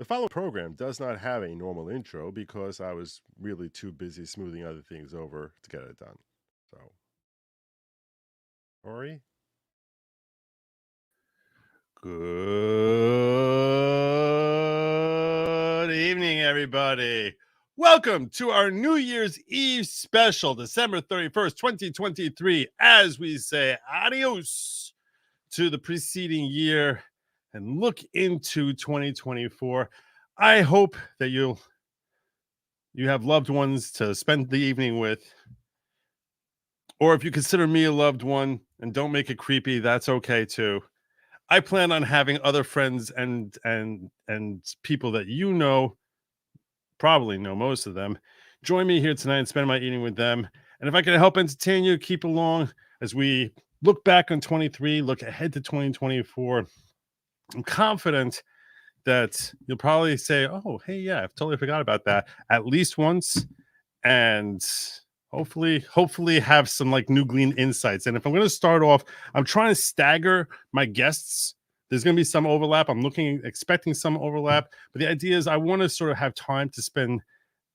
The following program does not have a normal intro because I was really too busy smoothing other things over to get it done. So, Ori, good evening, everybody. Welcome to our New Year's Eve special, December 31st, 2023, as we say adios to the preceding year and look into 2024. I hope that you have loved ones to spend the evening with, or if you consider me a loved one and don't make it creepy, that's okay too. I plan on having other friends and people that probably know most of them, join me here tonight and spend my evening with them. And if I can help entertain you, keep along as we look back on 23, look ahead to 2024. I'm confident that you'll probably say, "Oh, hey, yeah, I've totally forgot about that," at least once, and hopefully have some like new glean insights. And if I'm going to start off, I'm trying to stagger my guests. There's going to be some overlap. Expecting some overlap, but the idea is I want to sort of have time to spend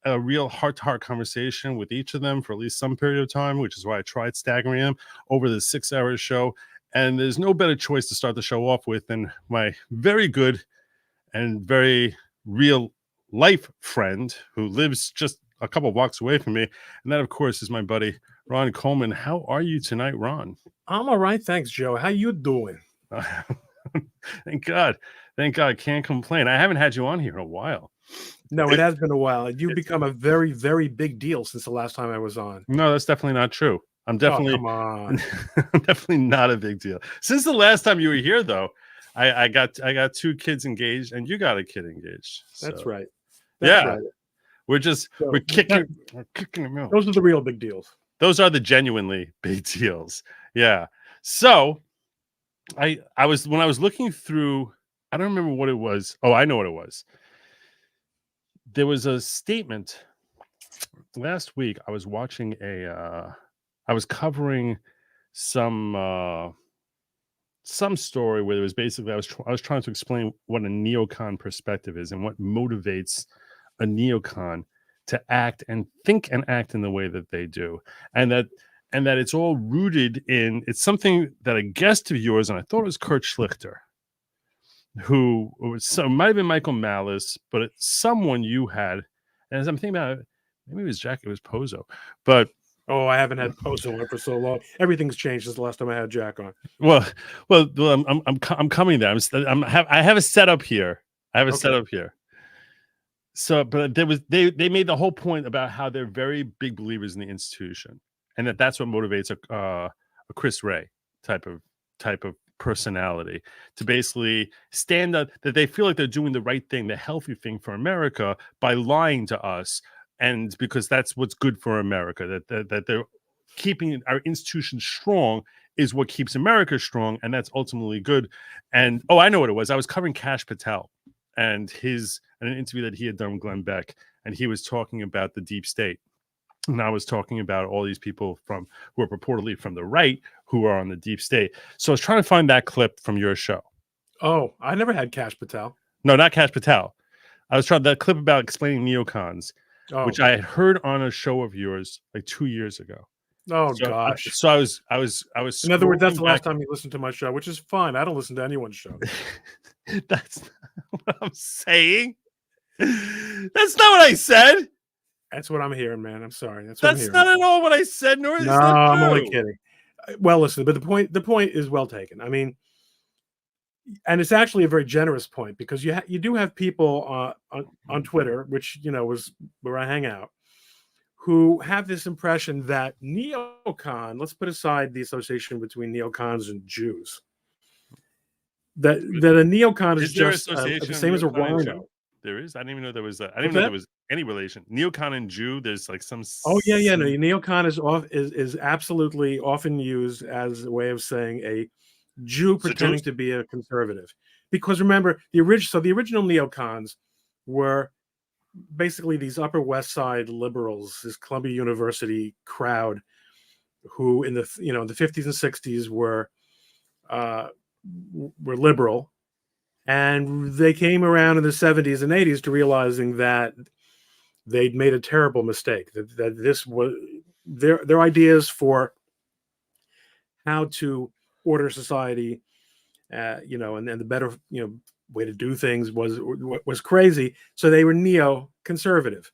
a real heart-to-heart conversation with each of them for at least some period of time, which is why I tried staggering them over the 6-hour show. And there's no better choice to start the show off with than my very good and very real life friend who lives just a couple blocks away from me. And that, of course, is my buddy, Ron Coleman. How are you tonight, Ron? I'm all right. Thanks, Joe. How you doing? Thank God. Thank God. Can't complain. I haven't had you on here in a while. No, it has been a while. You've become a very, very big deal since the last time I was on. No, that's definitely not true. I'm Oh, definitely, come on. I'm definitely not a big deal. Since the last time you were here, though, I got 2 kids engaged, and you got a kid engaged. That's So, right. That's yeah, right. we're kicking them out. Those are the real big deals. Those are the genuinely big deals. Yeah. So I was when I was looking through, I don't remember what it was. Oh, I know what it was. There was a statement last week. I was watching I was covering some story where it was basically I was trying to explain what a neocon perspective is and what motivates a neocon to act and think and act in the way that they do, and that it's all rooted in it's something that a guest of yours, and I thought it was Kurt Schlichter, who might have been Michael Malice, but it's someone you had, and as I'm thinking about it, maybe it was Jack, it was Pozo, but Oh, I haven't had Pozo on for so long. Everything's changed since the last time I had Jack on. well, I'm coming there. I have a setup here. So, but they made the whole point about how they're very big believers in the institution, and that's what motivates a Chris Ray type of personality to basically stand up, that they feel like they're doing the right thing, the healthy thing for America by lying to us, and because that's what's good for America, that they're keeping our institutions strong is what keeps America strong, and that's ultimately good. And I know what it was. I was covering Kash Patel and an interview that he had done with Glenn Beck, and he was talking about the deep state. And I was talking about all these people who are purportedly from the right who are on the deep state. So I was trying to find that clip from your show. Oh, I never had Kash Patel. No, not Kash Patel. I was trying that clip about explaining neocons, which I had heard on a show of yours like 2 years ago. Oh, gosh. So I was. In other words, that's the last time you listened to my show, which is fine. I don't listen to anyone's show. That's not what I'm saying. That's not what I said. That's what I'm hearing, man. I'm sorry. That's not at all what I said, nor is that true. I'm only kidding. Well, listen, but the point is well taken. I mean, and it's actually a very generous point, because you do have people on Twitter, which was where I hang out, who have this impression that neocon, let's put aside the association between neocons and Jews, that a neocon is just the same as a rhino. There is. I didn't even know there was. I didn't even know there was any relation. Neocon and Jew. There's like some. Oh yeah. No, neocon is absolutely often used as a way of saying a Jew pretending to be a conservative, because remember the original neocons were basically these Upper West Side liberals, this Columbia University crowd, who in the the 50s and 60s were liberal, And they came around in the 70s and 80s to realizing that they'd made a terrible mistake, that this was their ideas for how to order society, and the better, way to do things was crazy. So they were neoconservative.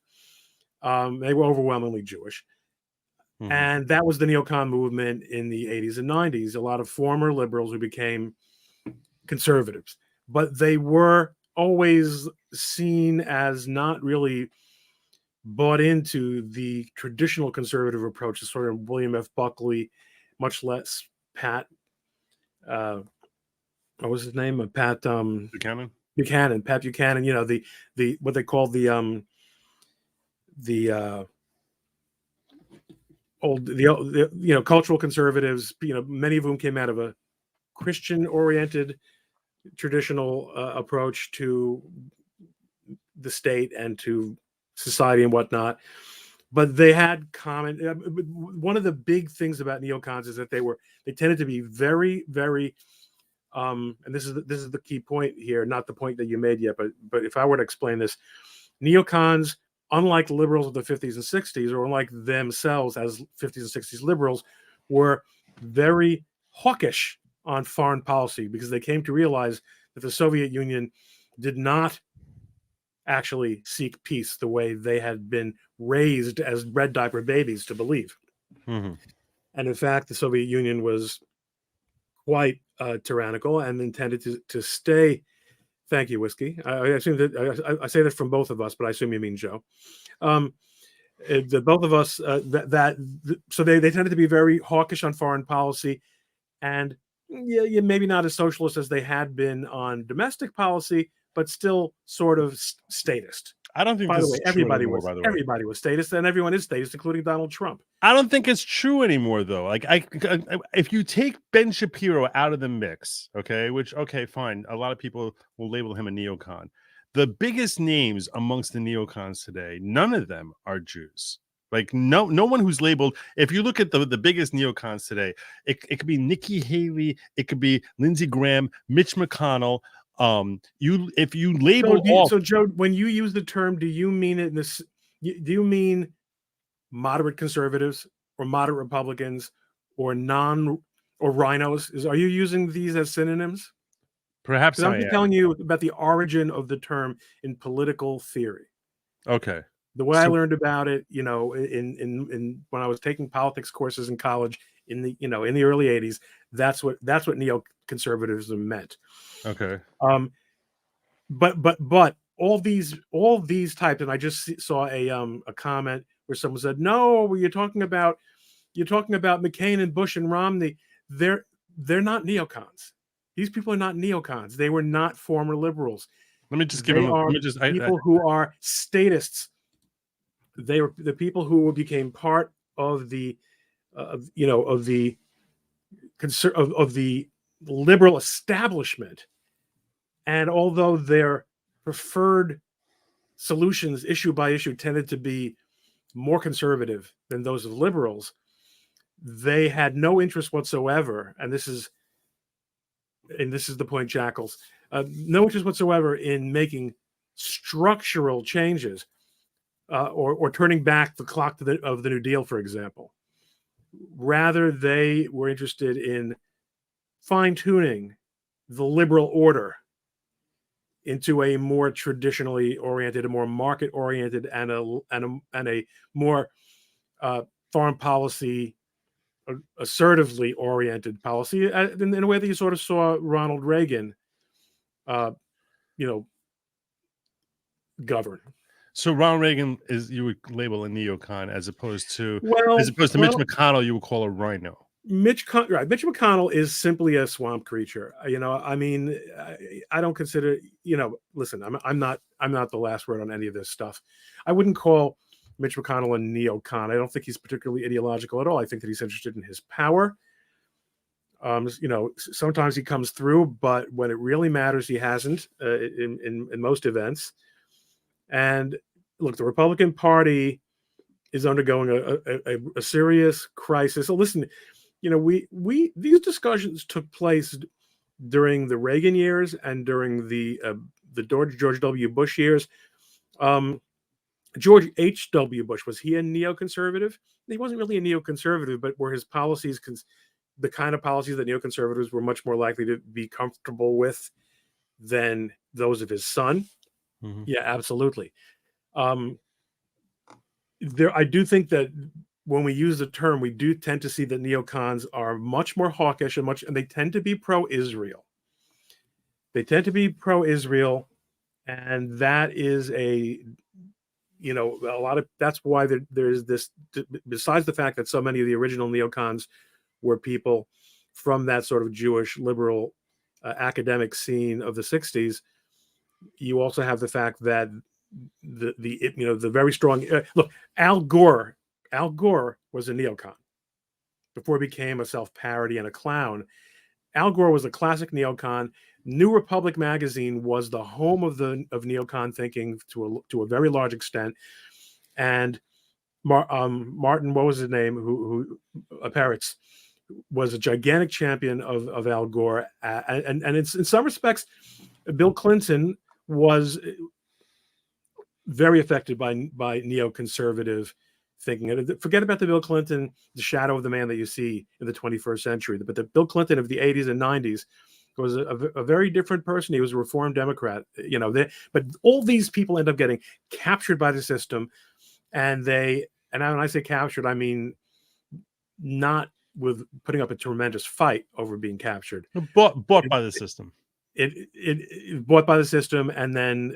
They were overwhelmingly Jewish. Mhm. And that was the neocon movement in the 80s and 90s. A lot of former liberals who became conservatives, but they were always seen as not really bought into the traditional conservative approach, the sort of William F. Buckley, much less Pat. What was his name? Pat Buchanan. Buchanan. Pat Buchanan. The what they call the cultural conservatives. Many of whom came out of a Christian-oriented traditional approach to the state and to society and whatnot. But they had common. One of the big things about neocons is that they tended to be very, very. And this is the key point here, not the point that you made yet, but if I were to explain this, neocons, unlike liberals of the 50s and 60s, or unlike themselves as 50s and 60s liberals, were very hawkish on foreign policy because they came to realize that the Soviet Union did not actually seek peace the way they had been raised as red diaper babies to believe. Mhm. And in fact, the Soviet Union was quite tyrannical and intended to stay. Thank you, Whiskey. I assume that I say that from both of us, but I assume you mean Joe. The both of us so they tended to be very hawkish on foreign policy, and maybe not as socialist as they had been on domestic policy, but still sort of statist. I don't think By this the way, is true anymore. By the way, everybody was statist, and everyone is statist, including Donald Trump. I don't think it's true anymore, though. Like, if you take Ben Shapiro out of the mix, okay, fine. A lot of people will label him a neocon. The biggest names amongst the neocons today, none of them are Jews. Like, no one who's labeled. If you look at the biggest neocons today, it could be Nikki Haley, it could be Lindsey Graham, Mitch McConnell. If you label So Joe, when you use the term, do you mean it in this? Do you mean moderate conservatives or moderate Republicans or rhinos? Are you using these as synonyms? Perhaps Because I'm I just am. telling you about the origin of the term in political theory. Okay. The way I learned about it, in when I was taking politics courses in college in the early 80s, that's what neoconservatism meant. Okay. But all these types, and I just saw a comment where someone said, "No, you're talking about McCain and Bush and Romney. They're not neocons. These people are not neocons. They were not former liberals. Let me just give They him. are Let me just. people who are statists. They were the people who became part of the of the of the liberal establishment. And although their preferred solutions, issue by issue, tended to be more conservative than those of liberals, they had no interest whatsoever. And this is the point, Jackals. No interest whatsoever in making structural changes or turning back the clock of the New Deal, for example. Rather, they were interested in fine-tuning the liberal order into a more traditionally oriented, a more market-oriented, and a more foreign policy assertively oriented policy, in a way that you sort of saw Ronald Reagan, govern. So Ronald Reagan you would label a neocon as opposed to Mitch McConnell, you would call a rhino. Mitch McConnell is simply a swamp creature. I mean, I don't consider. Listen, I'm not the last word on any of this stuff. I wouldn't call Mitch McConnell a neocon. I don't think he's particularly ideological at all. I think that he's interested in his power. Sometimes he comes through, but when it really matters, he hasn't in most events. And look, the Republican Party is undergoing a serious crisis. So listen, these discussions took place during the Reagan years and during the George W. Bush years. George H.W. Bush, was he a neoconservative? He wasn't really a neoconservative, but were his policies the kind of policies that neoconservatives were much more likely to be comfortable with than those of his son? Mm-hmm. Yeah, absolutely. I do think that when we use the term, we do tend to see that neocons are much more hawkish and they tend to be pro-Israel. They tend to be pro-Israel, and that is that's why there's this, besides the fact that so many of the original neocons were people from that sort of Jewish liberal academic scene of the 60s. You also have the fact that the very strong look, Al Gore was a neocon before he became a self-parody and a clown. Al Gore was a classic neocon. New Republic magazine was the home of neocon thinking to a very large extent. And Martin, what was his name? Who Peretz was a gigantic champion of Al Gore, and in some respects, Bill Clinton was very affected by neoconservative thinking. And forget about the Bill Clinton, the shadow of the man that you see in the 21st century, but the Bill Clinton of the 80s and 90s was a very different person. He was a reformed Democrat, but all these people end up getting captured by the system, and when I say captured, I mean not with putting up a tremendous fight over being captured. Bought by the system. It bought by the system, and then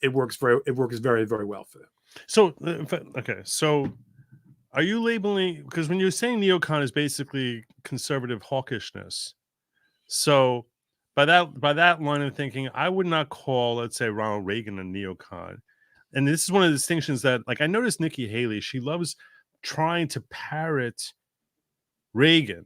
it works very, very well for them. So okay, so are you labeling, because when you're saying neocon is basically conservative hawkishness, so by that line of thinking, I would not call, let's say, Ronald Reagan a neocon. And this is one of the distinctions that, like, I noticed Nikki Haley, she loves trying to parrot Reagan,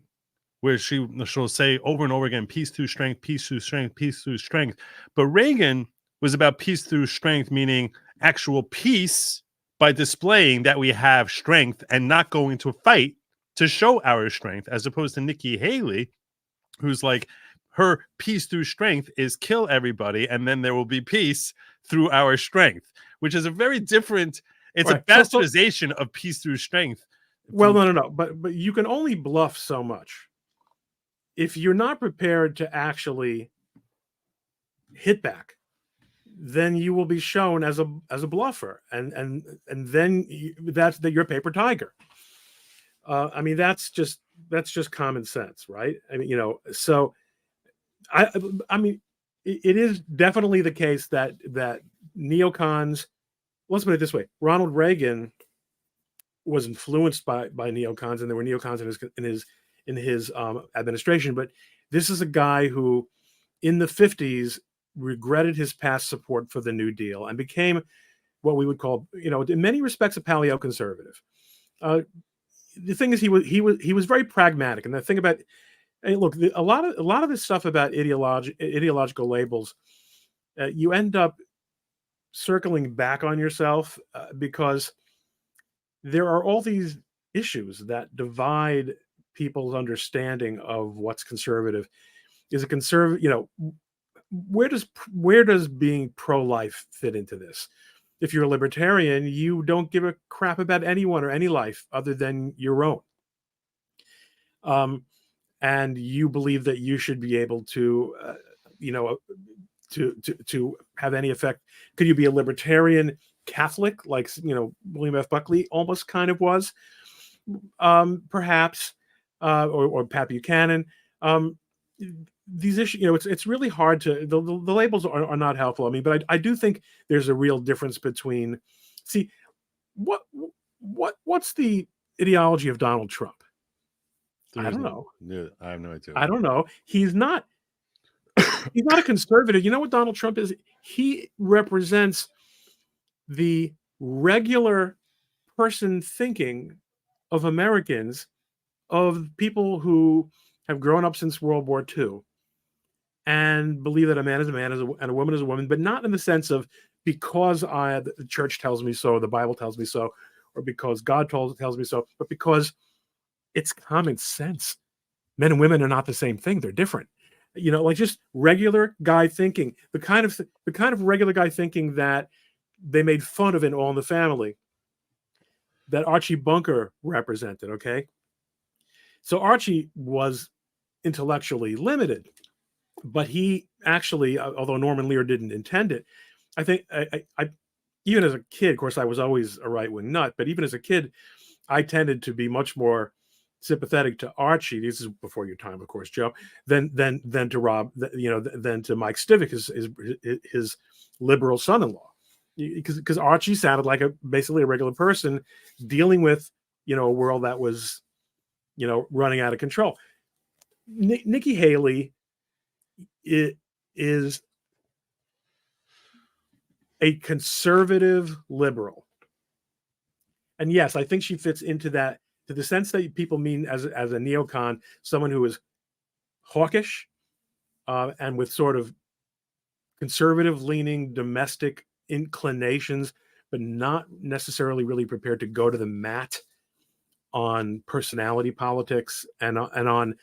where she'll say over and over again, peace through strength, peace through strength, peace through strength. But Reagan was about peace through strength, meaning actual peace by displaying that we have strength and not going to fight to show our strength, as opposed to Nikki Haley, who's like, her peace through strength is kill everybody, and then there will be peace through our strength, which is a very different, it's right. A bastardization of peace through strength. Well, no. But you can only bluff so much. If you're not prepared to actually hit back, then you will be shown as a bluffer, and then you're paper tiger. I mean, that's just common sense, right? I mean, so I mean, it is definitely the case that neocons. Let's put it this way: Ronald Reagan was influenced by neocons, and there were neocons in his administration. But this is a guy who, in the 50s, regretted his past support for the New Deal and became what we would call, in many respects, a paleoconservative. The thing is, he was very pragmatic, and the thing about, look, a lot of this stuff about ideological labels, you end up circling back on yourself because there are all these issues that divide people's understanding of what's conservative. Is a conservative, where does being pro-life fit into this? If you're a libertarian, you don't give a crap about anyone or any life other than your own. And you believe that you should be able to, to have any effect. Could you be a libertarian Catholic, like, William F. Buckley almost kind of was, perhaps, or Pat Buchanan. These issues, it's really hard to, the labels are not helpful. I mean, but I do think there's a real difference between, what's the ideology of Donald Trump? I don't know. I have no idea. I don't know. He's not a conservative. You know what Donald Trump is? He represents the regular person thinking of Americans, of people who have grown up since World War II and believe that a man is a man and a woman is a woman, but not in the sense of because the church tells me so, the Bible tells me so, or because God tells me so, but because it's common sense. Men and women are not the same thing. They're different. like just regular guy thinking, the kind of regular guy thinking that they made fun of in All in the Family, that Archie Bunker represented. Okay, so Archie was intellectually limited, but he actually, although Norman Lear didn't intend it, I think I even as a kid, of course, I was always a right wing nut, but even as a kid, I tended to be much more sympathetic to Archie. This is before your time, of course, Joe. Than to Rob, than to Mike Stivic, his liberal son-in-law, because Archie sounded like basically a regular person dealing with a world that was running out of control. Nikki Haley is a conservative liberal. And yes, I think she fits into that, to the sense that people mean as a neocon, someone who is hawkish and with sort of conservative leaning domestic inclinations, but not necessarily really prepared to go to the mat on personality politics and on,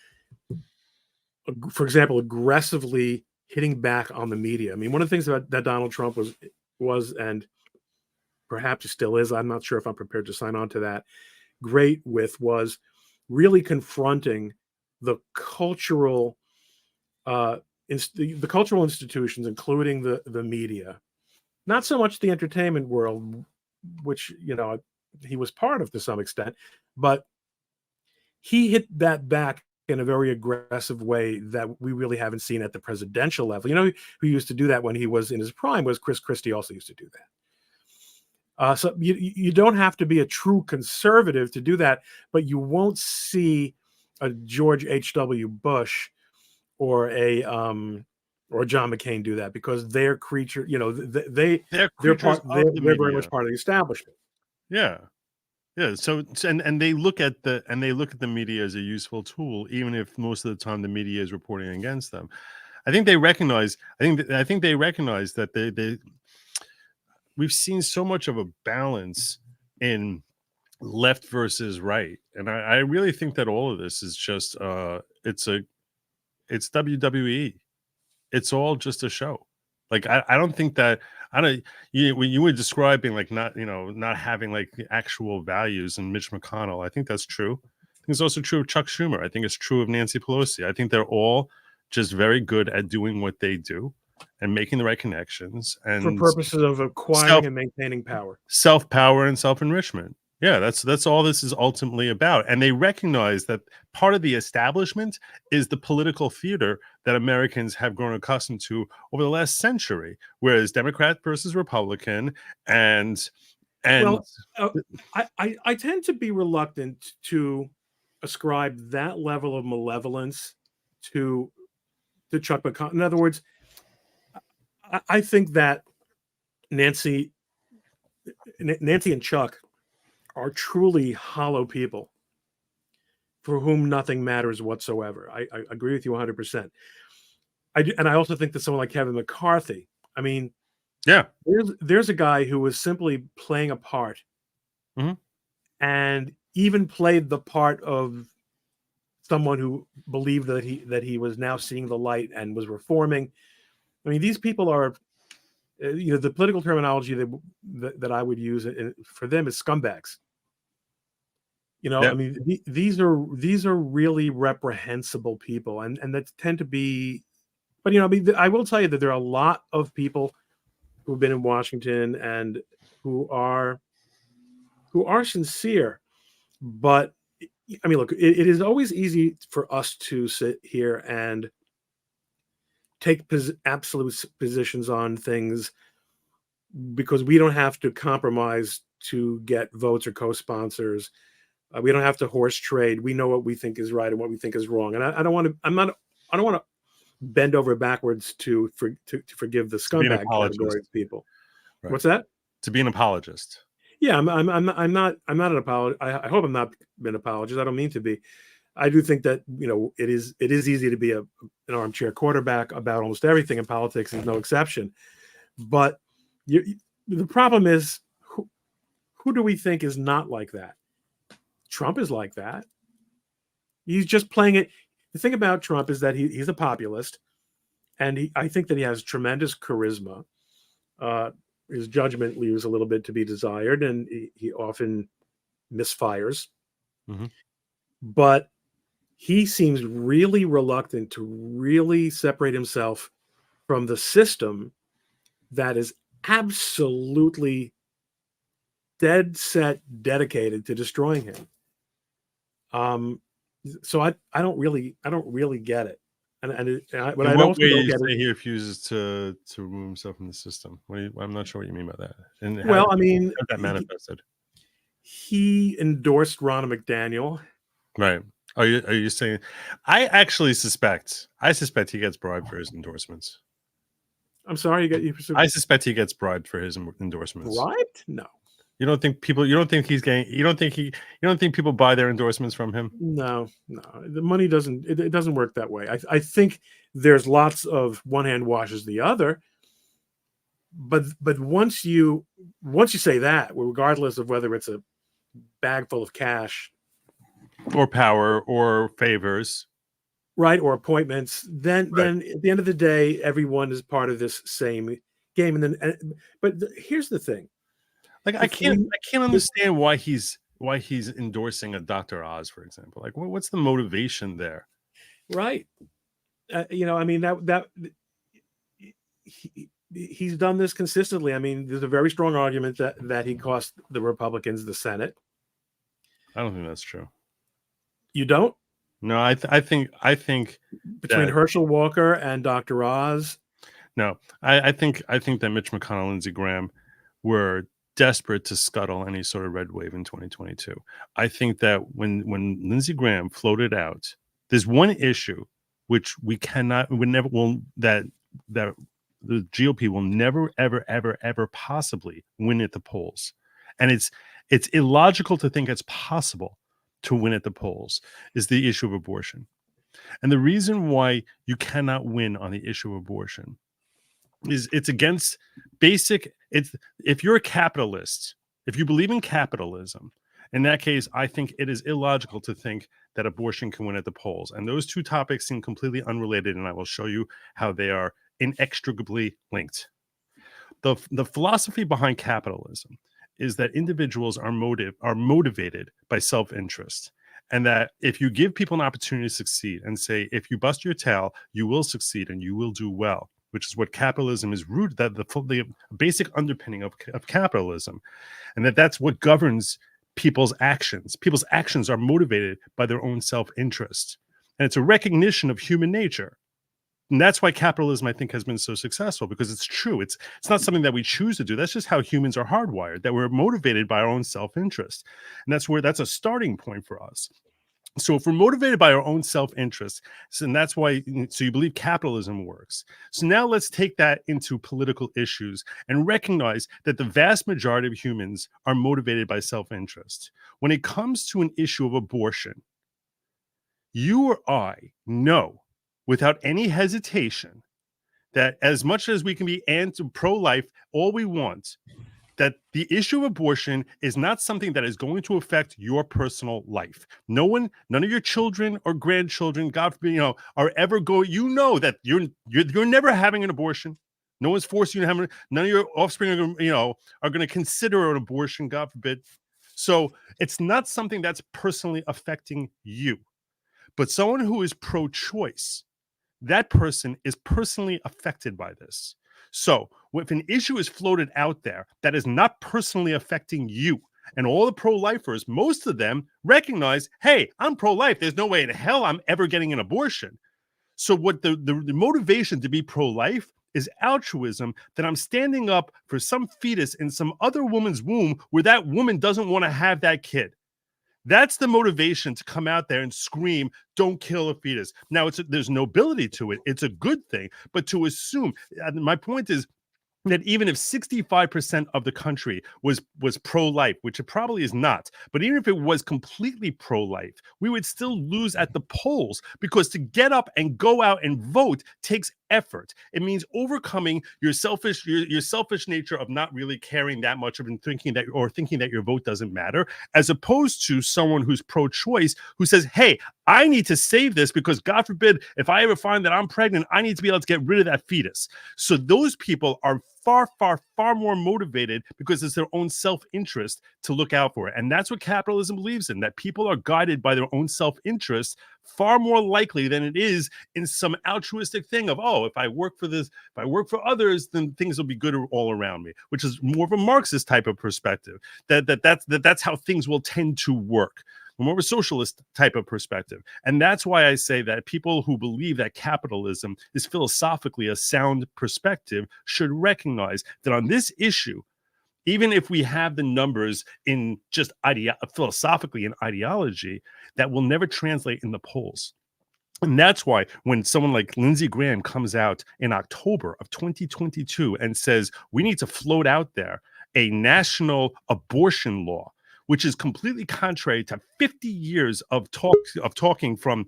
for example, aggressively hitting back on the media. I mean, one of the things that Donald Trump was and perhaps still is, I'm not sure if I'm prepared to sign on to that, great with, was really confronting the cultural the cultural institutions, including the media, not so much the entertainment world, which he was part of to some extent, but he hit that back in a very aggressive way that we really haven't seen at the presidential level. Who used to do that when he was in his prime was Chris Christie. Also used to do that. So you don't have to be a true conservative to do that, but you won't see a George H.W. Bush or a John McCain do that, because they're creature. They're very much part of the establishment. Yeah. Yeah, so and they look at the media as a useful tool, even if most of the time the media is reporting against them. I think they recognize. I think they recognize that we've seen so much of a balance in left versus right, and I really think that all of this is just it's WWE. It's all just a show. Like I don't think that when you were describing like not having like the actual values in Mitch McConnell, I think that's true. I think it's also true of Chuck Schumer. I think it's true of Nancy Pelosi. I think they're all just very good at doing what they do and making the right connections and for purposes of acquiring and maintaining power, self-power and self-enrichment. Yeah, that's all this is ultimately about. And they recognize that part of the establishment is the political theater that Americans have grown accustomed to over the last century, whereas Democrat versus Republican I tend to be reluctant to ascribe that level of malevolence to Chuck McConnell. In other words, I think that Nancy and Chuck are truly hollow people for whom nothing matters whatsoever. I agree with you 100%. And I also think that someone like Kevin McCarthy, I mean, yeah, there's a guy who was simply playing a part, and even played the part of someone who believed that he was now seeing the light and was reforming. I mean, these people are, the political terminology that I would use for them is scumbags. I mean, these are really reprehensible people, and that tend to be. But I mean, I will tell you that there are a lot of people who've been in Washington and who are sincere. But I mean, look, it is always easy for us to sit here and take absolute positions on things because we don't have to compromise to get votes or co-sponsors. We don't have to horse trade. We know what we think is right and what we think is wrong. And I don't want to. I don't want to bend over backwards to forgive the scumbag category of people. Right. What's that? To be an apologist. Yeah, I'm not an apologist. I hope I'm not an apologist. I don't mean to be. I do think that it is easy to be an armchair quarterback about almost everything, and politics is no exception. But the problem is, who do we think is not like that? Trump is like that. He's just playing it. The thing about Trump is that he's a populist, and I think that he has tremendous charisma. His judgment leaves a little bit to be desired, and he often misfires. Mm-hmm. But he seems really reluctant to really separate himself from the system that is absolutely dead set dedicated to destroying him. So I don't really get it. What I In what also way don't you get say it. he refuses to remove himself from the system? I'm not sure what you mean by that. And Well, I mean, how's that manifested? he endorsed Ronna McDaniel. Right. Are you saying? I suspect he gets bribed for his endorsements. I'm sorry, you I suspect he gets bribed for his endorsements. bribed? No, You don't think he's getting? You don't think people buy their endorsements from him? no. The money doesn't. It doesn't work that way. I think there's lots of one hand washes the other. But once you say that, regardless of whether it's a bag full of cash, Or power, or favors. right, or appointments, then Right. at the end of the day, everyone is part of this same game. And then, here's the thing: Like I can't understand why he's endorsing a Dr. Oz, for example. Like what's the motivation there? right? I mean that he's done this consistently. I mean, there's a very strong argument that he cost the Republicans the Senate. I don't think that's true. You don't? No, I think Between that, Herschel Walker and Dr. Oz. no, I think that Mitch McConnell and Lindsey Graham were desperate to scuttle any sort of red wave in 2022. I think that when Lindsey Graham floated out, there's one issue which that the GOP will never, ever, ever, ever possibly win at the polls, and it's illogical to think it's possible to win at the polls, is the issue of abortion. And the reason why you cannot win on the issue of abortion is it's against basic. It's if you're a capitalist, if you believe in capitalism, in that case, I think it is illogical to think that abortion can win at the polls. And those two topics seem completely unrelated, and I will show you how they are inextricably linked. The philosophy behind capitalism is that individuals are motivated by self-interest, and that if you give people an opportunity to succeed and say, if you bust your tail, you will succeed and you will do well, which is what capitalism is rooted, that the basic underpinning of capitalism, and that's what governs people's actions. People's actions are motivated by their own self-interest, and it's a recognition of human nature. And that's why capitalism, I think, has been so successful, because it's true. It's not something that we choose to do. That's just how humans are hardwired, that we're motivated by our own self-interest. And that's a starting point for us. So if we're motivated by our own self-interest, and that's why, so you believe capitalism works. So now let's take that into political issues and recognize that the vast majority of humans are motivated by self-interest. When it comes to an issue of abortion, you or I know without any hesitation that as much as we can be pro-life all we want, that the issue of abortion is not something that is going to affect your personal life. None of your children or grandchildren, God forbid, are ever going. You know that you're never having an abortion. No one's forcing you to have. None of your offspring are going to consider an abortion, God forbid. So it's not something that's personally affecting you. But someone who is pro-choice, that person is personally affected by this. So if an issue is floated out there that is not personally affecting you, and all the pro-lifers, most of them recognize, hey, I'm pro-life. There's no way in hell I'm ever getting an abortion. So what the motivation to be pro-life is altruism, that I'm standing up for some fetus in some other woman's womb where that woman doesn't want to have that kid. That's the motivation to come out there and scream, don't kill a fetus. Now, there's nobility to it. It's a good thing. But to assume, my point is that even if 65% of the country was pro-life, which it probably is not, but even if it was completely pro-life, we would still lose at the polls, because to get up and go out and vote takes effort. It means overcoming your selfish nature of not really caring that much of and thinking that your vote doesn't matter, as opposed to someone who's pro-choice who says, hey, I need to save this because God forbid, if I ever find that I'm pregnant, I need to be able to get rid of that fetus. So those people are far, far, far more motivated because it's their own self-interest to look out for it. And that's what capitalism believes in, that people are guided by their own self-interest far more likely than it is in some altruistic thing of, oh, if I work for this, if I work for others, then things will be good all around me, which is more of a Marxist type of perspective, that's how things will tend to work. More of a socialist type of perspective. And that's why I say that people who believe that capitalism is philosophically a sound perspective should recognize that on this issue, even if we have the numbers in just philosophically in ideology, that will never translate in the polls. And that's why when someone like Lindsey Graham comes out in October of 2022 and says, we need to float out there a national abortion law, which is completely contrary to 50 years of talking from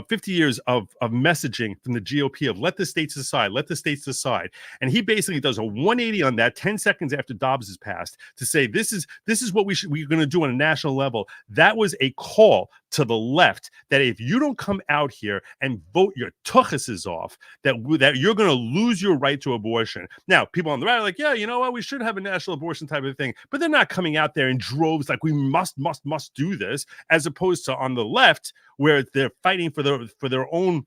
50 years of messaging from the GOP of let the states decide, let the states decide. And he basically does a 180 on that 10 seconds after Dobbs is passed to say this is what we're going to do on a national level. That was a call to the left that if you don't come out here and vote your tuchuses off, that you're going to lose your right to abortion. Now, people on the right are like, yeah, you know what, we should have a national abortion type of thing, but they're not coming out there in droves like we must do this, as opposed to on the left where they're fighting for their own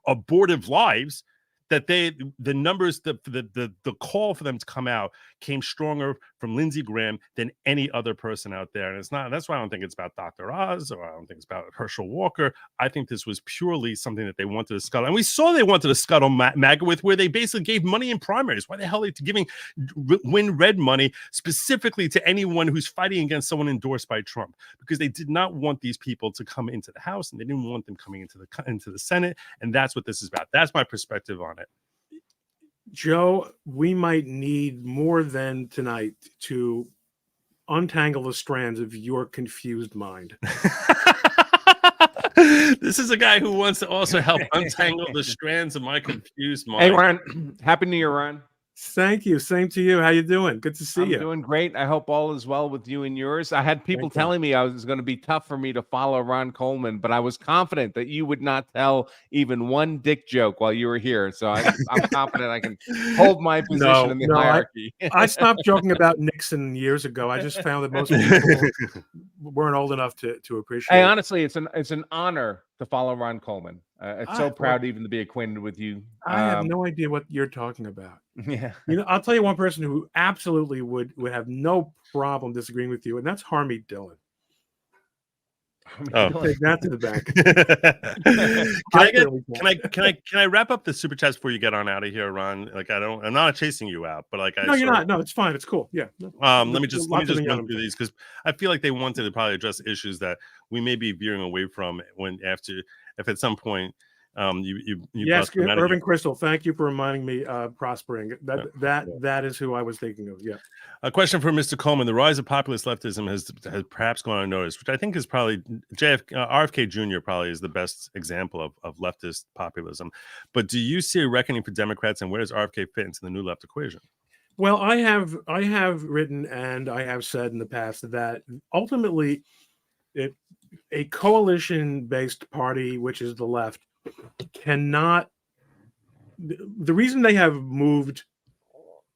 abortive lives, that the numbers, the call for them to come out came stronger from Lindsey Graham than any other person out there. And it's not, that's why I don't think it's about Dr. Oz, or I don't think it's about Herschel Walker. I think this was purely something that they wanted to scuttle. And we saw they wanted to scuttle MAGA with, where they basically gave money in primaries. Why the hell are they giving win red money specifically to anyone who's fighting against someone endorsed by Trump? Because they did not want these people to come into the House, and they didn't want them coming into the Senate. And that's what this is about. That's my perspective on it. Joe, we might need more than tonight to untangle the strands of your confused mind. This is a guy who wants to also help untangle the strands of my confused mind. Hey, Ron. Happy New Year, Ron. Thank you. Same to you. How you doing? Good to see you. I'm doing great. I hope all is well with you and yours. I had people telling me I was going to be tough for me to follow Ron Coleman, but I was confident that you would not tell even one dick joke while you were here. So I'm confident I can hold my position in the hierarchy. I stopped joking about Nixon years ago. I just found that most people weren't old enough to appreciate Hey, it. honestly, it's an honor to follow Ron Coleman. It's so proud even to be acquainted with you. I have no idea what you're talking about. Yeah. You know, I'll tell you one person who absolutely would have no problem disagreeing with you, and that's Harmeet Dillon. Take that to the bank. Can I wrap up the super chats before you get on out of here, Ron? Like, I'm not chasing you out, but like, no, you're not. No, it's fine. It's cool. Yeah. Let me just run through these, because I feel like they wanted to probably address issues that we may be veering away from if at some point you yes, Irving Crystal, thank you for reminding me. Prospering, that is who I was thinking of. Yeah. A question for Mr. Coleman: the rise of populist leftism has perhaps gone unnoticed, which I think is probably RFK Jr. probably is the best example of leftist populism. But do you see a reckoning for Democrats, and where does RFK fit into the new left equation? Well, I have written and I have said in the past that ultimately, a coalition-based party, which is the left, cannot. The reason they have moved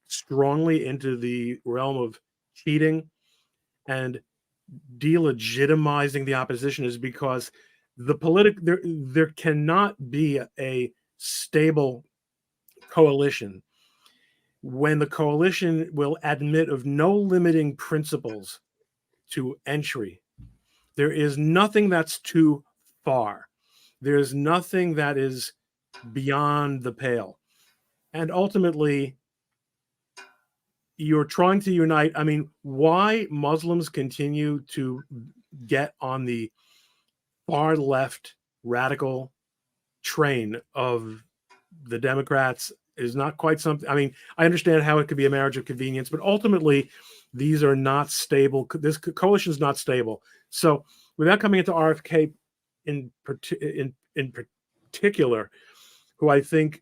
strongly into the realm of cheating and delegitimizing the opposition is because there cannot be a stable coalition when the coalition will admit of no limiting principles to entry. There is nothing that's too far. There is nothing that is beyond the pale. And ultimately, you're trying to unite. I mean, why Muslims continue to get on the far left radical train of the Democrats is not quite something. I mean, I understand how it could be a marriage of convenience, but ultimately, these are not stable. This coalition is not stable. So, without coming into RFK in particular, who I think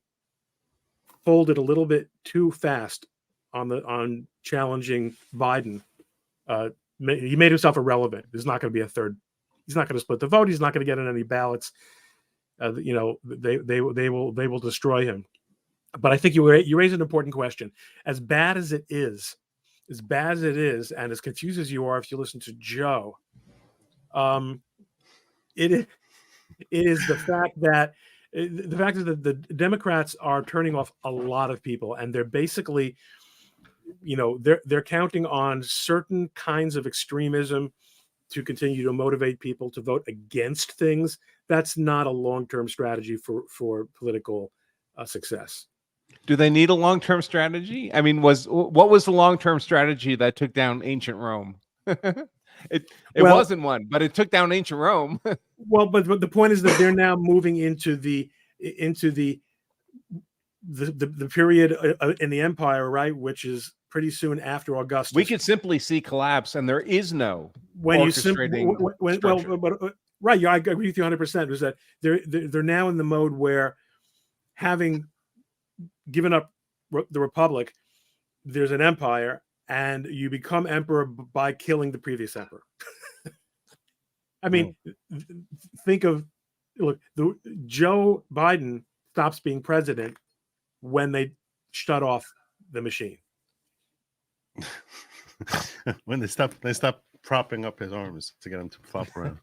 folded a little bit too fast on challenging Biden. He made himself irrelevant. There's not going to be a third. He's not going to split the vote. He's not going to get in any ballots. They will destroy him. But I think you raise an important question. As bad as it is, and as confused as you are, if you listen to Joe, it is the fact that the Democrats are turning off a lot of people, and they're basically, they're counting on certain kinds of extremism to continue to motivate people to vote against things. That's not a long-term strategy for political success. Do they need a long-term strategy? I mean, what was the long-term strategy that took down ancient Rome? It wasn't one, but it took down ancient Rome. Well, but the point is that they're now moving into the period in the empire, right, which is pretty soon after Augustus. We could simply see collapse, and there is no right. I agree with you 100%. Was that they're now in the mode where, having given up the republic, there's an empire, and you become emperor by killing the previous emperor. I mean, Joe Biden stops being president when they shut off the machine. When they stop propping up his arms to get him to flop around.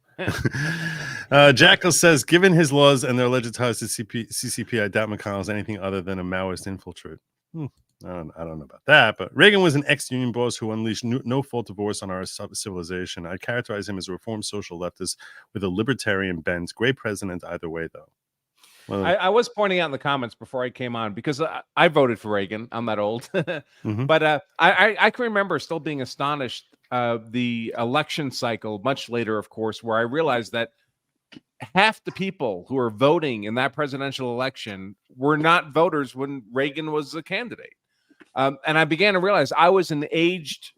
Jackal says, given his laws and their alleged ties to CCP, I doubt McConnell is anything other than a Maoist infiltrate. I don't know about that, but Reagan was an ex-union boss who unleashed no-fault divorce on our civilization. I'd characterize him as a reformed social leftist with a libertarian bent. Great president either way, though. Well, I was pointing out in the comments before I came on, because I voted for Reagan. I'm that old. mm-hmm. But I can remember still being astonished the election cycle, much later, of course, where I realized that half the people who were voting in that presidential election were not voters when Reagan was a candidate. And I began to realize I was an aged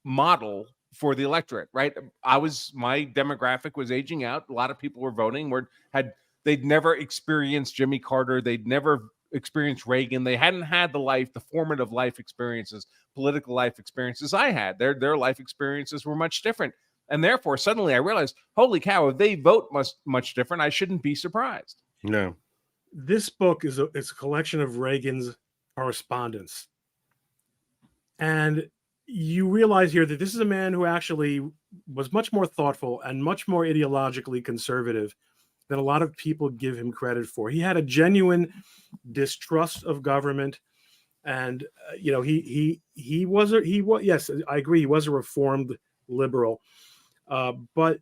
model for the electorate, right? My demographic was aging out. A lot of people were voting, they'd never experienced Jimmy Carter. They'd never experienced Reagan. They hadn't had the formative life experiences, political life experiences I had. Their life experiences were much different. And therefore, suddenly I realized, holy cow, if they vote much different, I shouldn't be surprised. No. This book is a collection of Reagan's correspondence. And you realize here that this is a man who actually was much more thoughtful and much more ideologically conservative than a lot of people give him credit for. He had a genuine distrust of government, and he was yes, I agree, he was a reformed liberal, but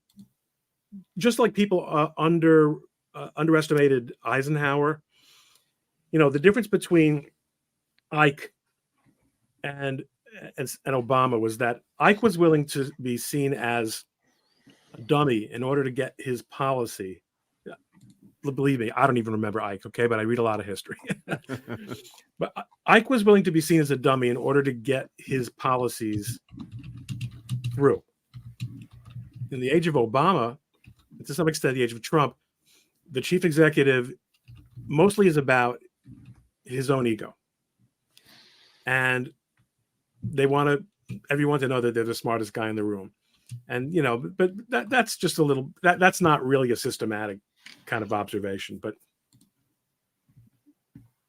just like people underestimated Eisenhower, the difference between Ike and Obama was that Ike was willing to be seen as a dummy in order to get his policy. Believe me, I don't even remember Ike, okay, but I read a lot of history. But Ike was willing to be seen as a dummy in order to get his policies through. In the age of Obama, to some extent the age of Trump, the chief executive mostly is about his own ego. And they want everyone to know that they're the smartest guy in the room. And, but that's just that's not really a systematic kind of observation, but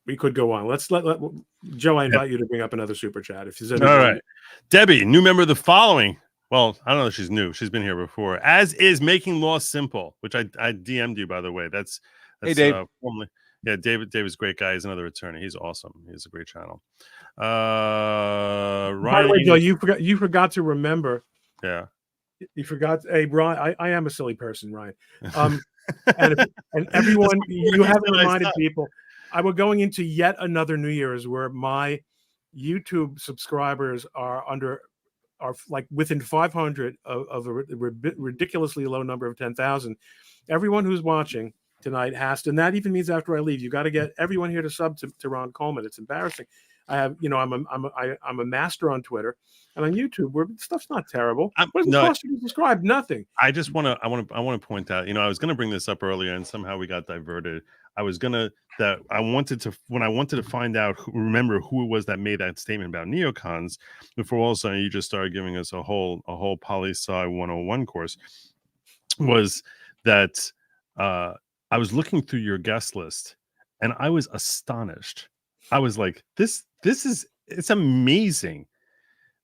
we could go on. Let's let Joe, I invite you to bring up another super chat. If there's all right. Debbie, new member of the following. Well, I don't know if she's new. She's been here before. As is Making Law Simple, which I DM'd you, by the way. That's hey, Dave. Yeah, David's a great guy. He's another attorney. He's awesome. He's a great channel. Ryan, by the way, Joe, you forgot to remember. Yeah. You forgot. Hey, Brian, I am a silly person, Ryan. And everyone, you haven't reminded people. I was going into yet another New Year's where my YouTube subscribers are like within 500 of a ridiculously low number of 10,000. Everyone who's watching tonight has to, and that even means after I leave, you got to get everyone here to sub to Ron Coleman. It's embarrassing. I have, I'm a master on Twitter and on YouTube where stuff's not terrible. What does it cost you to subscribe? Nothing. I want to point out, I was going to bring this up earlier and somehow we got diverted. I wanted to find out remember who it was that made that statement about neocons before all of a sudden you just started giving us a whole poli-sci 101 course. Was that I was looking through your guest list and I was astonished. I was like, it's amazing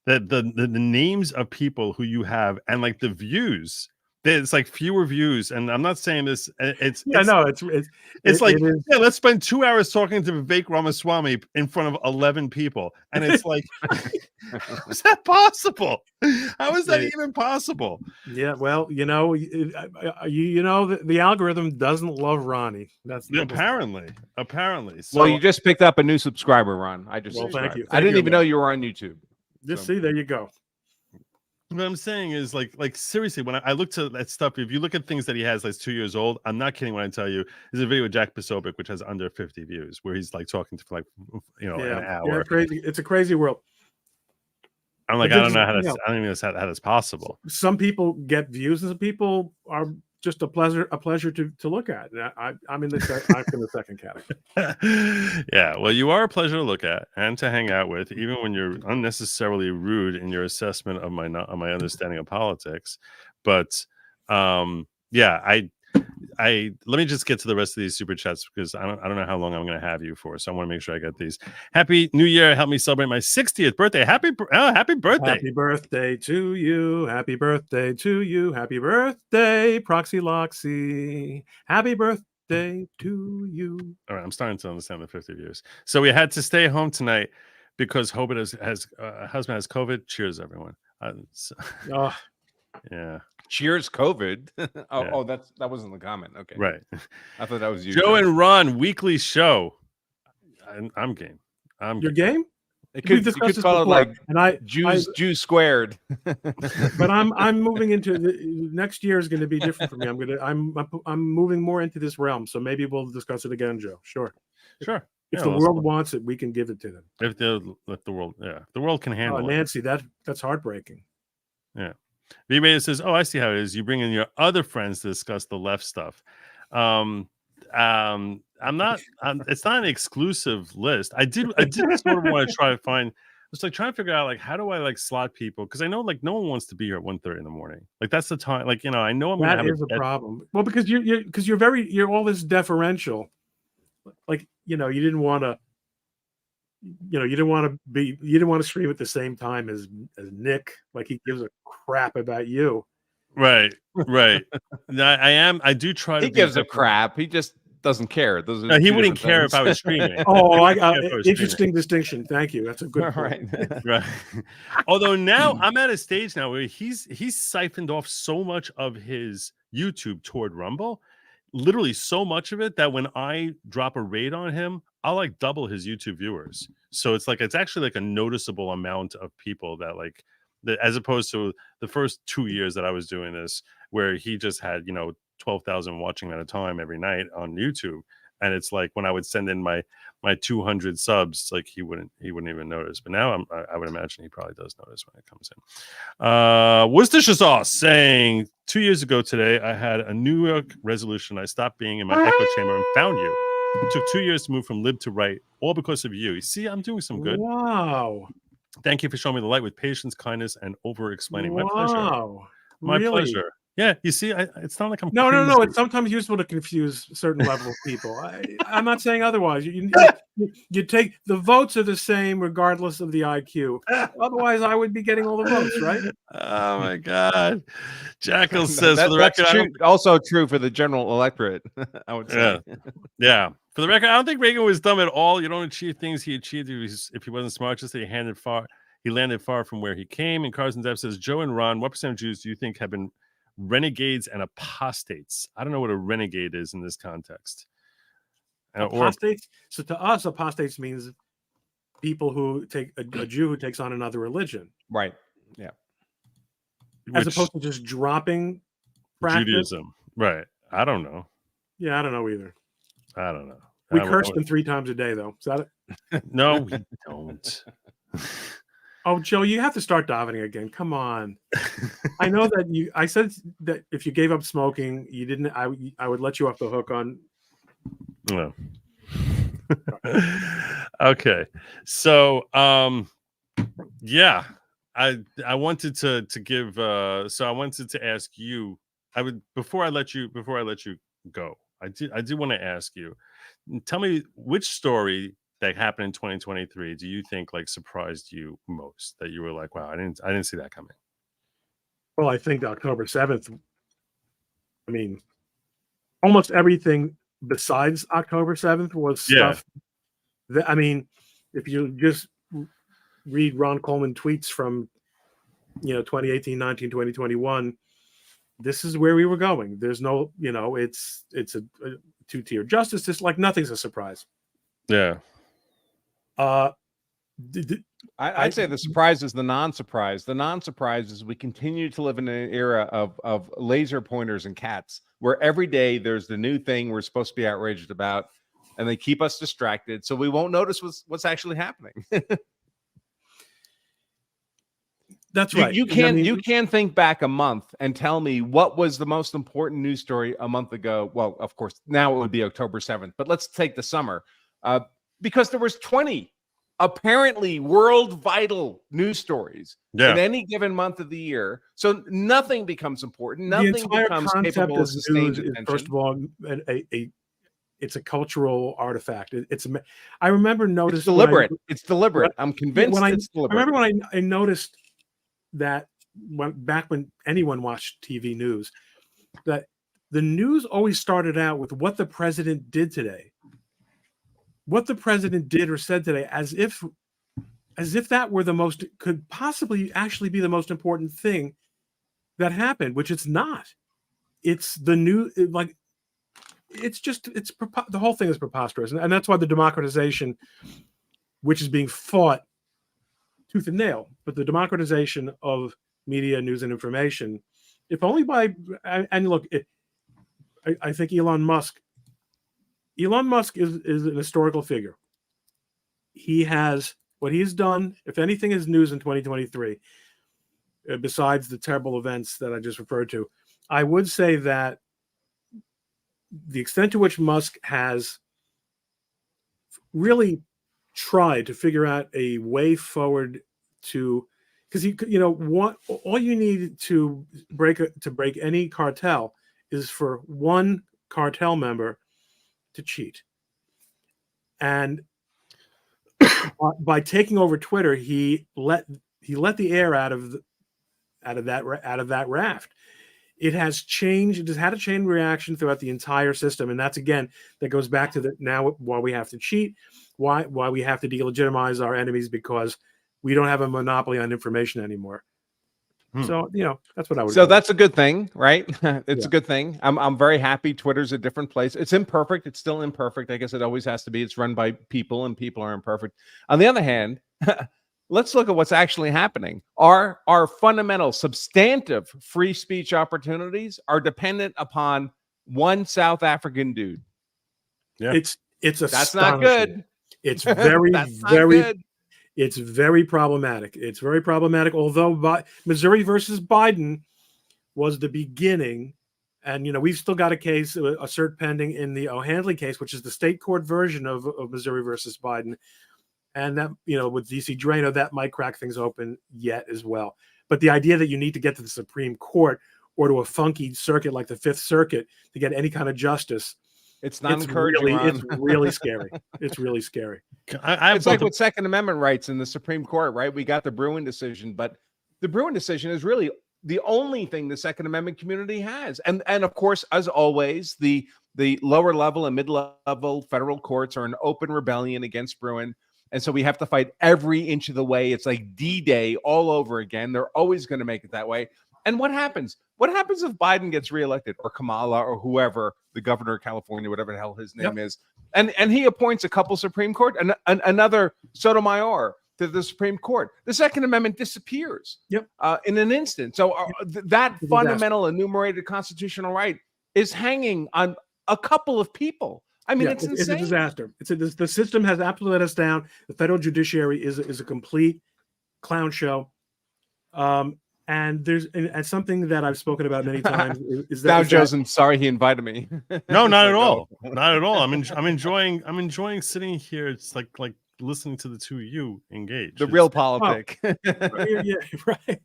that the names of people who you have and like the views. It's like fewer views, and I'm not saying this. It's like, yeah, let's spend 2 hours talking to Vivek Ramaswamy in front of 11 people, and it's like, how is that possible? How is that even possible? Yeah, well, the algorithm doesn't love Ronnie. That's apparently. So, well, you just picked up a new subscriber, Ron. I just thank you. I didn't even know you were on YouTube. See, there you go. What I'm saying is like seriously, when I look to that stuff, if you look at things that he has that's 2 years old, I'm not kidding when I tell you there's a video with Jack Posobiec which has under 50 views where he's like talking to like an hour. Yeah, crazy. It's a crazy world. I'm like, I don't know how that's I don't even know how that's possible. Some people get views and some people are just a pleasure to look at. I'm in the second category. Yeah, well, you are a pleasure to look at and to hang out with, even when you're unnecessarily rude in your assessment of my understanding of politics. But yeah, I let me just get to the rest of these super chats because I don't know how long I'm going to have you for, so I want to make sure I get these. Happy New Year! Help me celebrate my 60th birthday. Happy birthday! Happy birthday to you! Happy birthday to you! Happy birthday, Proxy Loxy! Happy birthday to you! All right, I'm starting to understand the 50 views. So we had to stay home tonight because Hobart has husband has COVID. Cheers, everyone. Yeah. Cheers, COVID. That wasn't the comment. Okay, right. I thought that was you. Joe and Ron weekly show. I'm game. You're game. You could call it like Jews squared. But I'm moving into next year is going to be different for me. I'm moving more into this realm. So maybe we'll discuss it again, Joe. Sure. If the world wants it, we can give it to them. If they'll let the world, the world can handle it. Nancy, that's heartbreaking. Yeah. V-Beta says, "Oh, I see how it is. You bring in your other friends to discuss the left stuff." I'm not. It's not an exclusive list. I did sort of want to try to find. I was like trying to figure out like how do I like slot people because I know like no one wants to be here at 1:30 in the morning. Like that's the time. Like I know I'm that is a problem. Well, because you're all this deferential. Like you didn't want to. You didn't want to stream at the same time as Nick. Like he gives a crap about you. Right. I do try to. He gives a crap. He just doesn't care. He wouldn't care if I was streaming. Interesting distinction. Thank you. That's a good point. Right. Although now I'm at a stage now where he's siphoned off so much of his YouTube toward Rumble, literally so much of it that when I drop a raid on him, I'll like double his YouTube viewers. So it's actually like a noticeable amount of people that like that, as opposed to the first 2 years that I was doing this, where he just had 12,000 watching at a time every night on YouTube. And it's like when I would send in my 200 subs, like he wouldn't even notice. But now I would imagine he probably does notice when it comes in. Worcestershire sauce saying 2 years ago today I had a New York resolution. I stopped being in my echo chamber and found you. It took 2 years to move from lib to right, all because of you. You see, I'm doing some good. Wow. Thank you for showing me the light with patience, kindness, and over-explaining. My pleasure. Wow. My pleasure. Yeah, you see, it's not like I'm. No. It's sometimes useful to confuse certain level of people. I'm not saying otherwise. You take the votes are the same regardless of the IQ. Otherwise, I would be getting all the votes, right? Oh my God! Jackal says for the record, also true for the general electorate. I would say. Yeah. For the record, I don't think Reagan was dumb at all. You don't achieve things he achieved if he wasn't smart. Just that he landed far from where he came. And Carson Depp says, Joe and Ron, what percent of Jews do you think have been renegades and apostates? I don't know what a renegade is in this context. Apostates. So to us, apostates means people who take a Jew who takes on another religion, right? Yeah, as opposed to just dropping practice. Judaism, right? I don't know. Yeah, I don't know either. I don't know. We curse them 3 times a day, though. Is that it? No, we don't. Oh, Joe, you have to start davening again. Come on. I know that I said that if you gave up smoking, you didn't. I would let you off the hook on No. Okay. So yeah, I wanted to give so I wanted to ask you, before I let you go, I do want to ask you, tell me which story that happened in 2023 do you think like surprised you most, that you were like, wow, I didn't see that coming. Well, I think October 7th, I mean, almost everything besides October 7th was Yeah. stuff that, I mean, if you just read Ron Coleman tweets from, 2018, 19, 2021, this is where we were going. There's no, it's a two-tier justice. Just like nothing's a surprise. Yeah. I'd say the surprise is the non-surprise. The non-surprise is we continue to live in an era of laser pointers and cats, where every day there's the new thing we're supposed to be outraged about, and they keep us distracted, so we won't notice what's actually happening. That's right. You can think back a month and tell me what was the most important news story a month ago. Well, of course, now it would be October 7th, but let's take the summer, because there was 20 apparently world vital news stories in any given month of the year. So nothing becomes important. Nothing becomes capable of sustained attention. First of all, it's a cultural artifact. I remember noticing. It's deliberate. It's deliberate. I'm convinced it's deliberate. I remember when I noticed that back when anyone watched TV news, that the news always started out with what the president did today. What the president did or said today, as if that were could possibly actually be the most important thing that happened, which it's not. It's the new, like, the whole thing is preposterous. And that's why the democratization, which is being fought tooth and nail, but the democratization of media, news, and information, if only and look, I think Elon Musk is an historical figure. He has, what he's done, if anything is news in 2023, besides the terrible events that I just referred to, I would say that the extent to which Musk has really tried to figure out a way forward because all you need to break any cartel is for one cartel member to cheat, and by taking over Twitter, he let the air out of that raft. It has changed. It has had a chain reaction throughout the entire system, and that goes back to now why we have to cheat, why we have to delegitimize our enemies, because we don't have a monopoly on information anymore. So that's what I would. So that's a good thing, right? It's a good thing. I'm very happy. Twitter's a different place. It's imperfect. It's still imperfect. I guess it always has to be. It's run by people, and people are imperfect. On the other hand, let's look at what's actually happening. Our fundamental, substantive free speech opportunities are dependent upon one South African dude. Yeah, it's that's not good. It's very good. It's very problematic. It's very problematic. Although Missouri versus Biden was the beginning, and we've still got a case, a cert pending in the O'Handley case, which is the state court version of Missouri versus Biden, and that with DC Drano, that might crack things open yet as well. But the idea that you need to get to the Supreme Court or to a funky circuit like the Fifth Circuit to get any kind of justice, it's not encouraging. It's really scary. It's really scary. It's like with Second Amendment rights in the Supreme Court, right? We got the Bruin decision, but the Bruin decision is really the only thing the Second Amendment community has. And of course, as always, the lower level and mid-level federal courts are in open rebellion against Bruin. And so we have to fight every inch of the way. It's like D-Day all over again. They're always going to make it that way. And what happens? What happens if Biden gets reelected, or Kamala, or whoever, the governor of California, whatever the hell his name is, and he appoints a couple Supreme Court and another Sotomayor to the Supreme Court? The Second Amendment disappears in an instant. So that fundamental enumerated constitutional right is hanging on a couple of people. I mean, it's insane. It's a disaster. The system has absolutely let us down. The federal judiciary is a complete clown show. And and something that I've spoken about many times is Now, that Joseph, sorry he invited me. No, not at Like, all. oh. Not at all. I'm enjoying sitting here. It's like listening to the two of you engage. The It's- real politic. yeah, right.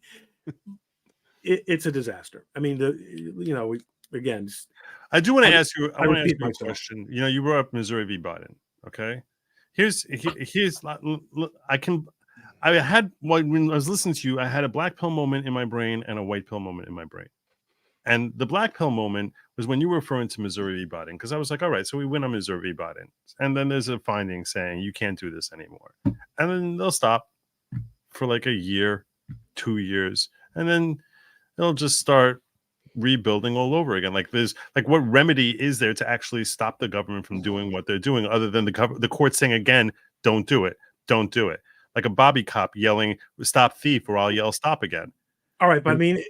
It's a disaster. I mean, again, I do want to I- ask you. I I want to ask repeat you a myself. question. You know, you brought up Missouri v. Biden. Okay, here's I had when I was listening to you, I had a black pill moment in my brain and a white pill moment in my brain. And the black pill moment was when you were referring to Missouri v. Biden, because I was like, all right, so we win on Missouri v. Biden. And then there's a finding saying you can't do this anymore. And then they'll stop for like a year, 2 years, and then they'll just start rebuilding all over again. Like what remedy is there to actually stop the government from doing what they're doing other than the court saying again, don't do it. Don't do it. Like a Bobby cop yelling, stop thief, or I'll yell stop again. All right, but I mean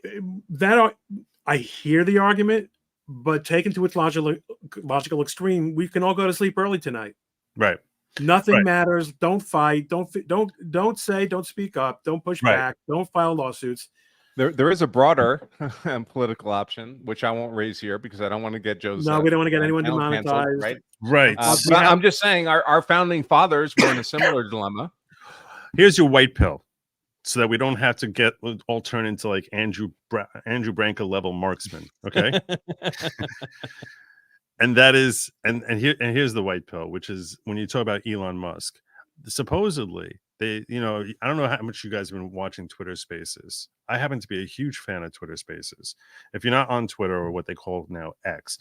I hear the argument, but taken to its logical extreme, we can all go to sleep early tonight. Right. Nothing Right. matters. Don't fight. Don't speak up. Don't push Right. back. Don't file lawsuits. There is a broader political option, which I won't raise here because I don't want to get Joseph. No, we don't want to get anyone canceled, demonetized. right? Right. But I'm just saying our founding fathers were in a similar dilemma. Here's your white pill, so that we don't have to all turn into like Andrew Branca level marksman. Okay. And that is here's the white pill, which is when you talk about Elon Musk. Supposedly I don't know how much you guys have been watching Twitter Spaces. I happen to be a huge fan of Twitter Spaces. If you're not on Twitter, or what they call now X,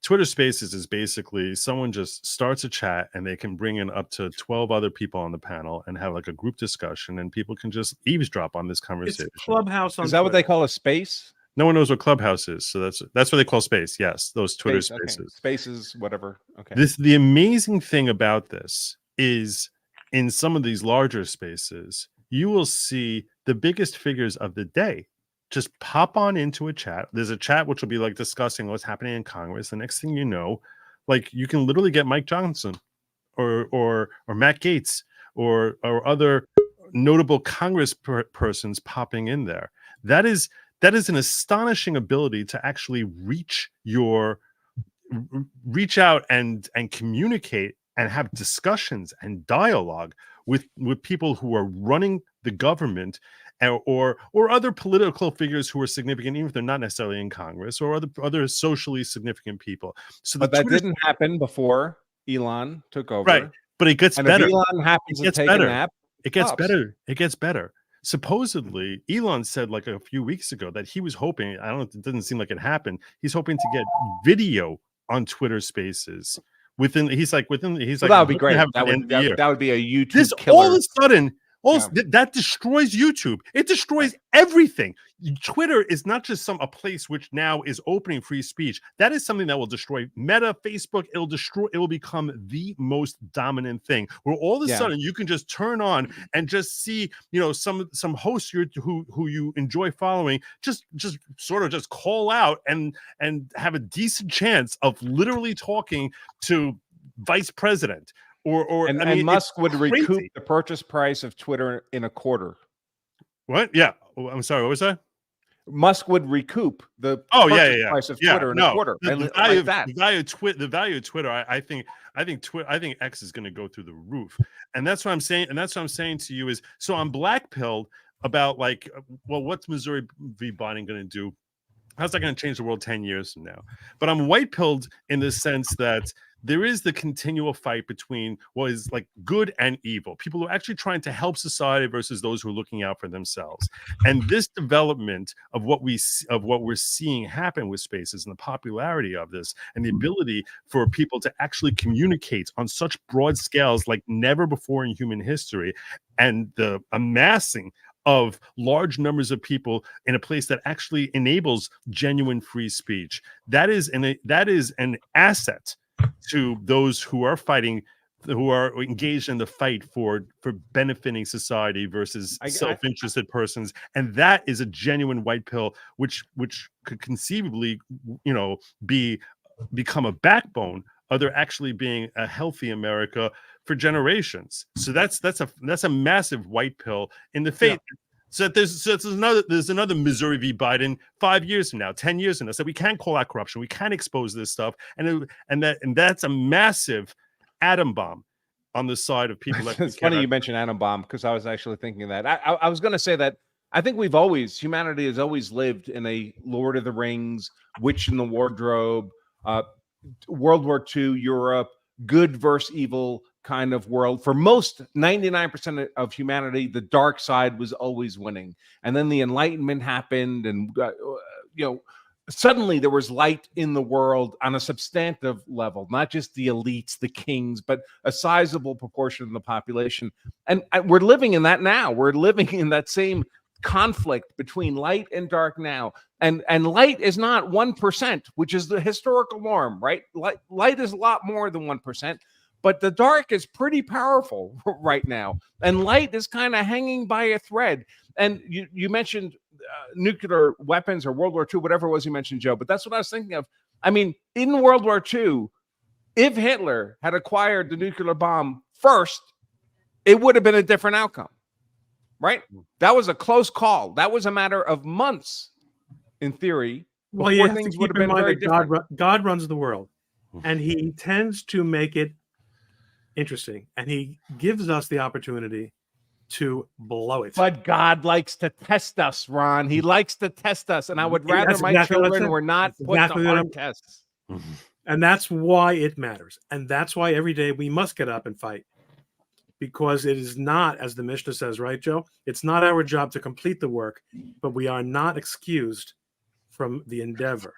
Twitter Spaces is basically someone just starts a chat and they can bring in up to 12 other people on the panel and have like a group discussion, and people can just eavesdrop on this conversation. It's Clubhouse on Is that what Twitter. they call a space? No one knows what Clubhouse is, so that's what they call Space. Yes, those Twitter Okay. Spaces. Spaces, whatever. Okay. The amazing thing about this is in some of these larger spaces, you will see the biggest figures of the day just pop on into a chat. There's a chat which will be like discussing what's happening in Congress. The next thing you know, like you can literally get Mike Johnson or Matt Gaetz or other notable Congress persons popping in there. That is an astonishing ability to actually reach out and communicate and have discussions and dialogue with people who are running the government or other political figures who are significant, even if they're not necessarily in Congress, or other socially significant people. So but that didn't happen before Elon took over. Right. But it gets better. If Elon happens to take a nap, it gets better. It gets better. Supposedly, Elon said like a few weeks ago that he was hoping, it doesn't seem like it happened. He's hoping to get video on Twitter Spaces he's like, that would be great. That would be a YouTube killer. All of a sudden, that destroys YouTube. It destroys everything. Twitter is not just a place which now is opening free speech. That is something that will destroy Meta, Facebook. It will become the most dominant thing, where all of a sudden you can just turn on and just see, some hosts who you enjoy following, just sort of just call out and have a decent chance of literally talking to vice president. And Musk would recoup the purchase price of Twitter in a quarter. What? Yeah. I'm sorry. What was that? Musk would recoup the price of Twitter in a quarter. The value of Twitter. I think X is going to go through the roof. And that's what I'm saying. And that's what I'm saying to you is, so I'm black-pilled about like, well, what's Missouri v. Biden going to do? How's that going to change the world 10 years from now? But I'm white-pilled in the sense that there is the continual fight between what is like good and evil. People who are actually trying to help society versus those who are looking out for themselves. And this development of what we're seeing happen with Spaces and the popularity of this and the ability for people to actually communicate on such broad scales like never before in human history, and the amassing of large numbers of people in a place that actually enables genuine free speech. That is an asset to those who are fighting, who are engaged in the fight for benefiting society versus self-interested persons. And that is a genuine white pill, which could conceivably, become a backbone of there actually being a healthy America for generations. So that's a massive white pill in the face. So there's another Missouri v. Biden 5 years from now, 10 years from now. So we can't call out corruption. We can't expose this stuff, and that's a massive atom bomb on the side of people. It's funny you mentioned atom bomb, because I was actually thinking that. I was going to say that I think humanity has always lived in a Lord of the Rings, Witch in the Wardrobe, World War II Europe, good versus evil kind of world. For most 99% of humanity, the dark side was always winning. And then the Enlightenment happened, and suddenly there was light in the world on a substantive level, not just the elites, the kings, but a sizable proportion of the population. And we're living in that now. We're living in that same conflict between light and dark now. And light is not 1%, which is the historical norm, right? Light is a lot more than 1%. But the dark is pretty powerful right now. And light is kind of hanging by a thread. And you mentioned nuclear weapons or World War II, whatever it was you mentioned, Joe. But that's what I was thinking of. I mean, in World War II, if Hitler had acquired the nuclear bomb first, it would have been a different outcome, right? That was a close call. That was a matter of months, in theory. Well, you have to keep in mind that God runs the world, and he tends to make it interesting, and he gives us the opportunity to blow it. But God likes to test us, Ron. He likes to test us, and I would rather my children were not put to hard tests. And that's why it matters, and that's why every day we must get up and fight, because it is not, as the Mishnah says, right, Joe? It's not our job to complete the work, but we are not excused from the endeavor.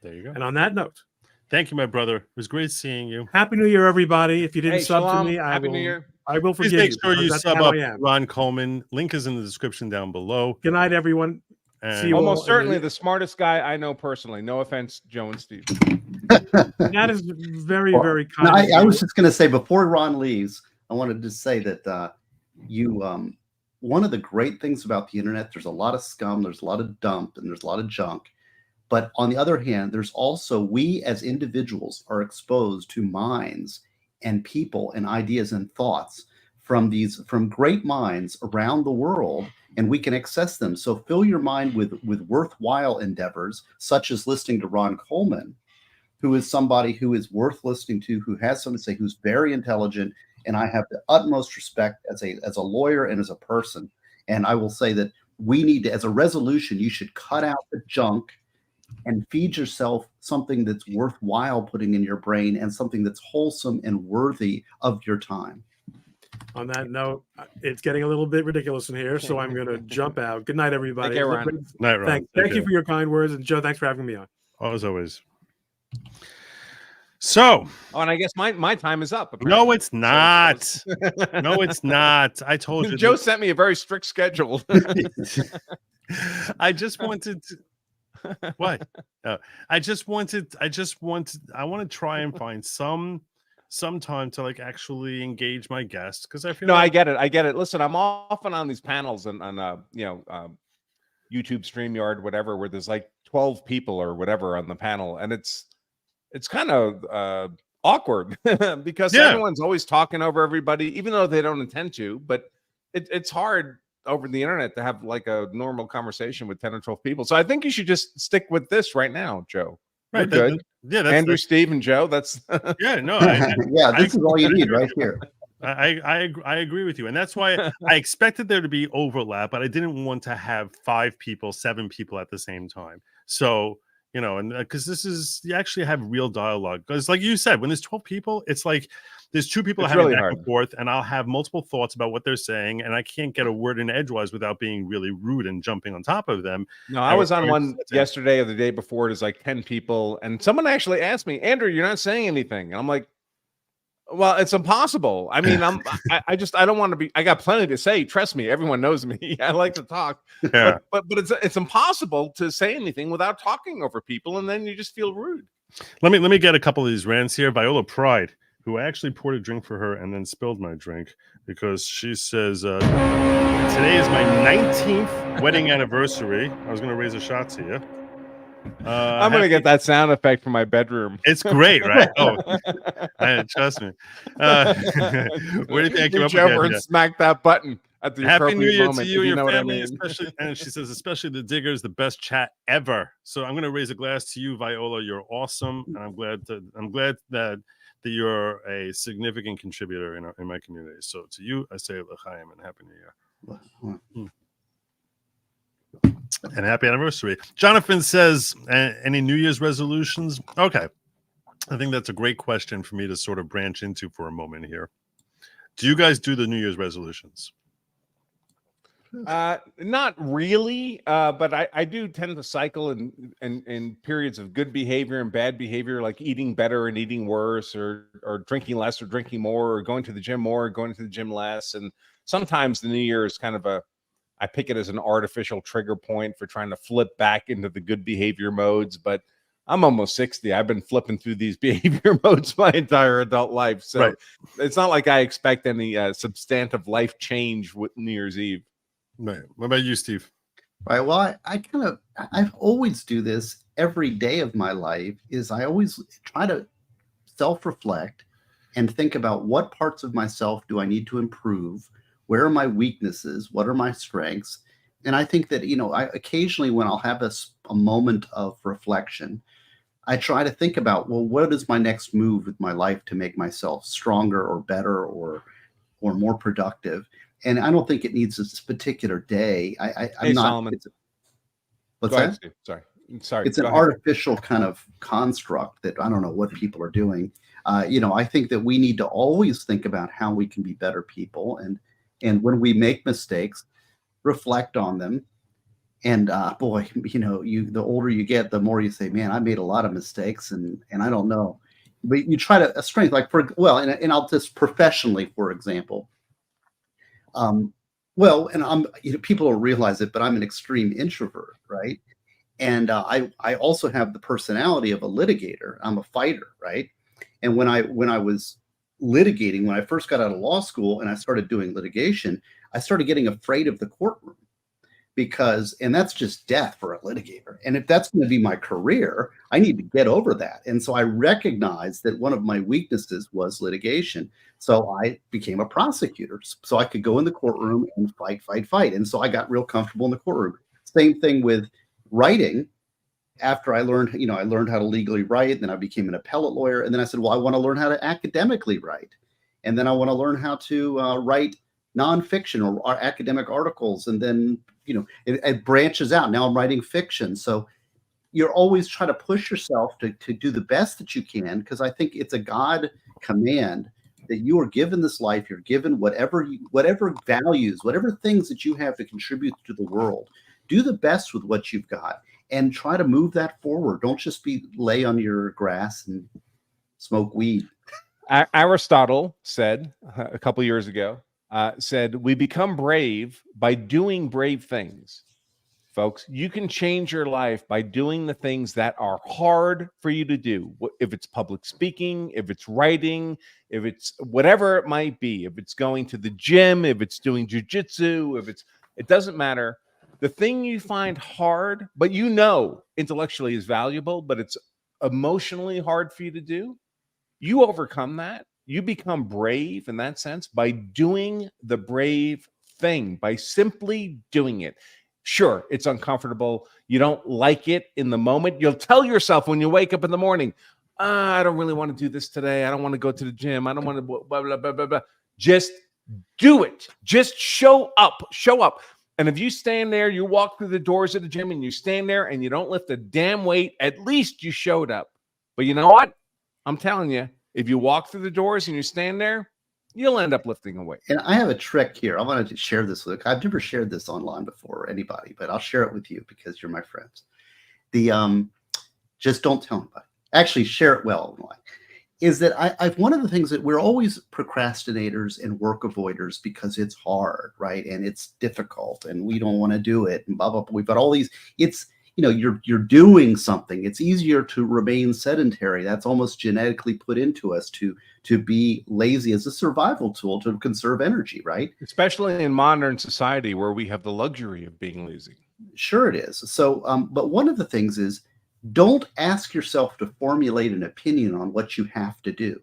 There you go. And on that note, thank you, my brother. It was great seeing you. Happy New Year, everybody. If you didn't sub Shalom. to me, Happy New Year. I will forgive Please make sure you that's sub how up I am. Ron Coleman. Link is in the description down below. Good night, everyone. And See you Almost all. certainly the smartest guy I know personally. No offense, Joe and Steve. That is very, very kind. I was just going to say, before Ron leaves, I wanted to say that one of the great things about the internet, there's a lot of scum, there's a lot of dump, and there's a lot of junk. But on the other hand, there's also, we as individuals are exposed to minds and people and ideas and thoughts from great minds around the world, and we can access them. So fill your mind with worthwhile endeavors, such as listening to Ron Coleman, who is somebody who is worth listening to, who has something to say, who's very intelligent, and I have the utmost respect as a lawyer and as a person. And I will say that we need to, as a resolution, you should cut out the junk and feed yourself something that's worthwhile putting in your brain, and something that's wholesome and worthy of your time. On that note, it's getting a little bit ridiculous in here, so I'm going to jump out. Good night, everybody. Take care, Ron. Night, Ron. Thank you for your kind words, and Joe, thanks for having me on. As always. So, and I guess my time is up. Apparently. No, it's not. No, it's not. I told you. Joe sent me a very strict schedule. I just wanted to. What? I want to try and find some time to actually engage my guests, because I feel I get it. Listen, I'm often on these panels and on YouTube, StreamYard, whatever, where there's 12 people or whatever on the panel, and it's kind of awkward because everyone's always talking over everybody, even though they don't intend to. But it's hard over the internet to have a normal conversation with 10 or 12 people. So I think you should just stick with this right now, Joe. Right. Good. That's Andrew, Steve, and Joe. That's yeah. This is all you need right here. I agree with you, and that's why I expected there to be overlap, but I didn't want to have 5 people, 7 people at the same time. So and because you actually have real dialogue. Because like you said, when there's 12 people, it's there's 2 people having really back and forth, and I'll have multiple thoughts about what they're saying, and I can't get a word in edgewise without being really rude and jumping on top of them. No, I was on one yesterday or the day before. It was 10 people, and someone actually asked me, Andrew, you're not saying anything. And I'm like, well, it's impossible. I mean, I don't want to be. I got plenty to say. Trust me, everyone knows me. I like to talk. Yeah. But it's impossible to say anything without talking over people, and then you just feel rude. Let me get a couple of these rants here. Viola Pride, who actually poured a drink for her and then spilled my drink, because she says today is my 19th wedding anniversary. I was going to raise a shot to you. I'm gonna get that sound effect from my bedroom. It's great, right? Oh, trust me. Where do you think I came up with that? Smack that button. at the Happy New appropriate Year moment. to you if and your know what I family, mean. especially. And she says, especially the Diggers, the best chat ever. So I'm going to raise a glass to you, Viola. You're awesome, and I'm glad that you're a significant contributor in my community. So to you, I say l'chaim and happy New Year. And happy anniversary. Jonathan says, any New Year's resolutions? Okay. I think that's a great question for me to sort of branch into for a moment here. Do you guys do the New Year's resolutions? Not really, but I do tend to cycle in periods of good behavior and bad behavior, like eating better and eating worse, or drinking less or drinking more, or going to the gym more or going to the gym less. And sometimes the New Year is kind of I pick it as an artificial trigger point for trying to flip back into the good behavior modes. But I'm almost 60. I've been flipping through these behavior modes my entire adult life. So Right. It's not like I expect any substantive life change with New Year's Eve. Right. What about you, Steve? Right. Well, I've always do this every day of my life. Is I always try to self-reflect and think about what parts of myself do I need to improve? Where are my weaknesses? What are my strengths? And I think that, I occasionally, when I'll have a moment of reflection, I try to think about, well, what is my next move with my life to make myself stronger or better or more productive? And I don't think it needs this particular day. I'm not. Solomon. What's Go ahead, that? Steve. Sorry. It's an artificial kind of construct that I don't know what people are doing. I think that we need to always think about how we can be better people, and when we make mistakes, reflect on them. And boy, the older you get, the more you say, "Man, I made a lot of mistakes, and I don't know." But you try to strength, like and I'll just professionally, for example. And I'm, people don't realize it, but I'm an extreme introvert, right? And I also have the personality of a litigator. I'm a fighter, right? And when I was litigating, when I first got out of law school and I started doing litigation, I started getting afraid of the courtroom and that's just death for a litigator. And if that's going to be my career, I need to get over that. And so I recognized that one of my weaknesses was litigation. So I became a prosecutor so I could go in the courtroom and fight. And so I got real comfortable in the courtroom. Same thing with writing. After I learned how to legally write, then I became an appellate lawyer. And then I said, well, I want to learn how to academically write. And then I want to learn how to write nonfiction or academic articles. And then, it branches out. Now I'm writing fiction. So you're always trying to push yourself to do the best that you can, because I think it's a God command that you are given this life. You're given whatever values, whatever things that you have to contribute to the world. Do the best with what you've got and try to move that forward. Don't just lay on your grass and smoke weed. Aristotle said a couple years ago, said, we become brave by doing brave things. Folks, you can change your life by doing the things that are hard for you to do. If it's public speaking, if it's writing, if it's whatever it might be, if it's going to the gym, if it's doing jujitsu, it doesn't matter. The thing you find hard, but intellectually is valuable, but it's emotionally hard for you to do, you overcome that. You become brave in that sense by doing the brave thing, by simply doing it. Sure, it's uncomfortable. You don't like it in the moment. You'll tell yourself when you wake up in the morning, I don't really want to do this today. I don't want to go to the gym. I don't want to blah, blah, blah, blah, blah. Just do it. Just show up. And if you stand there, you walk through the doors of the gym and you stand there and you don't lift a damn weight, at least you showed up. But you know what? I'm telling you, if you walk through the doors and you stand there, you'll end up lifting a weight. And I have a trick here. I wanted to share this with you. I've never shared this online before or anybody, but I'll share it with you because you're my friends. Just don't tell anybody. Actually, share it well online. Is that I've one of the things that we're always procrastinators and work avoiders because it's hard, right? And it's difficult and we don't want to do it and blah, blah, blah. We've got all these, you're doing something. It's easier to remain sedentary. That's almost genetically put into us to be lazy as a survival tool to conserve energy, right? Especially in modern society where we have the luxury of being lazy. Sure it is. So, but one of the things is, don't ask yourself to formulate an opinion on what you have to do.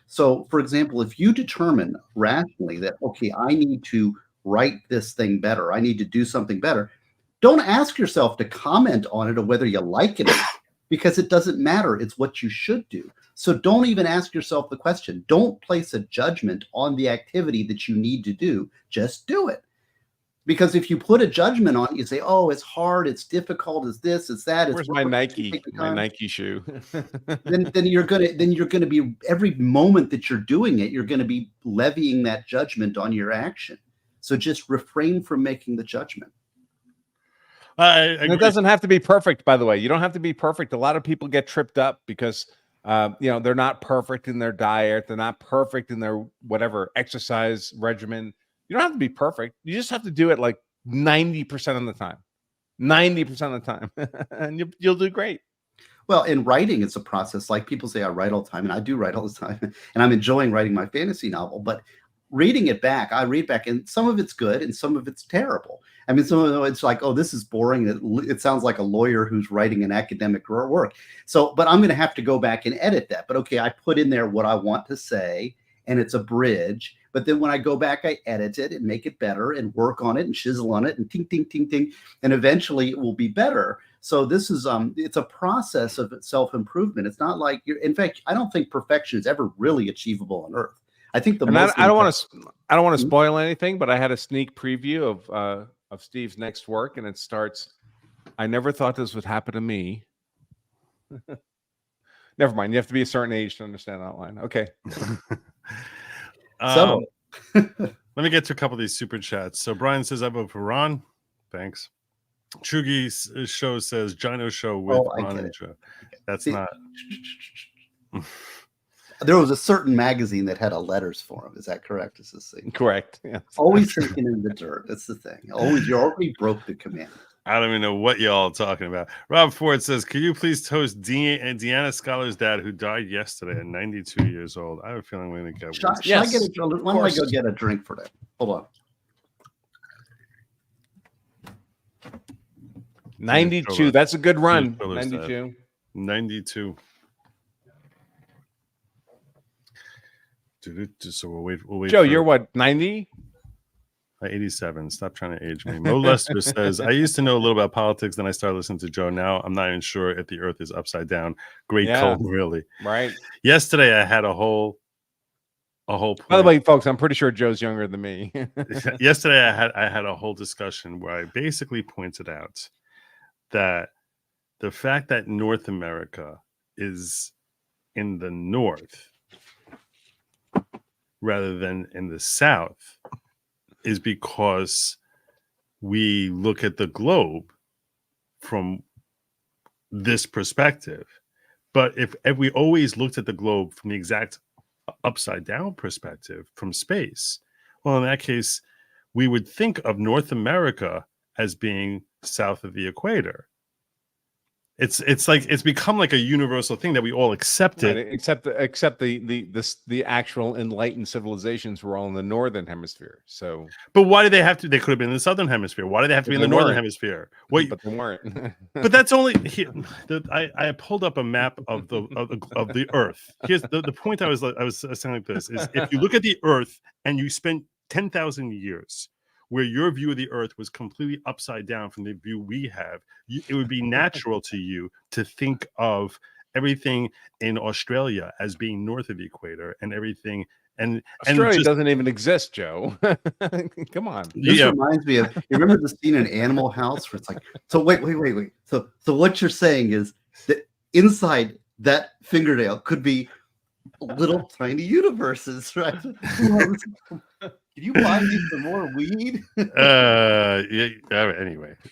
So, for example, if you determine rationally that, okay, I need to write this thing better. I need to do something better. Don't ask yourself to comment on it or whether you like it, because it doesn't matter. It's what you should do. So don't even ask yourself the question. Don't place a judgment on the activity that you need to do. Just do it. Because if you put a judgment on it, you say, oh, it's hard, it's difficult, it's this, it's that. Where's my Nike shoe? then you're gonna be, every moment that you're doing it, you're gonna be levying that judgment on your action. So just refrain from making the judgment. And it doesn't have to be perfect, by the way. You don't have to be perfect. A lot of people get tripped up because they're not perfect in their diet, they're not perfect in their whatever exercise regimen. You don't have to be perfect. You just have to do it like 90% of the time. 90% of the time. And you'll do great. Well, in writing, it's a process. Like people say, I write all the time, and I do write all the time. And I'm enjoying writing my fantasy novel. But reading it back, I read back, and some of it's good and some of it's terrible. I mean, some of it's like, oh, this is boring. It sounds like a lawyer who's writing an academic work. So, but I'm going to have to go back and edit that. But okay, I put in there what I want to say, and it's a bridge. But then when I go back, I edit it and make it better and work on it and chisel on it and ting, ting, ting, ting. And eventually it will be better. So this is, it's a process of self-improvement. It's not like in fact, I don't think perfection is ever really achievable on Earth. I think I don't want to spoil anything, but I had a sneak preview of Steve's next work, and it starts, I never thought this would happen to me. Never mind. You have to be a certain age to understand that line. Okay. So let me get to a couple of these super chats. So Brian says, I vote for Ron. Thanks. Chugi's show says, Gino show with Ron and Joe. That's not. There was a certain magazine that had a letters for him. Is that correct? Is this thing correct? Yeah. Always thinking in the dirt. That's the thing. You already broke the command. I don't even know what y'all are talking about. Rob Ford says, could you please toast Deanna Scholar's dad, who died yesterday at 92 years old? I have a feeling we're going to get one. Why don't I go get a drink for that? Hold on. 92. That's a good run. 92. 92. So we'll wait. Joe, you're what, 90? 87. Stop trying to age me. Mo Lester says, I used to know a little about politics, then I started listening to Joe. Now I'm not even sure if the earth is upside down. Great call, really. Right. Yesterday I had a whole point. By the way, folks, I'm pretty sure Joe's younger than me. Yesterday I had a whole discussion where I basically pointed out that the fact that North America is in the north rather than in the south is because we look at the globe from this perspective. But if we always looked at the globe from the exact upside down perspective from space, well, in that case, we would think of North America as being south of the equator. It's like it's become like a universal thing that we all accepted, right, except the actual enlightened civilizations were all in the northern hemisphere. So, but why did they have to? They could have been in the southern hemisphere. Why did they have to be in the northern hemisphere? Wait, but they weren't. But that's only. I pulled up a map of the Earth. Here's the point. I was saying like this: is if you look at the Earth and you spent 10,000 years where your view of the earth was completely upside down from the view we have, it would be natural to you to think of everything in Australia as being north of the equator and everything. And Australia doesn't even exist, Joe. Come on. This reminds me of, you remember the scene in Animal House where it's like, so wait. So what you're saying is that inside that fingernail could be little tiny universes, right? Can you buy me some more weed? Anyway,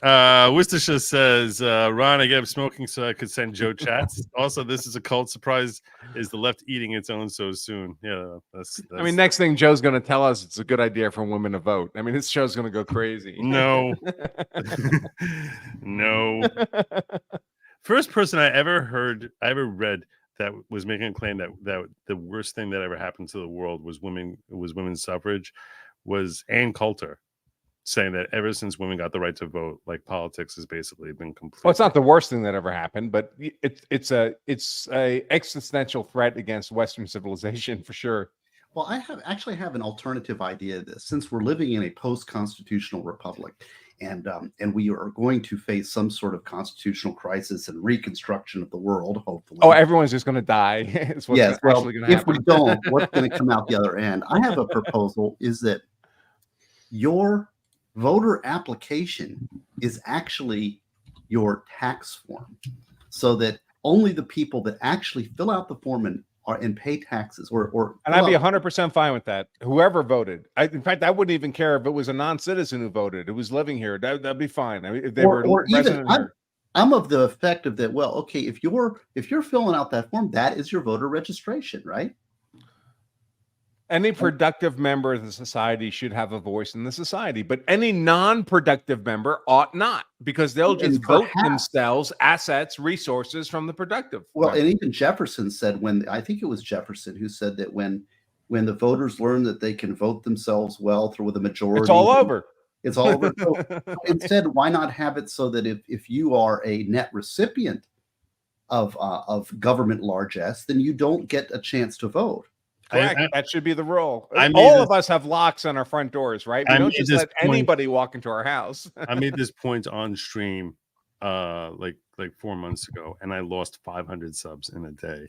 Worcestershire says, Ron, I gave up smoking so I could send Joe chats. Also, this is a cult surprise. Is the left eating its own so soon? Yeah, that's I mean, next thing Joe's going to tell us it's a good idea for women to vote. I mean, this show's going to go crazy. No. No. First person I ever read that was making a claim that the worst thing that ever happened to the world was women's suffrage was Ann Coulter, saying that ever since women got the right to vote, like politics has basically been complete. Well, it's not the worst thing that ever happened, but it's a existential threat against Western civilization for sure. Well, I actually have an alternative idea to this. Since we're living in a post-constitutional republic, and we are going to face some sort of constitutional crisis and reconstruction of the world, hopefully. Oh, everyone's just going to die. It's what's Yes. Well, actually going to if happen. we don't, what's going to come out the other end? I have a proposal: is that your voter application is actually your tax form, so that only the people that actually fill out the form and pay taxes and I'd be 100% fine with that. Whoever voted, in fact, I wouldn't even care if it was a non-citizen who voted, who was living here. That'd be fine. I mean, if they were even I'm of the effect of that. Well, okay, if you're filling out that form, that is your voter registration, right? Any productive member of the society should have a voice in the society, but any non-productive member ought not, because they'll just vote themselves assets, resources from the productive. Well, and even Jefferson said, I think it was Jefferson who said that when the voters learn that they can vote themselves well through the majority, it's all over. It's all over. So instead, why not have it so that if you are a net recipient of government largesse, then you don't get a chance to vote. Correct. That should be the rule. All of us have locks on our front doors, right? We don't just let anybody walk into our house. I made this point on stream like 4 months ago, and I lost 500 subs in a day.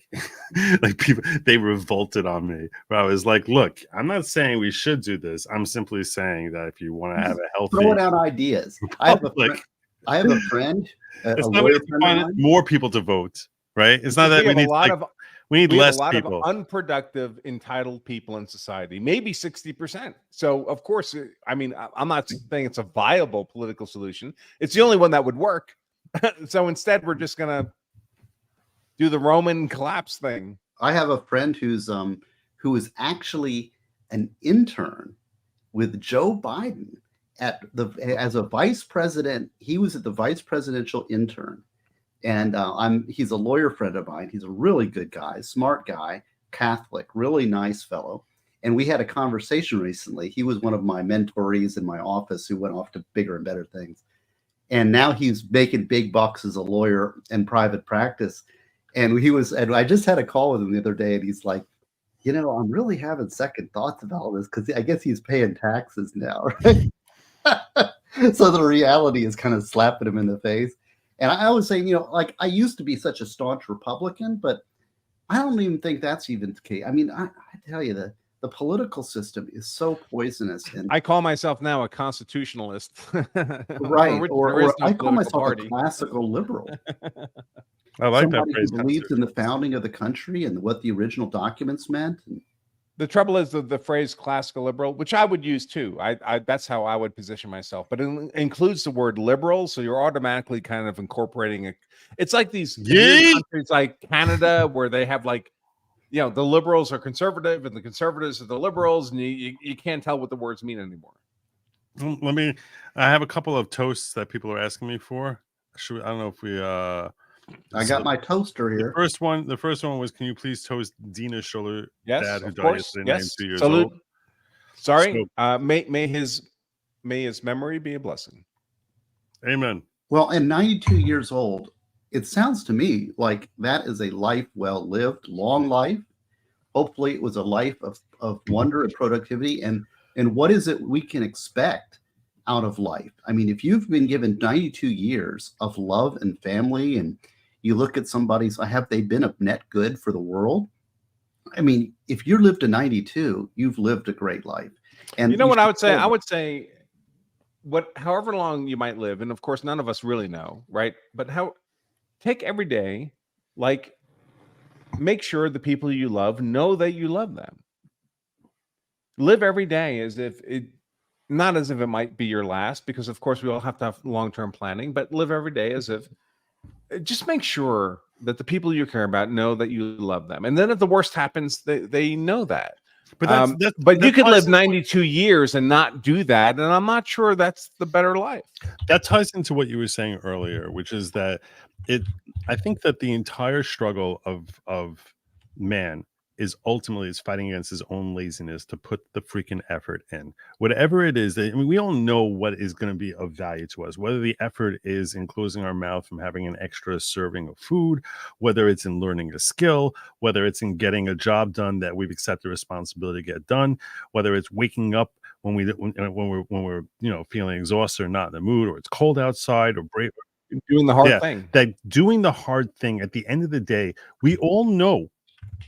Like, people, they revolted on me. But I was like, look, I'm not saying we should do this. I'm simply saying that if you want to have a healthy, throwing out ideas. I have a friend, it's not to find more people to vote, right? It's not that we need we need less people. Of unproductive, entitled people in society, maybe 60%. So, of course, I mean, I'm not saying it's a viable political solution. It's the only one that would work. So instead, we're just going to do the Roman collapse thing. I have a friend who is actually an intern with Joe Biden as a vice president. He was at the vice presidential intern. And he's a lawyer friend of mine. He's a really good guy, smart guy, Catholic, really nice fellow. And we had a conversation recently. He was one of my mentorees in my office who went off to bigger and better things. And now he's making big bucks as a lawyer in private practice. And I just had a call with him the other day, and he's like, I'm really having second thoughts about all this, because I guess he's paying taxes now, right? So the reality is kind of slapping him in the face. And I was saying, I used to be such a staunch Republican, but I don't even think that's even the case. I mean, I tell you, the political system is so poisonous. And I call myself now a constitutionalist. Right. Or I call myself a classical liberal. I like that phrase. Who believes in the founding of the country and what the original documents meant. The trouble is the phrase classical liberal, which I would use too. That's how I would position myself, but it includes the word liberal. So you're automatically kind of incorporating it. It's like these countries like Canada, where they have the liberals are conservative and the conservatives are the liberals, and you can't tell what the words mean anymore. I have a couple of toasts that people are asking me for. I don't know if we I got my toaster here. The first one was, can you please toast Dina Schuller, dad who died yesterday, 92 years old. Sorry. So, may his memory be a blessing. Amen. Well, and 92 years old, it sounds to me like that is a life well lived, long life. Hopefully it was a life of wonder and productivity. And what is it we can expect out of life? I mean, if you've been given 92 years of love and family, and you look at have they been a net good for the world? I mean, if you lived to 92, you've lived a great life. And what I would say? I would say, however long you might live, and of course, none of us really know, right? But take every day, make sure the people you love know that you love them. Live every day as if not as if it might be your last, because of course we all have to have long-term planning, but live every day as if, just make sure that the people you care about know that you love them. And then if the worst happens, they know that. But you could live 92 years and not do that. And I'm not sure that's the better life. That ties into what you were saying earlier, which is that I think that the entire struggle of man is ultimately is fighting against his own laziness to put the freaking effort in. Whatever it is, I mean, we all know what is going to be of value to us, whether the effort is in closing our mouth from having an extra serving of food, whether it's in learning a skill, whether it's in getting a job done that we've accepted responsibility to get done, whether it's waking up when we're feeling exhausted or not in the mood, or it's cold outside, or brave. Doing the hard thing. That doing the hard thing at the end of the day, we all know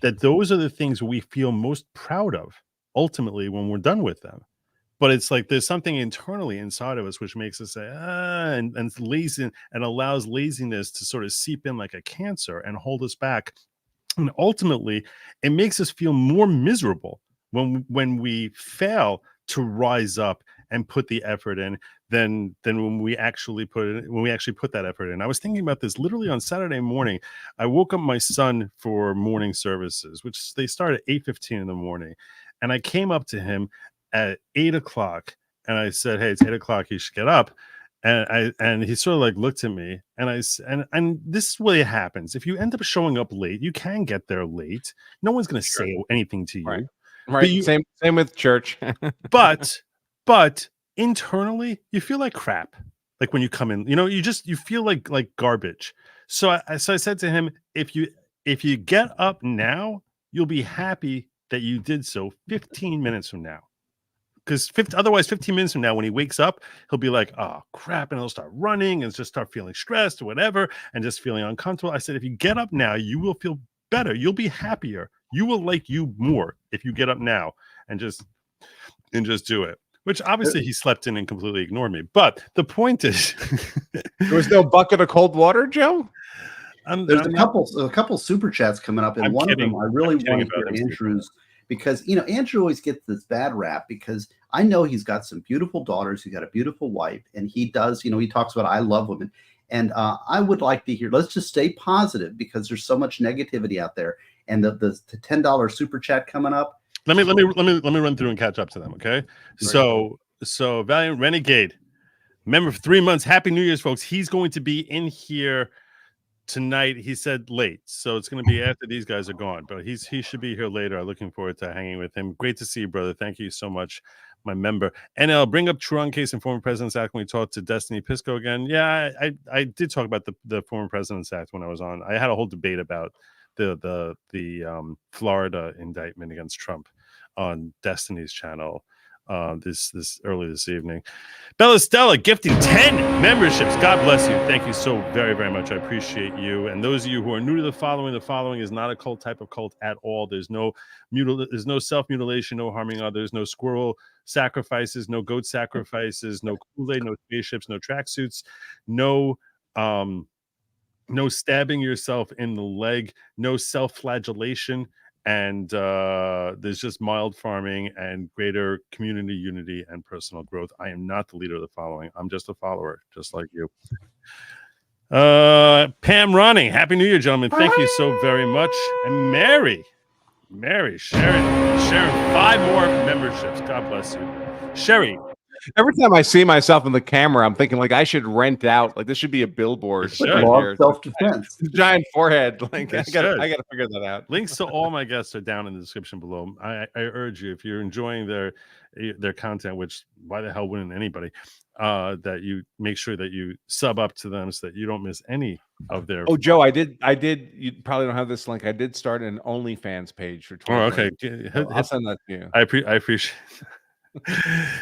that those are the things we feel most proud of ultimately when we're done with them. But it's like there's something internally inside of us which makes us say, and it's lazy, and allows laziness to sort of seep in like a cancer and hold us back. And ultimately, it makes us feel more miserable when we fail to rise up and put the effort in than when we actually put that effort in. I was thinking about this literally on Saturday morning. I woke up my son for morning services, which they start at 8:15 in the morning, and I came up to him at 8 o'clock and I said, "Hey, it's 8 o'clock. You should get up." And he sort of like looked at me, and and this is what it happens. If you end up showing up late, you can get there late. No one's going to say anything to you. Right. Same with church. but internally, you feel like crap. Like when you come in, you feel like garbage. So I said to him, if you get up now, you'll be happy that you did so 15 minutes from now. Because otherwise, 15 minutes from now, when he wakes up, he'll be like, oh, crap. And he'll start running and just start feeling stressed or whatever and just feeling uncomfortable. I said, if you get up now, you will feel better. You'll be happier. You will like you more if you get up now and just do it. Which obviously he slept in and completely ignored me. But the point is, there was no bucket of cold water, Joe. There's a couple super chats coming up, and I'm one kidding. of them I really want to hear Andrew's, because Andrew always gets this bad rap because I know he's got some beautiful daughters, he's got a beautiful wife, and he does, he talks about I love women, and I would like to hear. Let's just stay positive because there's so much negativity out there, and the $10 super chat coming up. Let me run through and catch up to them. Okay, so Valiant Renegade, member for 3 months. Happy New Year's, folks. He's going to be in here tonight. He said late, so it's going to be after these guys are gone, but he should be here later. I'm looking forward to hanging with him. Great to see you, brother. Thank you so much, my member. NL, bring up Truon case and former President's Act when we talked to Destiny Pisco again. Yeah, I did talk about the former President's Act when I was on. I had a whole debate about the Florida indictment against Trump on Destiny's channel this early this evening. Bella Stella gifting 10 memberships. God bless you. Thank you so very, very much. I appreciate you. And those of you who are new to the following is not a cult type of cult at all. There's no self-mutilation, no harming others, no squirrel sacrifices, no goat sacrifices, no Kool-Aid, no spaceships, no tracksuits, no stabbing yourself in the leg, no self-flagellation. And there's just mild farming and greater community unity and personal growth. I am not the leader of the following. I'm just a follower, just like you. Pam Ronning, Happy New Year, gentlemen. Thank you so very much. And Mary sharing 5 more memberships. God bless you. Sherry. Every time I see myself in the camera, I'm thinking like I should rent out. Like this should be a billboard. Right, self-defense. Giant forehead. Like I gotta figure that out. Links to all my guests are down in the description below. I urge you, if you're enjoying their content, which why the hell wouldn't anybody, that you make sure that you sub up to them so that you don't miss any of their. Oh, Joe, I did. You probably don't have this link. I did start an OnlyFans page for 20. Oh, okay. I'll send that to you. I appreciate it.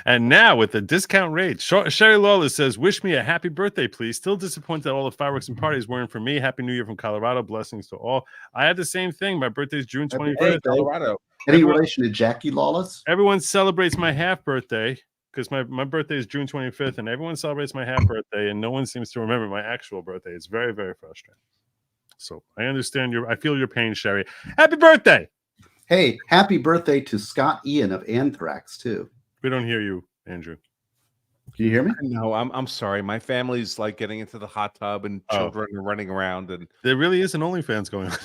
And now with the discount rate, Sherry Lawless says, wish me a happy birthday, please. Still disappointed that all the fireworks and parties weren't for me. Happy New Year from Colorado. Blessings to all. I had the same thing. My birthday is June 25th. Hey, Colorado. Any relation to Jackie Lawless? Everyone celebrates my half birthday because my birthday is June 25th, and everyone celebrates my half birthday, and no one seems to remember my actual birthday. It's very, very frustrating. So I understand I feel your pain, Sherry. Happy birthday. Hey, happy birthday to Scott Ian of Anthrax, too. We don't hear you, Andrew. Can you hear me? No, I'm sorry. My family's like getting into the hot tub and children are running around, and there really is an OnlyFans going on.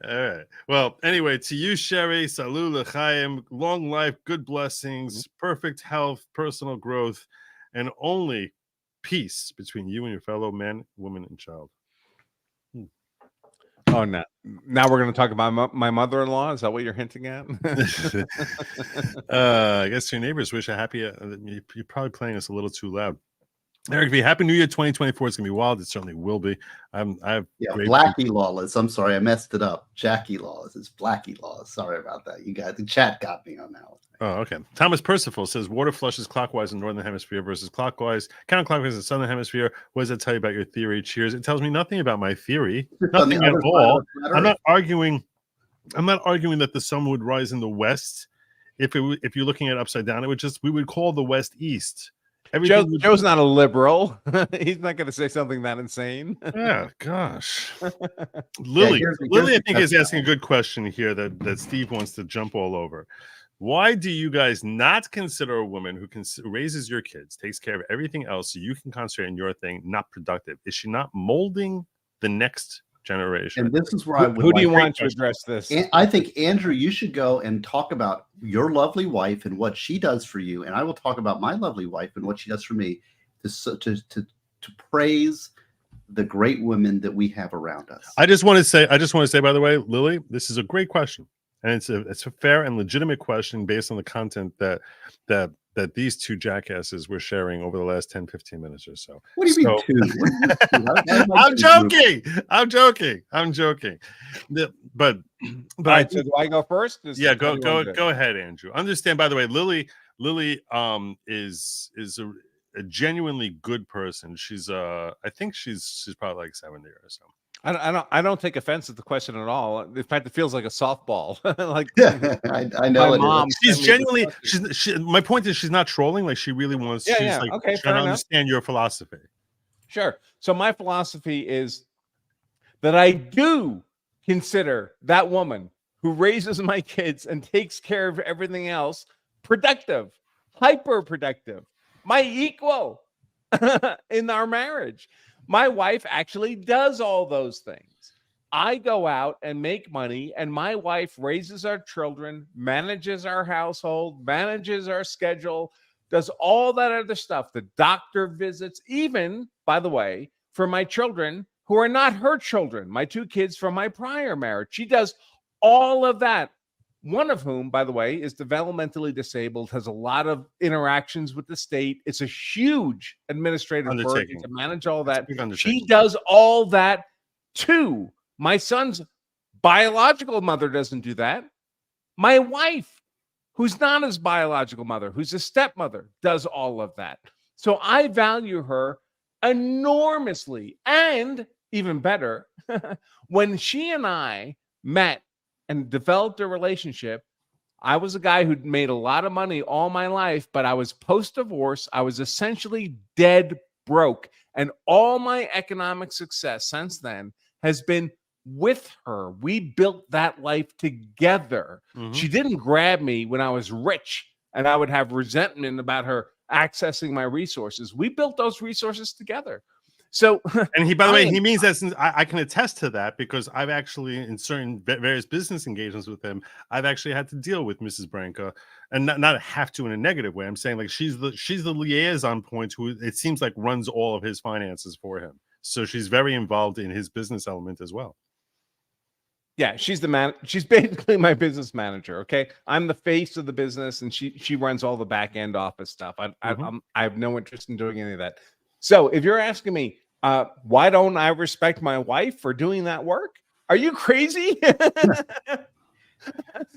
All right. Well, anyway, to you, Sherry, salut l'chaim, long life, good blessings, perfect health, personal growth, and only peace between you and your fellow man, woman, and child. Oh, no. Now we're going to talk about my mother-in-law. Is that what you're hinting at? I guess your neighbors wish a happy. You're probably playing us a little too loud. Eric V, Happy New Year 2024. It's gonna be wild. It certainly will be. I have Blackie Lawless. I'm sorry, I messed it up. Jackie Lawless. It's Blackie Lawless. Sorry about that. You guys, the chat got me on that one. Oh, okay. Thomas Percival says water flushes clockwise in northern hemisphere versus clockwise, counterclockwise in the southern hemisphere. What does that tell you about your theory? Cheers. It tells me nothing about my theory. Nothing at all. I'm not arguing that the sun would rise in the west. If you're looking at it upside down, we would call the west east. Joe's not a liberal. He's not going to say something that insane. Yeah, gosh. Lily, I think is asking a good question here that Steve wants to jump all over. Why do you guys not consider a woman who raises your kids, takes care of everything else so you can concentrate on your thing, not productive? Is she not molding the next generation? And this is where who do you want to address this? I think, Andrew, you should go and talk about your lovely wife and what she does for you, and I will talk about my lovely wife and what she does for me to praise the great women that we have around us. I just want to say, by the way, Lily, this is a great question, and it's a fair and legitimate question based on the content that these two jackasses were sharing over the last 10-15 minutes or so. What do you mean two? I'm joking. But right, so do I go first? Yeah, go ahead, Andrew. Understand, by the way, Lily is a genuinely good person. She's I think she's probably like 70 or so. I don't take offense at the question at all. In fact, it feels like a softball. Like I know my mom. She's genuinely. My point is, she's not trolling. Like she really wants. She's like trying to understand your philosophy. Sure. So my philosophy is that I do consider that woman who raises my kids and takes care of everything else productive, hyper productive, my equal in our marriage. My wife actually does all those things. I go out and make money, and my wife raises our children, manages our household, manages our schedule, does all that other stuff, the doctor visits, even, by the way, for my children who are not her children, my two kids from my prior marriage. She does all of that. One of whom, by the way, is developmentally disabled, has a lot of interactions with the state. It's a huge administrative burden to manage all that. She does all that too. My son's biological mother doesn't do that. My wife, who's not his biological mother, who's a stepmother, does all of that. So I value her enormously. And even better, when she and I met and developed a relationship, I was a guy who'd made a lot of money all my life, but I was post-divorce. I was essentially dead broke. And all my economic success since then has been with her. We built that life together. Mm-hmm. She didn't grab me when I was rich and I would have resentment about her accessing my resources. We built those resources together. So, and he, by the way, he means that since I can attest to that because I've actually, in certain various business engagements with him, I've actually had to deal with Mrs. Branca, and not have to in a negative way. I'm saying like she's the liaison point who it seems like runs all of his finances for him. So she's very involved in his business element as well. Yeah, she's the man. She's basically my business manager. Okay, I'm the face of the business, and she runs all the back end office stuff. I have no interest in doing any of that. So if you're asking me, why don't I respect my wife for doing that work? Are you crazy?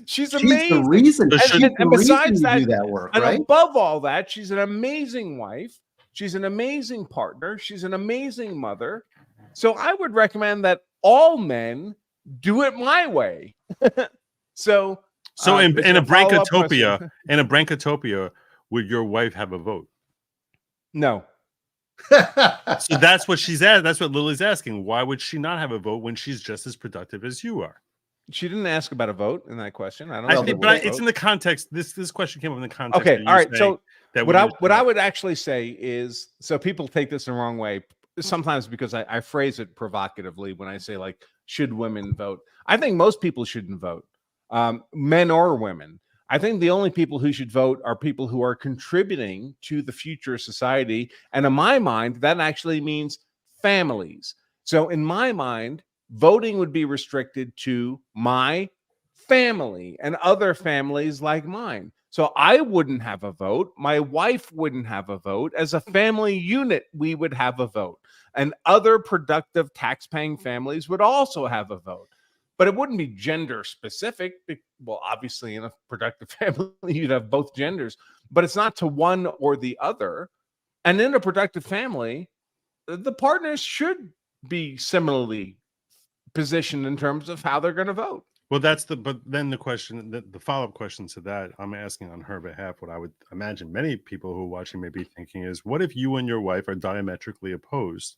She's amazing. The reason, and besides that, do that work, and right? above all that, she's an amazing wife. She's an amazing partner. She's an amazing mother. So I would recommend that all men do it my way. So in a Brancatopia, would your wife have a vote? No. So that's what she's at. That's what Lily's asking. Why would she not have a vote when she's just as productive as you are? She didn't ask about a vote in that question. It's in the context. This question came up in the context. Okay, all right. So what I would actually say is, so people take this the wrong way sometimes because I phrase it provocatively when I say like, should women vote? I think most people shouldn't vote, men or women. I think the only people who should vote are people who are contributing to the future of society. And in my mind, that actually means families. So in my mind, voting would be restricted to my family and other families like mine. So I wouldn't have a vote. My wife wouldn't have a vote. As a family unit, we would have a vote. And other productive tax-paying families would also have a vote. But it wouldn't be gender specific. Well, obviously, in a productive family, you'd have both genders, but it's not to one or the other. And in a productive family, the partners should be similarly positioned in terms of how they're going to vote. Well, but then the question, the follow-up question to that, I'm asking on her behalf, what I would imagine many people who are watching may be thinking is, what if you and your wife are diametrically opposed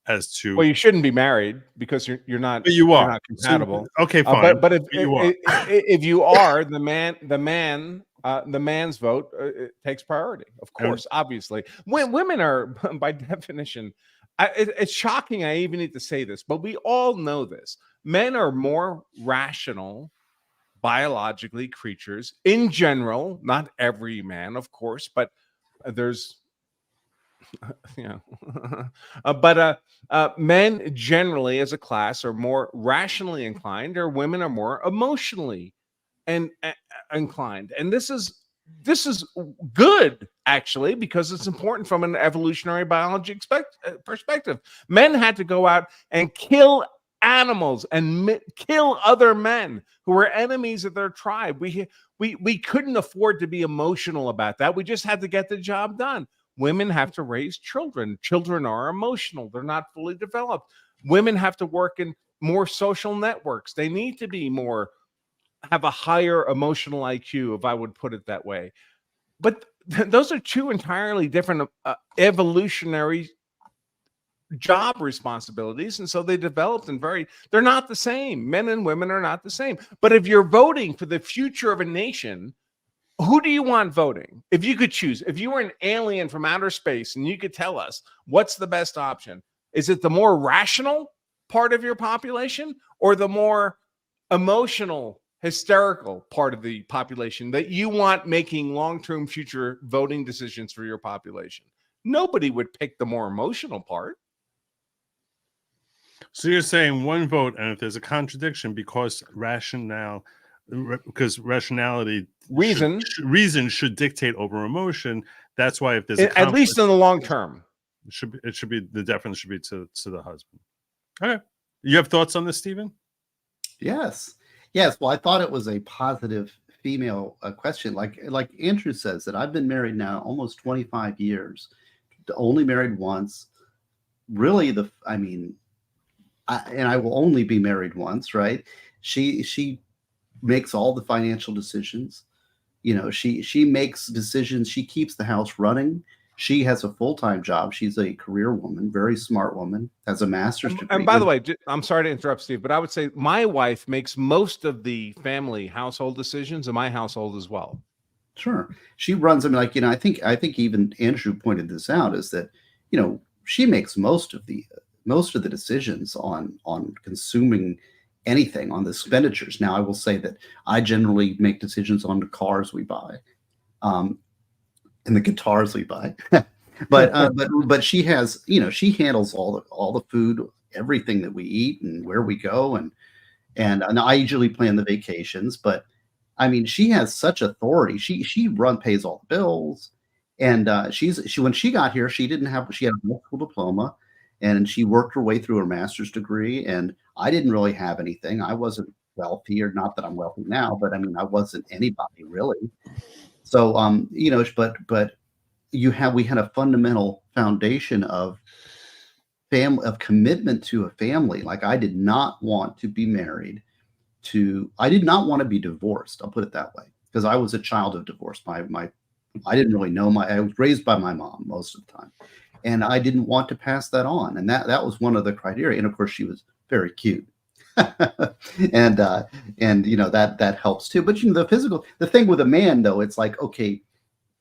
as to? Well, you shouldn't be married because you're not. But you are not compatible. So, okay, fine. But if you are, the man's vote it takes priority. Of course, obviously, when women are by definition. It's shocking. I even need to say this, but we all know this. Men are more rational, biologically creatures in general. Not every man, of course, but there's, men generally, as a class, are more rationally inclined, or women are more emotionally inclined, and this is good, actually, because it's important from an evolutionary biology perspective. Men had to go out and kill animals and kill other men who were enemies of their tribe. We couldn't afford to be emotional about that. We just had to get the job done. Women have to raise children. Children are emotional. They're not fully developed. Women have to work in more social networks. They need to be have a higher emotional IQ, if I would put it that way. But those are two entirely different evolutionary job responsibilities. And so they developed they're not the same. Men and women are not the same. But if you're voting for the future of a nation, who do you want voting? If you could choose, if you were an alien from outer space and you could tell us what's the best option, is it the more rational part of your population or the more emotional, hysterical part of the population that you want making long-term future voting decisions for your population? Nobody would pick the more emotional part. So you're saying one vote, and if there's a contradiction because rationality, reason should dictate over emotion. That's why if there's at least in the long term, it should be the deference should be to the husband. Okay, you have thoughts on this, Stephen? Yes. Well, I thought it was a positive female question. Like Andrew says, that I've been married now almost 25 years, only married once. Really, I will only be married once, right? She makes all the financial decisions. She makes decisions. She keeps the house running. She has a full-time job. She's a career woman, very smart woman, has a master's degree. And by the way, I'm sorry to interrupt, Steve, but I would say my wife makes most of the family household decisions in my household as well. Sure. She runs, I think even Andrew pointed this out, is that, she makes most of the decisions on consuming anything, on the expenditures. Now, I will say that I generally make decisions on the cars we buy. And the guitars we buy, but she has, she handles all the food, everything that we eat and where we go, and I usually plan the vacations. But she has such authority. She pays all the bills, and when she got here, she had a high school diploma, and she worked her way through her master's degree. And I didn't really have anything. I wasn't wealthy, or not that I'm wealthy now, but I wasn't anybody really. So, but we had a fundamental foundation of commitment to a family. Like, I did not want to be married I did not want to be divorced. I'll put it that way, because I was a child of divorce. I didn't really know I was raised by my mom most of the time, and I didn't want to pass that on. And that was one of the criteria. And of course, she was very cute. and that helps too. But the thing with a man, though, it's like, okay,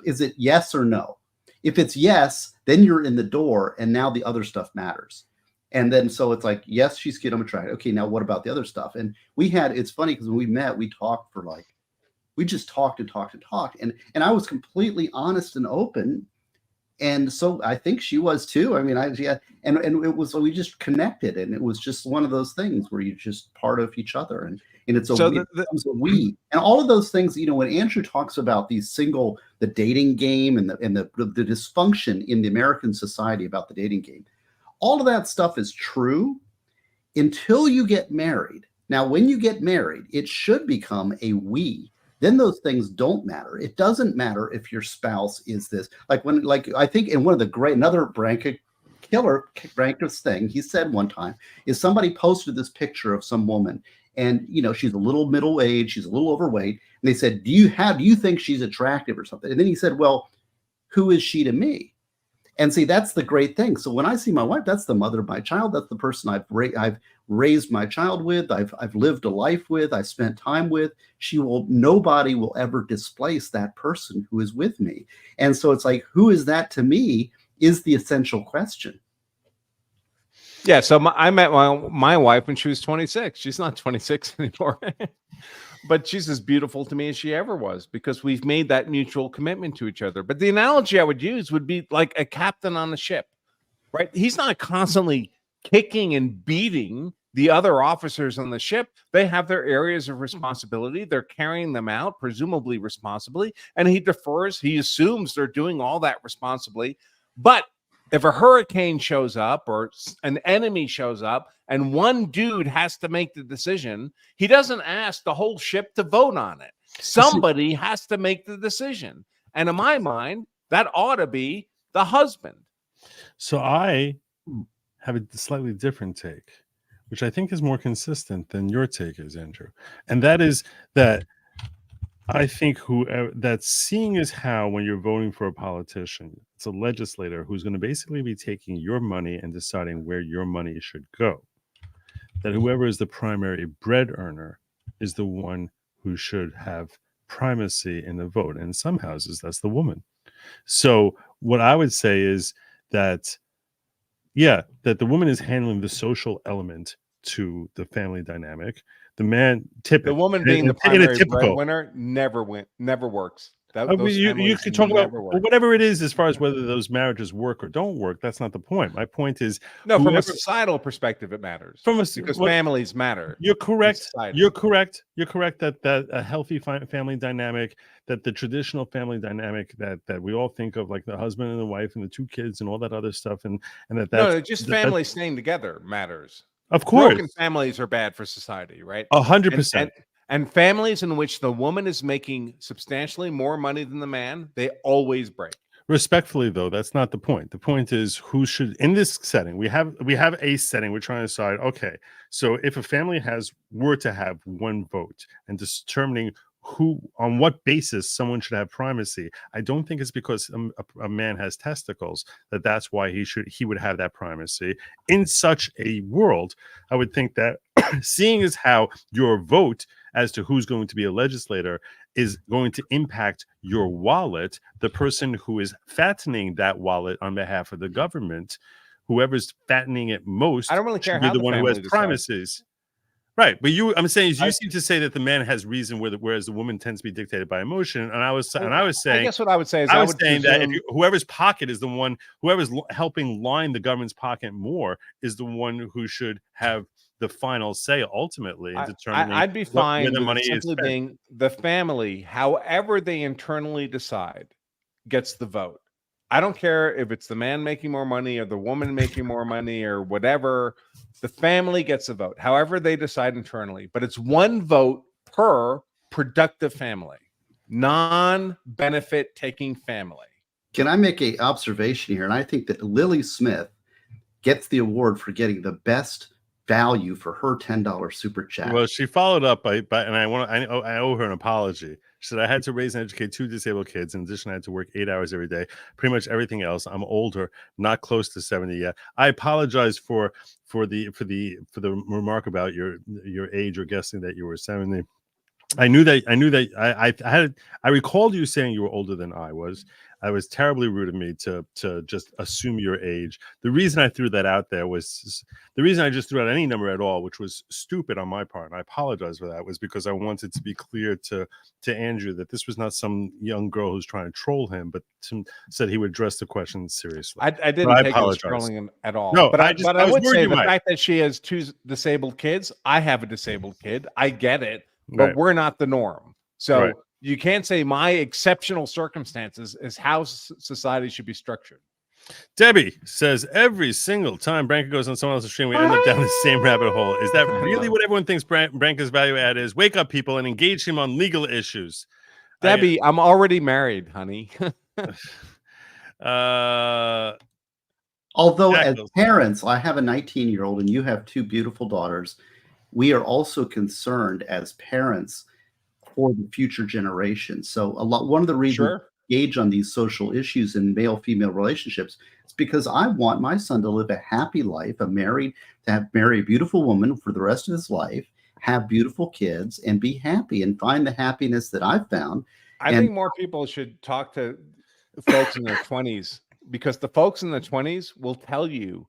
is it yes or no? If it's yes, then you're in the door, and now the other stuff matters. And then so it's like, yes, she's cute, I'm attracted. Okay, now what about the other stuff? And it's funny, because when we met, we talked we just talked and talked and talked, and I was completely honest and open And so I think she was too. I mean, yeah, and it was, we just connected, and it was just one of those things where you're just part of each other, and it's a, So it becomes a we, and all of those things. When Andrew talks about the dating game, and the dysfunction in the American society about the dating game, all of that stuff is true until you get married. Now, when you get married, it should become a we. Then those things don't matter. It doesn't matter if your spouse is this. Like I think in one of the another Branca Branca's thing he said one time is somebody posted this picture of some woman, and she's a little middle-aged, she's a little overweight, and they said, do you think she's attractive or something? And then he said, well, who is she to me? And see, that's the great thing. So when I see my wife, that's the mother of my child. That's the person I've raised my child with. I've lived a life with. I spent time with. Nobody will ever displace that person who is with me. And so it's like, who is that to me is the essential question. Yeah. So I met my wife when she was 26. She's not 26 anymore. But she's as beautiful to me as she ever was, because we've made that mutual commitment to each other. But the analogy I would use would be like a captain on a ship, right? He's not constantly kicking and beating the other officers on the ship. They have their areas of responsibility. They're carrying them out, presumably responsibly. And he defers, he assumes they're doing all that responsibly. But if a hurricane shows up or an enemy shows up and one dude has to make the decision, he doesn't ask the whole ship to vote on it. Somebody has to make the decision. And in my mind, that ought to be the husband. So I have a slightly different take, which I think is more consistent than your take is, Andrew. And that is that I think that seeing is how, when you're voting for a politician, it's a legislator who's going to basically be taking your money and deciding where your money should go. That whoever is the primary bread earner is the one who should have primacy in the vote. And in some houses, that's the woman. So what I would say is that, that the woman is handling the social element to the family dynamic. The man, the woman being the primary breadwinner, never works. You could talk about whatever it is as far as whether those marriages work or don't work. That's not the point. My point is, from a societal perspective, it matters because families matter. You're correct. You're correct. You're correct that a healthy family dynamic, that the traditional family dynamic that we all think of, like the husband and the wife and the two kids and all that other stuff, and family staying together matters. Of course, broken families are bad for society, right? 100%. And families in which the woman is making substantially more money than the man, they always break. Respectfully, though, that's not the point. The point is, who should, in this setting, we have a setting. We're trying to decide. Okay, so if a family were to have one vote and determining on what basis someone should have primacy, I don't think it's because a man has testicles that's why he would have that primacy. In such a world, I would think that seeing as how your vote as to who's going to be a legislator is going to impact your wallet, the person who is fattening that wallet on behalf of the government, whoever's fattening it most, I don't really care should be how the one who has primacies. Right, but I'm saying you seem to say that the man has reason, whereas the woman tends to be dictated by emotion. And I was saying, I guess what I would say is, I was saying that whoever's pocket is the one, whoever's helping line the government's pocket more, is the one who should have the final say ultimately in determining. I'd be fine where the with money simply is being the family, however they internally decide, gets the vote. I don't care if it's the man making more money or the woman making more money or whatever. The family gets a vote, however they decide internally. But it's one vote per productive family, non-benefit taking family. Can I make an observation here? And I think that Lily Smith gets the award for getting the best value for her $10 super chat. Well, she followed up by and I owe her an apology. She said, I had to raise and educate 2 disabled kids. In addition, I had to work 8 hours every day. Pretty much everything else. I'm older, not close to 70 yet. I apologize for the remark about your age or guessing that you were 70. I knew that I recalled you saying you were older than I was. I was terribly rude of me to just assume your age. The reason I threw that out there was the reason I just threw out any number at all, which was stupid on my part, and I apologize for that, was because I wanted to be clear to Andrew that this was not some young girl who's trying to troll him, but said he would address the question seriously. I didn't take it as trolling him at all. No, but I would say the fact fact that she has 2 disabled kids, I have a disabled kid, I get it, but Right. we're not the norm. So Right. you can't say my exceptional circumstances is how society should be structured. Debbie says every single time Branca goes on someone else's stream, we end up down the same rabbit hole. Is that really what everyone thinks Branca's value add is? Wake up, people, and engage him on legal issues. Debbie, I'm already married, honey. Although as Jackals. parents, I have a 19-year-old and you have 2 beautiful daughters. We are also concerned as parents for the future generation. So one of the reasons Sure. we engage on these social issues in male-female relationships is because I want my son to live a happy life, marry a beautiful woman for the rest of his life, have beautiful kids, and be happy and find the happiness that I've found. I think more people should talk to folks in their 20s, because the folks in the 20s will tell you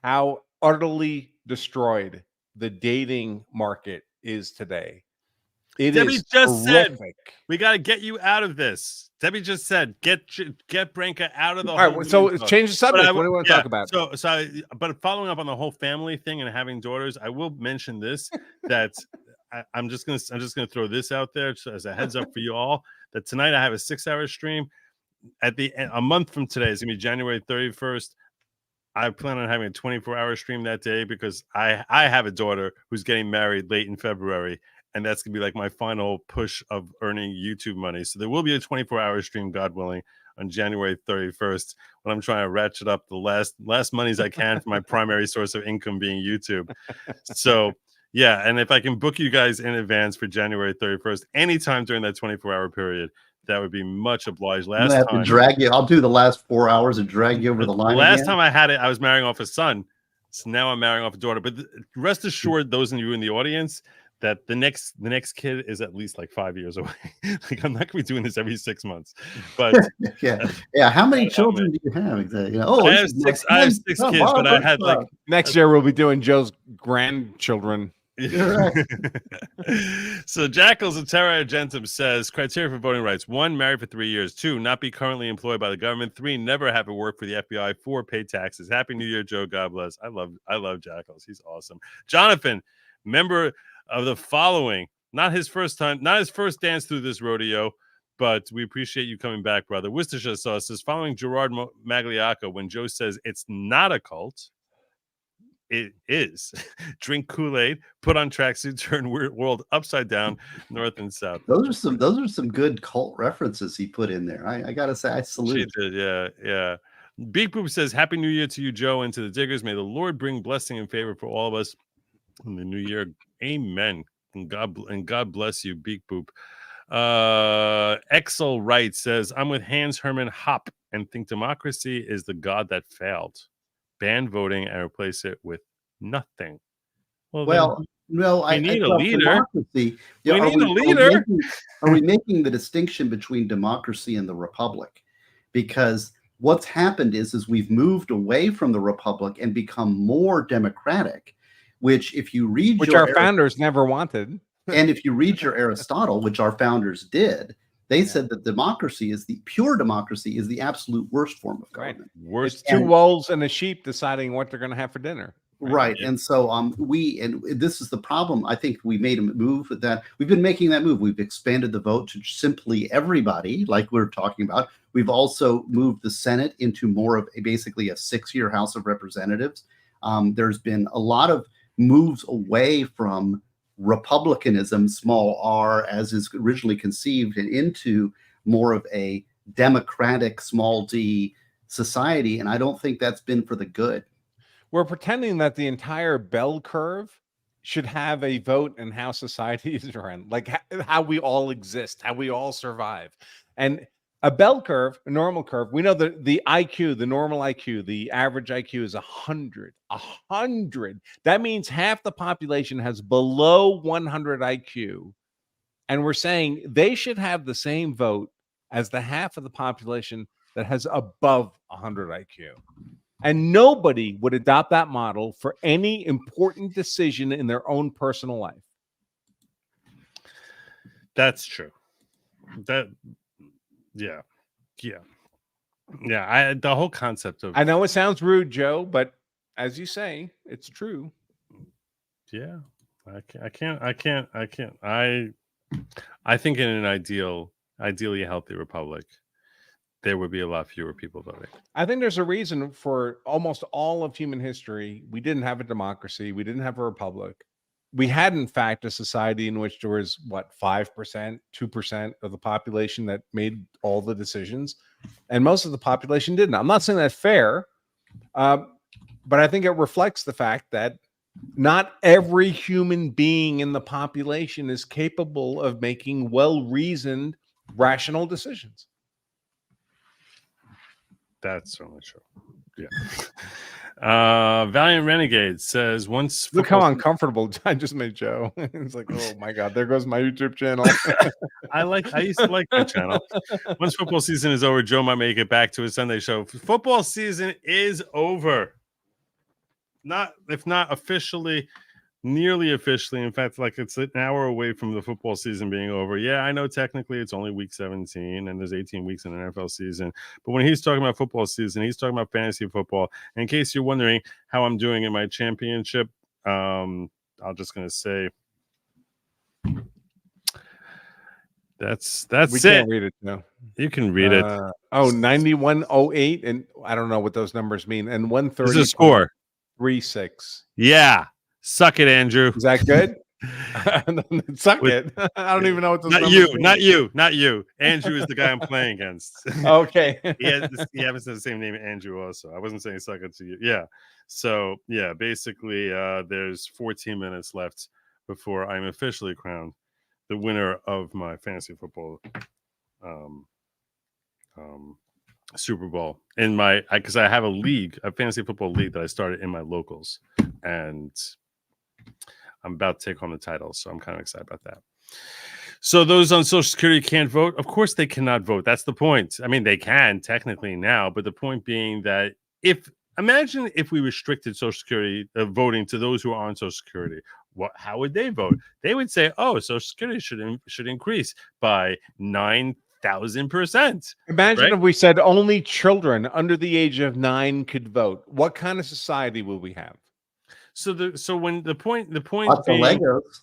how utterly destroyed the dating market is today. Debbie is just said horrific. we got to get you out of this. Debbie just said get Branca out of the All whole right, so stuff. change the subject. But What do you want to talk about? But following up on the whole family thing and having daughters, I will mention this that I'm just gonna throw this out there as a heads up for you all that tonight I have a 6-hour stream. At the end, a month from today is gonna be January 31st. I plan on having a 24-hour stream that day because I have a daughter who's getting married late in February, and that's gonna be like my final push of earning YouTube money. So there will be a 24-hour stream, God willing, on January 31st when I'm trying to ratchet up the last monies I can for my primary source of income being YouTube. So yeah, and if I can book you guys in advance for January 31st, anytime during that 24-hour period, that would be much obliged. I'm have to drag you. I'll do the last 4 hours and drag you over the line. Last time I had it, I was marrying off a son. So now I'm marrying off a daughter. But rest assured, those of you in the audience, that the next kid is at least like 5 years away. Like I'm not gonna be doing this every 6 months. But yeah. How many children do you have exactly? I have six kids, but I had like next year we'll be doing Joe's grandchildren. So Jackals of Terra Argentum says criteria for voting rights: 1, married for 3 years; 2, not be currently employed by the government; 3, never have to work for the FBI; 4, pay taxes. Happy New Year, Joe. God bless. I love Jackals. He's awesome. Jonathan, member of the following, not his first dance through this rodeo, but we appreciate you coming back, brother. Worcestershire sauce says following Gerard Magliacco when Joe says it's not a cult. It is. Drink Kool-Aid, put on tracksuit, turn world upside down, north and south. Those are some good cult references he put in there. I gotta say, I salute. She did, yeah. Beak Boop says, Happy New Year to you, Joe, and to the Diggers. May the Lord bring blessing and favor for all of us in the new year. Amen. And God bless you, Beak Boop. Exel Wright says, I'm with Hans Hermann Hoppe and think democracy is the god that failed. Ban voting and replace it with nothing. Well, no, I need a leader. We need a leader. Are we making the distinction between democracy and the republic? Because what's happened is we've moved away from the republic and become more democratic, which if you read our founders never wanted. And if you read your Aristotle, which our founders did, they said that pure democracy is the absolute worst form of government. Right. Worst. It's 2 wolves and a sheep deciding what they're going to have for dinner. Right. And so this is the problem. I think we made a move with that. We've been making that move. We've expanded the vote to simply everybody, like we're talking about. We've also moved the Senate into more of basically a 6-year House of Representatives. There's been a lot of moves away from republicanism, small r, as is originally conceived, and into more of a democratic, small d society. And I don't think that's been for the good. We're pretending that the entire bell curve should have a vote in how society is run, like how we all exist, how we all survive. And a bell curve, a normal curve, we know that the IQ, the normal IQ, the average IQ is 100. 100. That means half the population has below 100 IQ. And we're saying they should have the same vote as the half of the population that has above 100 IQ. And nobody would adopt that model for any important decision in their own personal life. That's true. Yeah. The whole concept of, I know it sounds rude, Joe, but as you say, it's true. yeah, I can't. I think in an ideally healthy republic, there would be a lot fewer people voting. I think there's a reason for almost all of human history. We didn't have a democracy. We didn't have a republic. We had, in fact, a society in which there was, 5%, 2% of the population that made all the decisions, and most of the population didn't. I'm not saying that's fair, but I think it reflects the fact that not every human being in the population is capable of making well-reasoned, rational decisions. That's certainly true. Yeah. Valiant Renegade says once. Look how uncomfortable I just made Joe. It's like, oh my God, there goes my YouTube channel. I used to like my channel. Once football season is over, Joe might make it back to his Sunday show. Football season is over. If not officially, nearly officially. In fact, like it's an hour away from the football season being over. Yeah, I know technically it's only week 17 and there's 18 weeks in an NFL season. But when he's talking about football season, he's talking about fantasy football. And in case you're wondering how I'm doing in my championship, I'm just going to say that's we it. Can't read it now. You can read it. 9108, and I don't know what those numbers mean. And 130. This is a score. 3-6. Yeah. Suck it, Andrew. Is that good? Suck it. I don't even know what those not numbers you, mean. not you. Andrew is the guy I'm playing against. Okay. He happens to have the same name, Andrew. Also, I wasn't saying suck it to you. Yeah. So yeah, basically, there's 14 minutes left before I'm officially crowned the winner of my fantasy football Super Bowl in because I have a fantasy football league that I started in my locals, and I'm about to take home the title, so I'm kind of excited about that. So those on Social Security can't vote. Of course they cannot vote. That's the point. I mean, they can technically now, but the point being that imagine if we restricted Social Security voting to those who are on Social Security. How would they vote? They would say, "Oh, Social Security should increase by 9,000%." Imagine right? if we said only children under the age of 9 could vote. What kind of society will we have? So the point Lots being, of Legos.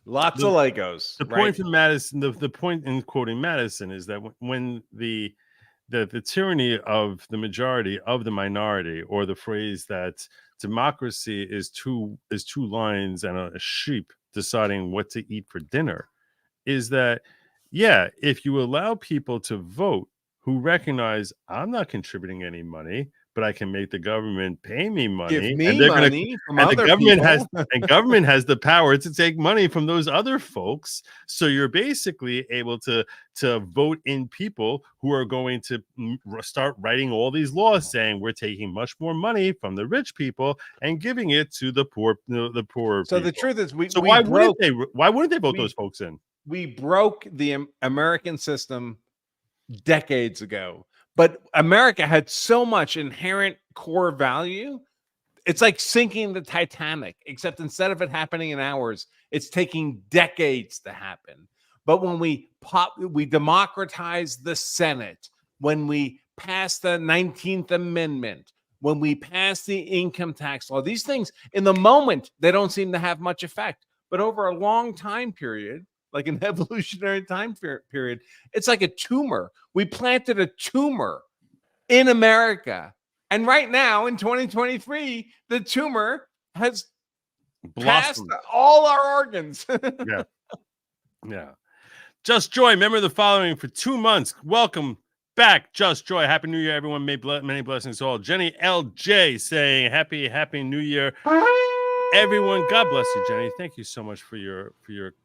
Lots of Legos. The point from Madison, the point in quoting Madison is that when the tyranny of the majority of the minority, or the phrase that democracy is two lions and a sheep deciding what to eat for dinner, is that, yeah, if you allow people to vote who recognize I'm not contributing any money, but I can make the government pay me money. Give me money from other the government people. government has the power to take money from those other folks. So you're basically able to vote in people who are going to start writing all these laws saying we're taking much more money from the rich people and giving it to the poor. The poor. So people. the truth is, why wouldn't they vote those folks in? We broke the American system decades ago. But America had so much inherent core value. It's like sinking the Titanic, except instead of it happening in hours, it's taking decades to happen. But when we democratize the Senate, when we pass the 19th Amendment, when we pass the income tax law, these things in the moment, they don't seem to have much effect. But over a long time period, like an evolutionary time period, it's like a tumor. We planted a tumor in America. And right now in 2023, the tumor has blossomed all our organs. Yeah. Just Joy, member of the following for 2 months. Welcome back, Just Joy. Happy New Year, everyone. Many blessings to all. Jenny LJ saying happy New Year. Everyone, God bless you, Jenny. Thank you so much for your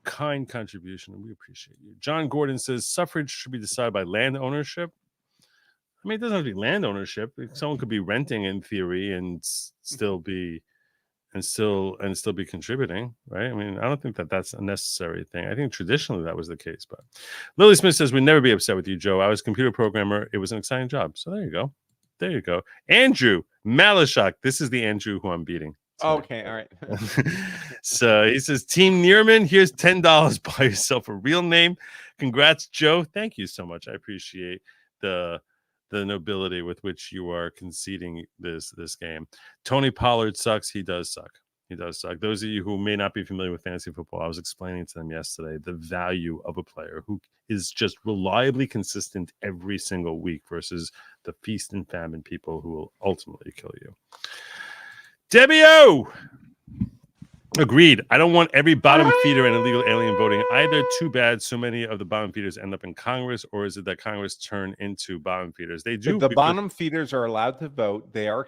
kind contribution, and we appreciate you. John Gordon says suffrage should be decided by land ownership. I mean, it doesn't have to be land ownership. Someone could be renting in theory and still be still be contributing, right? I mean, I don't think that that's a necessary thing. I think traditionally that was the case. But Lily Smith says, we'd never be upset with you, Joe. I was a computer programmer. It was an exciting job. So there you go. There you go. Andrew Malashuk. This is the Andrew who I'm beating. Okay, all right. So he says, Team Neerman, here's $10. Buy yourself a real name. Congrats, Joe. Thank you so much. I appreciate the nobility with which you are conceding this game. Tony Pollard sucks. He does suck. He does suck. Those of you who may not be familiar with fantasy football, I was explaining to them yesterday the value of a player who is just reliably consistent every single week versus the feast and famine people who will ultimately kill you. Debbie O! Agreed. I don't want every bottom feeder and illegal alien voting either. Too bad so many of the bottom feeders end up in Congress, or is it that Congress turn into bottom feeders? They do. The bottom feeders are allowed to vote. They are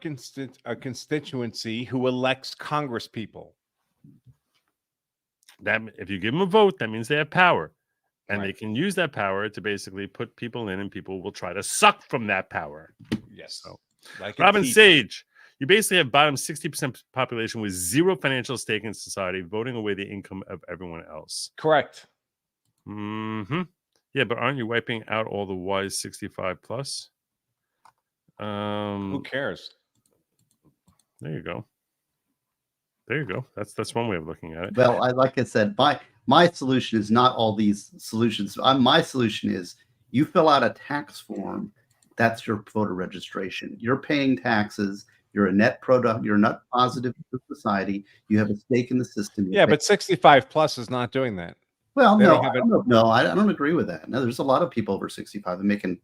a constituency who elects Congress people. That if you give them a vote, that means they have power. And Right. they can use that power to basically put people in, and people will try to suck from that power. Yes. So, Like Robin Sage. You basically have bottom 60% population with zero financial stake in society, voting away the income of everyone else. Correct. Mm-hmm. Yeah, but aren't you wiping out all the wise 65 plus? Who cares? There you go. There you go. That's one way of looking at it. Well, like I said, my solution is not all these solutions. My solution is you fill out a tax form. That's your voter registration. You're paying taxes. You're a net product. You're not positive to society. You have a stake in the system. Yeah, but 65 plus is not doing that. Well, They no, don't have it. I don't agree with that. No, there's a lot of people over 65 that making.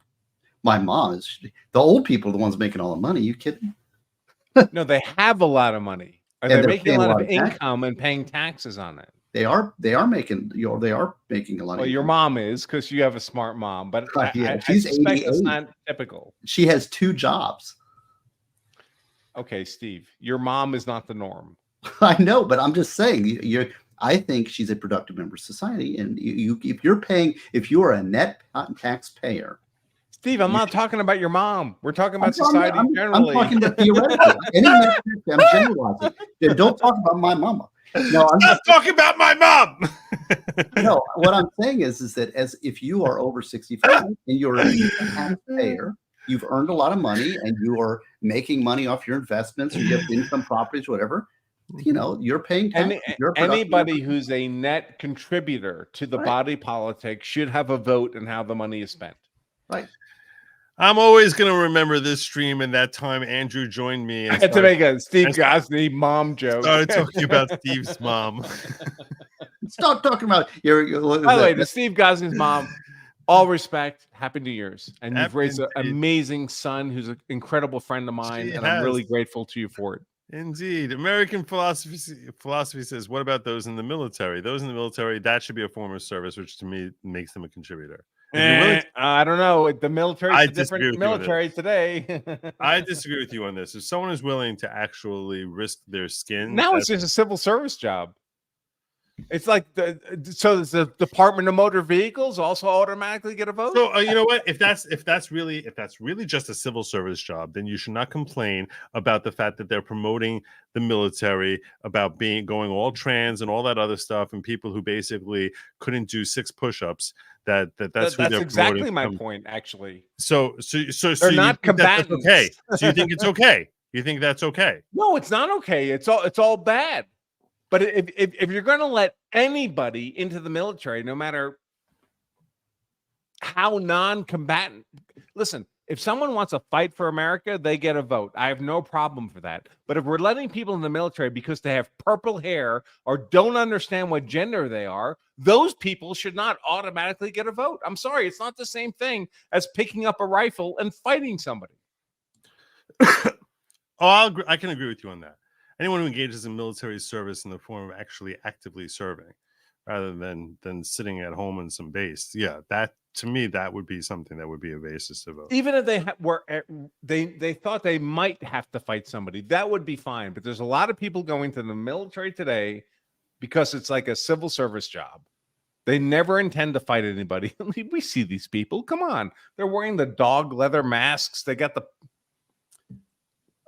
My mom is the old people are the ones making all the money. You kidding? No, they have a lot of money. And They're they're making paying a a lot lot of of tax. income and paying taxes on it. They are making they are making a lot. Well, of your income. mom is because you have a smart mom, but Yeah, I she's suspect it's 88. not typical. She has 2 jobs. Okay, Steve, your mom is not the norm. I know, but I'm just saying I think she's a productive member of society, and if you are a net taxpayer. Steve, I'm not talking about your mom. We're talking about society generally. I'm talking about theoretically. I'm generalizing. Don't talk about my mama. No, I'm Stop talking about my mom. No, what I'm saying is that if you are over 65 and you're a taxpayer, you've earned a lot of money and you are making money off your investments, or you have income properties, whatever, you're paying taxes. Anybody who's a net contributor to the Right. body politic should have a vote in how the money is spent. Right. I'm always going to remember this stream and that time Andrew joined me. I And had to make a Steve and Gosney mom joke. started talking about Steve's mom. Stop talking about By the way, to Steve Gosney's mom, all respect, Happy New Year's. And you've Happy raised an indeed. amazing son who's an incredible friend of mine, She and I'm really has. grateful to you for it. Indeed. American philosophy says, what about those in the military? Those in the military, that should be a form of service, which to me makes them a contributor. If you're willing to- I don't know. The military I is a disagree different with you with military today. I disagree with you on this. If someone is willing to actually risk their skin, Now it's just a civil service job. It's like so the Department of Motor Vehicles also automatically get a vote. So you know what? If that's really just a civil service job, then you should not complain about the fact that they're promoting the military, about going all trans and all that other stuff, and people who basically couldn't do 6 push-ups. That's who they're exactly promoting. my point, actually. So They're not combatants. Okay. So you think it's okay? You think that's okay? No, it's not okay. It's all bad. But if you're going to let anybody into the military, no matter how non-combatant, listen, if someone wants to fight for America, they get a vote. I have no problem for that. But if we're letting people in the military because they have purple hair or don't understand what gender they are, those people should not automatically get a vote. I'm sorry. It's not the same thing as picking up a rifle and fighting somebody. I can agree with you on that. Anyone who engages in military service in the form of actually actively serving, rather than sitting at home in some base, yeah, that to me that would be something that would be a basis to vote. Even if they thought they might have to fight somebody, that would be fine. But there's a lot of people going to the military today because it's like a civil service job. They never intend to fight anybody. We see these people. Come on, they're wearing the dog leather masks. They got the.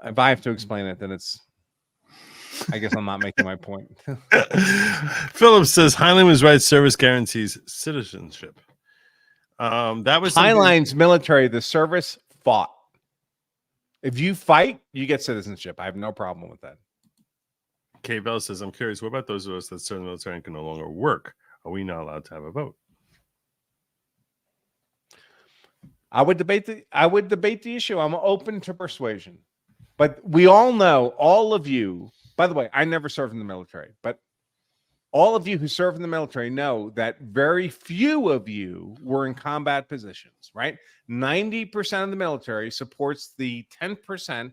If I have to explain it, then it's. I guess I'm not making my point. Phillips says Highland's right service guarantees citizenship. That was something- Highline's military, the service fought. If you fight, you get citizenship. I have no problem with that. Kay Bell says, I'm curious, what about those of us that serve in the military and can no longer work? Are we not allowed to have a vote? I would debate the issue. I'm open to persuasion. But we all know, all of you, by the way, I never served in the military, but all of you who serve in the military know that very few of you were in combat positions, right? 90% of the military supports the 10%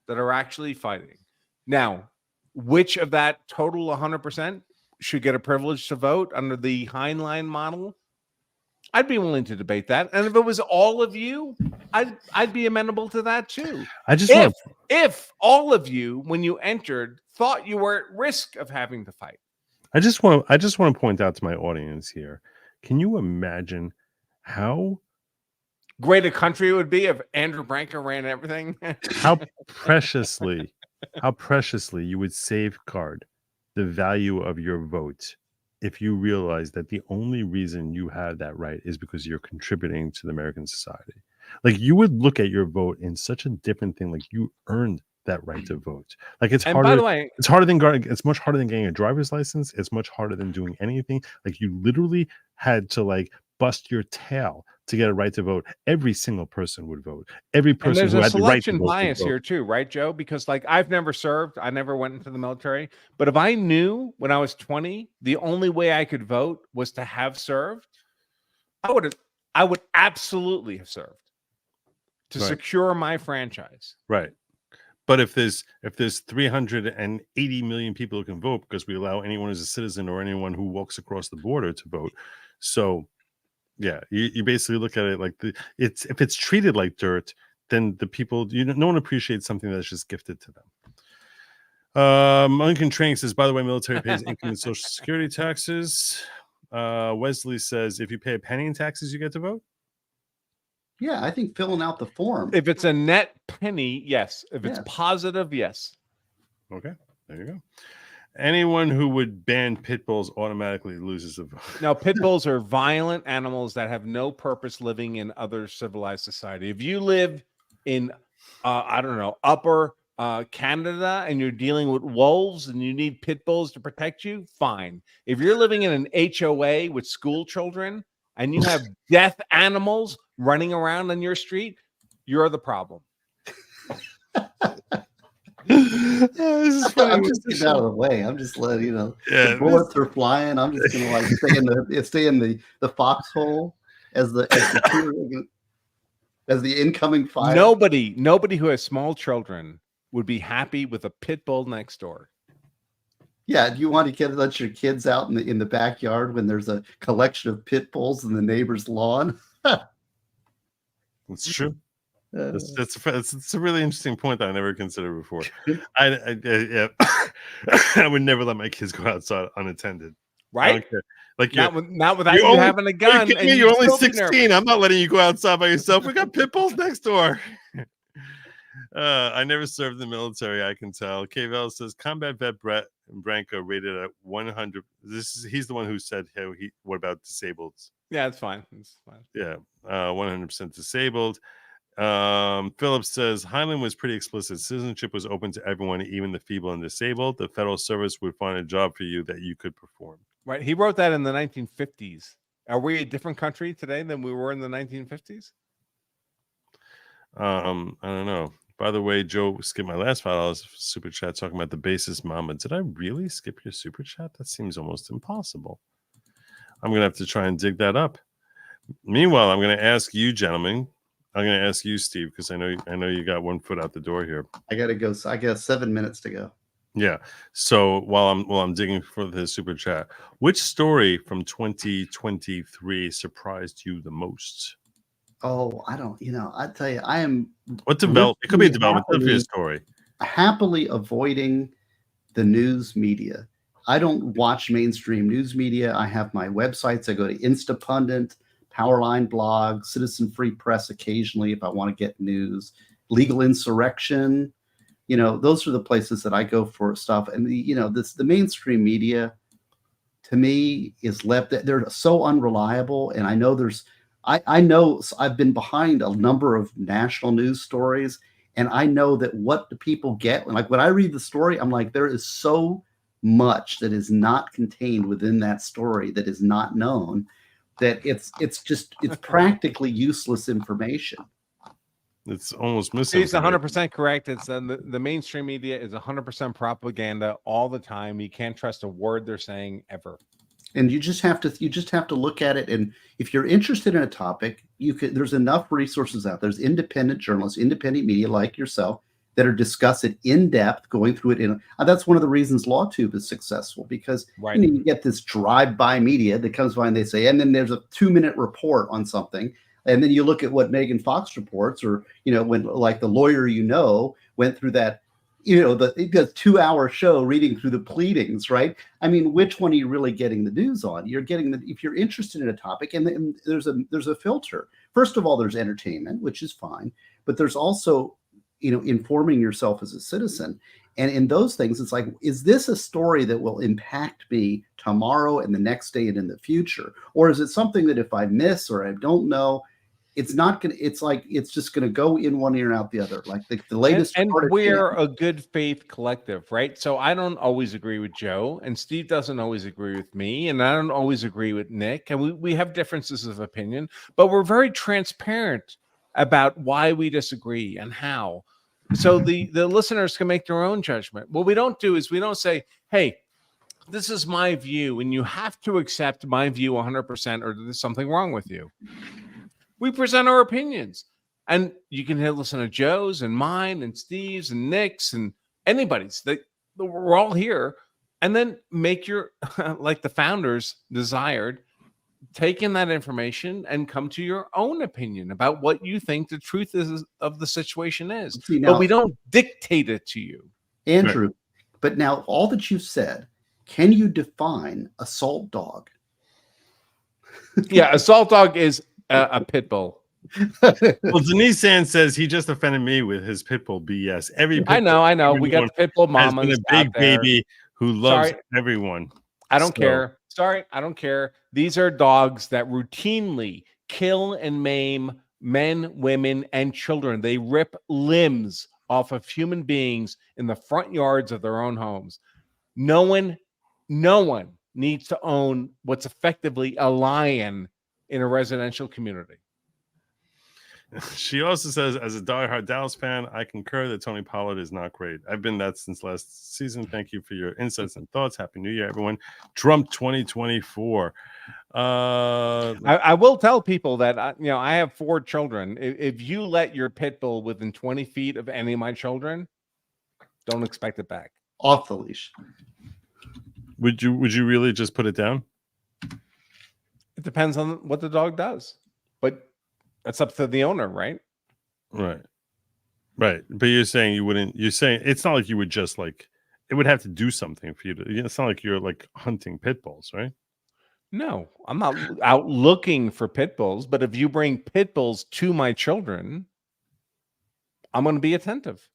that are actually fighting. Now, which of that total 100% should get a privilege to vote under the Heinlein model? I'd be willing to debate that. And if it was all of you, I'd be amenable to that too. If all of you, when you entered, thought you were at risk of having to fight. I just want to point out to my audience here. Can you imagine how great a country it would be if Andrew Branca ran everything? how preciously you would safeguard the value of your vote if you realize that the only reason you have that right is because you're contributing to the American society. Like, you would look at your vote in such a different thing. Like, you earned that right to vote. Like, it's harder. By the way, it's much harder than getting a driver's license. It's much harder than doing anything. Like, you literally had to like bust your tail to get a right to vote. Every single person would vote. Every person who had the right to vote. There's a selection bias here too, right, Joe? Because like, I've never served. I never went into the military. But if I knew when I was 20, the only way I could vote was to have served, I would absolutely have served to secure my franchise. Right. But if there's 380 million people who can vote, because we allow anyone who's a citizen or anyone who walks across the border to vote. So yeah, you basically look at it like if it's treated like dirt, then the people, no one appreciates something that's just gifted to them. Lincoln Train says, by the way, military pays income and social security taxes. Wesley says, if you pay a penny in taxes, you get to vote. Yeah, I think filling out the form. If it's a net penny, yes. If it's positive, yes. Okay, there you go. Anyone who would ban pit bulls automatically loses a vote. Now, pit bulls are violent animals that have no purpose living in other civilized society. If you live in, I don't know, upper Canada and you're dealing with wolves and you need pit bulls to protect you, fine. If you're living in an HOA with school children and you have deaf animals running around on your street, you're the problem. This is funny. I'm just getting out of the way. I'm just letting the bullets are flying. I'm just gonna like stay in the foxhole as the incoming fire. Nobody who has small children would be happy with a pit bull next door. Yeah, do you want to let your kids out in the backyard when there's a collection of pit bulls in the neighbor's lawn? It's true. It's a really interesting point that I never considered before. I would never let my kids go outside unattended. Right? I don't care. Like, not without you having a gun. And you're only 16. I'm not letting you go outside by yourself. We got pit bulls next door. I never served in the military, I can tell. KVL says combat vet Brett Branca rated at 100. He's the one who said, hey, what about disabled? Yeah, it's fine. It's fine. Yeah, 100% disabled. Phillips says Highland was pretty explicit. Citizenship was open to everyone, even the feeble and disabled. The federal service would find a job for you that you could perform. Right. He wrote that in the 1950s. Are we a different country today than we were in the 1950s? I don't know. By the way, Joe skipped my last $5 super chat talking about the basis mama. Did I really skip your super chat? That seems almost impossible. I'm gonna have to try and dig that up. Meanwhile, I'm gonna ask you, gentlemen. I'm gonna ask you, Steve, because I know you got one foot out the door here. I gotta go. So I got 7 minutes to go. Yeah. So while I'm digging for the super chat, which story from 2023 surprised you the most? Oh, I don't. I tell you, I am. What development? It could be a development of your story. Happily avoiding the news media. I don't watch mainstream news media. I have my websites. I go to Instapundit, Powerline blog, Citizen Free Press occasionally if I want to get news. Legal Insurrection, those are the places that I go for stuff. And the mainstream media, to me, is left. They're so unreliable. And I know I know I've been behind a number of national news stories, and I know that what the people get, like when I read the story, I'm like, there is so much that is not contained within that story that is not known, that it's practically useless information. It's almost missing. He's 100% correct. It's the mainstream media is 100% propaganda all the time. You can't trust a word they're saying ever. And you just have to look at it. And if you're interested in a topic, there's enough resources out there. There's independent journalists, independent media like yourself that are discuss it in depth, going through it. That's one of the reasons LawTube is successful, because you get this drive-by media that comes by and they say, and then there's a 2-minute report on something. And then you look at what Megan Fox reports, or, when like the lawyer, went through that, the 2-hour show reading through the pleadings, right? I mean, which one are you really getting the news on? You're getting if you're interested in a topic, and there's a filter. First of all, there's entertainment, which is fine, but there's also, informing yourself as a citizen. And in those things, it's like, is this a story that will impact me tomorrow and the next day and in the future? Or is it something that if I miss or I don't know, it's not going to, it's just going to go in one ear and out the other. Like the latest. And we're a good faith collective, right? So I don't always agree with Joe, and Steve doesn't always agree with me, and I don't always agree with Nick. And we have differences of opinion, but we're very transparent about why we disagree and how. So the listeners can make their own judgment. What we don't do is we don't say, hey, this is my view, and you have to accept my view 100%, or there's something wrong with you. We present our opinions, and you can listen to Joe's and mine and Steve's and Nick's and anybody's. We're all here, and then make your, like the founders desired, take in that information and come to your own opinion about what you think the truth is of the situation is. But we don't dictate it to you. Andrew, right. But now all that you've said, can you define assault dog? Yeah, assault dog is a pit bull. Well, Denise Sands says he just offended me with his pit bull BS. I know. We got the pit bull mama. Has been a big baby who loves everyone. I don't care. Sorry, I don't care. These are dogs that routinely kill and maim men, women, and children. They rip limbs off of human beings in the front yards of their own homes. No one needs to own what's effectively a lion in a residential community. She also says, as a diehard Dallas fan, I concur that Tony Pollard is not great. I've been that since last season. Thank you for your insights and thoughts. Happy New Year, everyone. Trump 2024. I will tell people that I have 4 children. If you let your pit bull within 20 feet of any of my children, don't expect it back. Off the leash. Would you really just put it down? It depends on what the dog does, but that's up to the owner, right? Right. But you're saying you wouldn't. You're saying it's not like you would just it would have to do something for you to. It's not like you're hunting pit bulls, right? No, I'm not out looking for pit bulls. But if you bring pit bulls to my children, I'm going to be attentive.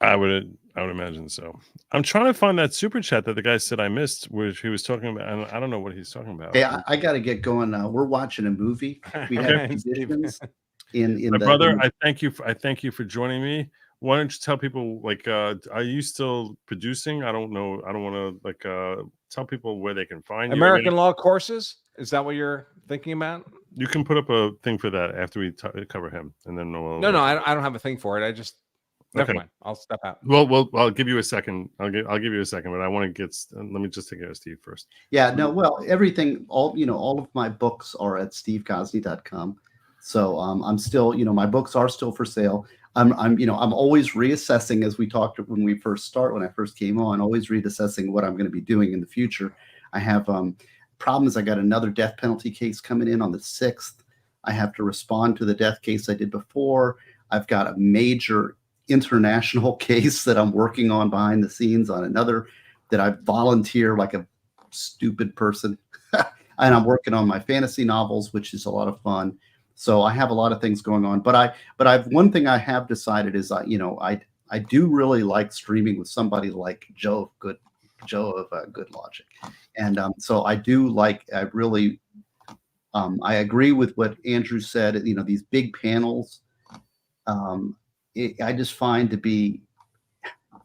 I would imagine so. I'm trying to find that super chat that the guy said I missed, which he was talking about. And I don't know what he's talking about. Hey, I got to get going. We're watching a movie. We have positions in my brother. I thank you for joining me. Why don't you tell people are you still producing? I don't know. I don't want to tell people where they can find you. American Law Courses. Is that what you're thinking about? You can put up a thing for that after we cover him, and then no, I don't have a thing for it. I just. Never mind. I'll step out. Well, I'll give you a second. I'll give you a second, but I want to get. Let me just take care of Steve first. Yeah. No. Well, everything. All of my books are at stevegosney.com. So I'm still. My books are still for sale. I'm always reassessing, as we talked when I first came on. Always reassessing what I'm going to be doing in the future. I have problems. I got another death penalty case coming in on the 6th. I have to respond to the death case I did before. I've got a major international case that I'm working on behind the scenes on another that I volunteer like a stupid person. And I'm working on my fantasy novels, which is a lot of fun. So I have a lot of things going on, but I've one thing I have decided is I I do really like streaming with somebody like Joe of Good Logic, and so I do like. I agree with what Andrew said. You know, these big panels, I just find to be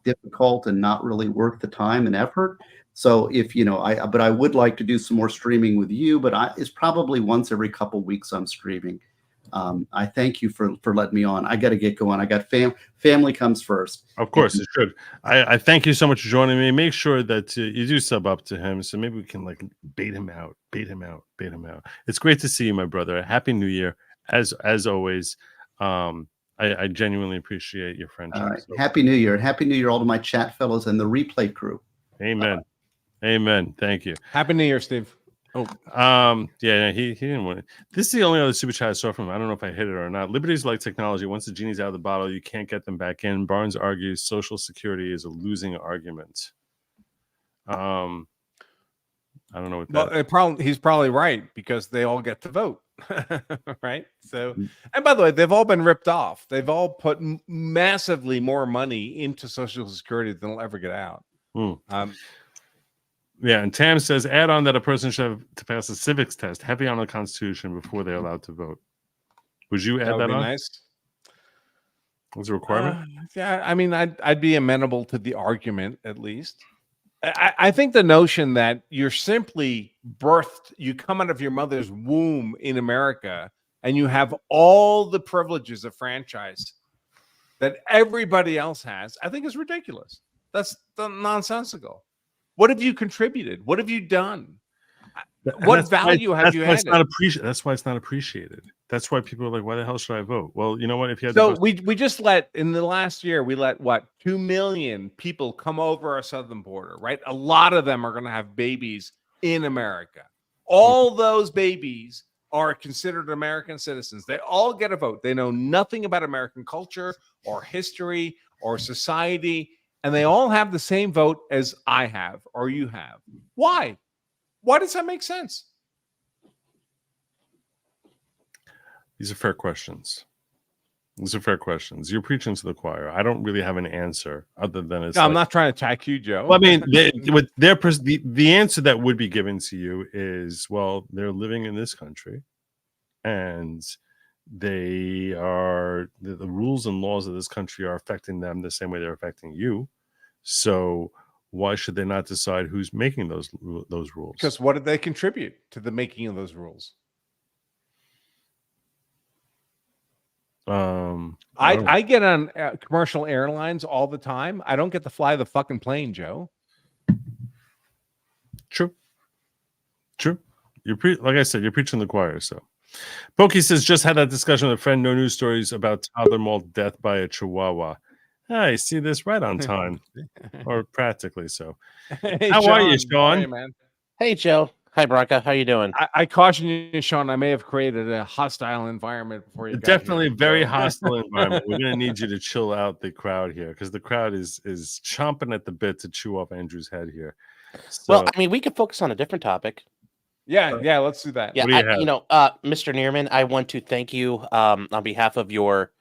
difficult and not really worth the time and effort. So if but I would like to do some more streaming with you. But it's probably once every couple weeks I'm streaming. I thank you for letting me on. I got to get going. I got family comes first. Of course, it should. I thank you so much for joining me. Make sure that you do sub up to him, so maybe we can like bait him out. It's great to see you, my brother. Happy New Year, as always. I genuinely appreciate your friendship. All right. Happy New Year. Happy New Year, all to my chat fellows and the replay crew. Amen. Amen. Thank you. Happy New Year, Steve. Oh, yeah, he didn't want it. This is the only other super chat I saw from him. I don't know if I hit it or not. Liberties like technology. Once the genie's out of the bottle, you can't get them back in. Barnes argues Social Security is a losing argument. I don't know what that. Well, he's probably right, because they all get to vote, right? So, and by the way, they've all been ripped off. They've all put massively more money into Social Security than they'll ever get out. Yeah, and Tam says, add on that a person should have to pass a civics test, heavy on the Constitution, before they're allowed to vote. Would you add that on? Nice. Was a requirement? Yeah, I mean, I'd be amenable to the argument, at least. I think the notion that you're simply birthed, you come out of your mother's womb in America, and you have all the privileges of franchise that everybody else has, I think is ridiculous. That's nonsensical. What have you contributed? What have you done? What value have you added? That's why it's not appreciated. That's why people are like, why the hell should I vote? Well, you know what? If you had we just let, in the last year, we let what, 2 million people come over our southern border, right? A lot of them are going to have babies in America. All those babies are considered American citizens. They all get a vote. They know nothing about American culture or history or society, and they all have the same vote as I have or you have. Why? Why does that make sense? These are fair questions. You're preaching to the choir. I don't really have an answer other than it's. No, I'm not trying to attack you, Joe. Well, I mean, the answer that would be given to you is, well, they're living in this country, and they are the rules and laws of this country are affecting them the same way they're affecting you. So why should they not decide who's making those rules? Because what did they contribute to the making of those rules? I get on commercial airlines all the time. I don't get to fly the fucking plane, Joe. True. Like I said, you're preaching the choir. So, Pokey says, just had that discussion with a friend. No news stories about toddler mauled death by a chihuahua. I see this right on time, or practically so. Hey, How are you, Sean? How are you, man? Hey, Joe. Hi, Bronca. How you doing? I caution you, Sean. I may have created a hostile environment before you. Definitely a very hostile environment. We're going to need you to chill out the crowd here, because the crowd is chomping at the bit to chew off Andrew's head here. So, well, I mean, we could focus on a different topic. Yeah, let's do that. Yeah, Mr. Neerman, I want to thank you on behalf of your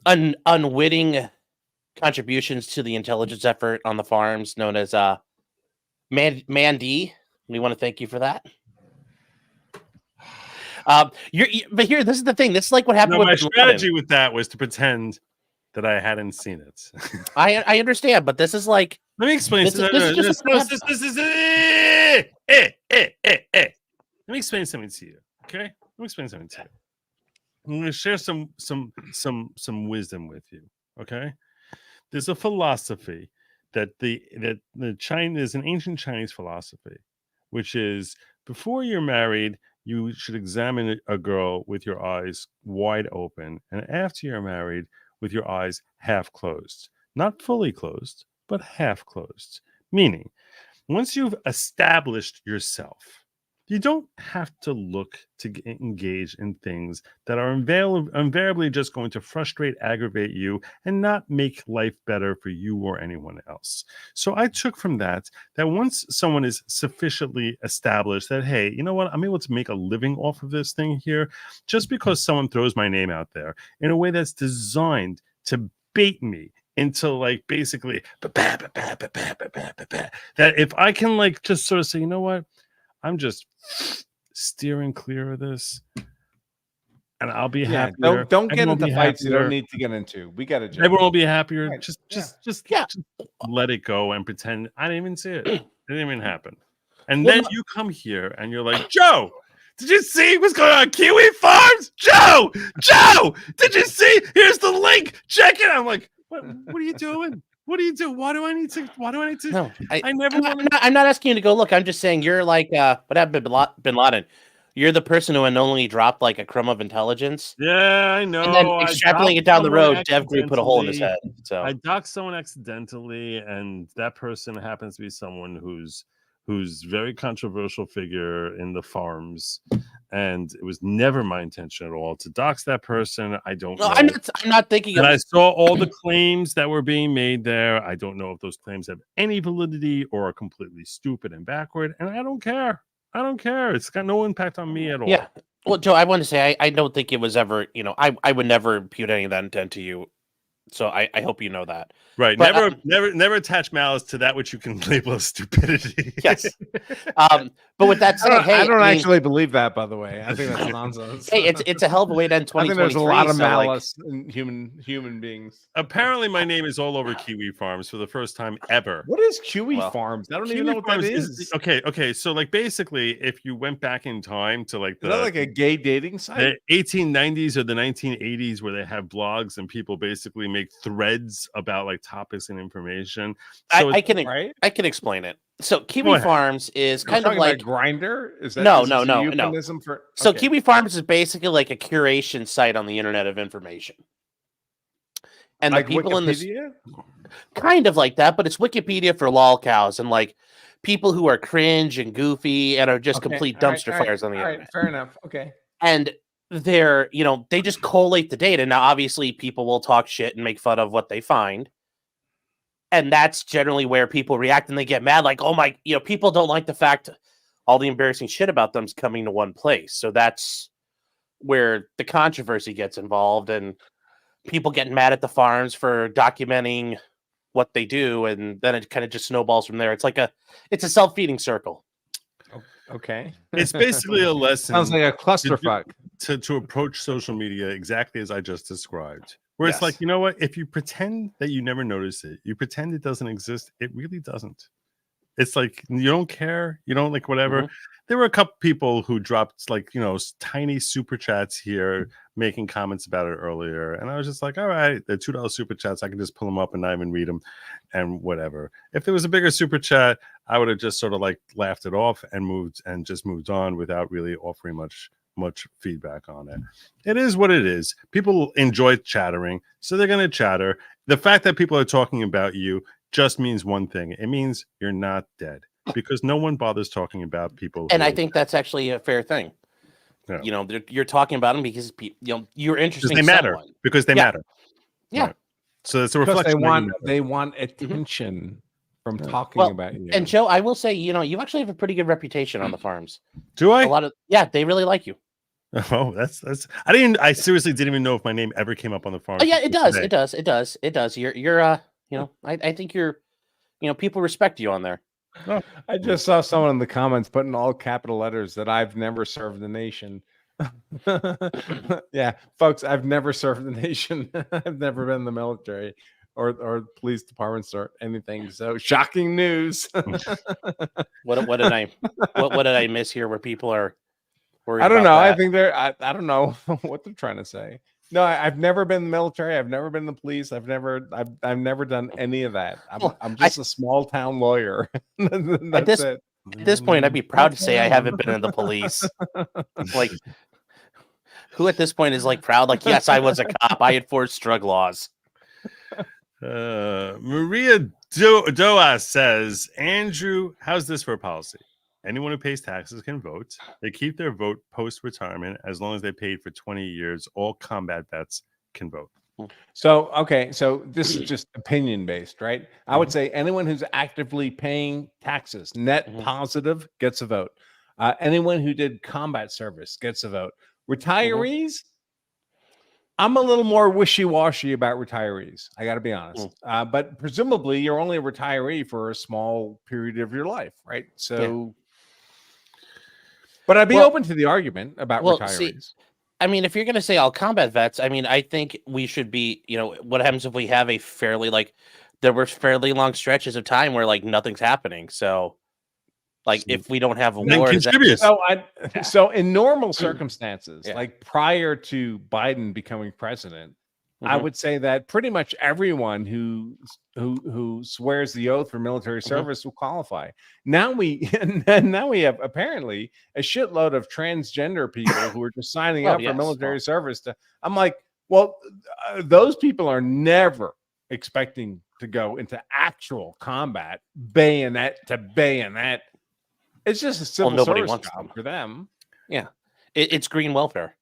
unwitting contributions to the intelligence effort on the farms, known as Mandy. We want to thank you for that. But here, this is the thing. This is like what happened with my strategy with that was to pretend that I hadn't seen it. I understand, but this is like. Let me explain. Let me explain something to you. Okay, let me explain something to you. I'm going to share some wisdom with you. Okay, there's a philosophy that the China is an ancient Chinese philosophy, which is before you're married, you should examine a girl with your eyes wide open, and after you're married, with your eyes half closed, not fully closed, but half closed. Meaning, once you've established yourself, you don't have to look to engage in things that are invariably just going to frustrate, aggravate you, and not make life better for you or anyone else. So I took from that once someone is sufficiently established that, hey, you know what, I'm able to make a living off of this thing here, just because someone throws my name out there in a way that's designed to bait me into like basically that if I can like just sort of say, you know what, I'm just steering clear of this, and I'll be happier. Don't get Everyone will into be fights you don't happier. need to get into. We got to joke. Everyone will be happier. Right. Just Yeah. let it go and pretend I didn't even see it. It didn't even happen. And Well, then you come here and you're like, Joe, did you see what's going on? Kiwi Farms? Joe, did you see? Here's the link. Check it. I'm like, what are you doing? What do you do? Why do I need to? No, I never I'm want not, I'm not asking you to go look. I'm just saying you're like what happened to Bin Laden? You're the person who had only dropped like a crumb of intelligence, Yeah, I know. and then I extrapolating doxed it down the someone road, Dev Group put a hole in his head. accidentally. So I doxed someone accidentally, and that person happens to be someone who's very controversial figure in the farms, and it was never my intention at all to dox that person. I don't no, know. I'm not thinking And of I saw all the claims that were being made there. I don't know if those claims have any validity or are completely stupid and backward, and I don't care. I don't care. It's got no impact on me at all. Yeah. Well, Joe, I want to say I don't think it was ever, I would never impute any of that intent to you. So I hope you know that. Right. But, Never attach malice to that which you can label as stupidity. Yes. But with that said, I don't mean, actually believe that, by the way. I think that's nonsense. hey, it's a hell of a way to end I think 2023. there's a lot of so, like, malice in human beings. Apparently, my name is all over Kiwi Farms for the first time ever. What is Kiwi Well, Farms? I don't Kiwi even know what that Farms is. okay. So, like, basically, if you went back in time to like Is that like a gay dating site? the 1890s or the 1980s, where they have blogs and people basically make threads about like topics and information. So I can right? I can explain it. So Go Kiwi ahead. Farms is You're kind of talking like about Grinder? Is that No, is no, this a no, no. euphemism for so okay. Kiwi Farms is basically like a curation site on the internet of information. And like the people in this Wikipedia? kind of like that, but it's Wikipedia for lol cows and like people who are cringe and goofy and are just Okay, complete all right, dumpster all right, fires on the all right, internet. fair enough. Okay. And they're, they just collate the data. Now, obviously, people will talk shit and make fun of what they find. And that's generally where people react and they get mad. Like, oh my, people don't like the fact all the embarrassing shit about them's coming to one place. So that's where the controversy gets involved and people getting mad at the farms for documenting what they do. And then it kind of just snowballs from there. It's a self-feeding circle. Okay. it's basically a lesson Sounds like a clusterfuck. to approach social media exactly as I just described. Where it's Yes. like, you know what? If you pretend that you never noticed it, you pretend it doesn't exist, it really doesn't. It's like you don't care, you don't like whatever. Mhm. There were a couple people who dropped like tiny super chats here, making comments about it earlier, and I was just like, all right, they're $2 super chats. I can just pull them up and not even read them, and whatever. If there was a bigger super chat, I would have just sort of like laughed it off and moved on without really offering much feedback on it. It is what it is. People enjoy chattering, so they're going to chatter. The fact that people are talking about you just means one thing. It means you're not dead, because no one bothers talking about people. And I think that's actually a fair thing. Yeah. You're talking about them because you're interesting. Because they matter. Someone. Because they Yeah. matter. Yeah. Right. So it's a Because reflection. they want attention from talking Well, about you. And Joe, I will say, you actually have a pretty good reputation on the farms. Do I? They really like you. Oh, that's. I seriously didn't even know if my name ever came up on the farm. Oh, yeah, it does. It does. You're I think you're, people respect you on there. Oh. I just saw someone in the comments put in all capital letters that I've never served the nation. Yeah, folks, I've never served the nation. I've never been in the military or police departments or anything. So shocking news. What did I miss here where people are worried I don't about know. that? I think I don't know what they're trying to say. No, I've never been in the military. I've never been in the police. I've never done any of that. I'm just a small town lawyer. That's it. At this point, I'd be proud to say I haven't been in the police. Like, who at this point is like proud? Like, yes, I was a cop. I enforced drug laws. Maria Doa says, Andrew, how's this for a policy? Anyone who pays taxes can vote. They keep their vote post-retirement as long as they paid for 20 years. All combat vets can vote. So, okay. So this is just opinion based, right? I would say anyone who's actively paying taxes, net positive, gets a vote. Anyone who did combat service gets a vote. Retirees, I'm a little more wishy-washy about retirees. I got to be honest. But presumably, you're only a retiree for a small period of your life, right? So, but I'd be open to the argument about retirees. See, I mean, if you're going to say all combat vets, I mean, I think we should be, what happens if we have a fairly, there were fairly long stretches of time where, nothing's happening. So, if we don't have a war, so in normal circumstances, like prior to Biden becoming president, I would say that pretty much everyone who swears the oath for military service will qualify. Now we have apparently a shitload of transgender people who are just signing up for military service. I'm like, well, those people are never expecting to go into actual combat, bayonet to bayonet. It's just a civil service job for them. Yeah, it's green welfare.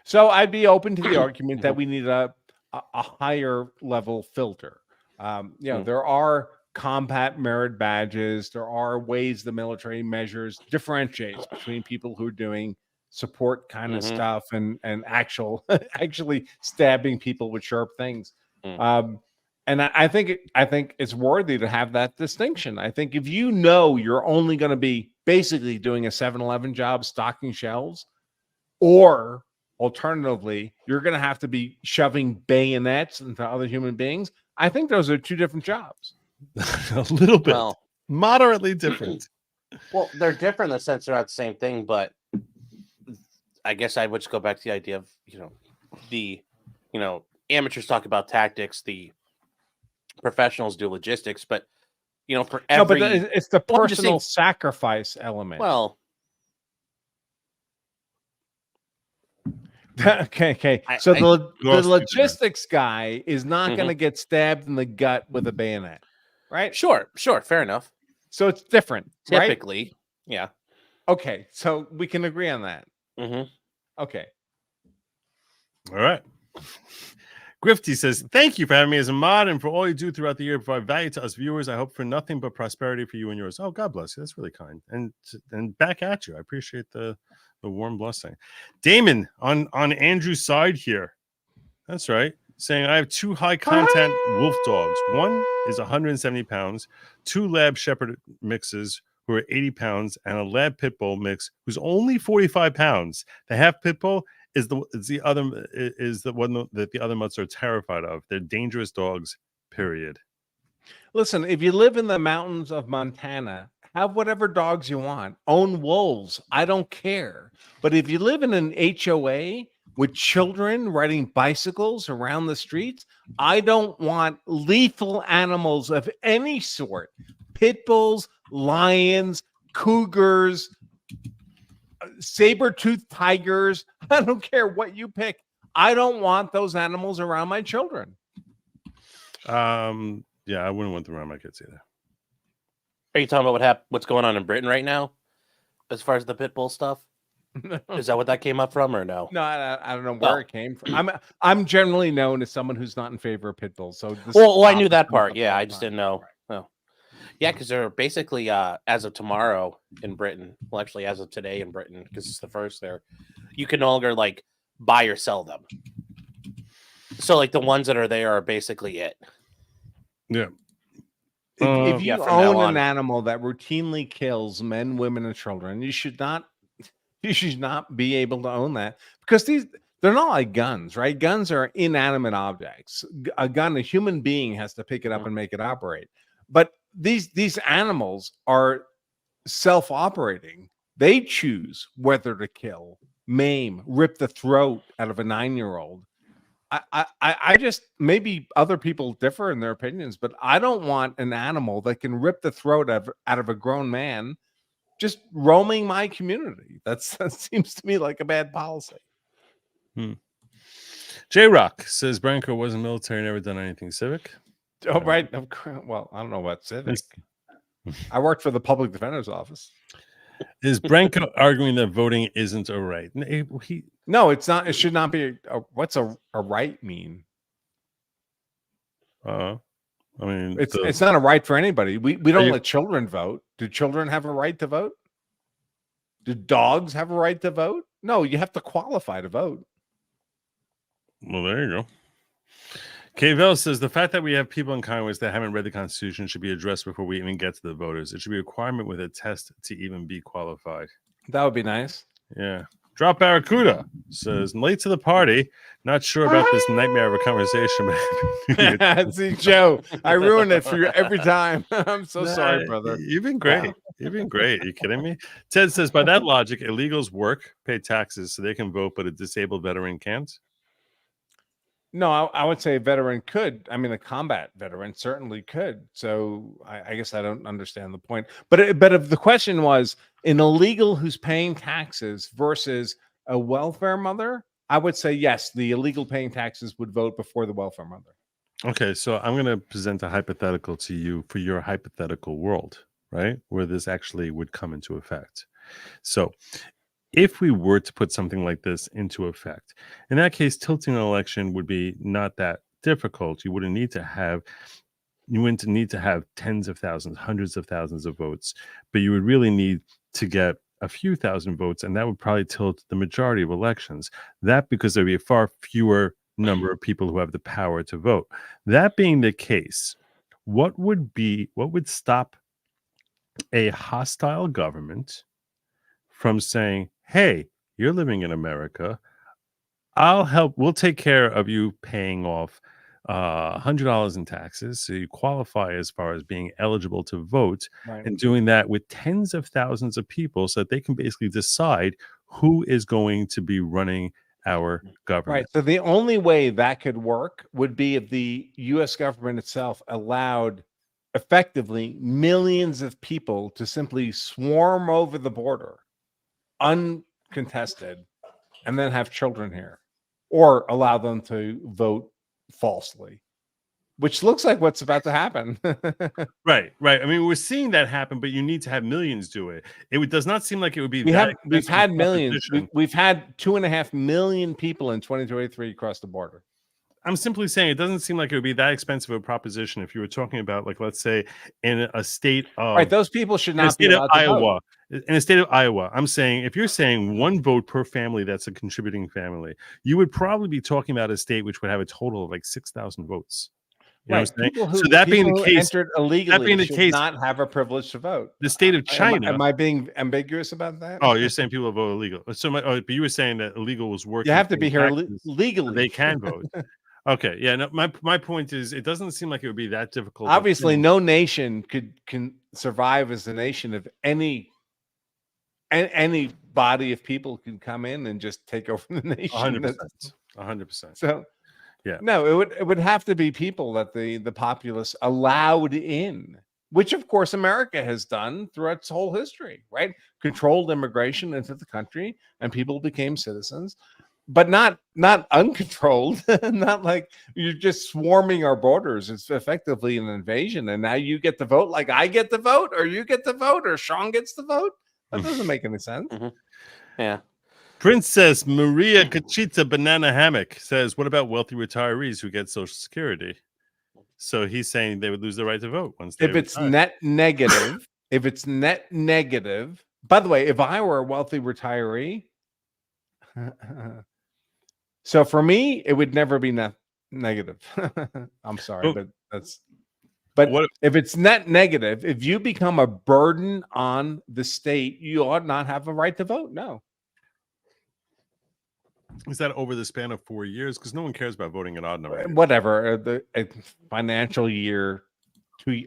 So I'd be open to the argument that we need a higher level filter. There are combat merit badges. There are ways the military measures differentiates between people who are doing support kind of stuff and actually stabbing people with sharp things. And I think it's worthy to have that distinction. I think if you're only going to be basically doing a 7-Eleven job stocking shelves, or alternatively, you're going to have to be shoving bayonets into other human beings, I think those are two different jobs. A little bit. Moderately different. Well, they're different in the sense they're not the same thing, but I guess I would just go back to the idea of, the amateurs talk about tactics, the professionals do logistics, but for every it's the personal sacrifice element. Well, okay. So the logistics guy is not going to get stabbed in the gut with a bayonet, right? Sure, fair enough. So it's different, typically, right? Yeah. Okay, so we can agree on that. Okay. All right. Grifty says, thank you for having me as a mod and for all you do throughout the year to provide value to us viewers. I hope for nothing but prosperity for you and yours. Oh, God bless you. That's really kind. And back at you. I appreciate the warm blessing. Damon on Andrew's side here. That's right. Saying I have 2 high content wolf dogs. One is 170 pounds, 2 lab shepherd mixes who are 80 pounds, and a lab pit bull mix who's only 45 pounds. The half pit bull is the one that the other mutts are terrified of. They're dangerous dogs, period. Listen, if you live in the mountains of Montana, have whatever dogs you want. Own wolves. I don't care. But if you live in an HOA with children riding bicycles around the streets, I don't want lethal animals of any sort. Pit bulls, lions, cougars, saber-toothed tigers. I don't care what you pick. I don't want those animals around my children. Yeah, I wouldn't want them around my kids either. Are you talking about what's going on in Britain right now, as far as the pit bull stuff? Is that what that came up from, or no? No, I don't know where it came from. I'm generally known as someone who's not in favor of pit bulls. So I knew that part. Yeah, I just didn't know. No. Yeah, because they're basically as of tomorrow in Britain. Well, actually, as of today in Britain, because it's the first there. You can no longer buy or sell them. So the ones that are there are basically it. Yeah. If you own an animal that routinely kills men, women, and children, you should not be able to own that, because they're not like guns, right? Guns are inanimate objects. A gun, a human being has to pick it up and make it operate. But these animals are self-operating. They choose whether to kill, maim, rip the throat out of a 9-year-old. I just, maybe other people differ in their opinions, but I don't want an animal that can rip the throat out of a grown man just roaming my community. That seems to me like a bad policy. J-Rock says Branko wasn't military, never done anything civic. Oh, right. Well, I don't know about civic. I worked for the public defender's office. Is Branko arguing that voting isn't a right? No, it's not. It should not be. What's a right mean? I mean, it's not a right for anybody. We don't let children vote. Do children have a right to vote? Do dogs have a right to vote? No, you have to qualify to vote. Well, there you go. Cavell says the fact that we have people in Congress that haven't read the Constitution should be addressed before we even get to the voters. It should be a requirement with a test to even be qualified. That would be nice. Yeah. Drop Barracuda says late to the party. Not sure about this nightmare of a conversation. But See, Joe, I ruin it for you every time. I'm so sorry, brother. You've been great. You've been great. Are you kidding me? Ted says by that logic, illegals work, pay taxes so they can vote, but a disabled veteran can't. No, I would say a veteran could. I mean, a combat veteran certainly could. So I guess I don't understand the point. But if the question was an illegal who's paying taxes versus a welfare mother, I would say yes, the illegal paying taxes would vote before the welfare mother. Okay, so I'm going to present a hypothetical to you for your hypothetical world, right? Where this actually would come into effect. So if we were to put something like this into effect, in that case, tilting an election would be not that difficult. You wouldn't need to have tens of thousands, hundreds of thousands of votes, but you would really need to get a few thousand votes, and that would probably tilt the majority of elections. That because there'd be a far fewer number of people who have the power to vote. That being the case, what would stop a hostile government from saying, hey, you're living in America, I'll help, we'll take care of you paying off $100 in taxes, so you qualify as far as being eligible to vote, Right. and doing that with tens of thousands of people so that they can basically decide who is going to be running our government. Right. So the only way that could work would be if the U.S. government itself allowed effectively millions of people to simply swarm over the border uncontested and then have children here, or allow them to vote falsely, which looks like what's about to happen. Right. I mean, we're seeing that happen, but you need to have millions do it. Does not seem like it would be. We've had expensive millions. proposition. We've had 2.5 million people in 2023 across the border. I'm simply saying it doesn't seem like it would be that expensive of a proposition if you were talking about, like, let's say, in a state of Right, those people should in a not be state allowed of to Iowa. vote. In a state of Iowa, I'm saying if you're saying one vote per family, that's a contributing family, you would probably be talking about a state which would have a total of like 6,000 votes. You know what I'm saying? People who, So that being people the who case, entered illegally the should case, not have a privilege to vote. the state of China. Am I being ambiguous about that? Oh, you're saying people vote illegal. So, but you were saying that illegal was working. You have to be here taxes, legally. so they can vote. Okay, yeah. No, my point is, it doesn't seem like it would be that difficult. Obviously, no nation can survive as a nation if any body of people can come in and just take over the nation. 100%. So, yeah, no, it would have to be people that the populace allowed in, which of course America has done throughout its whole history, right? Controlled immigration into the country, and people became citizens. But not uncontrolled, not like you're just swarming our borders. It's effectively an invasion, and now you get to vote like I get to vote, or you get to vote, or Sean gets to vote. That doesn't make any sense. Mm-hmm. Yeah. Princess Maria Cachita Banana Hammock says, what about wealthy retirees who get Social Security? So he's saying they would lose the right to vote once they If it's net negative, by the way, if I were a wealthy retiree, so for me, it would never be negative. I'm sorry, but if it's net negative, if you become a burden on the state, you ought not have a right to vote. No. Is that over the span of 4 years? Because no one cares about voting an odd number. Whatever, the financial year,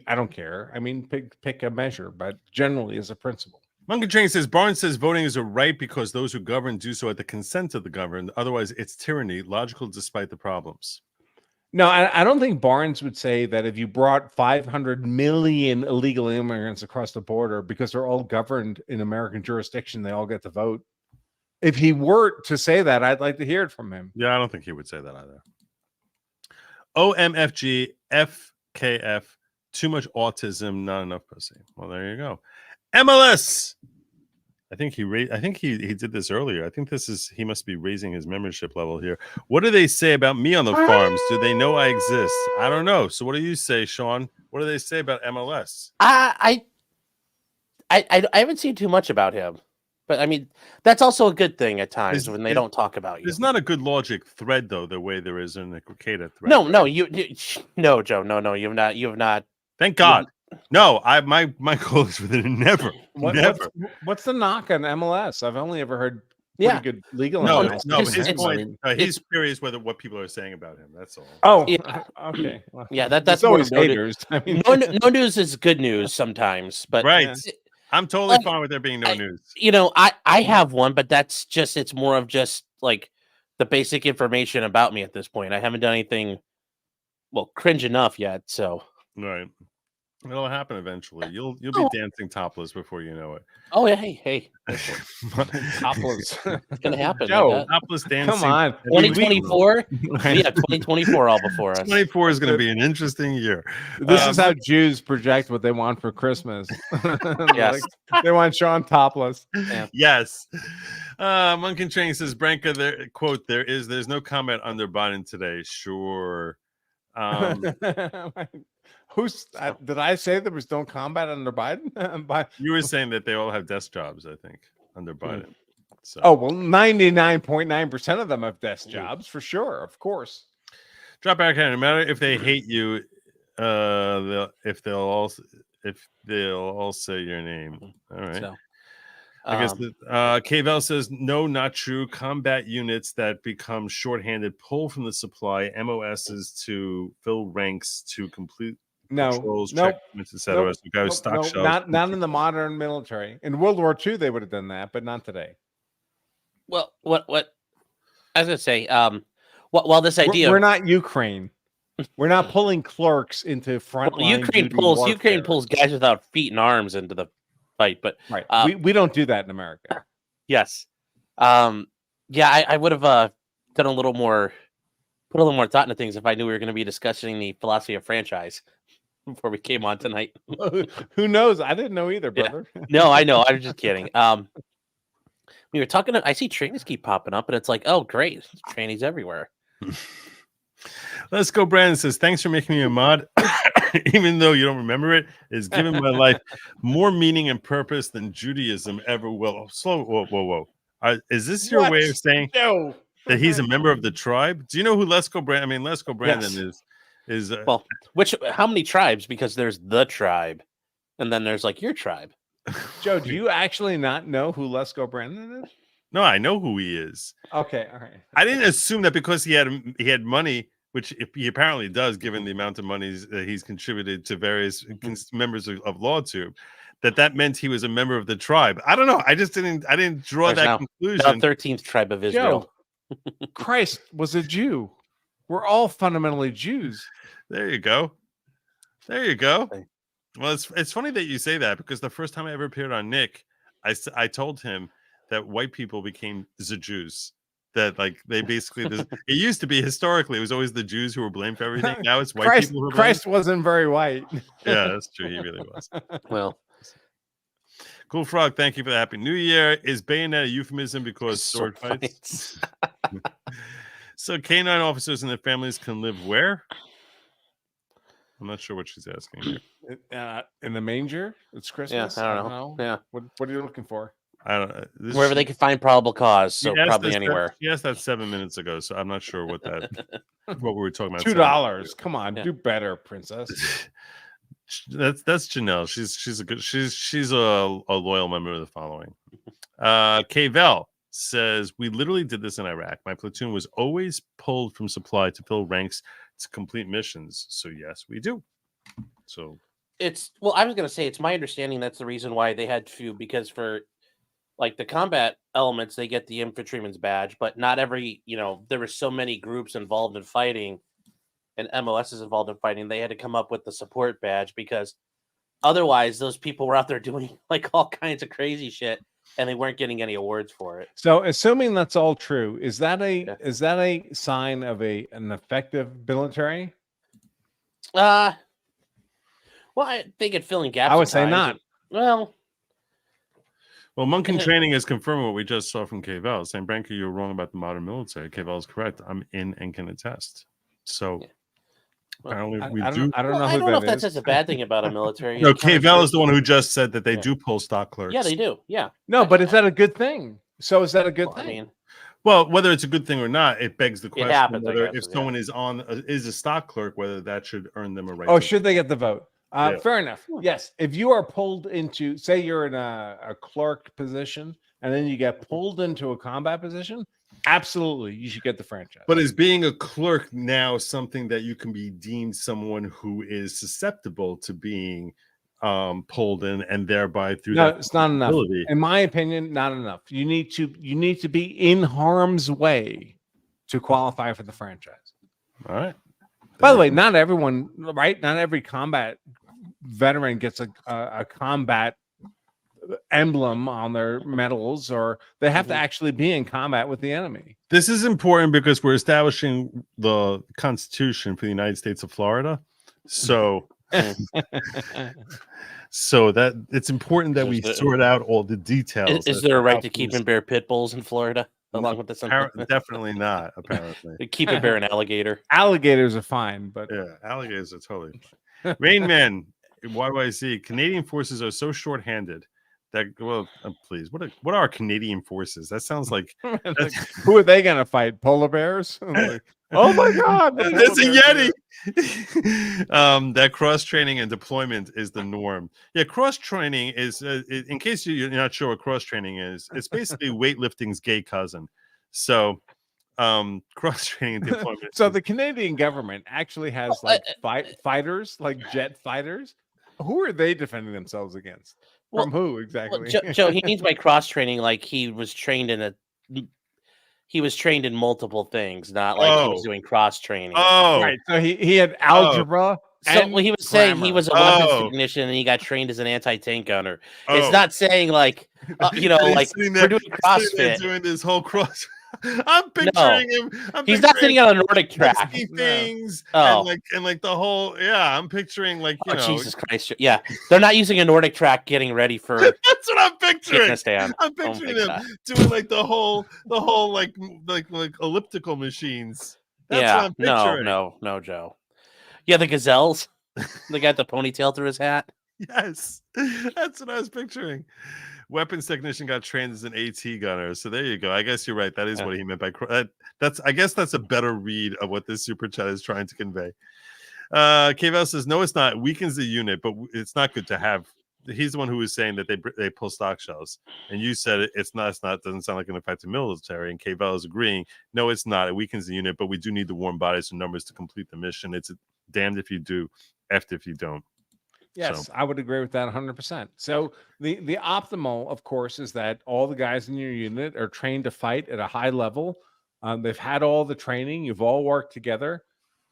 I don't care. I mean, pick a measure, but generally as a principle. Monkey Train says, Barnes says voting is a right because those who govern do so at the consent of the governed. Otherwise, it's tyranny, logical despite the problems. No, I don't think Barnes would say that if you brought 500 million illegal immigrants across the border because they're all governed in American jurisdiction, they all get to vote. If he were to say that, I'd like to hear it from him. Yeah, I don't think he would say that either. OMFG, FKF, too much autism, not enough pussy. Well, there you go. MLS. I think he did this earlier. I think he must be raising his membership level here. What do they say about me on the farms? Do they know I exist? I don't know. So what do you say, Sean? What do they say about MLS? I haven't seen too much about him. But I mean, that's also a good thing at times Is- when they is- don't talk about you. There's not a good Lawgic thread though, the way there is in the Cicada thread. No, no, Joe, no, you have not. Thank God. No, my goal is with it. Never. What's the knock on MLS? I've only ever heard Yeah. pretty good legal. No, advice. no. it's- His it's- point. He's curious what people are saying about him. That's all. Oh, Yeah. okay. Well, Yeah, that's there's more always noted. haters. I mean, No news is good news sometimes, but Right. Yeah. I'm totally Like, fine with there being no news. I have one, but that's just it's more of just like the basic information about me at this point. I haven't done anything cringe enough yet, so Right. It'll happen eventually. You'll be Oh. dancing topless before you know it. oh yeah, hey, topless. it's gonna happen. Joe, Topless dancing. come on. every week. 2024, yeah, 2024 all before us. 24 is going to be an interesting year. This is how Jews project what they want for Christmas. Yes. They want Sean topless. Yes. Munkin Train says, Branka, there's no comment under Biden today. Sure. Did I say there was no combat under Biden? You were saying that they all have desk jobs, I think, under Biden. So. Oh, well, 99.9% of them have desk jobs for sure, of course. Drop back here. No matter if they hate you, they'll all say your name. All right. So, I guess Kvel says no, not true. Combat units that become shorthanded pull from the supply MOSs to fill ranks to complete patrols, checkpoints, etc. So go stock shelves. Not in the modern military. In World War II, they would have done that, but not today. well, what I was gonna say, well, this idea We're not Ukraine. We're not pulling clerks into front. Ukraine pulls guys without feet and arms into the fight, but right. We don't do that in America. Yes. Yeah, I would have done a little more, put a little more thought into things if I knew we were going to be discussing the philosophy of franchise before we came on tonight. Who knows? I didn't know either, Yeah. brother. No, I know. I was just kidding. We were talking. I see trainees keep popping up, and it's like, oh, great, trainees everywhere. Let's go. Brandon says, thanks for making me a mod. Even though you don't remember it, it's given my life more meaning and purpose than Judaism ever will. Whoa. Is this your way of saying that he's a member of the tribe? Do you know who Lesko Brandon? I mean, Lesko Brandon is well, how many tribes? Because there's the tribe, and then there's like your tribe. Joe, do you actually not know who Lesko Brandon is? No, I know who he is. Okay, all right. I didn't assume that because he had money, which he apparently does, given the amount of money that he's contributed to various members of LawTube, that meant he was a member of the tribe. I don't know. I didn't draw that conclusion. The 13th tribe of Israel. Joe, Christ was a Jew. We're all fundamentally Jews. There you go. Well, it's funny that you say that, because the first time I ever appeared on Nick, I told him that white people became the Jews. That like they basically it used to be historically it was always the Jews who were blamed for everything. Now it's white people who are blamed. Christ wasn't very white. Yeah, that's true. He really was. Well, Cool Frog, thank you for the Happy New Year. Is bayonet a euphemism because sword fights? So K9 officers and their families can live where? I'm not sure what she's asking here. In the manger? It's Christmas. Yeah, I don't know. Yeah. What are you looking for? I don't know. Wherever they can find probable cause, so probably anywhere. She asked that 7 minutes ago, so I'm not sure what we were talking about. $2. Come on, do better, princess. That's Janelle. She's a loyal member of the following. Kvel says, we literally did this in Iraq. My platoon was always pulled from supply to fill ranks to complete missions. So yes, we do. So I was gonna say it's my understanding that's the reason why they had few, because for like the combat elements, they get the infantryman's badge, but not every, there were so many groups involved in fighting and MOS is involved in fighting. They had to come up with the support badge, because otherwise those people were out there doing like all kinds of crazy shit and they weren't getting any awards for it. So assuming that's all true, is that a sign of an effective military? Well, I think it filling gaps. I would say not. Well, Munkin Training has confirmed what we just saw from Kvel, saying, Branka, you're wrong about the modern military. Kvel is correct. I'm in and can attest. So Apparently, we I do. don't know I who don't know if that that's is. such a bad thing about a military. No, It kinda K-Vel shows- is the one who just said that they Yeah. do pull stock clerks. Yeah, they do. Yeah. No, but is that a good thing? So is that a good Well, I thing? mean, Well, whether it's a good thing or not, it begs the question happens, I whether guess, if someone is on is a stock clerk, whether that should earn them a right. Oh, to should they get the vote? Yeah. Fair enough. Yes. If you are pulled into, say you're in a clerk position and then you get pulled into a combat position, absolutely, you should get the franchise. But is being a clerk now something that you can be deemed someone who is susceptible to being pulled in, and thereby through no, that it's not enough. ability? In my opinion, not enough. You need to be in harm's way to qualify for the franchise. All right. By the way, not everyone, right? Not every combat veteran gets a combat emblem on their medals, or they have to actually be in combat with the enemy. This is important because we're establishing the Constitution for the United States of Florida. So, so that it's important that we sort out all the details. is there a right to keep and bear pit bulls in Florida along with this? Definitely not. Apparently, Keep and bear an alligator. Alligators are fine, but yeah, alligators are totally fine. Rain Man, YYZ. Canadian forces are so short-handed that please, what are Canadian forces? That sounds like like, who are they gonna fight? Polar bears? Like, oh my god, there's a Yeti. That cross training and deployment is the norm. Yeah, cross training is in case you're not sure what cross training is, it's basically weightlifting's gay cousin. So cross training and deployment. So the Canadian government actually has like fighters, like jet fighters. Who are they defending themselves against? From who exactly? Well, Joe, he means by cross training like he was trained in multiple things, not like he was doing cross training. Oh, right. So he had algebra. So he was saying he was a weapons technician and he got trained as an anti-tank gunner. It's not saying like like we're doing CrossFit. Doing this whole cross. I'm picturing him. He's not sitting on a Nordic track. Things and like the whole. Yeah, I'm picturing like you know. Jesus Christ! Yeah, they're not using a Nordic track getting ready for. That's what I'm picturing. Stand. I'm picturing them doing like the whole like elliptical machines. That's what I'm picturing. No, Joe. Yeah, the gazelles. The guy with the ponytail through his hat. Yes, that's what I was picturing. Weapons technician got trained as an AT gunner. So there you go. I guess you're right. That is what he meant by I guess that's a better read of what this super chat is trying to convey. K-Vel says, no, it's not. It weakens the unit, but it's not good to have. He's the one who was saying that they pull stock shells. And you said it's not, doesn't sound like an effective military. And K-Vel is agreeing. No, it's not. It weakens the unit, but we do need the warm bodies and numbers to complete the mission. It's damned if you do, effed if you don't. Yes, I would agree with that 100%. So the optimal, of course, is that all the guys in your unit are trained to fight at a high level. They've had all the training. You've all worked together.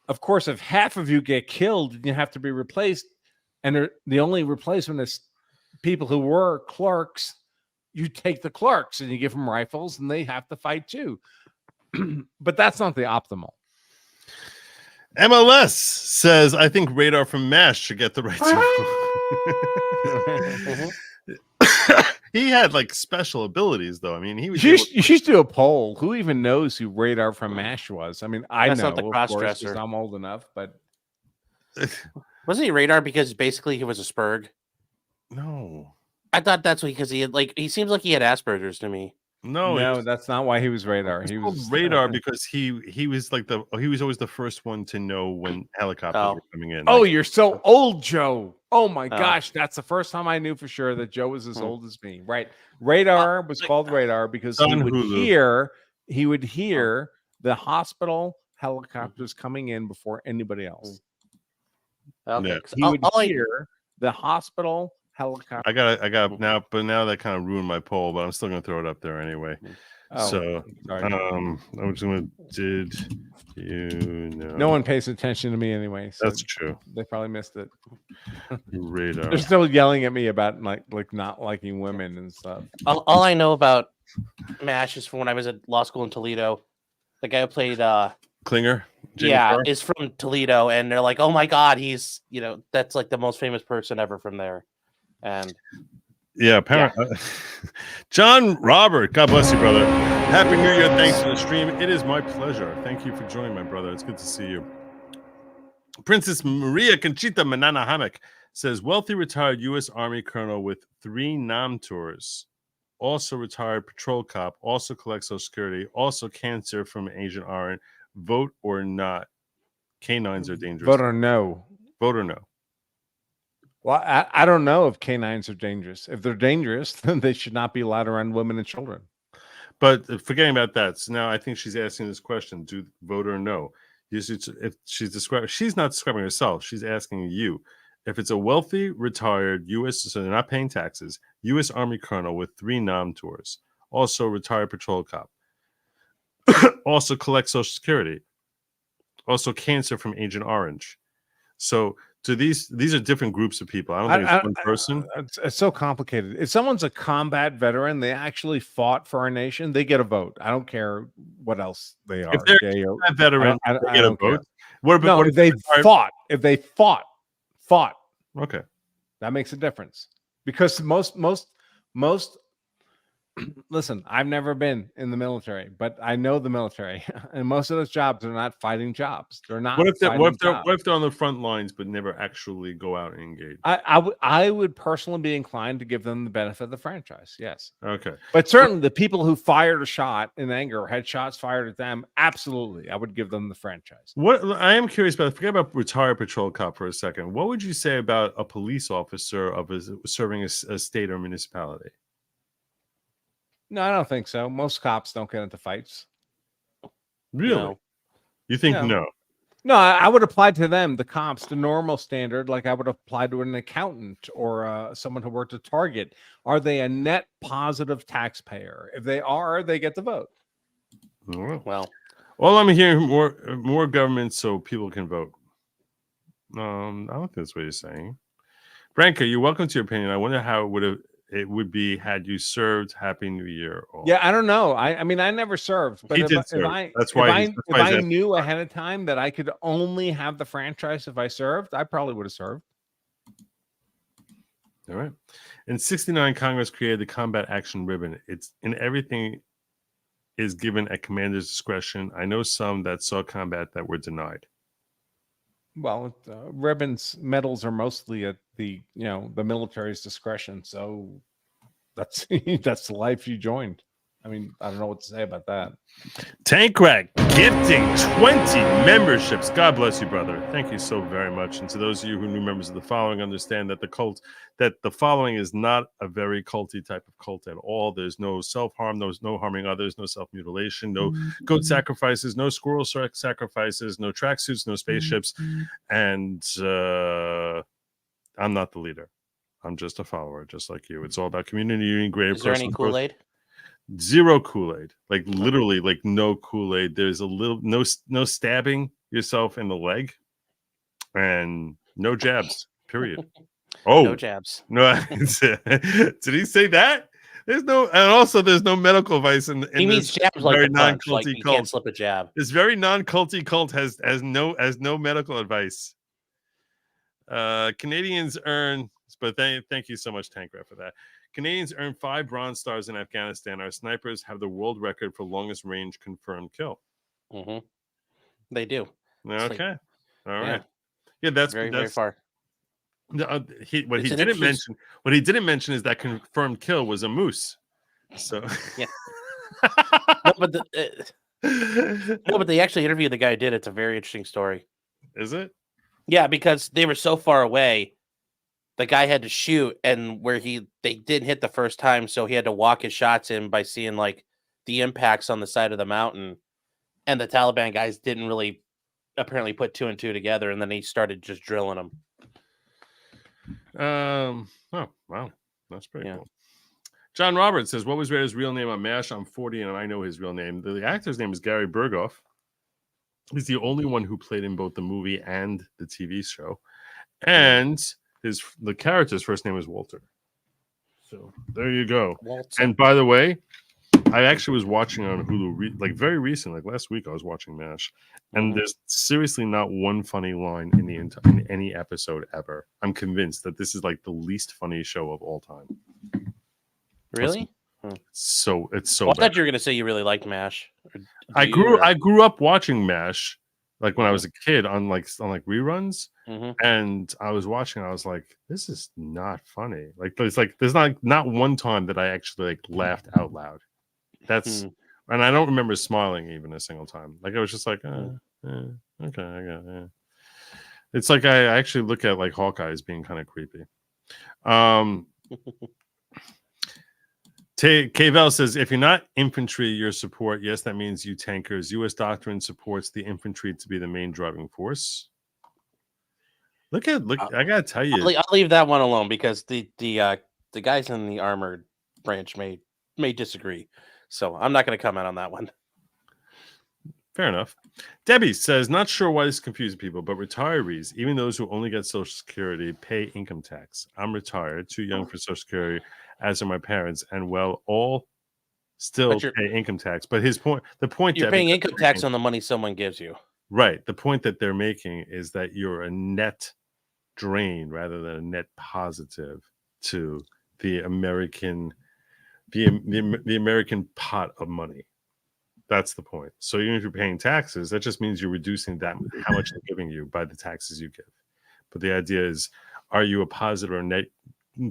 Of course, if half of you get killed and you have to be replaced, and the only replacement is people who were clerks, you take the clerks and you give them rifles and they have to fight too. But that's not the optimal. MLS says, I think Radar from MASH should get the right to. He had like special abilities, though. I mean, he was. You should do a poll. Who even knows who Radar from MASH was? I mean, I know. Not the of course, cross-dresser. 'cause I'm old enough, but wasn't he Radar because basically he was a Spurg? No, I thought that's what because he seems like he had Asperger's to me. No, that's not why he was Radar. He was Radar because he was like he was always the first one to know when helicopters were coming in. Oh, like, you're so old, Joe. Oh my gosh, that's the first time I knew for sure that Joe was as old as me. Right. Radar was called Radar because he would hear the hospital helicopters coming in before anybody else. Okay. Yeah. He would hear the hospital helicopter. I got now, but now that kind of ruined my poll, but I'm still gonna throw it up there anyway. So I'm just gonna did you know? No one pays attention to me anyway. So that's true. They probably missed it. Radar. They're still yelling at me about like not liking women and stuff. All I know about MASH is from when I was at law school in Toledo. The guy who played Klinger. Jamie Farr is from Toledo, and they're like, "Oh my God, he's that's like the most famous person ever from there." And yeah, apparently, John Robert, God bless you, brother. Happy New Year! Thanks for the stream. It is my pleasure. Thank you for joining, my brother. It's good to see you. Princess Maria Conchita Manana Hamek says wealthy retired U.S. Army colonel with 3 nom tours, also retired patrol cop, also collects Social Security, also cancer from Agent Orange. Vote or not? Canines are dangerous. Vote or no? Vote or no? Well, I don't know if canines are dangerous. If they're dangerous, then they should not be allowed around women and children. But forgetting about that, so now I think she's asking this question: do vote or no? If she's not describing herself, she's asking you. If it's a wealthy, retired U.S., so they're not paying taxes, U.S. Army colonel with 3 nom tours, also retired patrol cop, also collects Social Security, also cancer from Agent Orange. So these are different groups of people. I don't think it's one person. It's so complicated. If someone's a combat veteran, they actually fought for our nation, they get a vote. I don't care what else they are. If they're a veteran, they get a vote. If they fought, okay, that makes a difference. Because most listen, I've never been in the military, but I know the military, and most of those jobs are not fighting jobs. They're not. What if they're on the front lines but never actually go out and engage? I would personally be inclined to give them the benefit of the franchise. Yes. Okay. But certainly the people who fired a shot in anger or had shots fired at them, absolutely, I would give them the franchise. What I am curious about, forget about retired patrol cop for a second. What would you say about a police officer serving a state or municipality? No, I don't think so. Most cops don't get into fights. Really? No. You think no? No, I would apply to them, the cops, the normal standard, like I would apply to an accountant or someone who worked at Target. Are they a net positive taxpayer? If they are, they get the vote. Well, I'm hearing more government so people can vote. I don't think that's what you're saying. Branka, you're welcome to your opinion. I wonder how it would be had you served. Happy New Year. All. Yeah, I don't know. I mean, I never served, but if I knew ahead of time that I could only have the franchise if I served, I probably would have served. All right. In 1969, Congress created the Combat Action Ribbon. It's in everything is given at commander's discretion. I know some that saw combat that were denied. Well, ribbons, medals are mostly at the military's discretion. So that's that's the life you joined. I mean, I don't know what to say about that. Tank Rack gifting 20 memberships. God bless you, brother. Thank you so very much. And to those of you who are new members of the following, understand that the following is not a very culty type of cult at all. There's no self-harm, there's no harming others, no self-mutilation, no goat sacrifices, no squirrel sacrifices, no tracksuits, no spaceships. And I'm not the leader. I'm just a follower, just like you. It's all about community union, greater is there any Kool-Aid? Zero Kool-Aid, like literally, like no Kool-Aid. There's a little no stabbing yourself in the leg, and no jabs. Period. Oh, no jabs. No, did he say that? There's no, and also there's no medical advice in he means jabs like very a punch, like you cult. can't slip a jab. This very non-culty cult has no medical advice. Canadians earn, but thank you so much, Tank Rat, for that. Canadians earned 5 Bronze Stars in Afghanistan. Our snipers have the world record for longest range confirmed kill. Mm-hmm. They do. Okay. All right. Yeah, that's very far. What he didn't mention is that confirmed kill was a moose. So yeah. No, but they actually interviewed the guy who did it. It's a very interesting story. Is it? Yeah, because they were so far away. The guy had to shoot, and they didn't hit the first time, so he had to walk his shots in by seeing like the impacts on the side of the mountain. And the Taliban guys didn't really apparently put 2 and 2 together, and then he started just drilling them. Oh wow, that's pretty cool. John Roberts says, "What was Radar's real name on MASH? I'm 40, and I know his real name. The actor's name is Gary Berghoff. He's the only one who played in both the movie and the TV show, and the character's first name is Walter. So there you go. Walter. And by the way, I actually was watching on Hulu very recently, like last week. I was watching MASH, and there's seriously not one funny line in any episode ever. I'm convinced that this is like the least funny show of all time. Really? So it's so. Well, I thought you were going to say you really liked MASH. I grew up watching MASH. like when I was a kid on like reruns, Mhm. and I was watching. I was like, this is not funny. Like there's not one time that I actually like laughed out loud. That's and I don't remember smiling even a single time. Like I was just like, okay, I got it. It's like I actually look at like Hawkeye as being kind of creepy. K-Vel says, if you're not infantry, you're support. Yes, that means you tankers. U.S. doctrine supports the infantry to be the main driving force. Look, I gotta tell you, I'll leave that one alone because the guys in the armored branch may disagree. So I'm not going to comment on that one. fair enough. Debbie says, not sure why this confuses people, but retirees, even those who only get Social Security, pay income tax. I'm retired, too young for Social Security, as are my parents, and well, all still pay income tax. But the point you're Debbie, paying income tax on the money someone gives you. Right. The point that they're making is that you're a net drain rather than a net positive to the American the American pot of money. That's the point. So even if you're paying taxes, that just means you're reducing that how much they're giving you by the taxes you give. But the idea is, are you a positive or net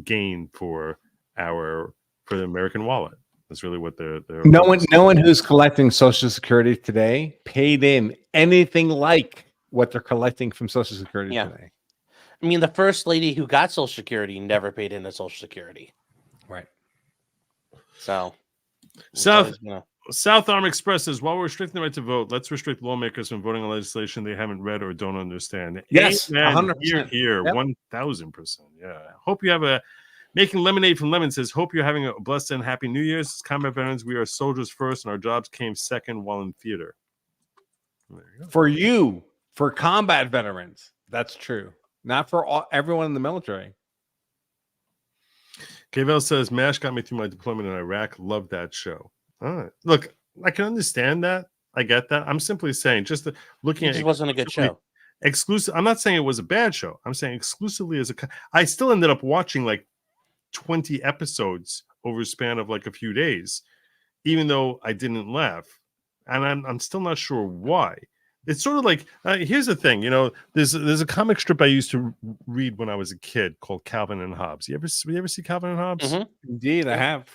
gain for the American wallet? That's really what they're no one who's collecting Social Security today paid in anything like what they're collecting from Social Security today. I mean, the first lady who got Social Security never paid into Social Security. Right. So South Arm Express says, while we're restricting the right to vote, let's restrict lawmakers from voting on legislation they haven't read or don't understand. Yes, 100%. Here, yep. 1,000%. Yeah. Hope you have making lemonade from lemon says, hope you're having a blessed and happy New Year's. As combat veterans, we are soldiers first, and our jobs came second while in theater. For combat veterans, that's true. Not for everyone in the military. K-Vel says, MASH got me through my deployment in Iraq. Love that show. All right. Look, I can understand that. I get that. I'm simply saying, looking at it. It wasn't a good show. Exclusive. I'm not saying it was a bad show. I'm saying exclusively I still ended up watching like 20 episodes over a span of like a few days, even though I didn't laugh. And I'm still not sure why. It's sort of like here's the thing, there's a comic strip I used to read when I was a kid called Calvin and Hobbes. You ever see Calvin and Hobbes? Mm-hmm. Indeed, I have.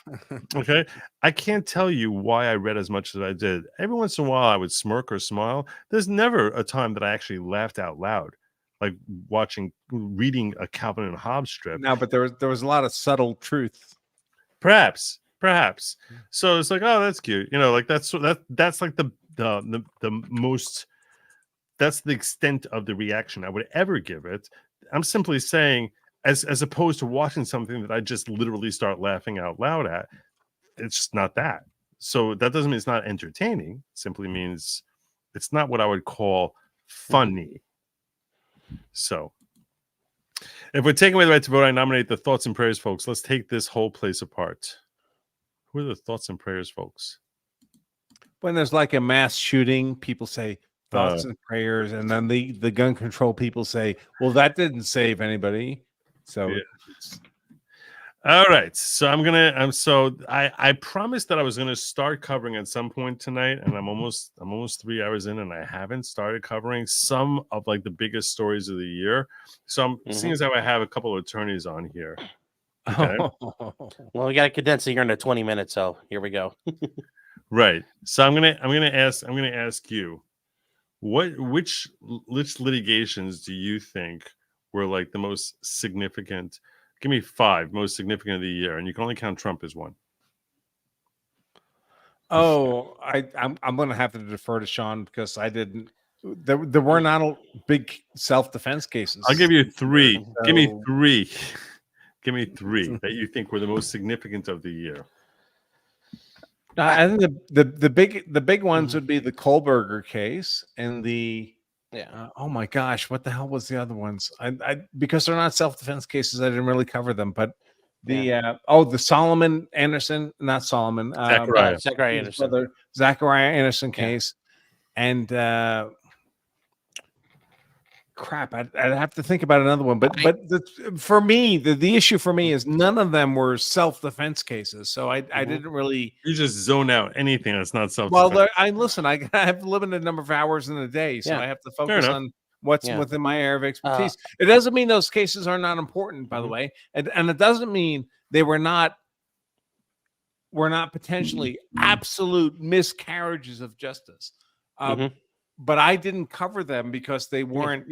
Okay, I can't tell you why I read as much as I did. Every once in a while, I would smirk or smile. There's never a time that I actually laughed out loud, like reading a Calvin and Hobbes strip. No, but there was a lot of subtle truth. Perhaps. So it's like, oh, that's cute. Like that's like the most. That's the extent of the reaction I would ever give it. I'm simply saying, as opposed to watching something that I just literally start laughing out loud at, it's just not that. So that doesn't mean it's not entertaining. It simply means it's not what I would call funny. So if we're taking away the right to vote, I nominate the Thoughts and Prayers folks. Let's take this whole place apart. Who are the Thoughts and Prayers folks? When there's like a mass shooting, people say thoughts and prayers, and then the gun control people say, well, that didn't save anybody. So all right. So I promised that I was gonna start covering at some point tonight, and I'm almost 3 hours in, and I haven't started covering some of like the biggest stories of the year. So I'm seeing as how I have a couple of attorneys on here. Okay. Well, we got to condense it here into 20 minutes, so here we go. Right. So I'm gonna ask you, which litigations do you think were like the most significant? Give me 5 most significant of the year, and you can only count Trump as one. Oh, I'm going to have to defer to Sean because I didn't. There were not big self-defense cases. I'll give you 3. So, give me 3. Give me 3 that you think were the most significant of the year. I think the big ones would be the Kohlberger case and the oh my gosh, what the hell was the other ones? I because they're not self-defense cases, I didn't really cover them. But the the Solomon Anderson, not Solomon, Zachariah Anderson, brother, Zachariah Anderson case, and crap, I'd have to think about another one. But for me, the issue for me is none of them were self-defense cases. So I didn't really. You just zone out anything that's not self. Well, I have a limited number of hours in a day, so I have to focus on what's within my area of expertise. It doesn't mean those cases are not important, by the way, and it doesn't mean they were not potentially absolute miscarriages of justice. But I didn't cover them because they weren't,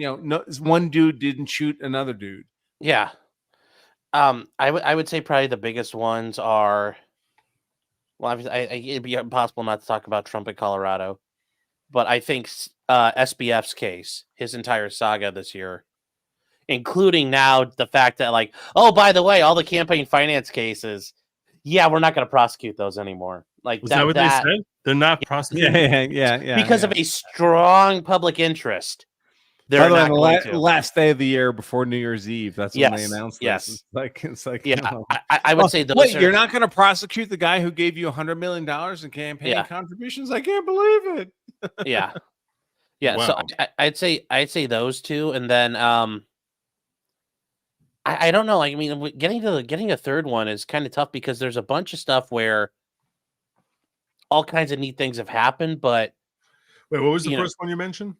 one dude didn't shoot another dude. Yeah. I would say probably the biggest ones are, well, it'd be impossible not to talk about Trump in Colorado, but I think SBF's case, his entire saga this year, including now the fact that, like, oh, by the way, all the campaign finance cases, we're not going to prosecute those anymore. Like, is that what they said? They're not prosecuting. Yeah. Because of a strong public interest. They're not going to. Last day of the year before New Year's Eve. That's when they announced this. Yes. It's like I would say those. Wait, you're not going to prosecute the guy who gave you $100 million in campaign contributions? I can't believe it. Yeah. Wow. So I'd say those two, and then I don't know. I mean, getting a third one is kind of tough because there's a bunch of stuff where all kinds of neat things have happened, but wait, what was the first one you mentioned?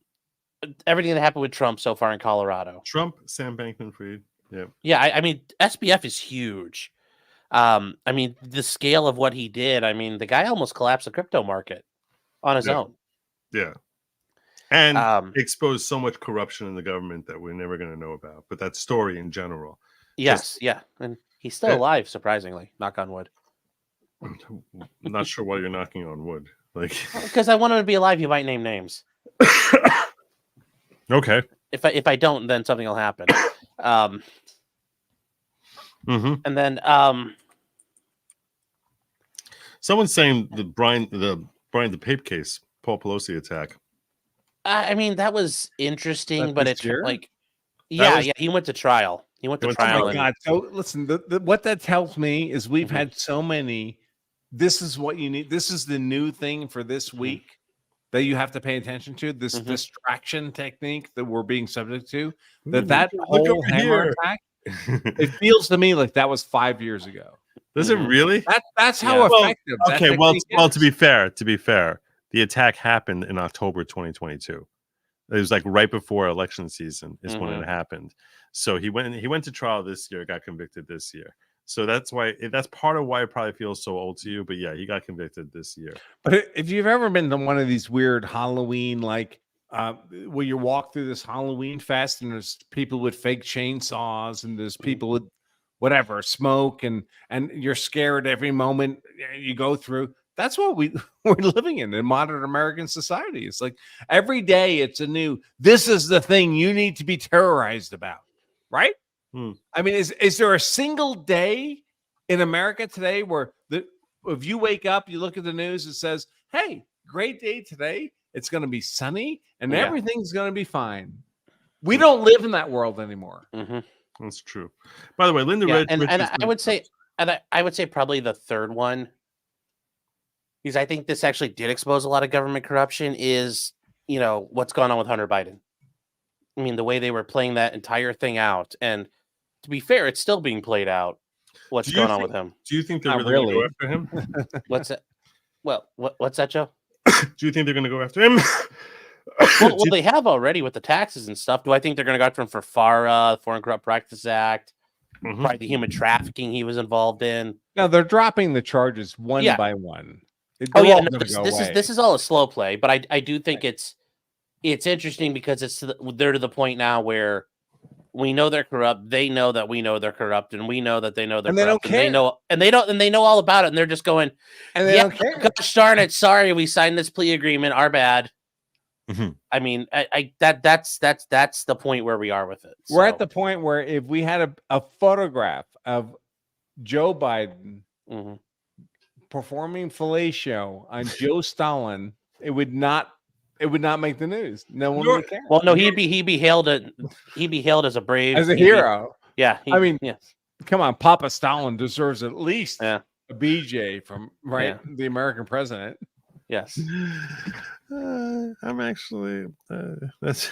Everything that happened with Trump so far in Colorado. Trump, Sam Bankman-Fried. Yeah. I mean, SBF is huge. I mean, the scale of what he did. I mean, the guy almost collapsed the crypto market on his own. Yeah. And exposed so much corruption in the government that we're never going to know about. But that story in general. Yes. And he's still alive, surprisingly. Knock on wood. I'm not sure why you're knocking on wood. Like, because I want him to be alive, you might name names. Okay. If I don't, then something will happen. And then someone's saying the Brian DePape case, Paul Pelosi attack. I mean, that was interesting, but it's like, he went to trial. He went to trial. Oh my God! So listen, what that tells me is we've had so many. This is what you need. This is the new thing for this week that you have to pay attention to. This distraction technique that we're being subject to. That whole hammer attack. It feels to me like that was 5 years ago. Does it really? That's how effective. Okay. Well, to be fair, the attack happened in October 2022. It was like right before election season is when it happened. So he went to trial this year, got convicted this year. So that's part of why it probably feels so old to you. But yeah, he got convicted this year. But if you've ever been to one of these weird Halloween, like where you walk through this Halloween fest and there's people with fake chainsaws and there's people with whatever smoke and you're scared every moment you go through. That's what we're living in modern American society. It's like every day it's a new, this is the thing you need to be terrorized about, right? I mean, is there a single day in America today where if you wake up, you look at the news, it says, hey, great day today. It's going to be sunny and everything's going to be fine. We don't live in that world anymore. That's true. By the way, Linda Red. And I would say probably the third one, because I think this actually did expose a lot of government corruption, is, what's going on with Hunter Biden. I mean, the way they were playing that entire thing out. And to be fair, it's still being played out. What's going on with him? Do you think they're really going to go after him? What's that? Well, what's that, Joe? Do you think they're going to go after him? well, they have already with the taxes and stuff. Do I think they're going to go after him for FARA, Foreign Corrupt Practices Act, probably the human trafficking he was involved in? No, they're dropping the charges one by one. This is all a slow play, but I do think it's interesting because they're to the point now where we know they're corrupt. They know that we know they're corrupt, and we know that they know they're corrupt. They don't care. And they know all about it, and they're just going, and they don't care. Gosh darn it! Sorry, we signed this plea agreement. Our bad. I mean, that's the point where we are with it. We're at the point where if we had a photograph of Joe Biden performing fellatio on Joe Stalin, it would not make the news. No one would care. Well, no, he'd be hailed as a brave, as a hero. Come on, Papa Stalin deserves at least a BJ from the American president. Yes. I'm actually that's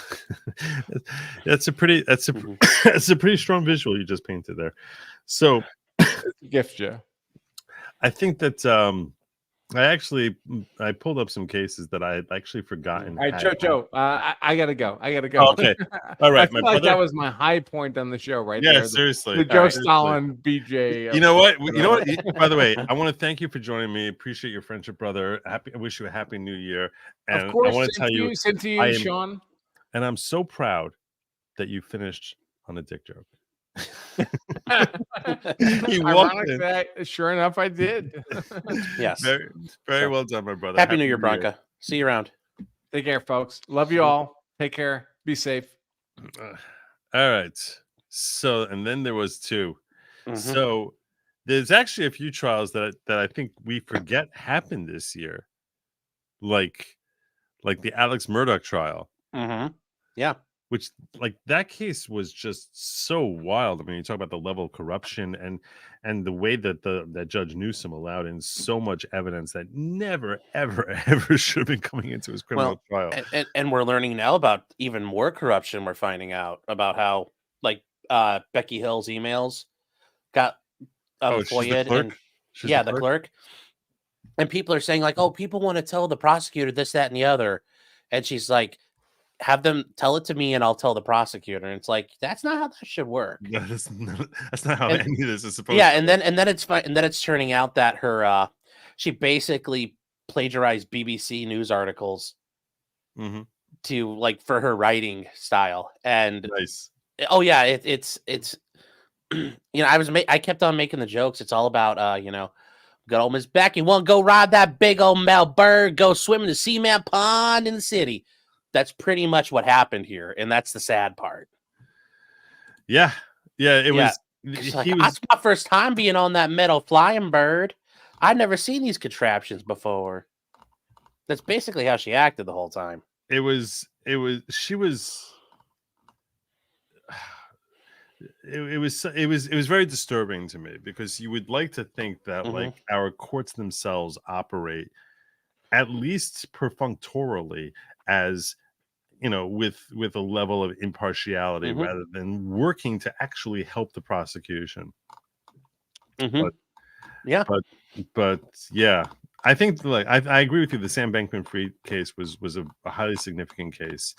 that's a pretty Mhm. that's a pretty strong visual you just painted there. So Gift you. I think that I pulled up some cases that I had actually forgotten. All right, had Joe, I gotta go. Oh, okay. All right, I feel my like brother. that was my high point on the show right Yeah, there. seriously. The All Joe right. Stalin BJ. You know what? You know what? By the way, I want to thank you for joining me. Appreciate your friendship, brother. I wish you a happy new year. And Of course, I want to tell you, same to I you, am, Sean. and I'm so proud that you finished on a dick joke. He walked Ironic in. that, sure enough, I did. Yes. Very, very So, well done, my brother. Happy New Year, Bronca. See you around. Take care, folks. Love you all. Take care. Be safe. All right. So, and then there was two. Mhm. So, there's actually a few trials that I think we forget happened this year, like the Alex Murdoch trial. Mhm. Yeah. Which, like, that case was just so wild. I mean, you talk about the level of corruption and the way that that Judge Newsom allowed in so much evidence that never, ever, ever should have been coming into his criminal trial. And we're learning now about even more corruption. We're finding out about how, like, Becky Hill's emails got Oh, she's the FOIA'd, clerk? and She's yeah, the the clerk? clerk. And people are saying, like, oh, people want to tell the prosecutor this, that, and the other, and she's like, have them tell it to me, and I'll tell the prosecutor. And it's like, that's not how that should work. No, that's not how And- any of this is supposed Yeah, to and then it's fine, and then it's turning out that her she basically plagiarized BBC news articles Mhm. to, like, for her writing style. And Nice. oh yeah, it's you know, I kept on making the jokes. It's all about good old Miss Becky won't go ride that big old Mel Bird, go swim in the cement pond in the city. That's pretty much what happened here, and that's the sad part. Yeah. Yeah, it Yeah. was It's like, he was that's my first time being on that metal flying bird. I'd never seen these contraptions before. That's basically how she acted the whole time. it was she was it was very disturbing to me, because you would like to think that Mhm. like our courts themselves operate at least perfunctorily, as with a level of impartiality, Mhm. rather than working to actually help the prosecution. Mhm. But- Yeah. But yeah, I think, like, I agree with you. The Sam Bankman-Fried case was a highly significant case.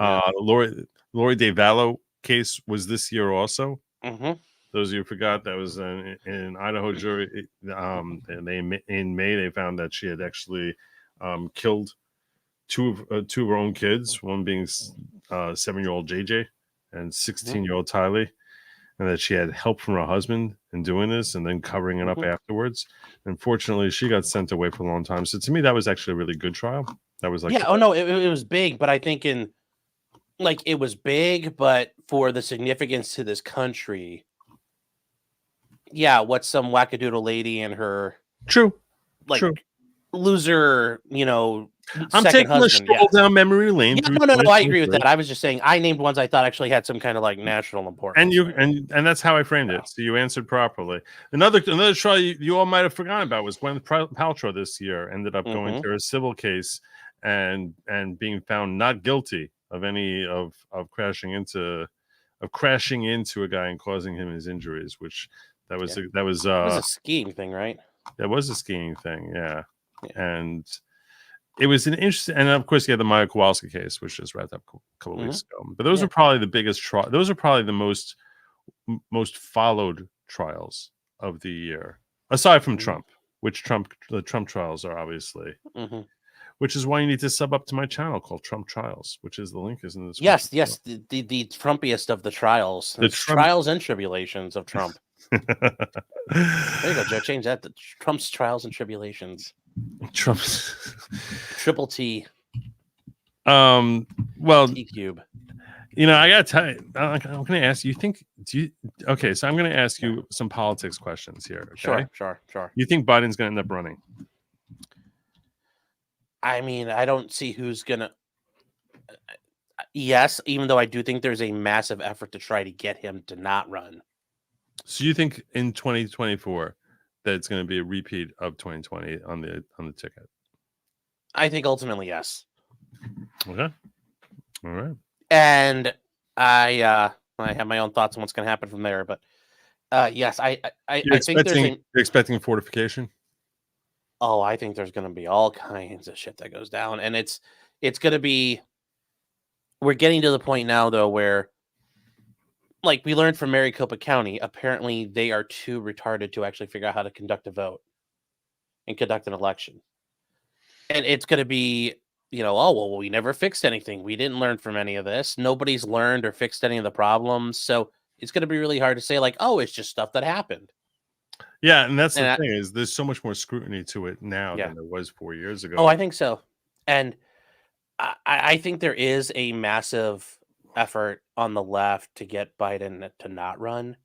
Yeah. Lori DeVallo case was this year also. Mhm. Those of you who forgot, that was an Idaho jury. And in May they found that she had actually killed two of her own kids, one being 7-year-old JJ and 16-year-old Tylee, and that she had help from her husband in doing this and then covering it up Mhm. afterwards. Unfortunately, she got sent away for a long time. So to me, that was actually a really good trial. That was like, Yeah. Oh no, it was big, but I think it was big, but for the significance to this country, yeah, what's some wackadoodle lady and her true. loser, I'm second taking a husband. stroll Yeah. down memory lane. Yeah, through no, I agree with 2023. that. I was just saying I named ones I thought actually had some kind of, like, national importance. And that's how I framed it. So you answered properly. Another trial you all might have forgotten about was Gwyneth Paltrow this year ended up going to a civil case and being found not guilty of any of crashing into a guy and causing him his injuries, which that was It was a skiing thing, right? that was a skiing thing, yeah. Yeah. And it was an interesting, and of course, you had the Maya Kowalski case, which just wrapped up a couple of weeks ago. But those Yeah. are probably the biggest trial. Those are probably the most followed trials of the year, aside from Trump, which the Trump trials are obviously. Mhm. Which is why you need to sub up to my channel called Trump Trials, which is the link is in the Yes, description. the Trumpiest of the trials. The It's trials and tribulations of Trump. There you go, Joe. Change that to Trump's trials and tribulations. Trump's. Triple T, Well, T cube. I gotta tell you, I'm gonna ask you. Okay, so I'm gonna ask you some politics questions here. Okay? Sure. You think Biden's gonna end up running? I mean, I don't see who's gonna. Yes, even though I do think there's a massive effort to try to get him to not run. So you think in 2024 that it's going to be a repeat of 2020 on the ticket? I think ultimately yes. Okay. All right. And I have my own thoughts on what's going to happen from there, but yes, I think there's You're expecting fortification? Oh, I think there's going to be all kinds of shit that goes down, and it's going to be. We're getting to the point now though where, like we learned from Maricopa County, apparently they are too retarded to actually figure out how to conduct a vote and conduct an election, and it's going to be. Oh, well, we never fixed anything. We didn't learn from any of this. Nobody's learned or fixed any of the problems. So it's going to be really hard to say, like, oh, it's just stuff that happened. Yeah, and that's the And thing is there's so much more scrutiny to it now Yeah. than there was 4 years ago. Oh, I think so. And I think there is a massive effort on the left to get Biden to not run.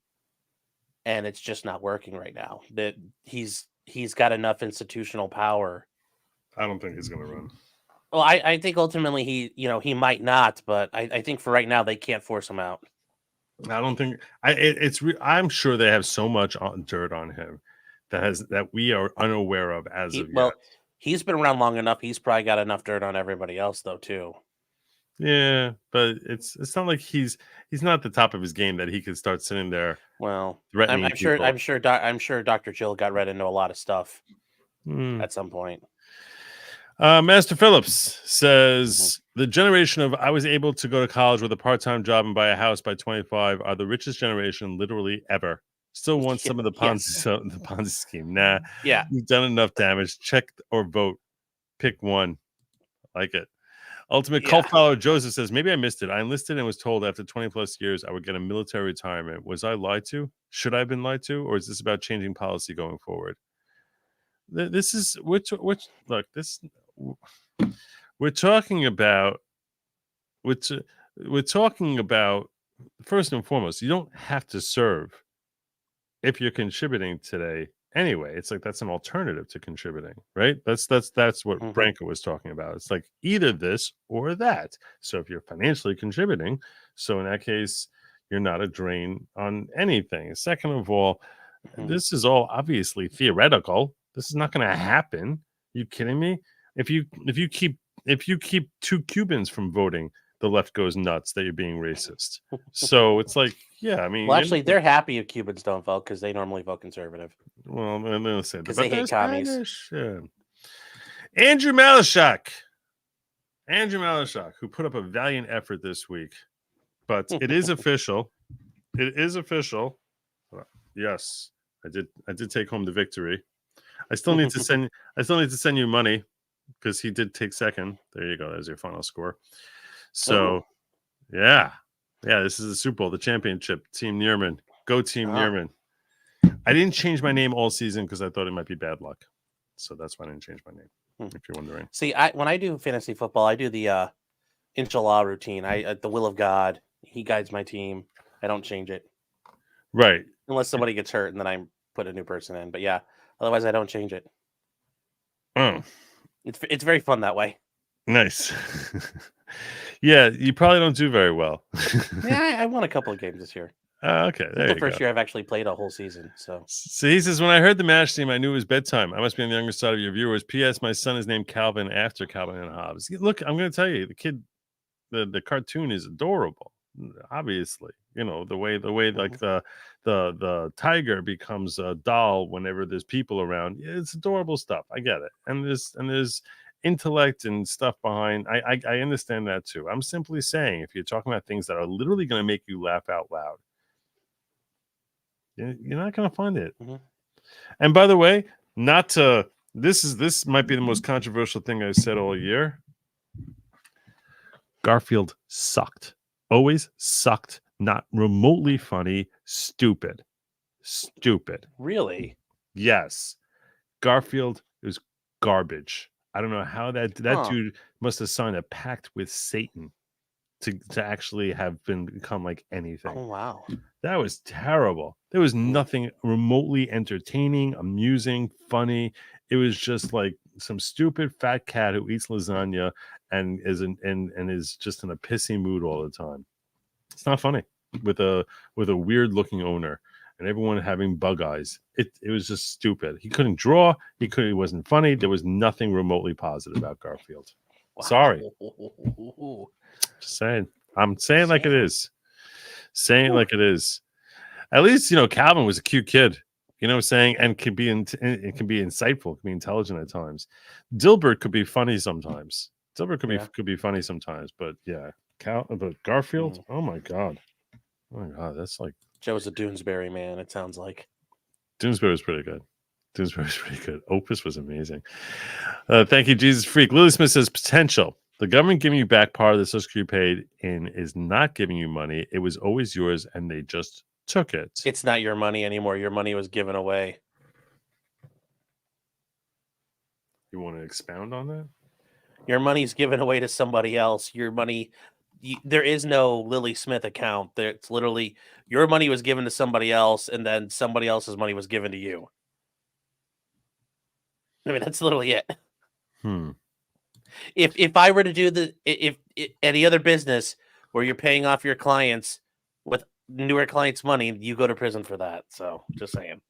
And it's just not working right now. That he's got enough institutional power. I don't think he's going to run. Well, I think ultimately he might not, but I think for right now they can't force him out. I don't think I'm sure they have so much dirt on him that we are unaware of as of yet. He's been around long enough. He's probably got enough dirt on everybody else though too. Yeah, but it's not like he's not at the top of his game that he could start sitting there. Well, threatening I'm sure people. Dr. Jill got read into a lot of stuff at some point. Master Phillips says the generation of I was able to go to college with a part-time job and buy a house by 25 are the richest generation literally ever. Still want some of the Ponzi scheme. Nah. Yeah. You've done enough damage. Check or vote. Pick one. Like it. Ultimate cult follower Joseph says, maybe I missed it. I enlisted and was told after 20 plus years I would get a military retirement. Was I lied to? Should I have been lied to? Or is this about changing policy going forward? This is we're talking about first and foremost, you don't have to serve if you're contributing today anyway. It's like that's an alternative to contributing, right? That's what Branko was talking about. It's like either this or that. So if you're financially contributing, so in that case you're not a drain on anything. Second of all, this is all obviously theoretical. This is not going to happen. You kidding me? If you keep 2 Cubans from voting, the left goes nuts that you're being racist. So it's like, yeah, I mean, well, actually, they're happy if Cubans don't vote because they normally vote conservative. Well, listen, because they hate commies. Andrew Malashak, who put up a valiant effort this week, but it is official. It is official. Yes, I did take home the victory. I still need to send you money because he did take second. There you go. There's your final score. So, yeah, this is the Super Bowl, the championship. Team Neerman. Go Team Neerman. I didn't change my name all season because I thought it might be bad luck. So that's why I didn't change my name, if you're wondering. See, when I do fantasy football, I do the Inshallah routine. The will of God. He guides my team. I don't change it. Right. Unless somebody gets hurt and then I put a new person in. But yeah, otherwise I don't change it. Oh. It's very fun that way. Nice. Yeah, you probably don't do very well. Yeah, I won a couple of games this year. Okay, there you go. The first year I've actually played a whole season. So he says, when I heard the MASH theme, I knew it was bedtime. I must be on the younger side of your viewers. P.S. My son is named Calvin after Calvin and Hobbes. Look, I'm going to tell you, the kid, the cartoon is adorable. Obviously, the way like the tiger becomes a doll whenever there's people around. It's adorable stuff. I get it, and there's intellect and stuff behind. I understand that too. I'm simply saying, if you're talking about things that are literally going to make you laugh out loud, you're not going to find it. And by the way, this might be the most controversial thing I've said all year. Garfield sucked. Always sucked. Not remotely funny. Stupid. Really? Yes. Garfield is garbage. I don't know how that dude must have signed a pact with Satan to actually have become like anything. Oh wow. That was terrible. There was nothing remotely entertaining, amusing, funny. It was just like some stupid fat cat who eats lasagna and is just in a pissy mood all the time. It's not funny with a weird looking owner. and everyone having bug eyes. It was just stupid. He couldn't draw. He wasn't funny. There was nothing remotely positive about Garfield. Sorry. Just saying. I'm saying like it is. Saying like it is. At least, Calvin was a cute kid. You know what I'm saying? And it can be insightful, can be intelligent at times. Dilbert could be funny sometimes. Could be funny sometimes, but yeah. But Garfield, oh my god. Oh my god, that's like Joe's a Doonesbury man, it sounds like. Doonesbury was pretty good. Opus was amazing. Thank you, Jesus Freak. Lily Smith says potential. The government giving you back part of the Social Security paid in is not giving you money. It was always yours, and they just took it. It's not your money anymore. Your money was given away. You want to expound on that? Your money's given away to somebody else. Your money, there is no Lily Smith account. It's literally your money was given to somebody else, and then somebody else's money was given to you. I mean, that's literally it. If I were to do if any other business where you're paying off your clients with newer clients' money, you go to prison for that. So, just saying.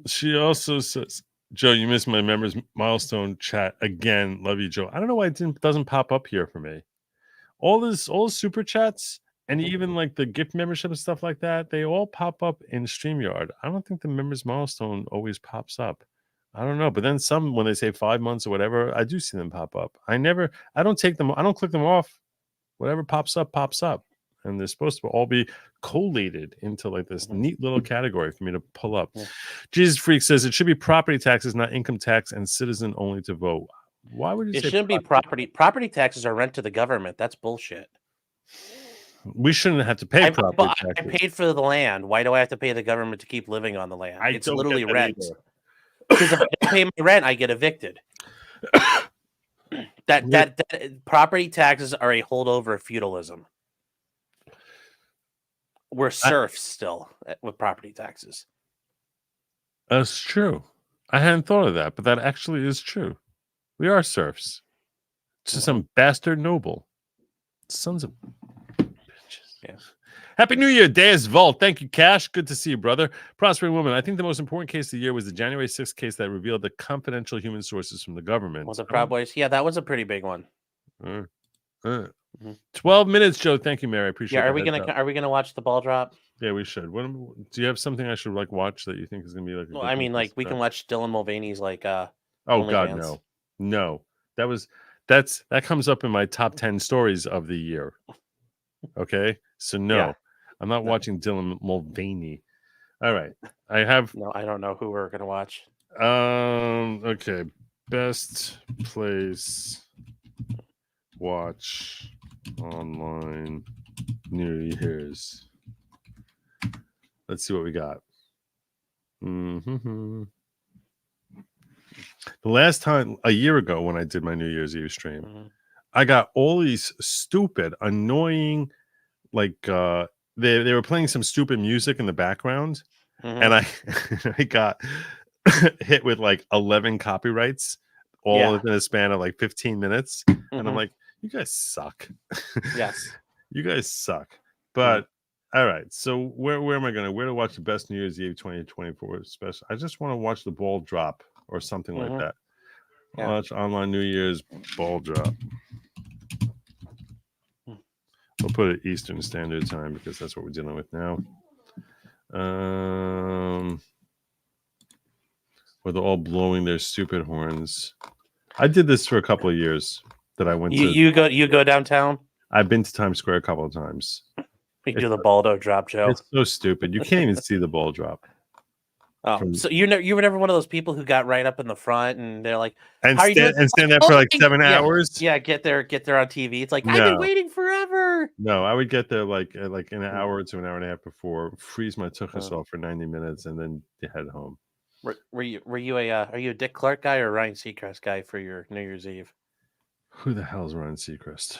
She also says, Joe, you missed my members milestone chat again. Love you, Joe. I don't know why it doesn't pop up here for me. All the super chats and even like the gift membership and stuff like that, they all pop up in StreamYard. I don't think the members milestone always pops up. I don't know, but then some, when they say 5 months or whatever, I do see them pop up. I don't take them, I don't click them off. Whatever pops up, and they're supposed to all be collated into like this neat little category for me to pull up. Jesus Freak says it should be property taxes, not income tax, and citizen only to vote. Why would you say it shouldn't be property? Property taxes are rent to the government. That's bullshit. We shouldn't have to pay property taxes. I paid for the land. Why do I have to pay the government to keep living on the land? It's literally rent. Because if I don't pay my rent, I get evicted. That property taxes are a holdover of feudalism. We're serfs still with property taxes. That's true. I hadn't thought of that, but that actually is true. We are serfs to some bastard noble. Sons of bitches. Yeah. Happy New Year, Deus Vault. Thank you, Cash. Good to see you, brother. Prospering Woman. I think the most important case of the year was the January 6th case that revealed the confidential human sources from the government. Was it Proud Boys? Yeah, that was a pretty big one. 12 minutes, Joe. Thank you, Mary. I appreciate it. Yeah, are we gonna watch the ball drop? Yeah, we should. Do you have something I should like watch that you think is gonna be like? Well, I mean, like we can watch Dylan Mulvaney's like. Oh God, no. That comes up in my top 10 stories of the year. Okay, so no. Yeah. I'm not watching Dylan Mulvaney. All right. I don't know who we're gonna watch. Okay. Best place watch online New Year's. Let's see what we got. The last time, a year ago, when I did my New Year's Eve stream, I got all these stupid, annoying, like they were playing some stupid music in the background, and I got hit with like 11 copyrights all within a span of like 15 minutes, and I'm like, you guys suck. Yes, you guys suck. But all right, so where am I going to watch the best New Year's Eve 2024 special? I just want to watch the ball drop or something like that. Watch online New Year's ball drop. We'll put it Eastern Standard Time because that's what we're dealing with now. Where they're all blowing their stupid horns. I did this for a couple of years. That I went to. You go downtown. I've been to Times Square a couple of times. We do the Baldo drop, Joe. It's so stupid. You can't even see the ball drop. Oh, so you were never one of those people who got right up in the front and they're like, stand there for like 7 hours. Yeah, get there on TV. It's like I've been waiting forever. No, I would get there like in an hour to an hour and a half before, freeze my tuchus off for 90 minutes, and then head home. Are you a Dick Clark guy or Ryan Seacrest guy for your New Year's Eve? Who the hell is Ryan Seacrest?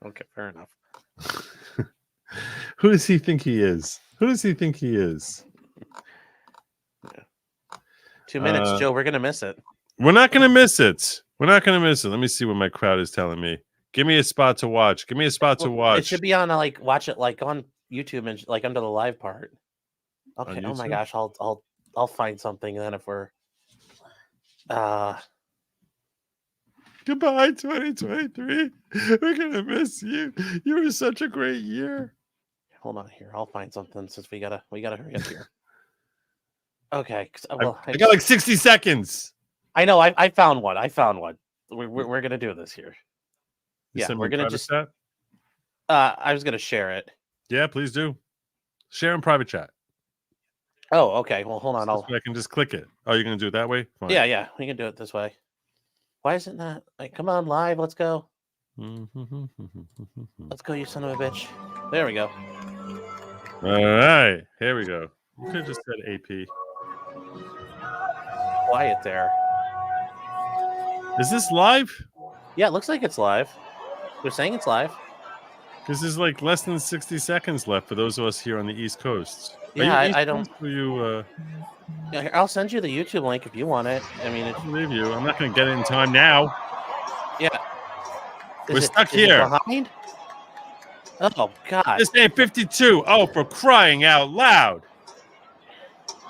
Okay, fair enough. Who does he think he is? Yeah. 2 minutes, Joe. We're gonna miss it. We're not gonna miss it. Let me see what my crowd is telling me. Give me a spot to watch. Give me a spot to watch. It should be on watch it on YouTube and like under the live part. Okay. Oh my YouTube? gosh, I'll find something then if we're Goodbye, 2023. We're gonna miss you. You were such a great year. hold on here. I'll find something since we gotta hurry up here. Okay. I got like 60 seconds. I know. I found one. We're gonna do this here. Yeah, Send me we're a gonna private just. chat? I was gonna share it. Yeah, please do. Share in private chat. Oh, okay. Well, hold on. So I can just click it. Oh, you're gonna do it that way? Fine. Yeah. We can do it this way. Why is it not? Like, come on, live. Let's go. Let's go, you son of a bitch. There we go. All right, here we go. You could have just said AP. Quiet there. Is this live? Yeah, it looks like it's live. They're saying it's live. Because there's like less than 60 seconds left for those of us here on the East Coast. Yeah, I don't. Are you? Yeah, here, I'll send you the YouTube link if you want it. I mean, I believe you. I'm not going to get it in time now. Yeah. We're stuck here. Behind? Oh God! This ain't 52. Oh, for crying out loud!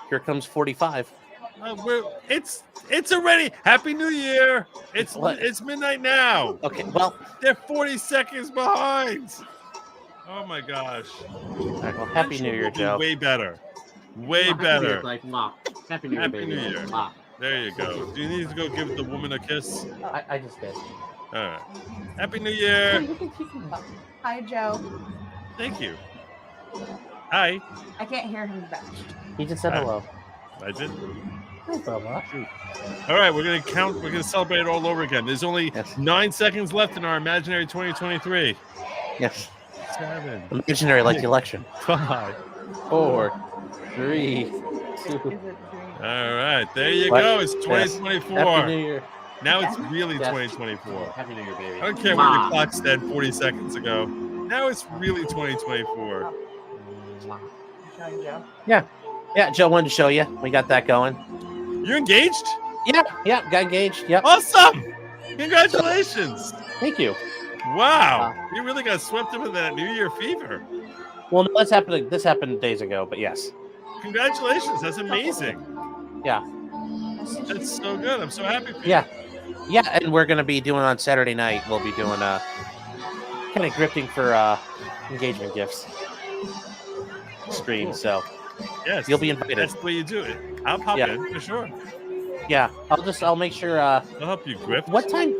Here comes 45. It's already Happy New Year. It's midnight now. Okay, well, they're 40 seconds behind. Oh my gosh! All right, well, Happy New Year, Joe. Way better. Way better. Happy New Year, Happy baby. New Year. There you go. Do you need to go give the woman a kiss? I just did. All right. Happy New Year. Hi, Joe. Thank you. Hi. I can't hear him back. He just said hello. I did. No problem. All right, we're gonna count. We're gonna celebrate it all over again. There's only 9 seconds left in our imaginary 2023. Yes. 7. Imaginary like the election. 5. 4, 3, 2. All right, there you What? go. It's 2024. Happy New Year. Now it's really Yes. 2024. Happy New Year, baby. I don't care what your clock said 40 seconds ago. Now it's really 2024. Showing Joe. Yeah, Joe wanted to show you. We got that going. You're engaged? Yeah, got engaged. Yep. Awesome! Congratulations! Thank you. Wow, you really got swept up in that New Year fever. Well, no, this happened days ago, but yes. Congratulations, that's amazing. Yeah. That's so good. I'm so happy for you. Yeah, and we're gonna be doing on Saturday night. We'll be doing kind of grifting for engagement gifts stream. So Yes, you'll be invited. That's the way you do it. I'll pop in for sure. Yeah, I'll make sure. I'll help you grift. What time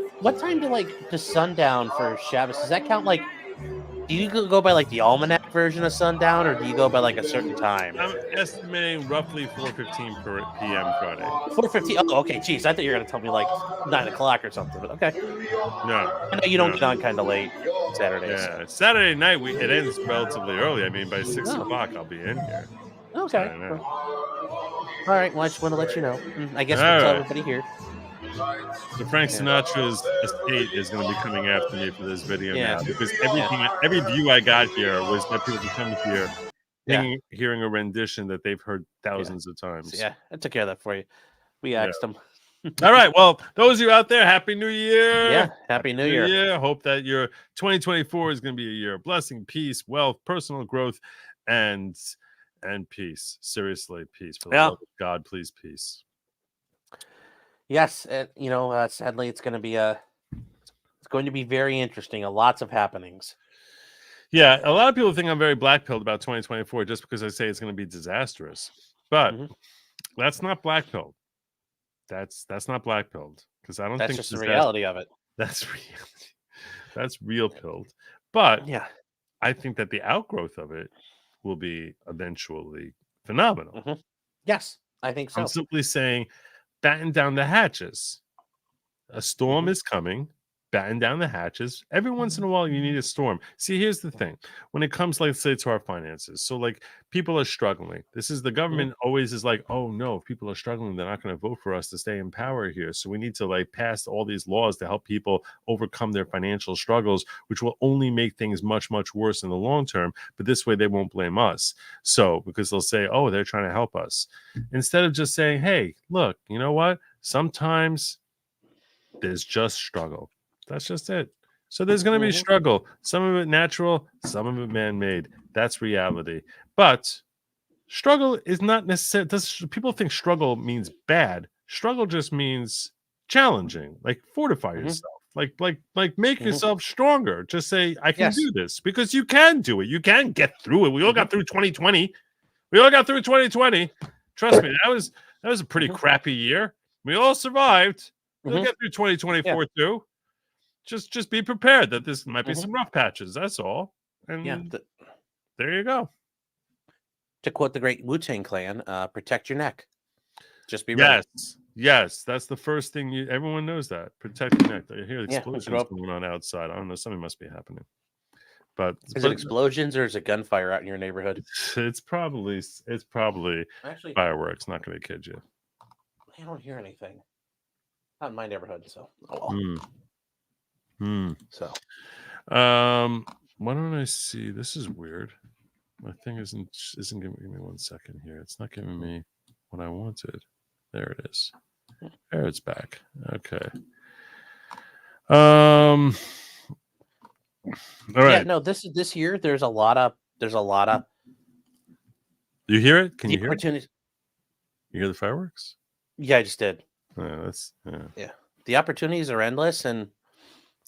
to sundown for Shabbos? Does that count? Like, do you go by like the almanac version of sundown, or do you go by like a certain time? I'm estimating roughly 4:15 p.m. Friday. 4:15. Oh, okay. Jeez, I thought you were gonna tell me like 9 o'clock or something. But okay. No. I know you don't get on kind of late Saturdays. Yeah, Saturday night it ends relatively early. I mean, by 6 o'clock I'll be in here. Okay. All right. Well, I just want to let you know. I guess All we'll tell right. everybody here. So Frank Sinatra's estate is going to be coming after me for this video Yeah. now because every view I got here was that people come here hearing a rendition that they've heard thousands of times. So, yeah, I took care of that for you. We asked them. All right. Well, those of you out there, Happy New Year. Yeah. Happy New Year. Yeah. Hope that your 2024 is going to be a year of blessing, peace, wealth, personal growth, and peace. Seriously, peace. For the love of God, please, peace. Yes, sadly, it's going to be very interesting. Lots of happenings. Yeah, a lot of people think I'm very black-pilled about 2024 just because I say it's going to be disastrous. But that's not black-pilled. That's not black-pilled because I don't That's think just the reality of it. That's reality. That's real-pilled. But Yeah. I think that the outgrowth of it will be eventually phenomenal. Yes, I think so. I'm simply saying, batten down the hatches. A storm is coming. Batten down the hatches. Every once in a while, you need a storm. See, here's the thing. When it comes, like, say, to our finances, so like people are struggling. This is the government always is like, oh no, if people are struggling, they're not going to vote for us to stay in power here. So we need to like pass all these laws to help people overcome their financial struggles, which will only make things much, much worse in the long term. But this way, they won't blame us. So because they'll say, oh, they're trying to help us, instead of just saying, hey, look, you know what? Sometimes there's just struggle. That's just it. So there's going to be Mhm. struggle. Some of it natural, some of it man-made. That's reality. But struggle is not necessarily. People think struggle means bad. Struggle just means challenging. Like fortify Mhm. yourself. Like make Mhm. yourself stronger. Just say, I can Yes. do this, because you can do it. You can get through it. We all Mm-hmm. got through 2020. We all got through 2020. Trust me, that was a pretty Mhm. crappy year. We all survived. We'll Mhm. get through 2024 too. Just be prepared that this might be Mhm. some rough patches. That's all. And Yeah. there you go. To quote the great Wu-Tang Clan, protect your neck. Just be ready. Yes, that's the first thing everyone knows that. Protect your neck. I hear Yeah, explosions grow up. going on outside. I don't know, something must be happening. But Is it explosions or is it gunfire out in your neighborhood? it's probably Actually, fireworks, not gonna kid you. I don't hear anything. Not in my neighborhood, so oh well. So Why don't I see? This is weird. My thing isn't giving me 1 second here. It's not giving me what I wanted. There it is. There, it's back. Okay. All right. yeah, no, this year there's a lot of You hear it? Can the you hear it? opportunities. You hear the fireworks? Yeah, I just did. That's The opportunities are endless, and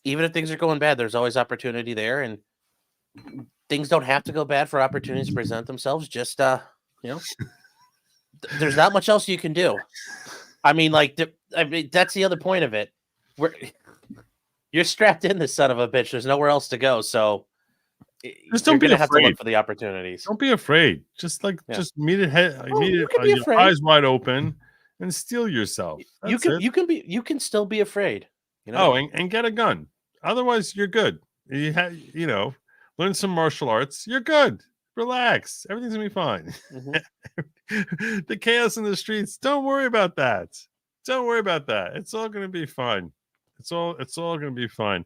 even if things are going bad, there's always opportunity there, and things don't have to go bad for opportunities to present themselves. Just there's not much else you can do. I mean, like, that's the other point of it. You're strapped in, this son of a bitch. There's nowhere else to go, so Just you're don't be gonna have to afraid. look for the opportunities. Don't be afraid. Just just meet it you can be your afraid. eyes wide open and steel yourself. You That's can it. you can still be afraid. You know. Oh, and get a gun. Otherwise, you're good. Learn some martial arts. You're good. Relax. Everything's gonna be fine. Mhm. The chaos in the streets. Don't worry about that. Don't worry about that. It's all gonna be fine. It's all gonna be fine.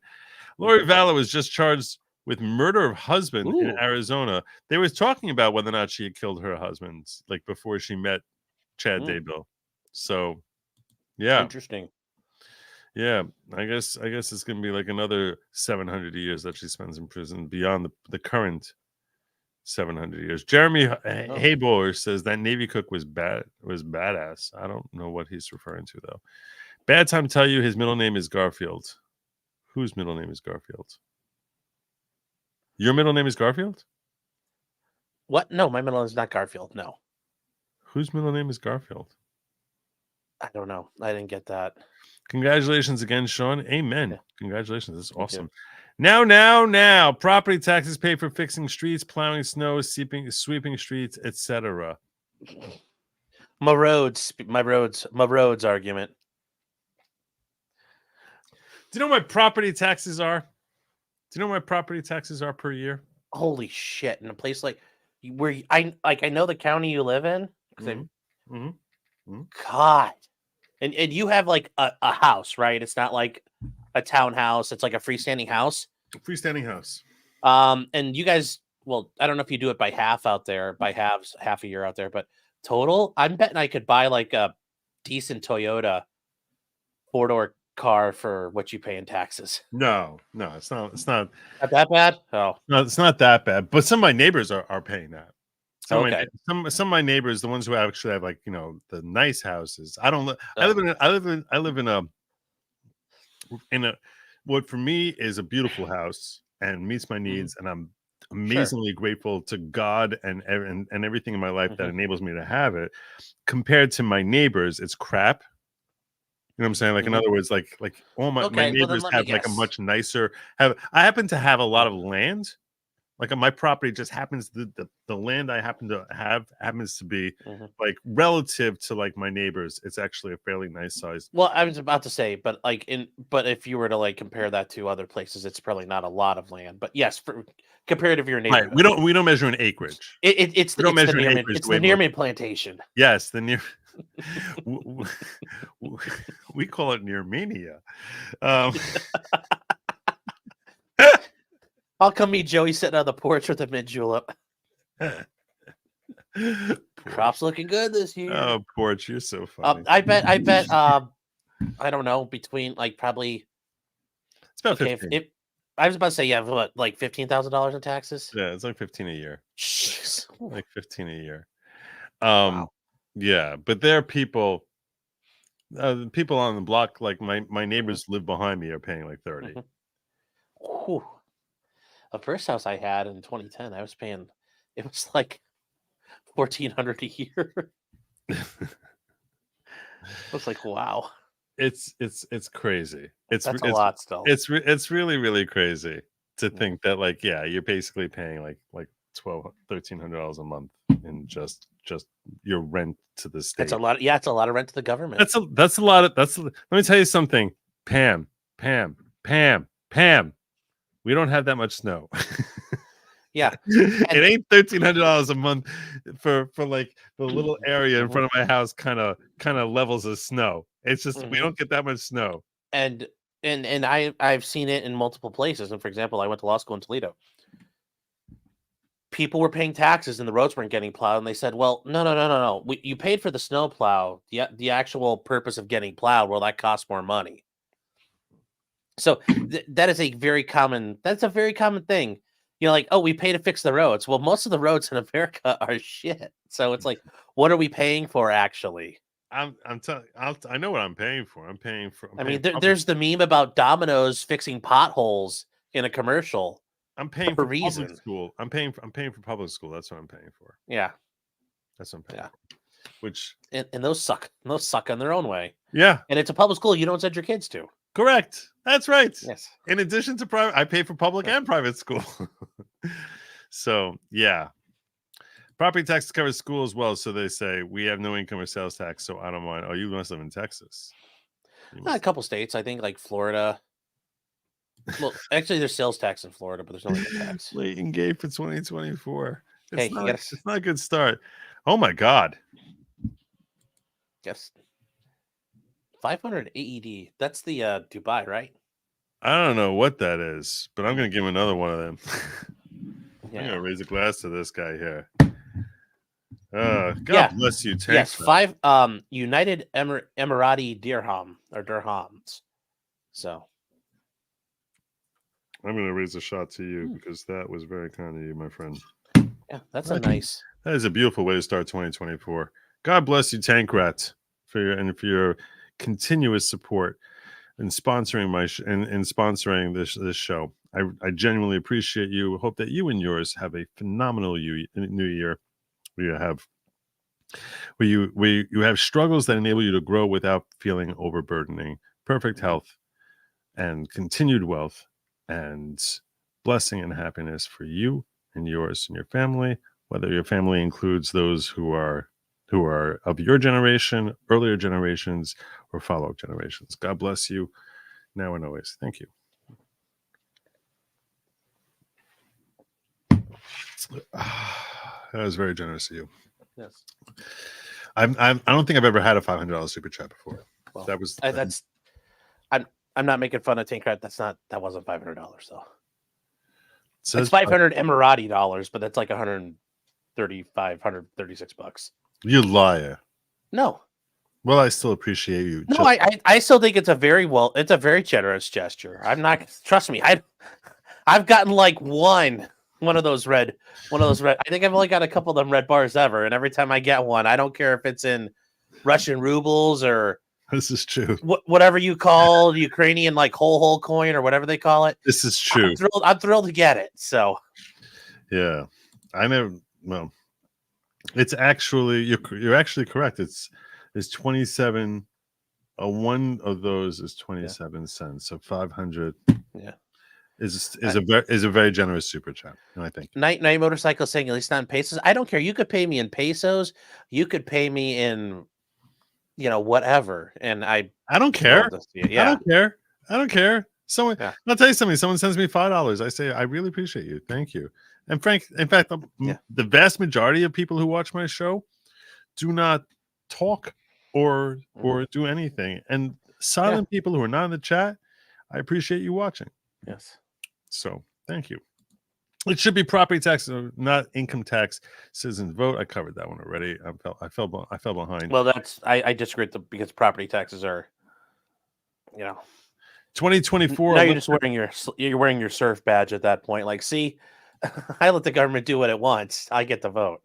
Lori Vallow was just charged with murder of husband in Ooh. Arizona. They was talking about whether or not she had killed her husband, like before she met Chad Daybell. So, yeah, Interesting. yeah. I guess it's gonna be like another 700 years that she spends in prison beyond the current 700 years. Jeremy Hayboer says that Navy cook was badass. I don't know what he's referring to though. Bad time to tell you, his middle name is Garfield. Whose middle name is Garfield? Your middle name is Garfield? What? No, my middle name is not Garfield. No, Whose middle name is Garfield? I don't know. I didn't get that. Congratulations again, Sean. Amen. Yeah. Congratulations. That's Thank you. awesome. Now. Property taxes paid for fixing streets, plowing snow, sweeping streets, etc. My roads argument. Do you know what my property taxes are? Do you know what my property taxes are per year? Holy shit! In a place like where I know the county you live in. 'Cause God, and you have like a house, right? It's not like a townhouse. It's like a freestanding house. Freestanding house. And you guys, well, I don't know if you do it by half out there, by halves, half a year out there, but total, I'm betting I could buy like a decent Toyota 4-door car for what you pay in taxes. No, it's not. It's not that bad. Oh, no, it's not that bad. But some of my neighbors are paying that. Okay. Some of my neighbors, the ones who actually have like the nice houses. I don't. I live in a what for me is a beautiful house and meets my needs, and I'm amazingly grateful to God and everything in my life that enables me to have it. Compared to my neighbors, it's crap. You know what I'm saying? Like in other words, like all my neighbors have like a much nicer. I happen to have a lot of land. Like my property just happens the land I happen to have happens to be like relative to like my neighbors. It's actually a fairly nice size. Well, I was about to say, but if you were to like compare that to other places, it's probably not a lot of land. But yes, for compared to your neighborhood, right. We don't measure in acreage. It's the Nearman plantation. Yes, the near. We call it near mania. I'll come meet Joey sitting on the porch with a mint julep. Crops looking good this year. Oh, porch, you're so funny. I bet. I don't know, between like probably. It's about 15. I was about to say, yeah, what, like $15,000 in taxes? Yeah, it's like 15 a year. Jeez. Like 15 a year. Wow. Yeah, but there are people people on the block, like my neighbors live behind me, are paying like 30. Mhm. Whew. The first house I had in 2010, I was paying, it was like $1,400 a year. I was like, wow, It's crazy. It's that's a lot still. it's really really crazy to Yeah. think that, like, yeah, you're basically paying like $1,300 a month in just your rent to the state. It's a lot. Yeah, it's a lot of rent to the government. That's a lot of let me tell you something, Pam. We don't have that much snow. Yeah. It ain't $1,300 a month for like the little area in Mhm. front of my house kind of levels of snow. It's just we Mhm. don't get that much snow. And I've seen it in multiple places. And for example, I went to law school in Toledo. People were paying taxes and the roads weren't getting plowed, and they said, "Well, no. You paid for the snow plow. The actual purpose of getting plowed, well, that costs more money." So that is a very common. That's a very common thing. Like, oh, we pay to fix the roads. Well, most of the roads in America are shit. So it's like, what are we paying for actually? I'm telling. I know what I'm paying for. I'm paying for. I mean, there's the meme about Domino's fixing potholes in a commercial. I'm paying for for public reason. school. I'm paying for public school. That's what I'm paying for. Yeah, That's what I'm paying. Yeah. For. Which and those suck. Those suck in their own way. yeah, And it's a public school you don't send your kids to. correct. That's right. Yes. In addition to private, I pay for public and private school. So yeah, property tax covers school as well. So they say we have no income or sales tax, so I don't mind. Oh, you must live in Texas. A couple states, I think, like Florida. Well, actually, there's sales tax in Florida, but there's no income tax. Leighton Gate for 2024. It's Hey, not, it's not a good start. Oh my God. Yes. 500 AED. That's the Dubai, right? I don't know what that is, but I'm going to give him another one of them. I'm Yeah. going to raise a glass to this guy here. God bless you, Tank. Yes, 5 United Emirati dirham or dirhams. So I'm going to raise a shot to you because that was very kind of you, my friend. yeah, that's a nice. That is a beautiful way to start 2024. God bless you, Tank Rat, for your continuous support and sponsoring and sponsoring this show. I genuinely appreciate you. Hope that you and yours have a phenomenal new year. You have struggles that enable you to grow without feeling overburdening. Perfect health and continued wealth and blessing and happiness for you and yours and your family, whether your family includes those who are of your generation, earlier generations, or follow-up generations. God bless you now and always. Thank you. That was very generous of you. Yes. I don't think I've ever had a $500 super chat before. Well, That was that's. I'm not making fun of Tankrat. That wasn't $500 though. It's 500 Emirati dollars, but that's like 136 bucks. You liar. No. Well, I still appreciate you. No, I still think it's a very generous gesture. I'm not, trust me. I've gotten like one of those red. I think I've only got a couple of them red bars ever, and every time I get one, I don't care if it's in Russian rubles or This is true. whatever you call Ukrainian like whole coin or whatever they call it. This is true. I'm thrilled to get it. So yeah, I never. Well, it's actually you're actually correct. It's 27. One of those is 27 cents. So 500. Yeah. Is a very generous super chat, and I think Night Motorcycle saying at least not in pesos. I don't care. You could pay me in pesos. You could pay me in, whatever. And I don't care. Yeah. I don't care. Someone, I'll tell you something. Someone sends me $5. I say I really appreciate you. Thank you. And Frank, in fact, the vast majority of people who watch my show do not talk or do anything. And silent people who are not in the chat, I appreciate you watching. Yes. So thank you. It should be property tax, not income tax. Citizens vote. I covered that one already. I fell behind. Well, I disagree because property taxes are, 2024. Now you're wearing your surf badge at that point. Like, see, I let the government do what it wants. I get the vote.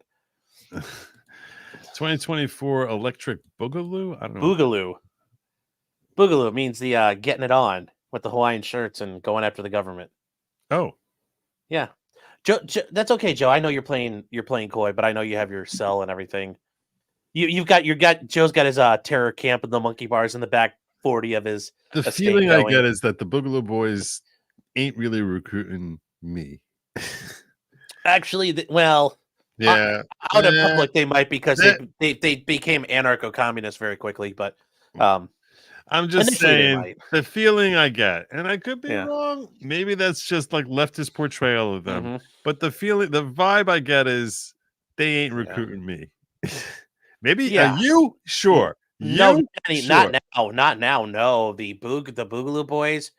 2024 electric boogaloo. I don't know. Boogaloo means the getting it on with the Hawaiian shirts and going after the government. Oh, Yeah, Joe, that's okay, Joe. I know you're playing coy, but I know you have your cell and everything. Joe's got his terror camp and the monkey bars in the back 40 of his. the estate feeling I going. get is that the Boogaloo Boys ain't really recruiting me. Actually, Yeah, out in public they might, because they became anarcho-communists very quickly. But I'm just initially they saying might. the feeling I get, and I could be Yeah. wrong. Maybe that's just like leftist portrayal of them. Mhm. But the vibe I get is they ain't recruiting me. Maybe Yeah. you sure? No, You Danny, sure? not now. No, the Boogaloo Boys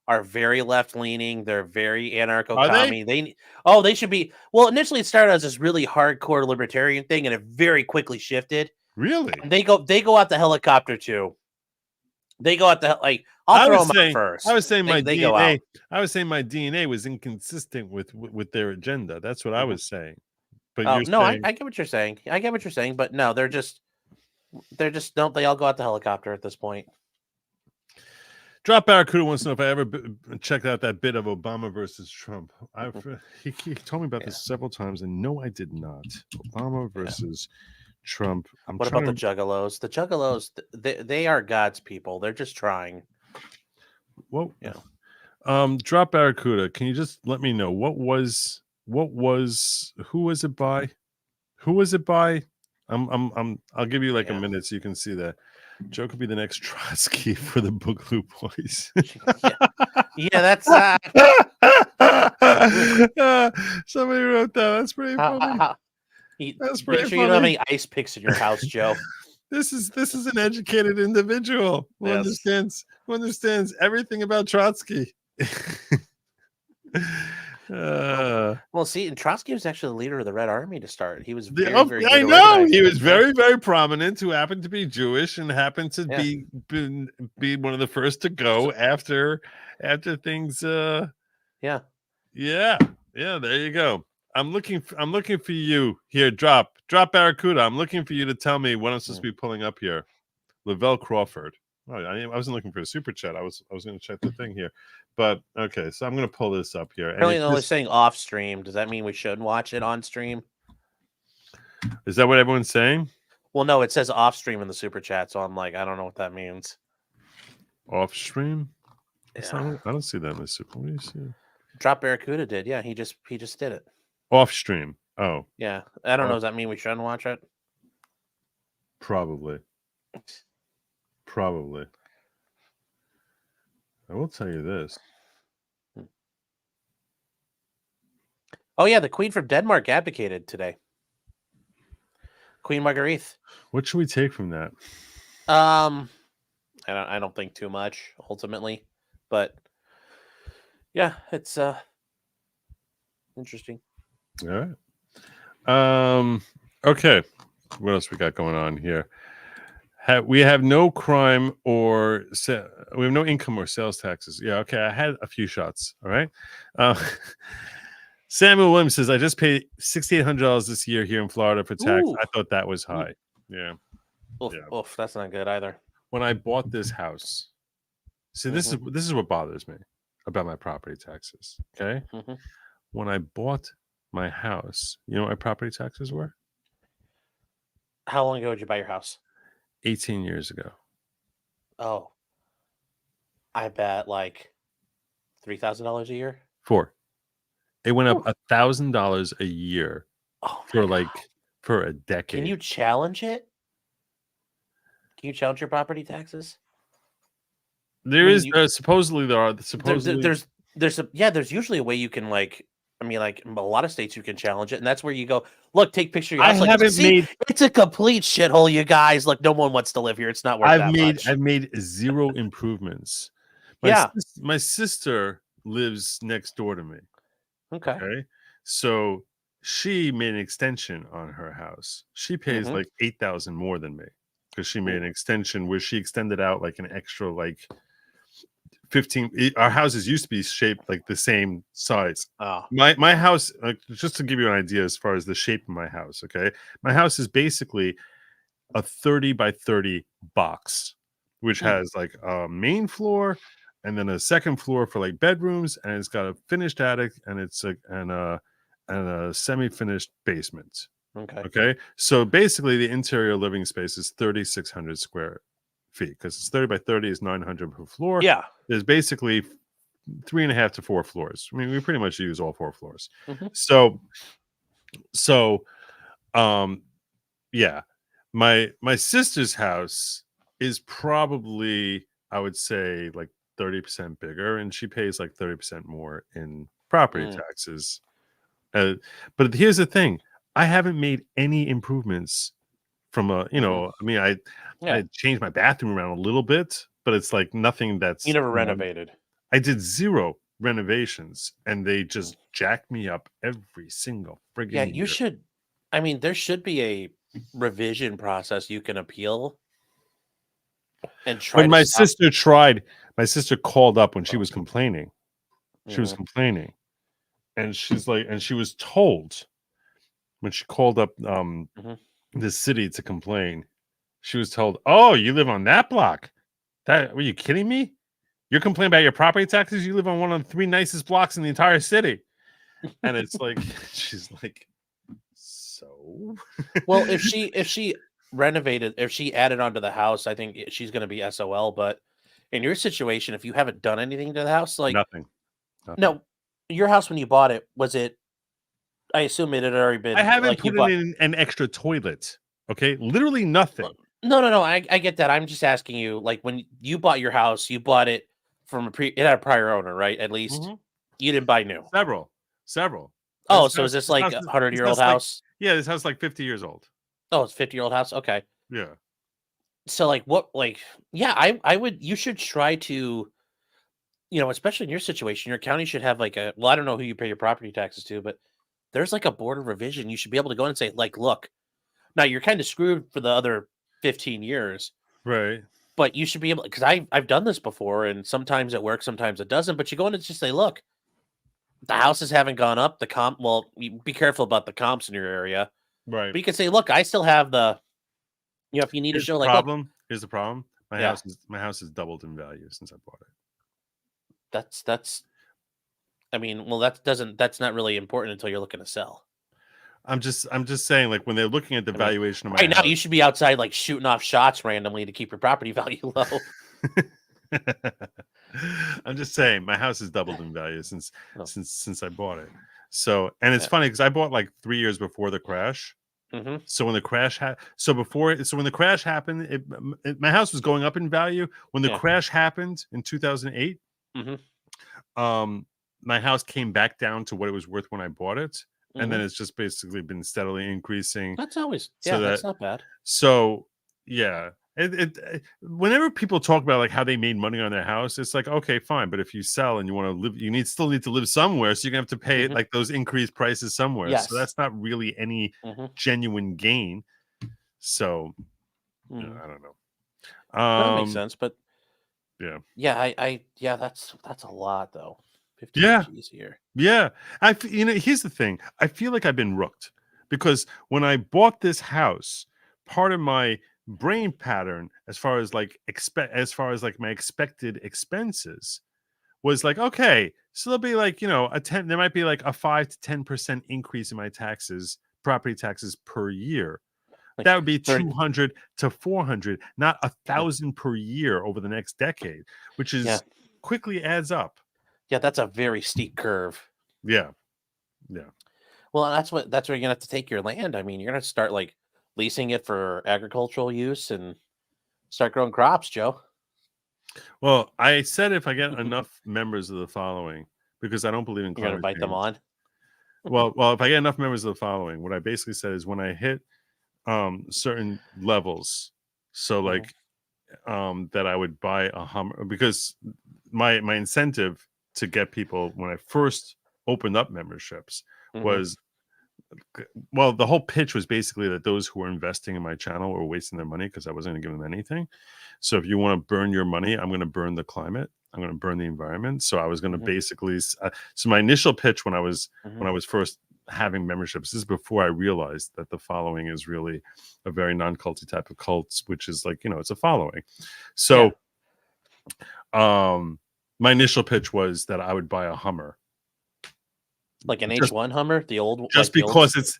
are very left leaning. They're very anarcho-commie. They should be. Well, initially it started as this really hardcore libertarian thing, and it very quickly shifted. Really? And they go out the helicopter too. They go out the I'll throw them out first. I was saying my they go out. DNA. I was saying my DNA was inconsistent with their agenda. That's what I was saying. But Oh you're no, saying I get what you're saying. I get what you're saying, but no, they're just don't they all go out the helicopter at this point? Drop Barracuda wants to know if I ever checked out that bit of Obama versus Trump. He told me about this several times, and no, I did not. Obama versus Trump. What about the Juggalos? The Juggalos, they are God's people. They're just trying. Whoa. Yeah. Drop Barracuda. Can you just let me know who was it by? Who was it by? I'll give you like a minute so you can see that. Joe could be the next Trotsky for the Boogaloo Boys. Yeah, that's somebody wrote that. That's pretty funny. That's pretty make sure funny. you don't have any ice picks in your house, Joe. This is an educated individual who understands everything about Trotsky. Well, see, and Trotsky was actually the leader of the Red Army to start. He was very good I at know organizing he it. was very, very prominent. Who happened to be Jewish and happened to be one of the first to go after things. Yeah. There you go. I'm looking for you here. Drop Barracuda. I'm looking for you to tell me what I'm supposed to be pulling up here. Lavelle Crawford. Oh, I wasn't looking for a super chat. I was going to check the thing here, but okay. So I'm going to pull this up here. Apparently, they're saying off stream. Does that mean we shouldn't watch it on stream? Is that what everyone's saying? Well, no, it says off stream in the super chat, so I'm like, I don't know what that means. Off stream? Yeah. I don't see that in the super. What do you see? Drop Barracuda did. Yeah, he just did it. Off stream. Oh. Yeah. I don't know. Does that mean we shouldn't watch it? Probably. I will tell you this. Oh yeah, the Queen from Denmark abdicated today. Queen Marguerite. What should we take from that? I don't think too much ultimately, but yeah, it's interesting. All right. Okay. What else we got going on here? We have no crime or we have no income or sales taxes. Yeah. Okay. I had a few shots. All right. Samuel Williams says, I just paid $6,800 this year here in Florida for tax. Ooh. I thought that was high. Yeah. Oof, that's not good either. When I bought this house, see, this is what bothers me about my property taxes. Okay. When I bought my house, you know what my property taxes were? How long ago did you buy your house? 18 years ago. Oh, I bet like $3,000 a year. 4. It went up $1,000 a year for a decade. Can you challenge it? Can you challenge your property taxes? There's usually a way you can like in a lot of states you can challenge it, and that's where you go, look, take picture of your house. It's a complete shithole, you guys. Look, no one wants to live here. It's not worth much. I've made 0 improvements. My sister lives next door to me. Okay. So she made an extension on her house. She pays like $8,000 more than me because she made an extension where she extended out like an extra like our houses used to be shaped like the same size. Oh, My house, just to give you an idea as far as the shape of my house, okay? My house is basically a 30 by 30 box, which has like a main floor and then a second floor for like bedrooms, and it's got a finished attic, and it's a semi-finished basement. okay. Okay, so basically the interior living space is 3,600 square feet, because it's 30 by 30 is 900 per floor. Yeah. There's basically 3.5 to 4 floors. I mean, we pretty much use all 4 floors. Mhm. So yeah, my sister's house is probably, I would say, like 30% bigger, and she pays like 30% more in property taxes. But here's the thing: I haven't made any improvements from I mean, I changed my bathroom around a little bit, but it's like nothing that's You never renovated. I did 0 renovations, and they just jacked me up every single friggin' Yeah, year. you should. I mean, there should be a revision process you can appeal and try When to my stop. sister called up when she was complaining. She was Mhm. complaining, and she was told when she called up Mhm. the city to complain. She was told, "Oh, you live on that block? Were you kidding me? You're complaining about your property taxes? You live on one of the 3 nicest blocks in the entire city." And it's like, she's like, so. Well, if she renovated, if she added onto the house, I think she's going to be SOL. But in your situation, if you haven't done anything to the house, like Nothing. no, your house when you bought it, was it? I assume it had already been I haven't like you put bought. in an extra toilet. Okay, literally nothing. No. I get that. I'm just asking you, like when you bought your house, you bought it from it had a prior owner, right? At least Mhm. you didn't buy new. Several. Oh, so is this like a 100-year-old house? Yeah, this house is like 50 years old. Oh, it's 50-year-old house. Okay. Yeah. So like what yeah, I would you should try to, especially in your situation, your county should have like I don't know who you pay your property taxes to, but there's like a board of revision. You should be able to go in and say, like, look, now you're kind of screwed for the other 15 years, Right. but you should be able, because I've done this before, and sometimes it works, sometimes it doesn't. But you go in and just say, look, the houses haven't gone up. Well, be careful about the comps in your area. Right. But you can say, look, I still have if you need to Here's show, the like, look, problem. Here's the problem. My Yeah. house is doubled in value since I bought it. that's I mean, well, that's not really important until you're looking to sell. I'm just saying, like, when they're looking at the I mean, valuation of my Right now, house. you should be outside like shooting off shots randomly to keep your property value low. I'm just saying, my house has doubled in value since Oh. since I bought it. So, and it's Yeah. funny because I bought like 3 years before the crash. Mhm. So when the crash when the crash happened, my house was going up in value. When the Yeah. crash happened in 2008, Mhm. My house came back down to what it was worth when I bought it, and then Mhm. it's just basically been steadily increasing. That's always So that's that not bad. so yeah. Whenever people talk about like how they made money on their house, it's like, okay, fine, but if you sell and you want to live, still need to live somewhere, so you're gonna have to pay Mhm. like those increased prices somewhere. Yes. So that's not really any Mhm. genuine gain. So Mhm. I don't know. That makes sense, but yeah. yeah, that's a lot though. 15 Yeah. G's here. Yeah, here's the thing. I feel like I've been rooked, because when I bought this house, part of my brain pattern, as far as like my expected expenses, was like, okay, so there'll be like, there might be like a 5 to 10% increase in my property taxes per year. Like That would be 30 200 to 400, not 1,000 per year over the next decade, which is Yeah. quickly adds up. Yeah, that's a very steep curve. Yeah. Yeah. Well, that's where you're gonna have to take your land. I mean, you're gonna start like leasing it for agricultural use and start growing crops, Joe. Well, I said if I get enough members of the following, because I don't believe in You're gonna climate bite them change. on. Well, if I get enough members of the following, what I basically said is when I hit certain levels, so Mhm. like that I would buy a Hummer, because my incentive to get people when I first opened up memberships Mhm. was well, the whole pitch was basically that those who were investing in my channel were wasting their money because I wasn't going to give them anything. So if you want to burn your money, I'm going to burn the climate. I'm going to burn the environment. So I was going to basically. So my initial pitch when I was first having memberships, this is before I realized that the following is really a very non-culty type of cults, which is like, it's a following. So, my initial pitch was that I would buy a Hummer. Like an H1 Hummer, the old, just because it's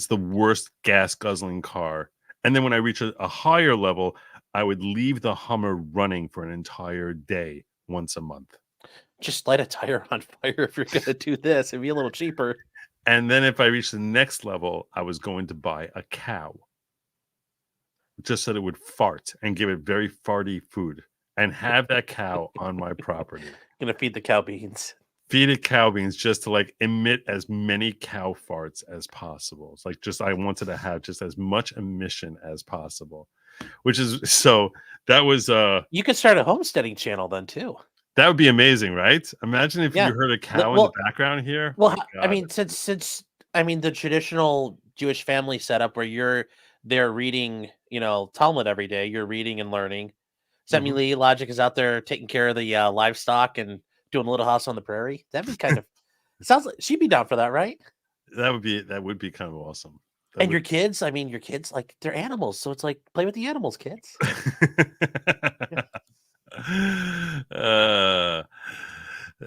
the worst gas guzzling car. And then when I reach a higher level, I would leave the Hummer running for an entire day once a month. Just light a tire on fire if you're going to do this. It'd be a little cheaper. And then if I reach the next level, I was going to buy a cow. Just so that it would fart and give it very farty food and have that cow on my property. Going to feed the cow beans. Feed it cow beans just to like emit as many cow farts as possible. It's like I wanted to have just as much emission as possible, which is so that was you could start a homesteading channel then too. That would be amazing, right? Imagine if you heard a cow in the background here. Well, I mean, since the traditional Jewish family setup where they're reading, Talmud every day, you're reading and learning. Semi Lee Lawgic is out there taking care of the livestock and doing a Little House on the Prairie. That'd be kind of sounds like she'd be down for that, right? That would be kind of awesome. Your kids, like they're animals, so it's like play with the animals, kids.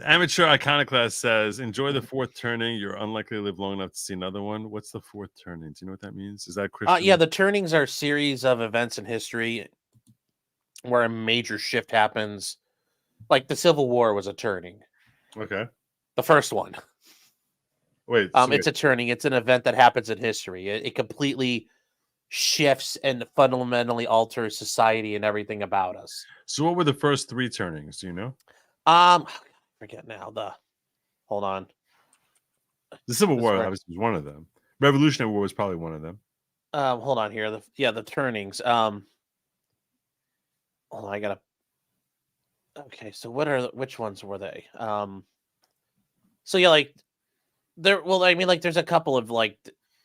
Amateur Iconoclast says, enjoy the fourth turning. You're unlikely to live long enough to see another one. What's the fourth turning? Do you know what that means? Is that Christian? Yeah, the turnings are a series of events in history where a major shift happens. Like the Civil War was a turning. Okay. The first one. Wait. It's a turning. It's an event that happens in history. It completely shifts and fundamentally alters society and everything about us. So what were the first three turnings? Do you know? Forget now. Hold on. The Civil War obviously was one of them. Revolutionary War was probably one of them. Hold on here. The turnings. Hold on, I gotta. Okay, so which ones were they? So yeah, like there. Well, I mean, like there's a couple of like,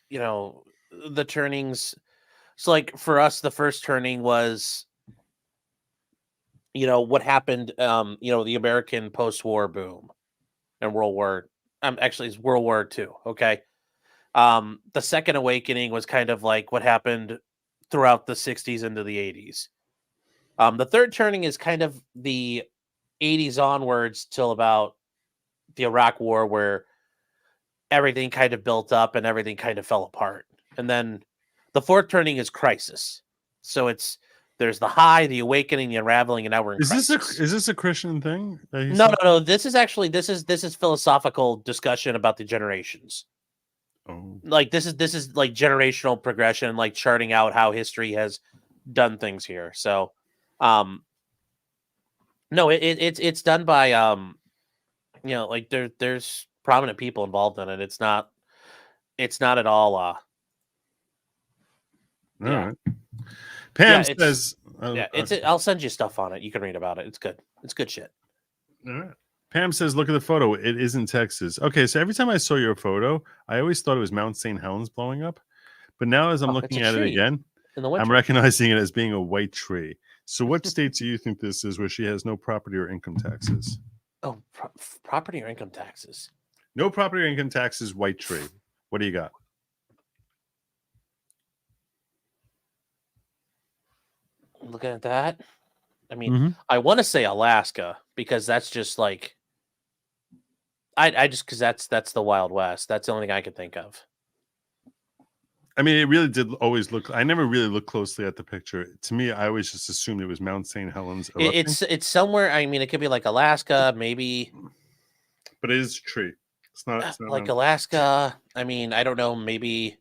the turnings. So like for us, the first turning was, what happened. The American post-war boom, and it's World War II. Okay. The Second Awakening was kind of like what happened throughout the 60s into the 80s. The third turning is kind of the 80s onwards till about the Iraq War, where everything kind of built up and everything kind of fell apart. And then the fourth turning is crisis. So there's the high, the awakening, the unraveling, and now we're in crisis. Is this a Christian thing? No. This is philosophical discussion about the generations. Oh. Like this is like generational progression, like charting out how history has done things here. So no, it's done by like there's prominent people involved in it. It's not at all all right. Pam says I'll send you stuff on it. You can read about it. It's good. It's good shit. All right. Pam says, look at the photo. It is in Texas. Okay, so every time I saw your photo, I always thought it was Mount St. Helens blowing up. But now as I'm looking at it again, I'm recognizing it as being a white tree. So what states do you think this is where she has no property or income taxes? Oh, property or income taxes? No property or income taxes, white tree. What do you got? Looking at that, I mean, I want to say Alaska because that's just like, because that's the Wild West. That's the only thing I could think of. I mean, it really did always look. I never really looked closely at the picture. To me, I always just assumed it was Mount St. Helens. It's somewhere. I mean, it could be like Alaska, maybe. But it is a tree. It's not like Alaska. I mean, I don't know. Maybe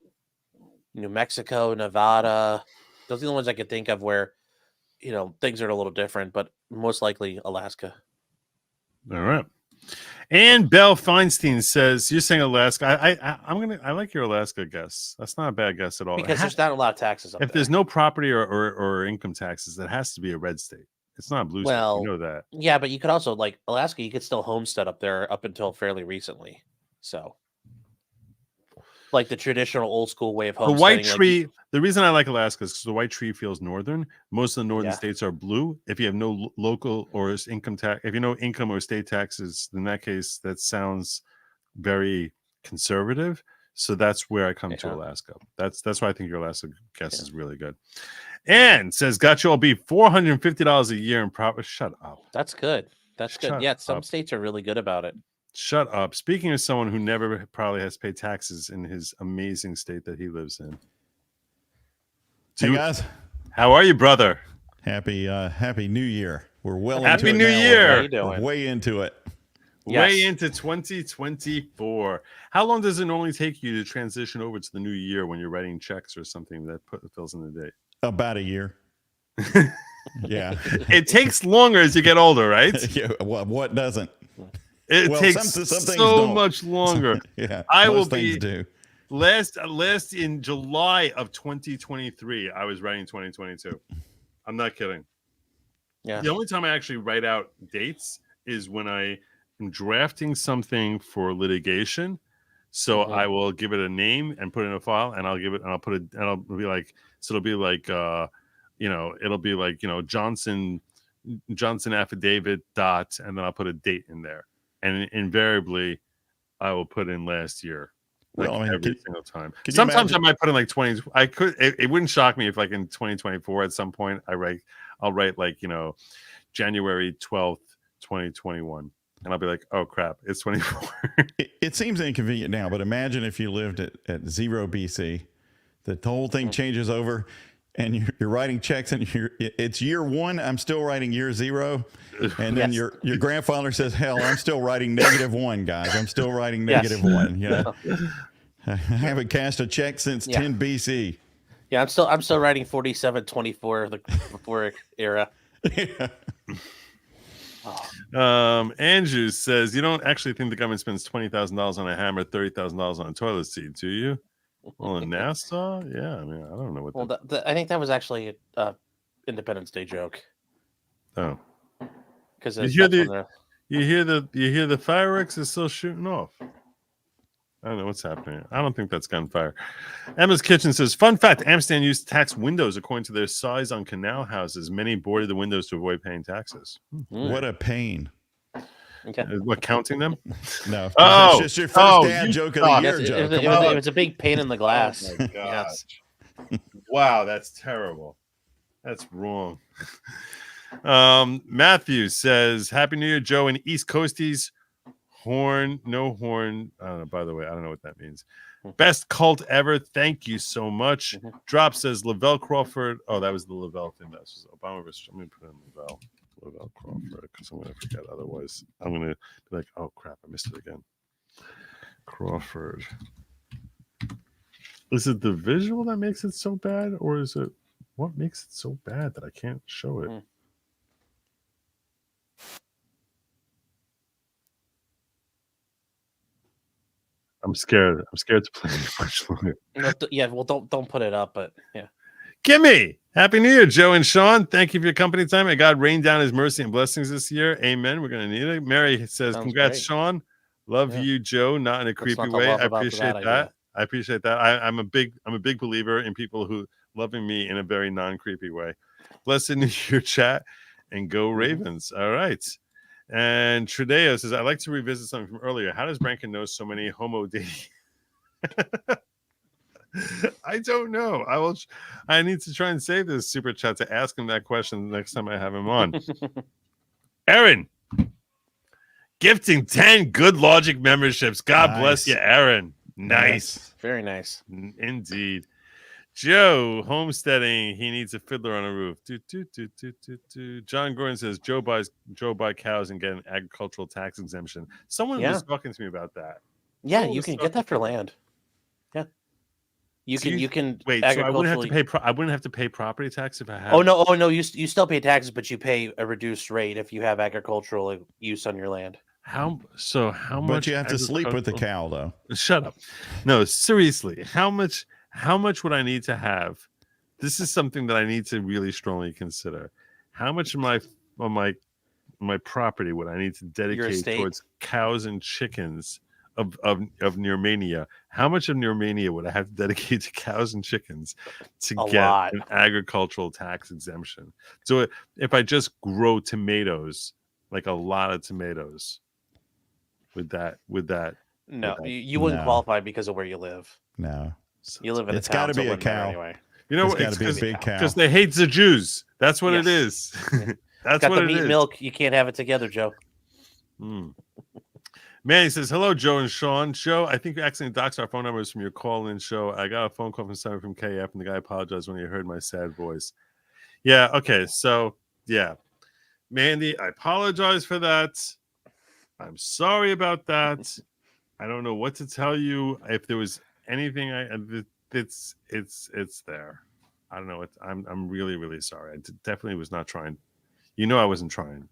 New Mexico, Nevada. Those are the ones I could think of where, things are a little different. But most likely Alaska. All right. And Belle Feinstein says, "You're saying Alaska. I like your Alaska guess. That's not a bad guess at all. Because there's not a lot of taxes up there. If there's no property or income taxes, that has to be a red state. It's not a blue state. You know that. Yeah, but you could also like Alaska. You could still homestead up there up until fairly recently. So, like the traditional old school way of The white homesteading. tree. The reason I like Alaska is because the white tree feels northern. Most of the northern Yeah. states are blue. If you have no local or income tax, if you know income or state taxes, in that case, that sounds very conservative. So that's where I come to Yeah. Alaska. That's why I think your Alaska guess is really good. And says got you all be $450 a year in proper. Shut up. That's good. That's good. Shut Yeah, some up. states are really good about it. Shut up. Speaking of someone who never probably has paid taxes in his amazing state that he lives in. Hey guys, How are you, brother? Happy New Year. We're well Happy into New it now. Year. How you We're doing? way into it. Way Yes. into 2024. How long does it normally take you to transition over to the new year when you're writing checks or something that fills in the date? About a year. Yeah. It takes longer as you get older, right? Yeah, what doesn't? It Well, takes some things so don't. much longer. Yeah. I will most things be- do. Last in July of 2023, I was writing 2022. I'm not kidding. Yeah. The only time I actually write out dates is when I am drafting something for litigation. So Mhm. I will give it a name and put it in a file, and I'll put it, and I'll be like, so it'll be like, it'll be like, Johnson affidavit dot, and then I'll put a date in there, and invariably, I will put in last year. Like Well, I mean, every single time. can you Sometimes I imagine- might put in like 20. I could. It wouldn't shock me if like in 2024 at some point I'll write like January 12th, 2021, and I'll be like, oh crap, it's 24. It seems inconvenient now, but imagine if you lived at 0 BC, the whole thing changes over, and you're writing checks, and it's year 1. I'm still writing year 0, and then Yes. your grandfather says, "Hell, I'm still writing -1, guys. I'm still writing Yes. -1." You know, I haven't cashed a check since Yeah. 10 BC. Yeah, I'm still writing 4724 the before era. Yeah. Andrew says, you don't actually think the government spends $20,000 on a hammer, $30,000 on a toilet seat, do you? Well, in Nassau, yeah. I mean, I don't know what. Well, I think that was actually a Independence Day joke Oh, because You hear the fireworks is still shooting off. I don't know what's happening. I don't think that's gunfire. Emma's Kitchen says, fun fact, Amsterdam used tax windows according to their size on canal houses. Many boarded the windows to avoid paying taxes. What a pain. Okay. What, counting them? No. Oh, it's just your first dad you joke of the thought- year, Yes, Joe. it Come on. was a big pain in the glass. Oh my God. Yes. Wow, that's terrible. That's wrong. Matthew says, Happy New Year, Joe, and East Coasties. Horn, no horn. I don't know, by the way, I don't know what that means. Best cult ever. Thank you so much. Mhm. Drop says Lavelle Crawford. Oh, that was the Lavelle thing. That's Obama versus. I'm going to put in Lavelle Crawford, because I'm going to forget. Otherwise, I'm going to be like, oh crap, I missed it again. Crawford. Is it the visual that makes it so bad, or is it what makes it so bad that I can't show it? Hmm. I'm scared. I'm scared to play it much longer. Yeah, well, don't put it up, but yeah. Gimme! Happy New Year, Joe and Sean. Thank you for your company time. May God rain down his mercy and blessings this year. Amen. We're going to need it. Mary says, Sounds congrats, great. Sean. Love Yeah. you, Joe. Not in a What's creepy not to way. love I about appreciate that that. idea? I appreciate that. I'm a big believer in people who loving me in a very non-creepy way. Blessed New Year, chat, and go Ravens. All right. And Tradeo says, I'd like to revisit something from earlier. How does Brankin know so many homo dating? I don't know. I need to try and save this super chat to ask him that question the next time I have him on. Aaron, gifting 10 good Lawgic memberships. God bless Nice. you, Aaron. Nice. Very nice. Indeed. Joe, homesteading. He needs a fiddler on a roof. John Gordon says Joe buy cows and get an agricultural tax exemption. Someone was talking to me about that. Yeah, Someone you was can talking get that for to me. land. Yeah. You So can Wait, so I wouldn't have to agriculturally- pay. I wouldn't have to pay property tax if I had. Oh no, you still pay taxes, but you pay a reduced rate if you have agricultural use on your land. How much? But you have to sleep with the agricultural- cow, though. Shut up. No, seriously. How much would I need to have? This is something that I need to really strongly consider. How much of my property would I need to dedicate estate? towards cows and chickens of Nearmania, how much of Nearmania would I have to dedicate to cows and chickens to A get lot. an agricultural tax exemption? So if I just grow tomatoes, like a lot of tomatoes, would that No, that- you wouldn't No. qualify because of where you live. No, You live in a It's town, gotta so be it a wouldn't matter cow. anyway. you know it's got to be a it's big cow. because they hate the Jews. That's what it Yes. is. That's Got what the it meat is. and milk. You can't have it together, Joe. Mm. Manny says, hello, Joe and Sean. Joe, I think you accidentally doxed our phone numbers from your call-in show. I got a phone call from someone from KF, and the guy apologized when he heard my sad voice. Yeah, okay, so, yeah. Mandy, I apologize for that. I'm sorry about that. I don't know what to tell you. If there was anything, it's there. I don't know. I'm really, really sorry. I definitely was not trying. You know I wasn't trying.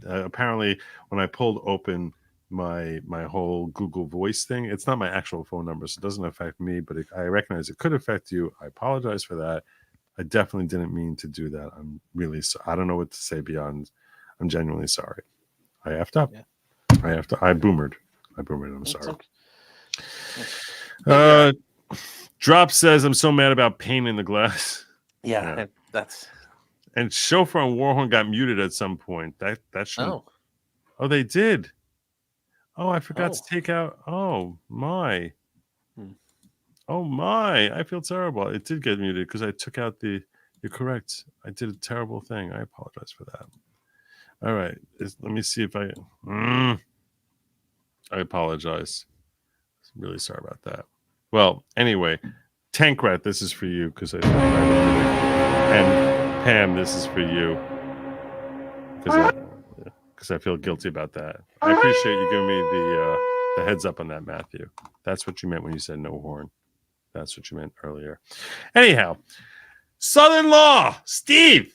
Apparently, when I pulled open my whole Google Voice thing, it's not my actual phone number, so it doesn't affect me, but I recognize it could affect you. I apologize for that. I definitely didn't mean to do that. I'm really I don't know what to say beyond I'm genuinely sorry. I effed up. Yeah. I boomered. I'm sorry. Okay. Drop says, I'm so mad about pain in the glass. Yeah, Yeah. that's. And Chauffeur and Warhorn got muted at some point. That should. Oh, they did. Oh, I forgot to take out. Oh my. Oh my. I feel terrible. It did get muted because I took out the. You're correct. I did a terrible thing. I apologize for that. All right. Let me see if I. I apologize. I'm really sorry about that. Well, anyway, Tank Rat, this is for you because and Pam, this is for you because I feel guilty about that. I appreciate you giving me the heads up on that, Matthew. That's what you meant when you said no horn. That's what you meant earlier. Anyhow, Southern Law, Steve.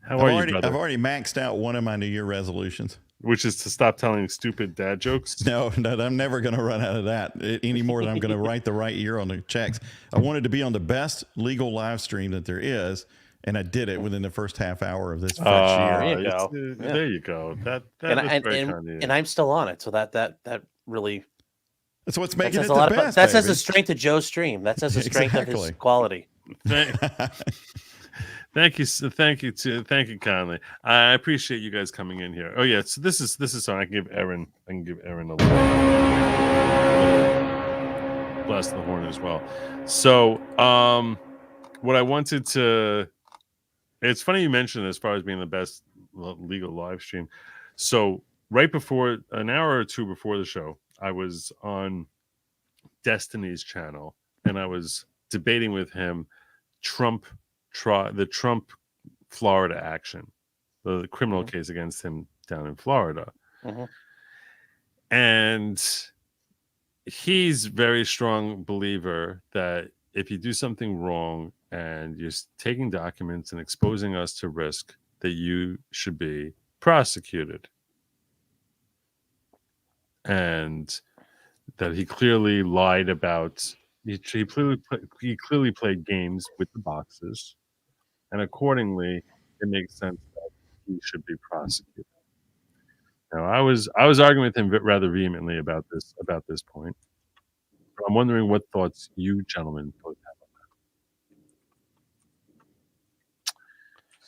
How are you, brother? I've already maxed out one of my New Year resolutions. Which is to stop telling stupid dad jokes. No, I'm never going to run out of that any more than I'm going to write the right year on the checks. I wanted to be on the best legal live stream that there is, and I did it within the first half hour of this first year. There you go. There you go. That and, was and, very and, kind of you. and I'm still on it, so that really. That's what's That making it says the a lot. best. That says the baby. strength of Joe's stream. That says the strength of his Exactly. quality. Thank you, Conley. I appreciate you guys coming in here. Oh yeah, so this is something I can give Erin a little blast the horn as well. So what I wanted to, it's funny you mentioned as far as being the best legal live stream. So right before, an hour or two before the show, I was on Destiny's channel and I was debating with him the Trump Florida action, the criminal case against him down in Florida. And he's very strong believer that if you do something wrong and you're taking documents and exposing us to risk, that you should be prosecuted. And that he clearly lied about, he clearly played games with the boxes, and accordingly, it makes sense that he should be prosecuted. Now, I was arguing with him rather vehemently about this point. But I'm wondering what thoughts you gentlemen both have on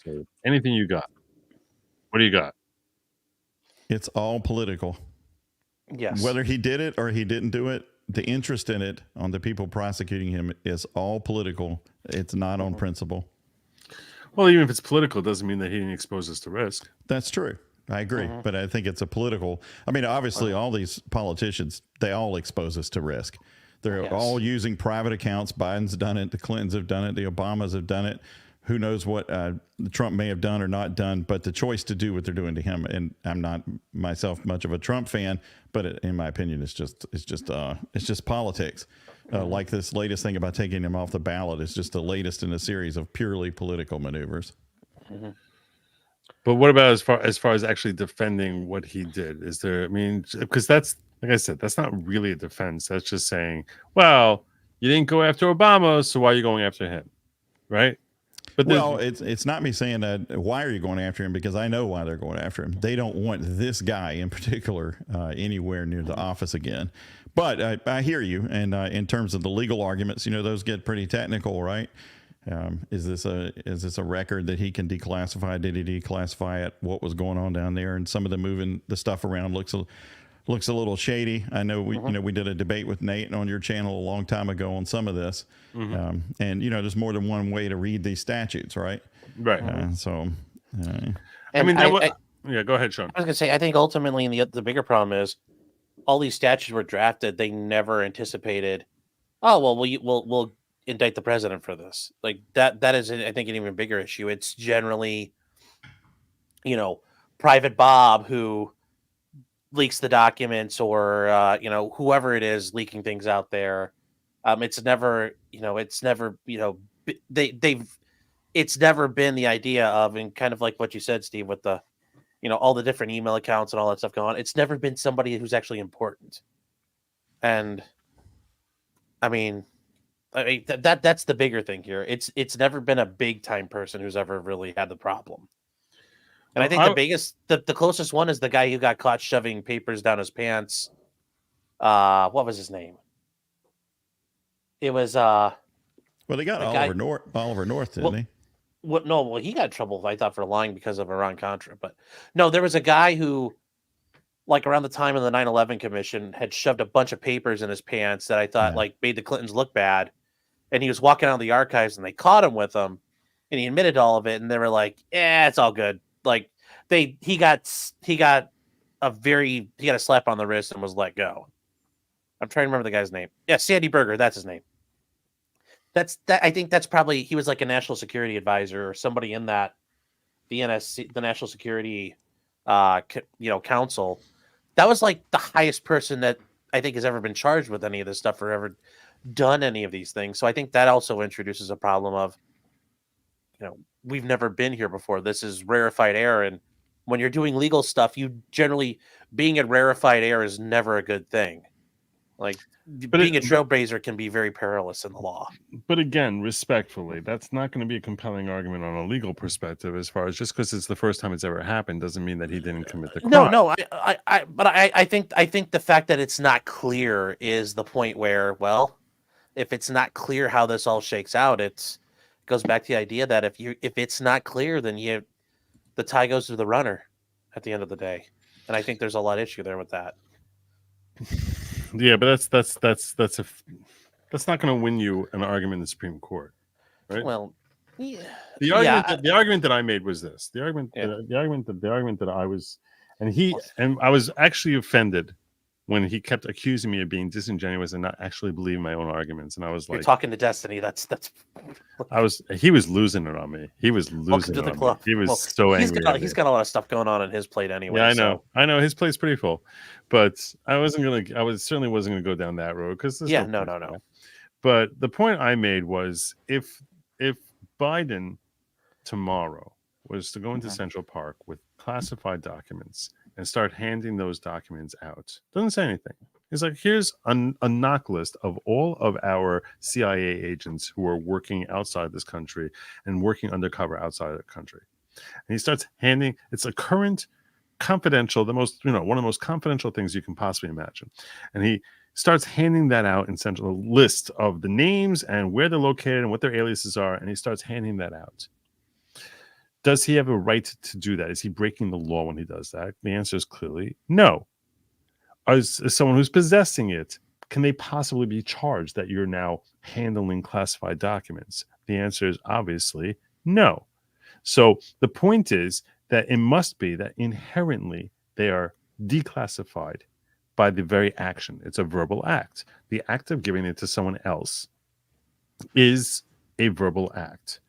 that. So, anything you got? What do you got? It's all political. Yes. Whether he did it or he didn't do it, the interest in it on the people prosecuting him is all political. It's not on principle. Well, even if it's political, it doesn't mean that he didn't expose us to risk. That's true. I agree. But I think it's a political. I mean, obviously, all these politicians, they all expose us to risk. They're all using private accounts. Biden's done it. The Clintons have done it. The Obamas have done it. Who knows what Trump may have done or not done, but the choice to do what they're doing to him. And I'm not myself much of a Trump fan, but in my opinion, it's just politics. Like this latest thing about taking him off the ballot is just the latest in a series of purely political maneuvers. But what about as far as actually defending what he did? Is there? I mean, because that's, like I said, that's not really a defense. That's just saying, well, you didn't go after Obama, so why are you going after him, right? But Well, it's not me saying that. Why are you going after him? Because I know why they're going after him. They don't want this guy in particular anywhere near the office again. But I hear you. And in terms of the legal arguments, those get pretty technical, right? Is this a record that he can declassify? Did he declassify it? What was going on down there? And some of the moving the stuff around looks a little shady. I know we did a debate with Nate on your channel a long time ago on some of this, and there's more than one way to read these statutes, right? Right. And yeah, go ahead, Sean. I was gonna say, I think ultimately the bigger problem is all these statutes were drafted. They never anticipated, oh well, we'll indict the president for this. Like that is, I think, an even bigger issue. It's generally, Private Bob who leaks the documents, or whoever it is leaking things out there. It's never it's never been the idea of, and kind of like what you said, Steve, with the all the different email accounts and all that stuff going on. It's never been somebody who's actually important. And I mean that's the bigger thing here. It's never been a big time person who's ever really had the problem. And I think the closest one is the guy who got caught shoving papers down his pants. What was his name? It was well, they got Oliver North, didn't he? No, he got in trouble, I thought, for lying because of Iran-Contra. But no, there was a guy who, like around the time of the 9/11 Commission, had shoved a bunch of papers in his pants that I thought made the Clintons look bad. And he was walking out of the archives, and they caught him with them, and he admitted all of it. And they were like, "Yeah, it's all good." Like he got a slap on the wrist and was let go. I'm trying to remember the guy's name. Yeah, Sandy Berger, that's his name. I think that's probably, he was like a national security advisor or somebody in that, the NSC, the National Security Council. That was like the highest person that I think has ever been charged with any of this stuff or ever done any of these things. So I think that also introduces a problem of, we've never been here before. This is rarefied air. And when you're doing legal stuff, being in rarefied air is never a good thing. Like being a trailblazer can be very perilous in the law. But again, respectfully, that's not going to be a compelling argument on a legal perspective. As far as just because it's the first time it's ever happened doesn't mean that he didn't commit the crime. No. I think the fact that it's not clear is the point where, well, if it's not clear how this all shakes out, it goes back to the idea that if it's not clear, then the tie goes to the runner at the end of the day. And I think there's a lot of issue there with that. Yeah, but that's not going to win you an argument in the Supreme Court, right? Well, yeah. The argument that I made was this. The argument that I was, and I was actually offended when he kept accusing me of being disingenuous and not actually believing my own arguments. And I was like, "You're talking to Destiny." That's. He was losing it on me. He was losing it on me. He was so angry. He's got a lot of stuff going on in his plate anyway. Yeah, I know. I know his plate's pretty full, but I certainly wasn't gonna go down that road because no. But the point I made was if Biden tomorrow was to go into Central Park with classified documents and start handing those documents out, doesn't say anything. He's like, here's a knock list of all of our CIA agents who are working outside this country and working undercover outside of the country. And he starts handing, it's a current confidential, one of the most confidential things you can possibly imagine. And he starts handing that out in central list of the names and where they're located and what their aliases are. And he starts handing that out. Does he have a right to do that? Is he breaking the law when he does that? The answer is clearly no. As someone who's possessing it, can they possibly be charged that you're now handling classified documents? The answer is obviously no. So the point is that it must be that inherently they are declassified by the very action. It's a verbal act. The act of giving it to someone else is a verbal act.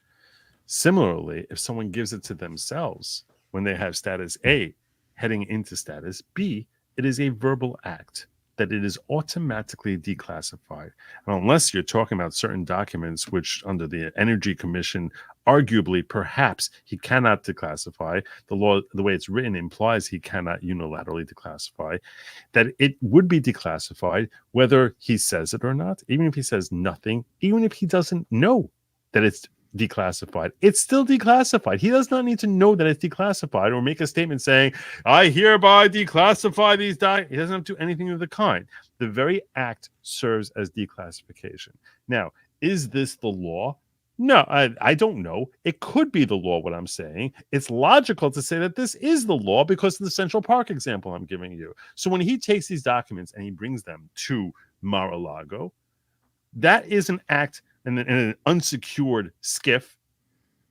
Similarly, if someone gives it to themselves when they have status A heading into status B, it is a verbal act that it is automatically declassified. And unless you're talking about certain documents, which under the Energy Commission, arguably, perhaps he cannot declassify. The law, the way it's written, implies he cannot unilaterally declassify, that it would be declassified whether he says it or not, even if he says nothing, even if he doesn't know that it's declassified. It's still declassified. He does not need to know that it's declassified or make a statement saying, I hereby declassify these documents. He doesn't have to do anything of the kind. The very act serves as declassification. Now, is this the law? No, I don't know. It could be the law, what I'm saying. It's logical to say that this is the law because of the Central Park example I'm giving you. So when he takes these documents and he brings them to Mar-a-Lago, that is an act in an unsecured skiff,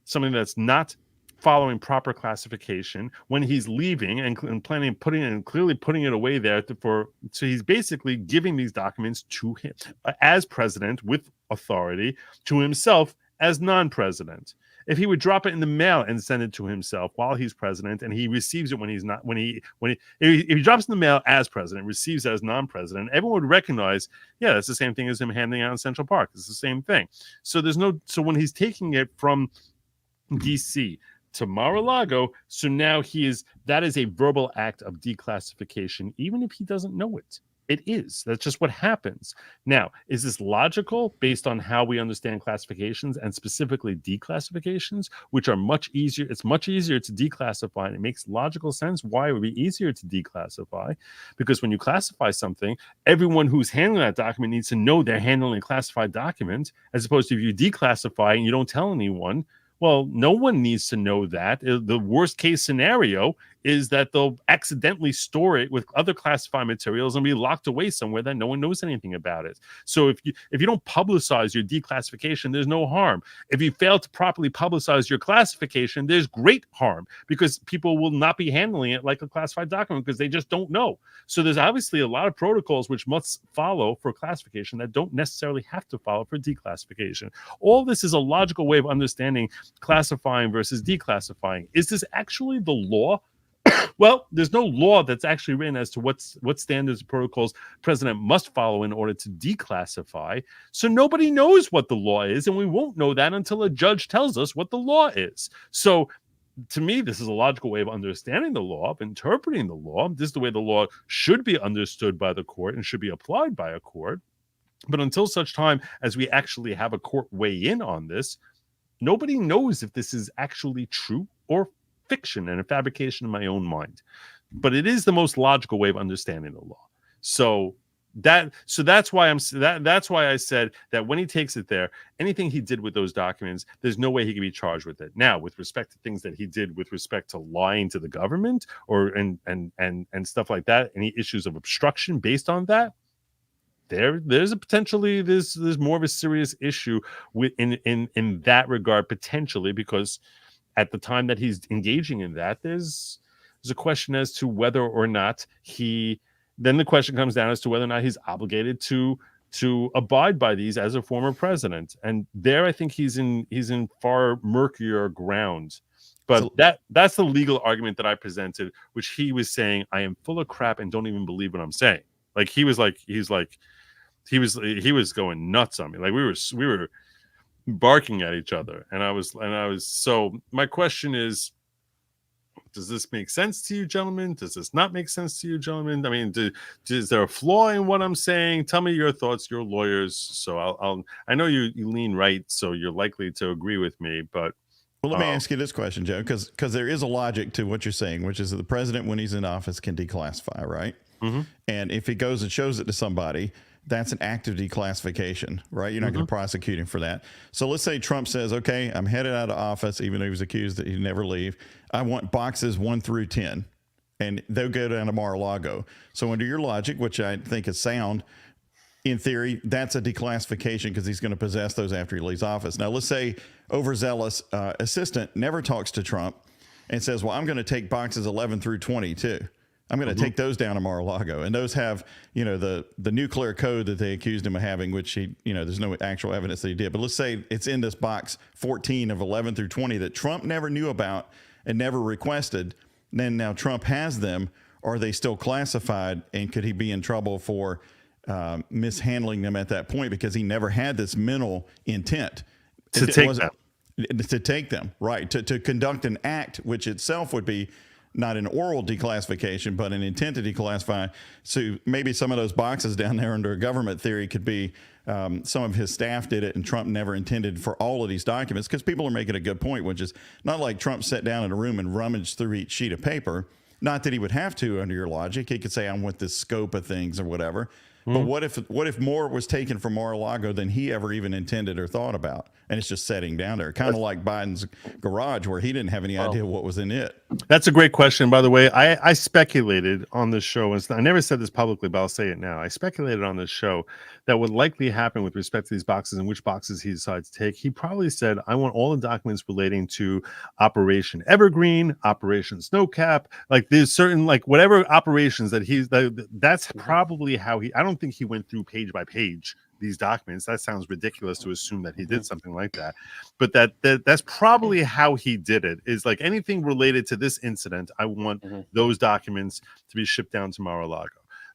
something that's not following proper classification. When he's leaving and planning putting it and clearly putting it away there so he's basically giving these documents to him as president with authority, to himself as non-president. If he would drop it in the mail and send it to himself while he's president, and he receives it when he's not, if he drops it in the mail as president, receives it as non-president, everyone would recognize, yeah, that's the same thing as him handing out in Central Park. It's the same thing. So so when he's taking it from DC to Mar-a-Lago, so now that is a verbal act of declassification, even if he doesn't know it. It is. That's just what happens. Now, is this logical based on how we understand classifications and specifically declassifications, which are much easier? It's much easier to declassify, and it makes logical sense why it would be easier to declassify, because when you classify something, everyone who's handling that document needs to know they're handling a classified document, as opposed to if you declassify and you don't tell anyone. Well, no one needs to know that. The worst case scenario is that they'll accidentally store it with other classified materials and be locked away somewhere that no one knows anything about it. So if you don't publicize your declassification, there's no harm. If you fail to properly publicize your classification, there's great harm, because people will not be handling it like a classified document because they just don't know. So there's obviously a lot of protocols which must follow for classification that don't necessarily have to follow for declassification. All this is a logical way of understanding classifying versus declassifying. Is this actually the law? Well, there's no law that's actually written as to what standards and protocols president must follow in order to declassify. So nobody knows what the law is, and we won't know that until a judge tells us what the law is. So to me, this is a logical way of understanding the law, of interpreting the law. This is the way the law should be understood by the court and should be applied by a court. But until such time as we actually have a court weigh in on this, nobody knows if this is actually true or fiction and a fabrication in my own mind. But it is the most logical way of understanding the law. So that's why that's why I said that when he takes it there, anything he did with those documents, there's no way he can be charged with it. Now, with respect to things that he did with respect to lying to the government or and stuff like that, any issues of obstruction based on that, there's a potentially there's more of a serious issue in that regard, potentially, because at the time that he's engaging in that, there's a question as to whether or not then the question comes down as to whether or not he's obligated to abide by these as a former president. And there, I think he's in far murkier ground. But that's the legal argument that I presented, which he was saying, I am full of crap and don't even believe what I'm saying. Like he was going nuts on me. Like we were barking at each other, and I was so my question is, does this make sense to you, gentlemen? Does this not make sense to you, gentlemen? I mean, is there a flaw in what I'm saying? Tell me your thoughts. You're lawyers, so I know you lean right, so you're likely to agree with me. But well, let me ask you this question, Joe, because there is a logic to what you're saying, which is that the president, when he's in office, can declassify, right? Mm-hmm. And if he goes and shows it to somebody, that's an act of declassification, right? You're not going to prosecute him for that. So let's say Trump says, okay, I'm headed out of office, even though he was accused that he'd never leave. I want boxes 1 through 10, and they'll go down to Mar-a-Lago. So under your logic, which I think is sound, in theory, that's a declassification because he's going to possess those after he leaves office. Now, let's say overzealous assistant never talks to Trump and says, well, I'm going to take boxes 11 through 20 too. I'm going to take those down to Mar-a-Lago, and those have, the nuclear code that they accused him of having, which he, there's no actual evidence that he did. But let's say it's in this box 14 of 11 through 20 that Trump never knew about and never requested. Then now Trump has them. Are they still classified? And could he be in trouble for mishandling them at that point because he never had this mental intent to take them, right? To conduct an act, which itself would be not an oral declassification, but an intent to declassify. So maybe some of those boxes down there under government theory could be some of his staff did it and Trump never intended for all of these documents, because people are making a good point, which is not like Trump sat down in a room and rummaged through each sheet of paper. Not that he would have to under your logic. He could say, I want this scope of things or whatever. But what if more was taken from Mar-a-Lago than he ever even intended or thought about? And it's just sitting down there, kind of like Biden's garage, where he didn't have any idea what was in it. That's a great question, by the way. I speculated on this show, and I never said this publicly, but I'll say it now. I speculated on this show that would likely happen with respect to these boxes and which boxes he decides to take. He probably said, I want all the documents relating to Operation Evergreen, Operation Snowcap, like there's certain, like whatever operations that that's probably how I don't think he went through page by page these documents. That sounds ridiculous to assume that he did something like that, but that's probably how he did it. Is like anything related to this incident, I want those documents to be shipped down to Mar-a-Lago.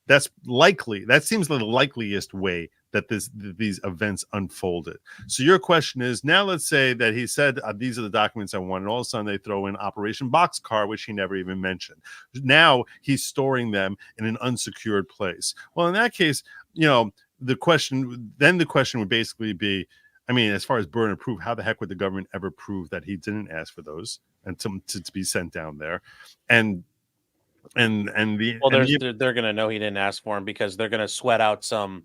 That's likely. That seems the likeliest way that these events unfolded. So your question is, now let's say that he said, these are the documents I want, and all of a sudden they throw in Operation Boxcar, which he never even mentioned. Now he's storing them in an unsecured place. Well, in that case, the question would basically be, I mean, as far as burden of proof, how the heck would the government ever prove that he didn't ask for those and to be sent down there? They're going to know he didn't ask for him, because they're going to sweat out some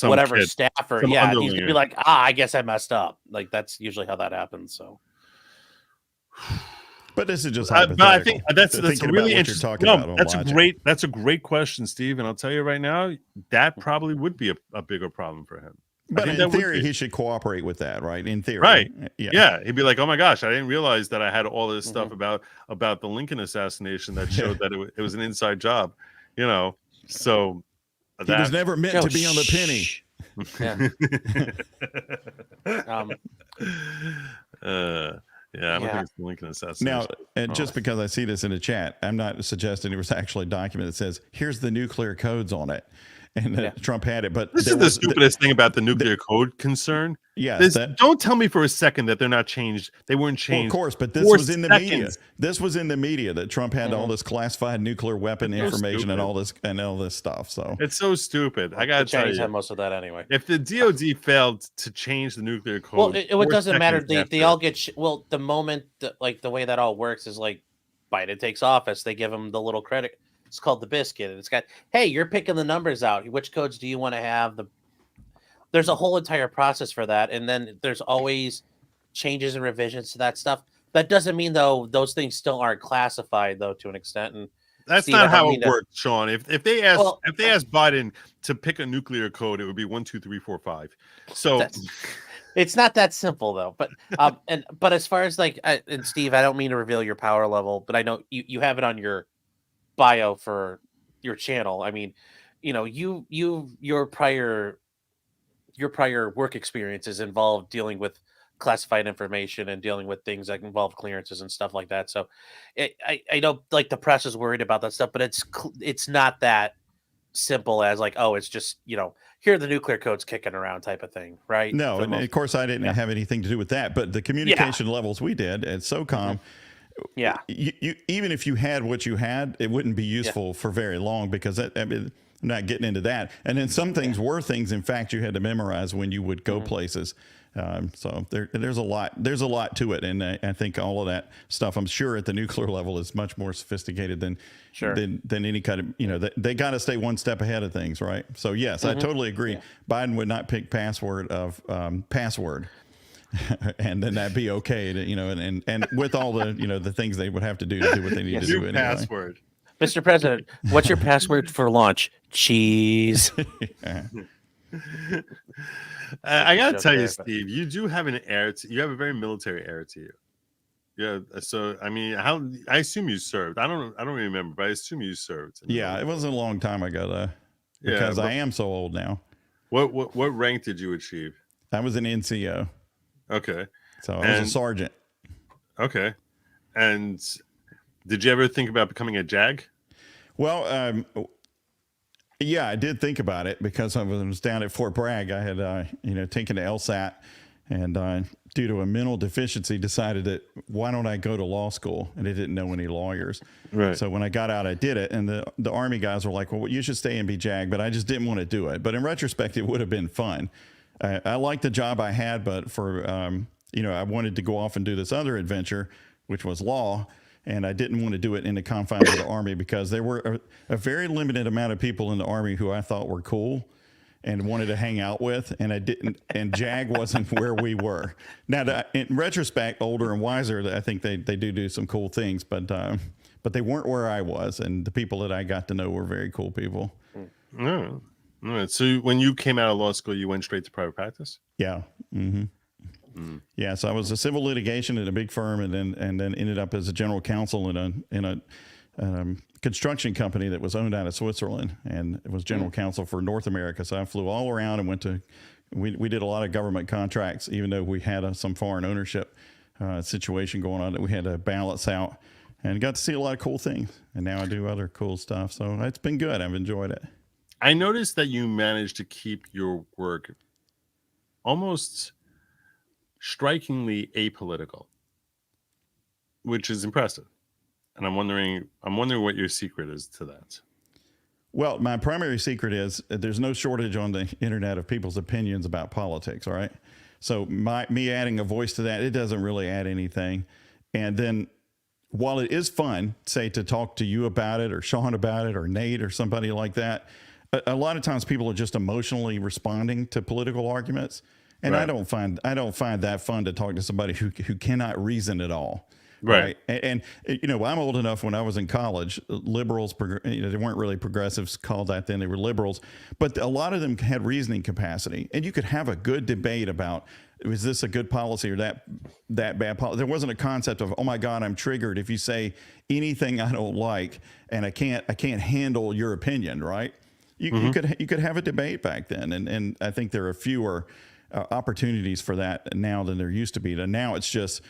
whatever kid, staffer. some Yeah, he's going to underling. be like, I guess I messed up. Like, that's usually how that happens. So. But this is just but I think that's thinking a really about what you're interesting. talking No, about on Lawgic. that's a great question, Steve. And I'll tell you right now, that probably would be a bigger problem for him. But in theory, he should cooperate with that, right? In theory, right? Yeah. Yeah, he'd be like, "Oh my gosh, I didn't realize that I had all this stuff about the Lincoln assassination that showed that it was an inside job." So he was never meant to be on the penny. I don't think it's the Lincoln assassination. Now, just because I see this in the chat, I'm not suggesting there was actually a document that says, here's the nuclear codes on it. And Trump had it. But this is the stupidest thing about the nuclear code concern. Yes. Don't tell me for a second that they're not changed. They weren't changed. Well, of course, but this was in the media. This was in the media that Trump had all this classified nuclear weapon information and all this stuff. So it's so stupid. I gotta tell you, had most of that anyway. If the DoD failed to change the nuclear code, well, it doesn't matter. They all get the moment like the way that all works is like Biden takes office, they give him the little credit. It's called the biscuit, and it's got, hey, you're picking the numbers out. Which codes do you want to have? There's a whole entire process for that, and then there's always changes and revisions to that stuff. That doesn't mean though those things still aren't classified though to an extent. And that's Steve, not how it works, Sean. If they asked Biden to pick a nuclear code, it would be 1, 2, 3, 4, 5. So it's not that simple though. But but as far as like and Steve, I don't mean to reveal your power level, but I know you have it on your bio for your channel. I mean, your prior work experiences involved dealing with classified information and dealing with things that involve clearances and stuff like that. So I know like the press is worried about that stuff, but it's not that simple as like, oh, it's just, here are the nuclear codes kicking around type of thing, right? No, and of course I didn't have anything to do with that, but the communication levels we did at SOCOM, you even if you had what you had, it wouldn't be useful for very long, because I'm not getting into that. And then some things were things, in fact, you had to memorize when you would go places. So there's a lot to it, and I think all of that stuff, I'm sure at the nuclear level, is much more sophisticated than any kind of they got to stay one step ahead of things, right? So yes, I totally agree. Biden would not pick password, and then that'd be okay, and with all the the things they would have to do what they need to do anyway. Password. Mr. President, what's your password for launch? Cheese. I gotta tell you, Steve, you do have an air. You have a very military air to you. Yeah. So I mean, I assume you served. I don't remember, but I assume you served. Yeah, it was a long time ago though, because I am so old now. What rank did you achieve? I was an NCO. Okay. So I was a sergeant. Okay. And did you ever think about becoming a JAG? Well, yeah, I did think about it, because I was down at Fort Bragg. I had, taken the LSAT and due to a mental deficiency, decided that why don't I go to law school? And I didn't know any lawyers. Right. So when I got out, I did it. And the Army guys were like, well, you should stay and be JAG. But I just didn't want to do it. But in retrospect, it would have been fun. I liked the job I had, but for, I wanted to go off and do this other adventure, which was law. And I didn't want to do it in the confines of the Army because there were a very limited amount of people in the Army who I thought were cool and wanted to hang out with, and I didn't, and JAG wasn't where we were. Now, in retrospect, older and wiser, I think they do some cool things, but they weren't where I was, and the people that I got to know were very cool people. All right. So when you came out of law school, you went straight to private practice? Yeah. Mm-hmm. Yeah. So I was a civil litigation at a big firm, and then ended up as a general counsel in a construction company that was owned out of Switzerland, and it was general counsel for North America. So I flew all around and we did a lot of government contracts, even though we had some foreign ownership situation going on that we had to balance out, and got to see a lot of cool things. And now I do other cool stuff. So it's been good. I've enjoyed it. I noticed that you managed to keep your work almost strikingly apolitical, which is impressive. And I'm wondering what your secret is to that. Well, my primary secret is there's no shortage on the internet of people's opinions about politics. All right. So me adding a voice to that, it doesn't really add anything. And then while it is fun, say, to talk to you about it or Sean about it or Nate or somebody like that, a lot of times people are just emotionally responding to political arguments. And right. I don't find that fun to talk to somebody who cannot reason at all. Right. And I'm old enough. When I was in college, liberals, they weren't really progressives called that then, they were liberals, but a lot of them had reasoning capacity, and you could have a good debate about, is this a good policy or that bad policy? There wasn't a concept of, oh my God, I'm triggered if you say anything I don't like, and I can't handle your opinion. Right. You could have a debate back then. And I think there are fewer opportunities for that now than there used to be. And now it's just,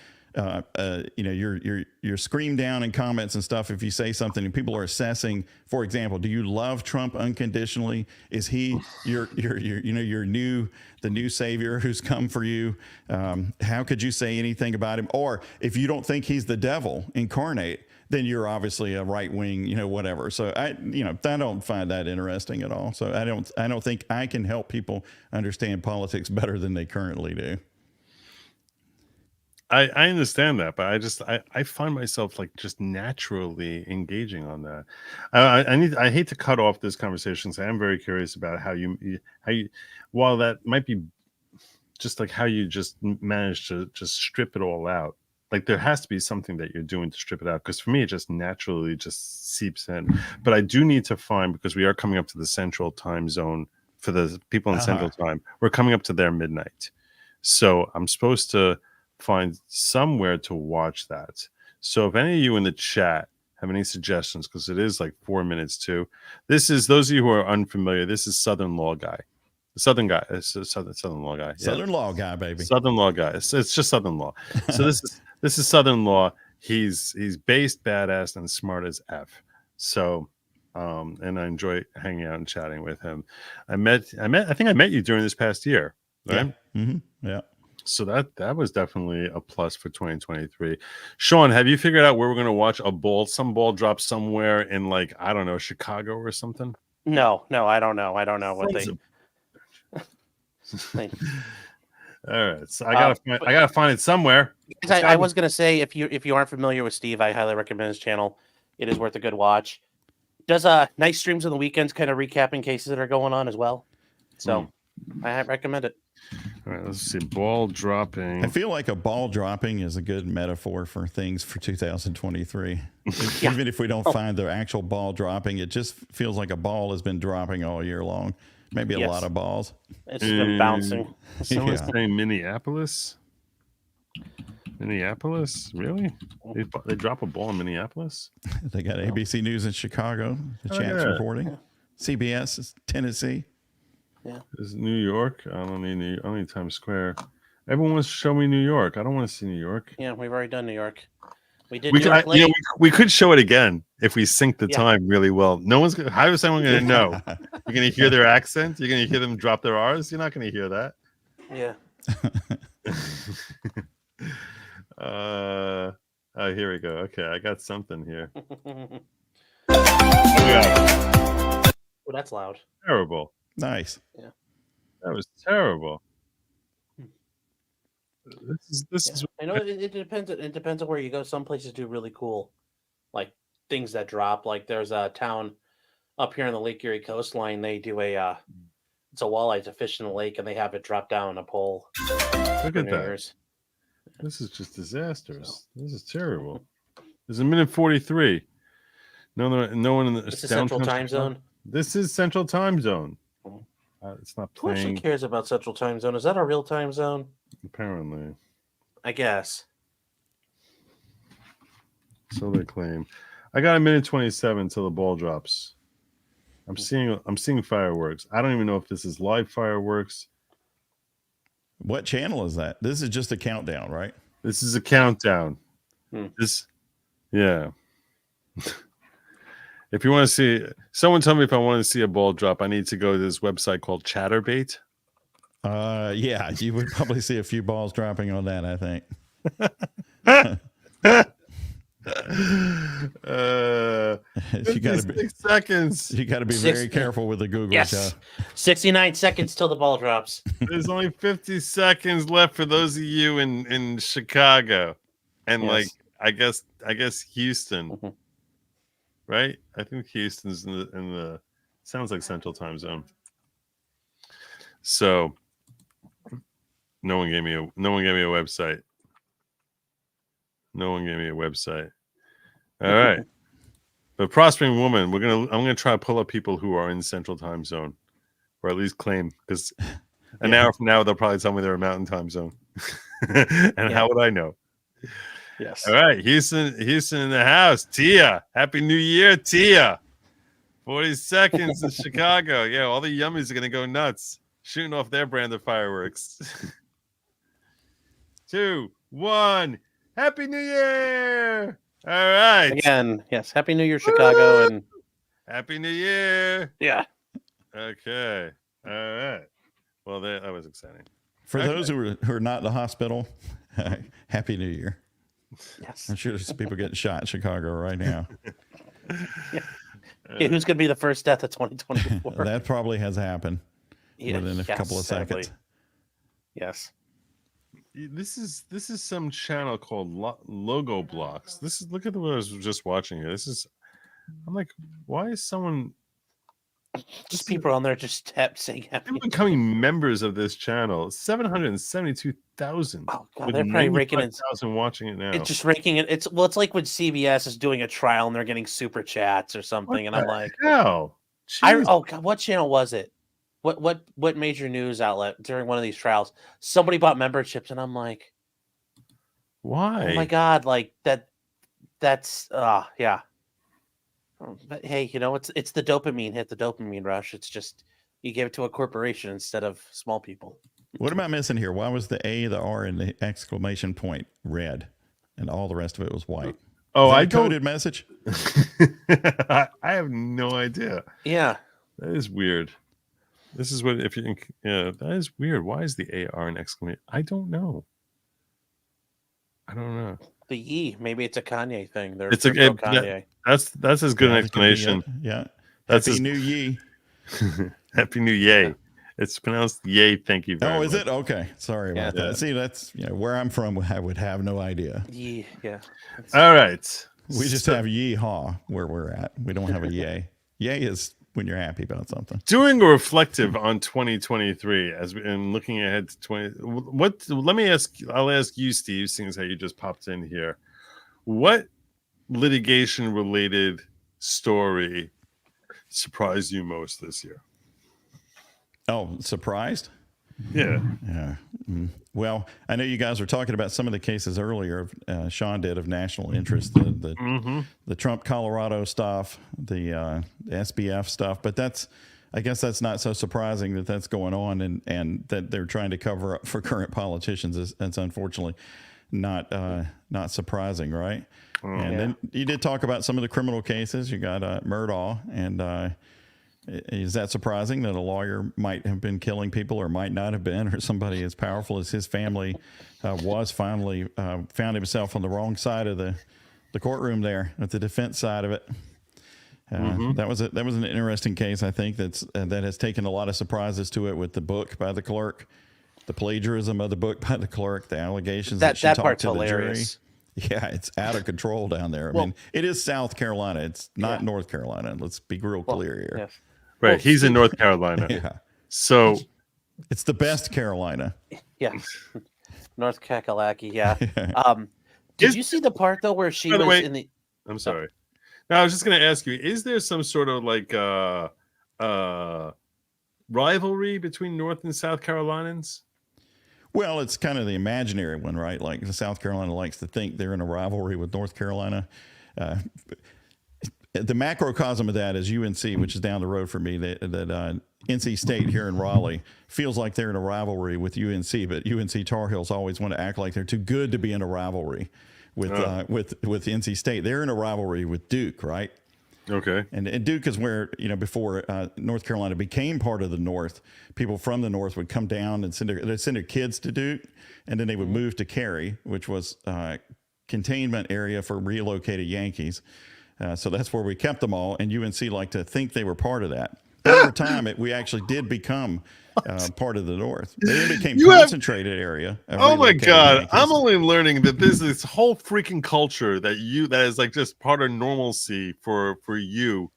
you're screamed down in comments and stuff if you say something, and people are assessing. For example, do you love Trump unconditionally? Is he the new savior who's come for you? How could you say anything about him? Or if you don't think he's the devil incarnate, then you're obviously a right wing, whatever. So I don't find that interesting at all. So I don't think I can help people understand politics better than they currently do. I understand that, but I find myself like just naturally engaging on that. I hate to cut off this conversation, so I'm very curious about how you while that might be just like how you just managed to just strip it all out. Like there has to be something that you're doing to strip it out, because for me it just naturally just seeps in. But I do need to find, because we are coming up to the Central Time Zone for the people in Central Time. We're coming up to their midnight, so I'm supposed to find somewhere to watch that. So if any of you in the chat have any suggestions, because it is like 4 minutes too. This is, those of you who are unfamiliar, this is Southern Law Guy. Southern guy. It's a Southern Law Guy. Southern Law Guy, baby. Southern Law Guy. It's just Southern Law. So this is Southern Law. He's based, badass, and smart as F. So and I enjoy hanging out and chatting with him. I think I met you during this past year, right? Yeah. Mm-hmm. Yeah. So that was definitely a plus for 2023. Sean, have you figured out where we're going to watch some ball drop somewhere in, like, I don't know, Chicago or something? No, I don't know. I don't know what they. All right, so I gotta find it somewhere. I was gonna say, if you aren't familiar with Steve, I highly recommend his channel. It is worth a good watch. Does nice streams on the weekends, kind of recapping cases that are going on as well. So I recommend it. All right, let's see. Ball dropping. I feel like a ball dropping is a good metaphor for things for 2023. Yeah. Even if we don't find the actual ball dropping, it just feels like a ball has been dropping all year long. Maybe a lot of balls. It's been bouncing. Someone's saying Minneapolis. Minneapolis? Really? They drop a ball in Minneapolis? They got ABC News in Chicago. The chat's reporting. CBS is Tennessee. Yeah. Is New York? I don't need Times Square. Everyone wants to show me New York. I don't want to see New York. Yeah, we've already done New York. We did. We could show it again if we sync the time really well. No one's gonna. How is someone going to know? You're going to hear their accent. You're going to hear them drop their R's. You're not going to hear that. Yeah. Oh, here we go. Okay, I got something here. Oh, Yeah, that's loud. terrible. Nice. That was terrible. This Yeah. is I know it depends. It depends on where you go. Some places do really cool, like things that drop. Like there's a town up here on the Lake Erie coastline. They do a it's a walleye to fish in the lake, and they have it drop down a pole. look for at New that. Year's. This is just disastrous. This is terrible. There's a minute 43. No one in the This is Central downtown Time Chicago. Zone. This is Central Time Zone. Mhm. It's not Who actually playing cares about Central Time Zone? Is that a real time zone? apparently. I guess. So they claim. I got a minute 27 till the ball drops. I'm seeing fireworks. I don't even know if this is live fireworks. What channel is that? This is just a countdown, right? This is a countdown. Hmm. Yeah. If you want to see, someone tell me if I want to see a ball drop, I need to go to this website called Chatterbait. Yeah, you would probably see a few balls dropping on that, I think. You got to be 56 seconds. You got to be Six- very careful with the Google. Yes. 69 seconds till the ball drops. There's only 50 seconds left for those of you in Chicago, and Yes. I guess Houston, Mhm. right? I think Houston's in the sounds like Central Time Zone. So no one gave me a website. No one gave me a website. All right. But Prospering Woman, I'm gonna try to pull up people who are in Central Time Zone, or at least claim, because an hour from now they'll probably tell me they're a Mountain Time Zone. And how would I know? Yes. All right, Houston in the house. Tia, Happy New Year, Tia. 40 seconds in Chicago. Yeah, all the yummies are gonna go nuts, shooting off their brand of fireworks. 2, 1. Happy New Year! All right. Again, yes. Happy New Year, Chicago, and Happy New Year. yeah. Okay. All right. Well, that was exciting. For Okay. those who are not in the hospital, Happy New Year. Yes. I'm sure there's people getting shot in Chicago right now. Yeah, who's going to be the first death of 2024? That probably has happened Yeah, within a couple of sadly. seconds. Yes. This is some channel called Logo Blocks. Look at what I was just watching here. I'm like, why is someone Just people on there just kept saying happy. people becoming members of this channel? 772,000. Oh god, they're probably raking in. 95,000 watching it now. It's just raking it. It's like when CBS is doing a trial and they're getting super chats or something, and I'm like, hell? oh god, what channel was it? What major news outlet during one of these trials? Somebody bought memberships, and I'm like, Why? oh my god, like that's yeah. But hey, it's the dopamine hit, the dopamine rush. It's just you give it to a corporation instead of small people. What am I missing here? Why was the A, the R, and the exclamation point red, and all the rest of it was white? Oh, Is that I a don't. coded message. I have no idea. Yeah. That is weird. This is what that is weird. Why is the AR an exclamation? I don't know. The Ye, maybe it's a Kanye thing. They're It's pro a Kanye. that's as good an Yeah, it could be explanation. yeah. That's Happy as- New Ye. Happy New Yay. It's pronounced yay. Thank you very Oh, much. is it? Okay. Sorry about Yeah. that. See, that's where I'm from. I would have no idea. Ye, yeah. All right. We just have yee-haw where we're at. We don't have a yay. Yay is when you're happy about something. Doing a reflective on 2023 and looking ahead to 20. I'll ask you, Steve, seeing as how you just popped in here. What litigation related story surprised you most this year? Oh, surprised? Yeah. Yeah. Well, I know you guys were talking about some of the cases earlier. Sean did of national interest, the Trump Colorado stuff, the SBF stuff. But I guess that's not so surprising that that's going on, and that they're trying to cover up for current politicians. That's unfortunately not surprising, right? And then you did talk about some of the criminal cases. You got Murdaugh, and Is that surprising that a lawyer might have been killing people or might not have been, or somebody as powerful as his family was finally found himself on the wrong side of the courtroom there at the defense side of it? That was an interesting case. I think that has taken a lot of surprises to it with the book by the clerk, the plagiarism of the book by the clerk, the allegations that she talked part's to the hilarious. jury. Yeah, it's out of control down there. I mean, it is South Carolina. It's not North Carolina. Let's be real clear here. Yes. Right. Well, He's in North Carolina. Yeah. So It's the best Carolina. Yeah. North Kakalaki. Yeah. Did you see the part though where she By the was way- in the? I'm sorry. No, I was just going to ask you: is there some sort of like rivalry between North and South Carolinians? Well, it's kind of the imaginary one, right? Like South Carolina likes to think they're in a rivalry with North Carolina. The macrocosm of that is UNC, which is down the road for me. That NC State here in Raleigh feels like they're in a rivalry with UNC, but UNC Tar Heels always want to act like they're too good to be in a rivalry with NC State. They're in a rivalry with Duke, right? Okay. And Duke is where, before North Carolina became part of the North, people from the North would come down and send their kids to Duke, and then they would move to Cary, which was containment area for relocated Yankees. So that's where we kept them all, and UNC liked to think they were part of that. Over time, we actually did become part of the North. They then became concentrated area. Oh my God! Yankees. I'm only learning that there's this whole freaking culture that is like just part of normalcy for you,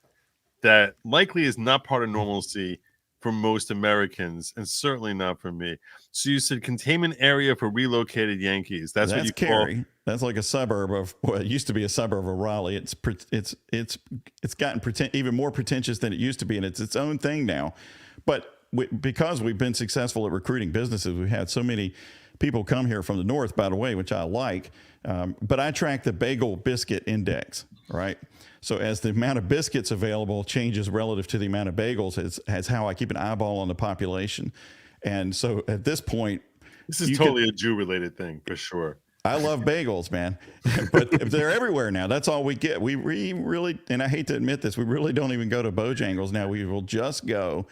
that likely is not part of normalcy for most Americans, and certainly not for me. So you said containment area for relocated Yankees. That's what you Cary. call. That's like a suburb of what it used to be a suburb of Raleigh. It's gotten even more pretentious than it used to be, and it's its own thing now. But because we've been successful at recruiting businesses, we've had so many people come here from the North, by the way, which I like. But I track the bagel biscuit index, right? So as the amount of biscuits available changes relative to the amount of bagels, as how I keep an eyeball on the population. And so at this point, This is totally a Jew-related thing for sure. I love bagels, man, but they're everywhere now. That's all we get. We really, and I hate to admit this, we really don't even go to Bojangles now. We will just go,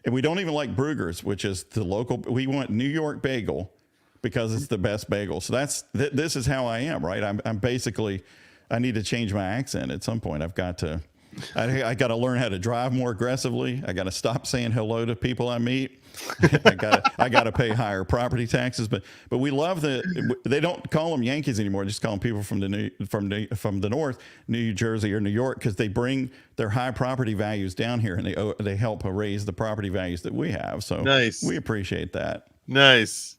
and we don't even like Bruegger's, which is the local. We want New York bagel because it's the best bagel. So this is how I am, right? I'm basically, I need to change my accent at some point. I've got to. I got to learn how to drive more aggressively. I got to stop saying hello to people I meet. I got to pay higher property taxes. But we love they don't call them Yankees anymore. They just call them people from the North, New Jersey or New York, because they bring their high property values down here, and they help raise the property values that we have. So nice. We appreciate that. Nice.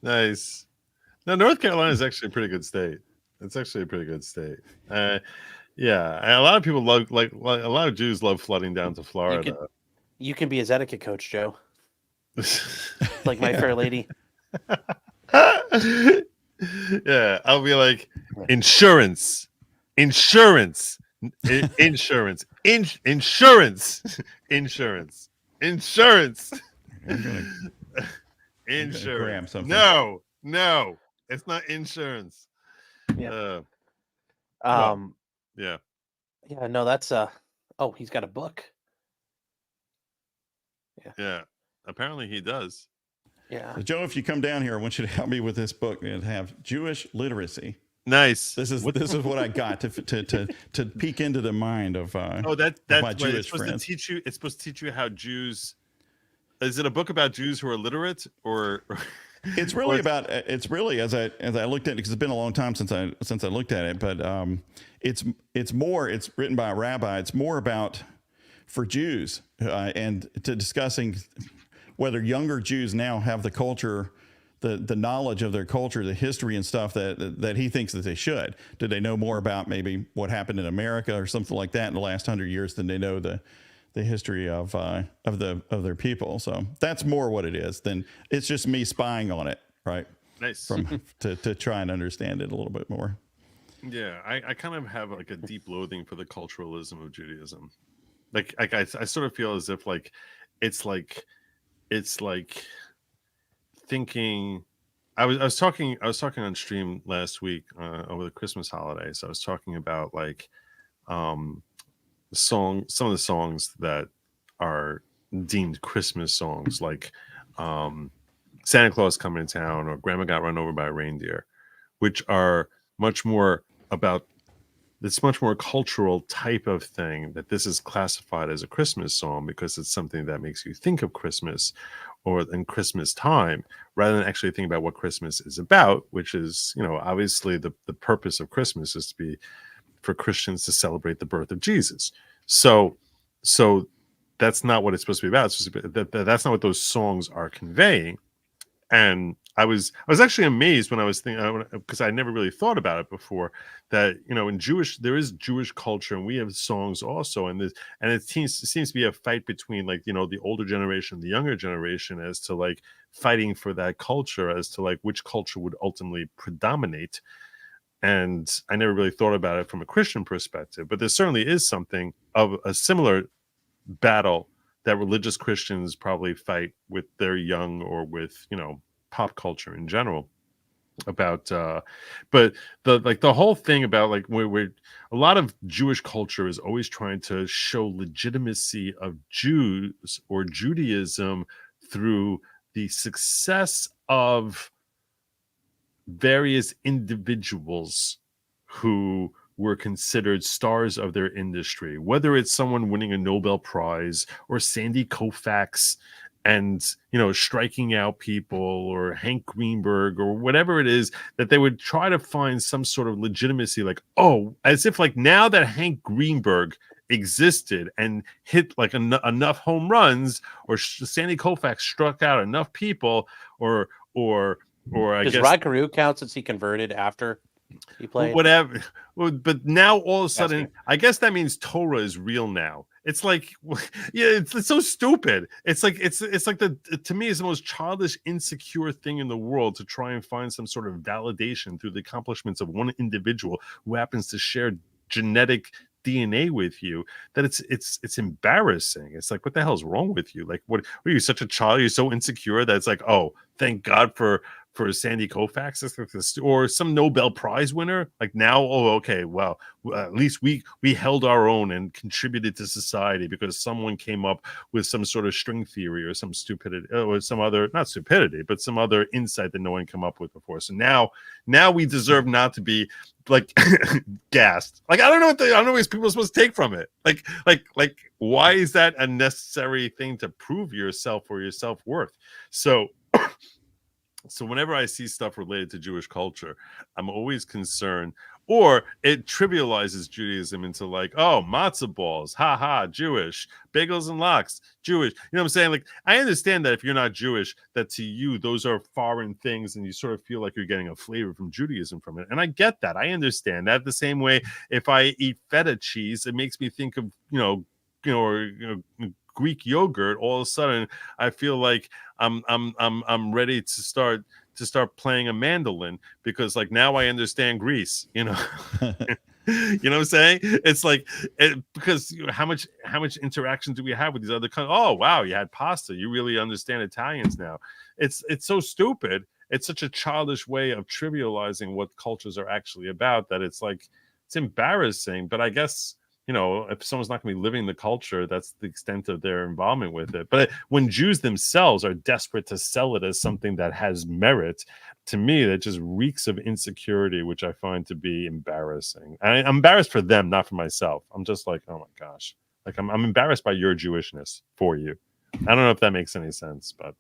Now North Carolina is actually a pretty good state. It's actually a pretty good state. Yeah, and a lot of people love like a lot of Jews love flooding down to Florida. You can be his etiquette coach, Joe. Like My Fair Lady. Yeah, I'll be like insurance. Insurance. I'm insurance. No, it's not insurance. Yeah. Yeah. Yeah, no, that's oh, he's got a book. Yeah. Apparently he does. Yeah. So Joe, if you come down here, I want you to help me with this book and have Jewish literacy. Nice. This is what I got to peek into the mind of my Jewish it's supposed friends. to teach you. It's supposed to teach you how Jews. Is it a book about Jews who are literate, or? It's really about. It's really as I looked at it, because it's been a long time since I looked at it, but it's more. It's written by a rabbi. It's more about for Jews and to discussing whether younger Jews now have the culture, the knowledge of their culture, the history and stuff that he thinks that they should. Do they know more about maybe what happened in America or something like that in the last 100 years than they know the history of their people? So that's more what it is than it's just me spying on it, right? Nice. To try and understand it a little bit more. Yeah, I kind of have like a deep loathing for the culturalism of Judaism. Like I sort of feel as if like it's like thinking. I was talking on stream last week over the Christmas holidays. I was talking about like some of the songs that are deemed Christmas songs, like Santa Claus Coming to Town or Grandma Got Run Over by a Reindeer, which are much more about, it's much more cultural type of thing, that this is classified as a Christmas song because it's something that makes you think of Christmas or in Christmas time, rather than actually think about what Christmas is about, which is, you know, obviously the purpose of Christmas is to be for Christians to celebrate the birth of Jesus. So that's not what it's supposed to be about. It's supposed to be, that's not what those songs are conveying. And I was actually amazed when I was thinking, because I never really thought about it before, that, you know, in there is Jewish culture, and we have songs also, and it seems to be a fight between, like, you know, the older generation, the younger generation, as to like fighting for that culture, as to like which culture would ultimately predominate. And I never really thought about it from a Christian perspective, but there certainly is something of a similar battle that religious Christians probably fight with their young, or with, you know, pop culture in general, about but the whole thing about, like, where a lot of Jewish culture is always trying to show legitimacy of Jews or Judaism through the success of various individuals who were considered stars of their industry, whether it's someone winning a Nobel Prize, or Sandy Koufax and, you know, striking out people, or Hank Greenberg, or whatever it is, that they would try to find some sort of legitimacy, like, oh, as if like now that Hank Greenberg existed and hit like enough home runs, or Sandy Koufax struck out enough people, or I Does guess Rod Carew count since he converted after he played? whatever. Well, but now all of a sudden, I guess that means Torah is real now. It's like, yeah, it's so stupid. It's like to me, it's the most childish, insecure thing in the world, to try and find some sort of validation through the accomplishments of one individual who happens to share genetic DNA with you. That it's embarrassing. It's like, what the hell is wrong with you? Like, what are you, such a child? You're so insecure that it's like, oh, thank God for Sandy Koufax, or some Nobel Prize winner. Like, now, oh, okay, well, at least we held our own and contributed to society because someone came up with some sort of string theory, or some stupidity, or some other, not stupidity, but some other insight that no one came up with before. So now we deserve not to be like gassed. Like, I don't know what people are supposed to take from it. Like why is that a necessary thing to prove yourself or your self-worth? So whenever I see stuff related to Jewish culture, I'm always concerned, or it trivializes Judaism into like, oh, matzah balls, ha, Jewish, bagels and lox, Jewish. You know what I'm saying? Like, I understand that if you're not Jewish, that to you, those are foreign things, and you sort of feel like you're getting a flavor from Judaism from it. And I get that. I understand that. The same way, if I eat feta cheese, it makes me think of, Greek yogurt. All of a sudden, I feel like I'm ready to start playing a mandolin, because like now I understand Greece. You know, you know what I'm saying? It's like because how much interaction do we have with these other countries? Oh wow, you had pasta. You really understand Italians now. It's so stupid. It's such a childish way of trivializing what cultures are actually about, that it's like, it's embarrassing. But I guess, you know, if someone's not going to be living the culture, that's the extent of their involvement with it. But when Jews themselves are desperate to sell it as something that has merit, to me, that just reeks of insecurity, which I find to be embarrassing. I'm embarrassed for them, not for myself. I'm just like, oh my gosh, like I'm embarrassed by your Jewishness for you. I don't know if that makes any sense, but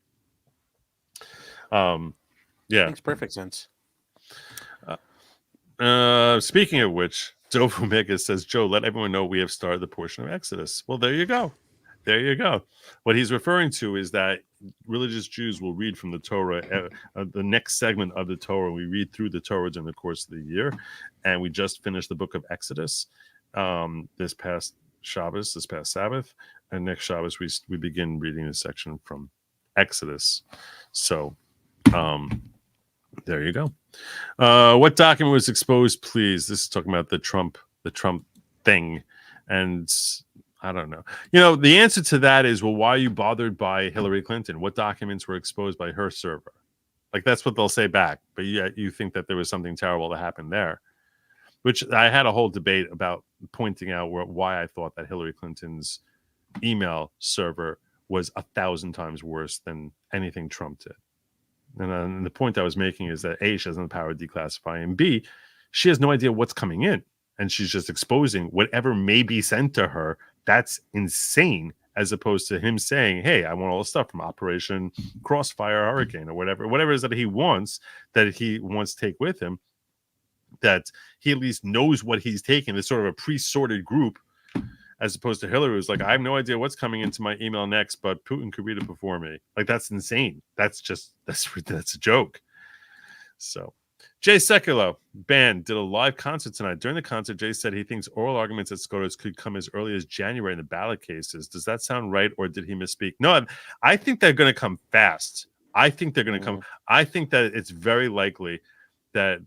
yeah, Makes perfect sense. Speaking of which, Dove Omega says, Joe, let everyone know we have started the portion of Exodus. Well, there you go. There you go. What he's referring to is that religious Jews will read from the Torah, the next segment of the Torah. We read through the Torah during the course of the year. And we just finished the book of Exodus this past Shabbos, this past Sabbath. And next Shabbos, we begin reading a section from Exodus. So there you go. What document was exposed, please? This is talking about the Trump thing. And I don't know. You know, the answer to that is, well, why are you bothered by Hillary Clinton? What documents were exposed by her server? Like, that's what they'll say back. But yet you think that there was something terrible that happened there, which I had a whole debate about pointing out why I thought that Hillary Clinton's email server was 1,000 times worse than anything Trump did. And the point I was making is that A, she doesn't have the power to declassify, and B, she has no idea what's coming in. And she's just exposing whatever may be sent to her. That's insane, as opposed to him saying, hey, I want all the stuff from Operation Crossfire Hurricane or whatever it is that he wants to take with him, that he at least knows what he's taking. It's sort of a pre-sorted group, as opposed to Hillary, who's like, I have no idea what's coming into my email next, but Putin could read it before me. Like, that's insane. That's a joke. So Jay Sekulow band did a live concert tonight. During the concert, Jay said he thinks oral arguments at SCOTUS could come as early as January in the ballot cases. Does that sound right, or did he misspeak? No, I think they're going to come fast. I think they're going to come. I think that it's very likely that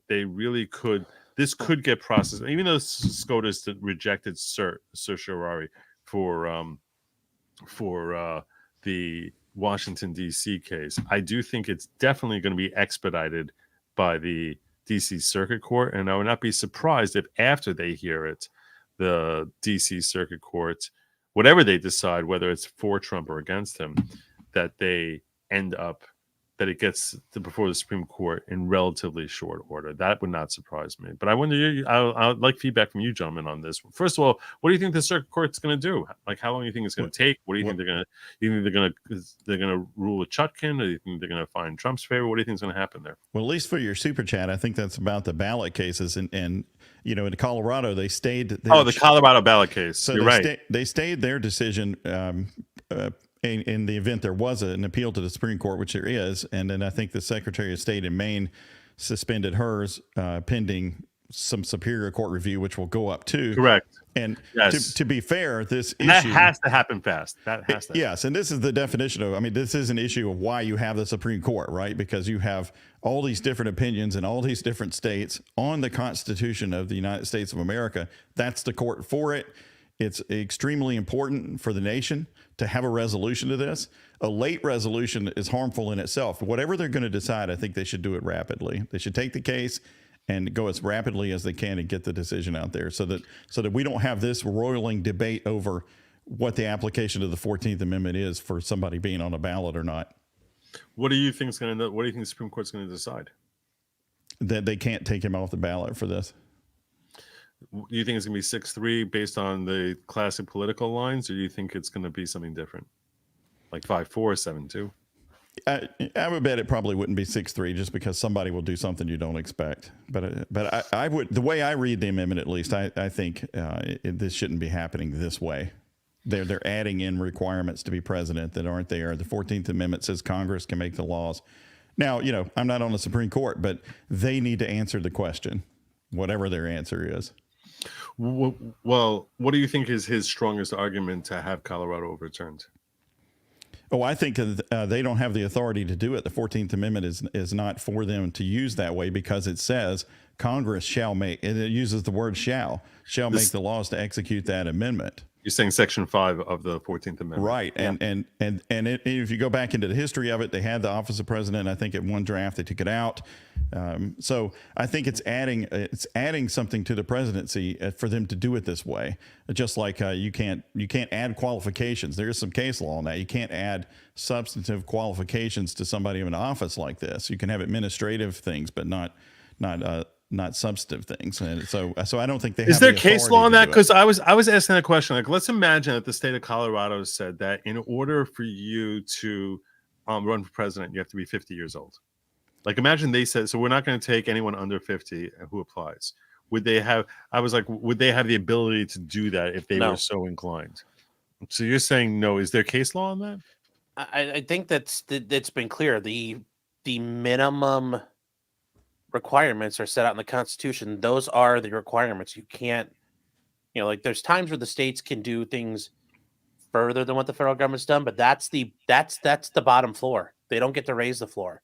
they really could. This could get processed, even though SCOTUS rejected certiorari for the Washington D.C. case. I do think it's definitely going to be expedited by the D.C. Circuit Court, and I would not be surprised if after they hear it, the D.C. Circuit Court, whatever they decide, whether it's for Trump or against him, that they end up that it gets before the Supreme Court in relatively short order. That would not surprise me. But I wonder, I would like feedback from you gentlemen on this. First of all, what do you think the Circuit Court's going to do? Like, how long do you think it's going to take? What do you think they're going to? You think they're going to rule a Chutkin, or do you think they're going to find Trump's favor? What do you think is going to happen there? Well, at least for your super chat, I think that's about the ballot cases, and you know, in Colorado, they stayed. The Colorado ballot case. So you're right. They stayed their decision. In the event there was an appeal to the Supreme Court, which there is, and then I think the Secretary of State in Maine suspended hers pending some Superior Court review, which will go up too. Correct. And yes. to be fair, this issue that has to happen fast. That has to. Yes, and this is the definition of. I mean, this is an issue of why you have the Supreme Court, right? Because you have all these different opinions in all these different states on the Constitution of the United States of America. That's the court for it. It's extremely important for the nation to have a resolution to this. A late resolution is harmful in itself. Whatever they're going to decide, I think they should do it rapidly. They should take the case and go as rapidly as they can and get the decision out there, so that we don't have this roiling debate over what the application of the 14th Amendment is for somebody being on a ballot or not. What do you think is going to? What do you think the Supreme Court's going to decide? That they can't take him off the ballot for this. Do you think it's going to be 6-3 based on the classic political lines, or do you think it's going to be something different, like 5-4, 7-2? I would bet it probably wouldn't be 6-3, just because somebody will do something you don't expect. But I would, the way I read the amendment, at least, I think this shouldn't be happening this way. They're adding in requirements to be president that aren't there. The 14th Amendment says Congress can make the laws. Now, you know, I'm not on the Supreme Court, but they need to answer the question, whatever their answer is. Well, what do you think is his strongest argument to have Colorado overturned? Oh, I think they don't have the authority to do it. The 14th Amendment is not for them to use that way, because it says Congress shall make, and it uses the word shall make the laws to execute that amendment. You're saying Section 5 of the 14th Amendment. Right. Yeah. And if you go back into the history of it, they had the office of president. I think at one draft they took it out. So I think it's adding something to the presidency for them to do it this way. Just like you can't add qualifications. There is some case law on that. You can't add substantive qualifications to somebody in an office like this. You can have administrative things, but not substantive things. And so I don't think they have. Is there case law on that? Because I was asking that question. Like, let's imagine that the state of Colorado said that in order for you to run for president, you have to be 50 years old. Like, imagine they said, so we're not going to take anyone under 50 who applies. Would they have? I was like, would they have the ability to do that if they were so inclined? So you're saying no? Is there case law on that? I think that's been clear. The minimum requirements are set out in the Constitution. Those are the requirements. You can't, like, there's times where the states can do things further than what the federal government's done, but that's the bottom floor. They don't get to raise the floor.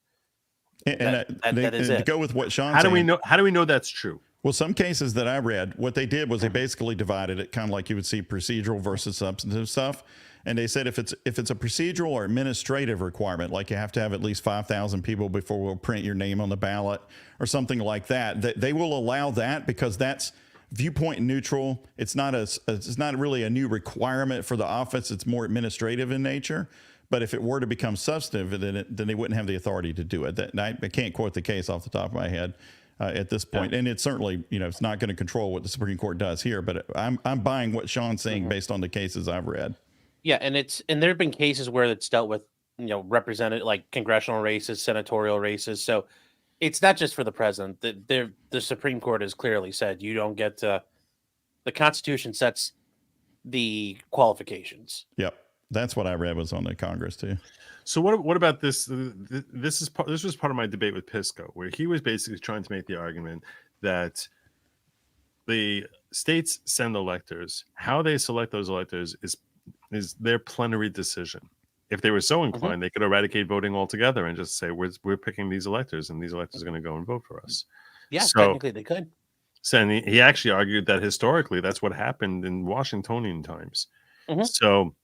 That is it. To go with what Sean How do we know that's true? Well, some cases that I read, what they did was they basically divided it, kind of like you would see procedural versus substantive stuff. And they said if it's a procedural or administrative requirement, like you have to have at least 5,000 people before we'll print your name on the ballot or something like that, they will allow that, because that's viewpoint neutral. It's not it's not really a new requirement for the office. It's more administrative in nature. But if it were to become substantive, then they wouldn't have the authority to do it. I can't quote the case off the top of my head at this point. And it's certainly, it's not going to control what the Supreme Court does here. But I'm buying what Sean's saying based on the cases I've read. Yeah, and there have been cases where it's dealt with, represented like congressional races, senatorial races. So it's not just for the president. The Supreme Court has clearly said you don't get to. The Constitution sets the qualifications. Yep. That's what I read was on the Congress too. So what about this? This was part of my debate with Pisco, where he was basically trying to make the argument that the states send electors. How they select those electors is their plenary decision. If they were so inclined, they could eradicate voting altogether and just say we're picking these electors, and these electors are going to go and vote for us. Yeah, so, technically they could. So and he actually argued that historically that's what happened in Washingtonian times. So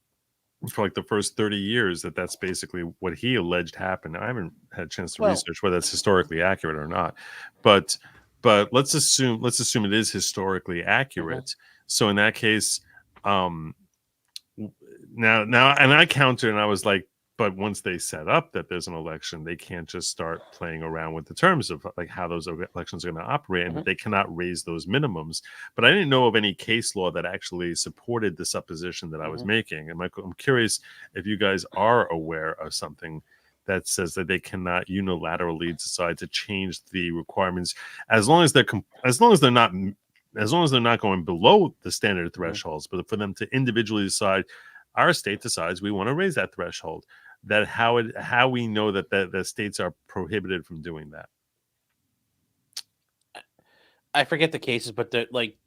for like the first 30 years, that's basically what he alleged happened. I haven't had a chance to research whether it's historically accurate or not, but let's assume it is historically accurate. So in that case, now and I countered and I was like, but once they set up that there's an election, they can't just start playing around with the terms of like how those elections are going to operate, and that they cannot raise those minimums. But I didn't know of any case law that actually supported the supposition that I was making. And I'm curious if you guys are aware of something that says that they cannot unilaterally decide to change the requirements as long as they're not going below the standard thresholds, but for them to individually decide, our state decides we want to raise that threshold. That how we know that the states are prohibited from doing that. I forget the cases, but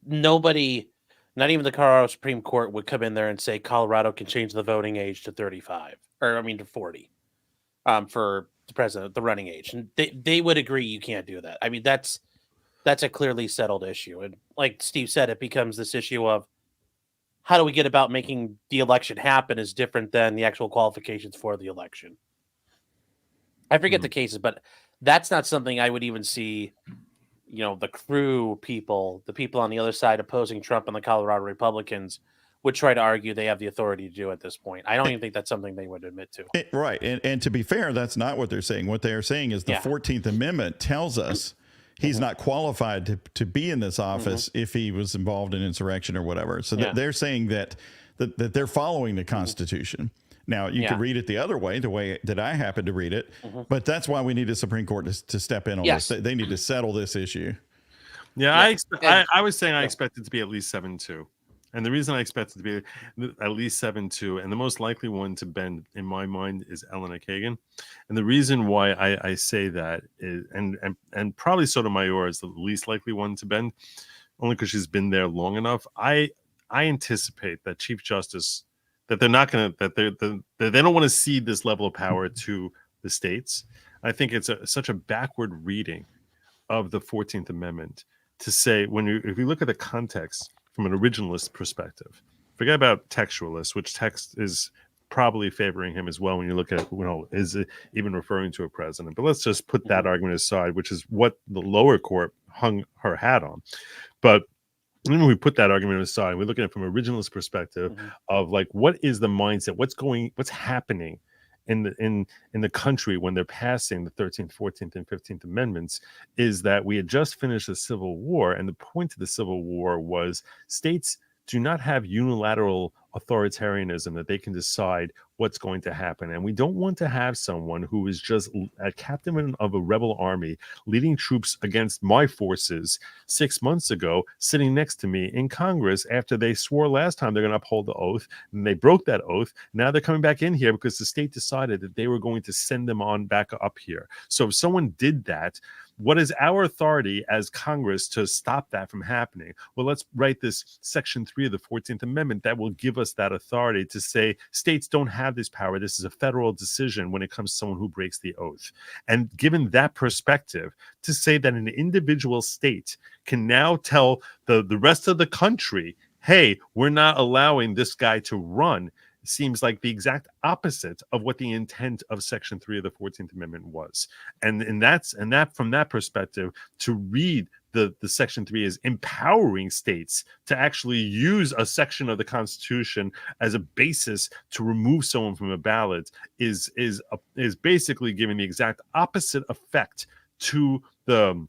nobody, not even the Colorado Supreme Court, would come in there and say Colorado can change the voting age to 35, to 40, for the president, the running age, and they would agree you can't do that. I mean, that's a clearly settled issue, and like Steve said, it becomes this issue of how do we get about making the election happen is different than the actual qualifications for the election. I forget the cases, but that's not something I would even see, the crew people, the people on the other side opposing Trump and the Colorado Republicans would try to argue they have the authority to do at this point. I don't even think that's something they would admit to. Right. And to be fair, that's not what they're saying. What they're saying is the 14th Amendment tells us he's not qualified to be in this office if he was involved in insurrection or whatever. So they're saying that they're following the Constitution. Now, you could read it the other way, the way that I happen to read it, but that's why we need the Supreme Court to step in on this. They need to settle this issue. Yeah, I was saying I expect it to be at least 7-2. And the reason I expect it to be at least 7-2, and the most likely one to bend in my mind is Elena Kagan. And the reason why I say that is, and probably Sotomayor is the least likely one to bend, only because she's been there long enough. I anticipate that Chief Justice, that they're not going to, they don't want to cede this level of power to the states. I think it's such a backward reading of the 14th Amendment to say, if you look at the context from an originalist perspective, forget about textualist, which text is probably favoring him as well when you look at, is it even referring to a president? But let's just put that argument aside, which is what the lower court hung her hat on. But when we put that argument aside, we look at it from an originalist perspective of like, what is the mindset? What's happening in the country when they're passing the 13th, 14th, and 15th Amendments? Is that we had just finished the Civil War, and the point of the Civil War was states do not have unilateral authoritarianism that they can decide what's going to happen. And we don't want to have someone who is just a captain of a rebel army leading troops against my forces 6 months ago, sitting next to me in Congress after they swore last time they're going to uphold the oath, and they broke that oath. Now they're coming back in here because the state decided that they were going to send them on back up here. So if someone did that, what is our authority as Congress to stop that from happening? Well, let's write this Section 3 of the 14th Amendment that will give us that authority to say states don't have this power. This is a federal decision when it comes to someone who breaks the oath. And given that perspective, to say that an individual state can now tell the rest of the country, hey, we're not allowing this guy to run, seems like the exact opposite of what the intent of Section 3 of the 14th Amendment was. And from that perspective, to read the Section 3 is empowering states to actually use a section of the Constitution as a basis to remove someone from a ballot is basically giving the exact opposite effect to the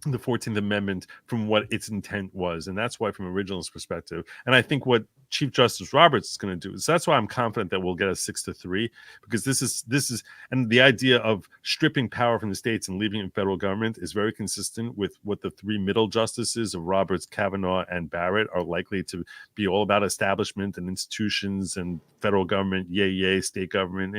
14th Amendment from what its intent was. And that's why, from originalist perspective, and I think what Chief Justice Roberts is going to do is that's why I'm confident that we'll get a 6-3, because this is and the idea of stripping power from the states and leaving it in federal government is very consistent with what the three middle justices of Roberts, Kavanaugh, and Barrett are likely to be all about: establishment and institutions and federal government, yay, state government,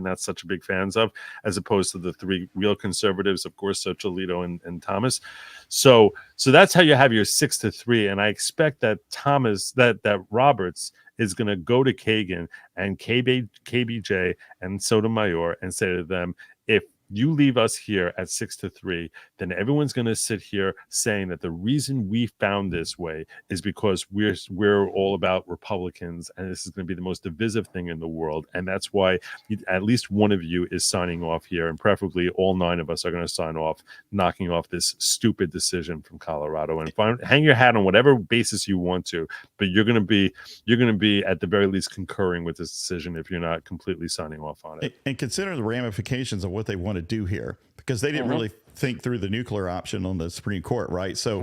not such a big fans of, as opposed to the three real conservatives, of course, such Alito and Thomas. So that's how you have your 6-3, and I expect that that Roberts is going to go to Kagan and KBJ and Sotomayor and say to them, if you leave us here at 6-3, then everyone's going to sit here saying that the reason we found this way is because we're all about Republicans, and this is going to be the most divisive thing in the world, and that's why at least one of you is signing off here, and preferably all 9 of us are going to sign off, knocking off this stupid decision from Colorado. And hang your hat on whatever basis you want to, but you're going to be at the very least concurring with this decision if you're not completely signing off on it. And consider the ramifications of what they want to do here, because they didn't really think through the nuclear option on the Supreme Court, right? So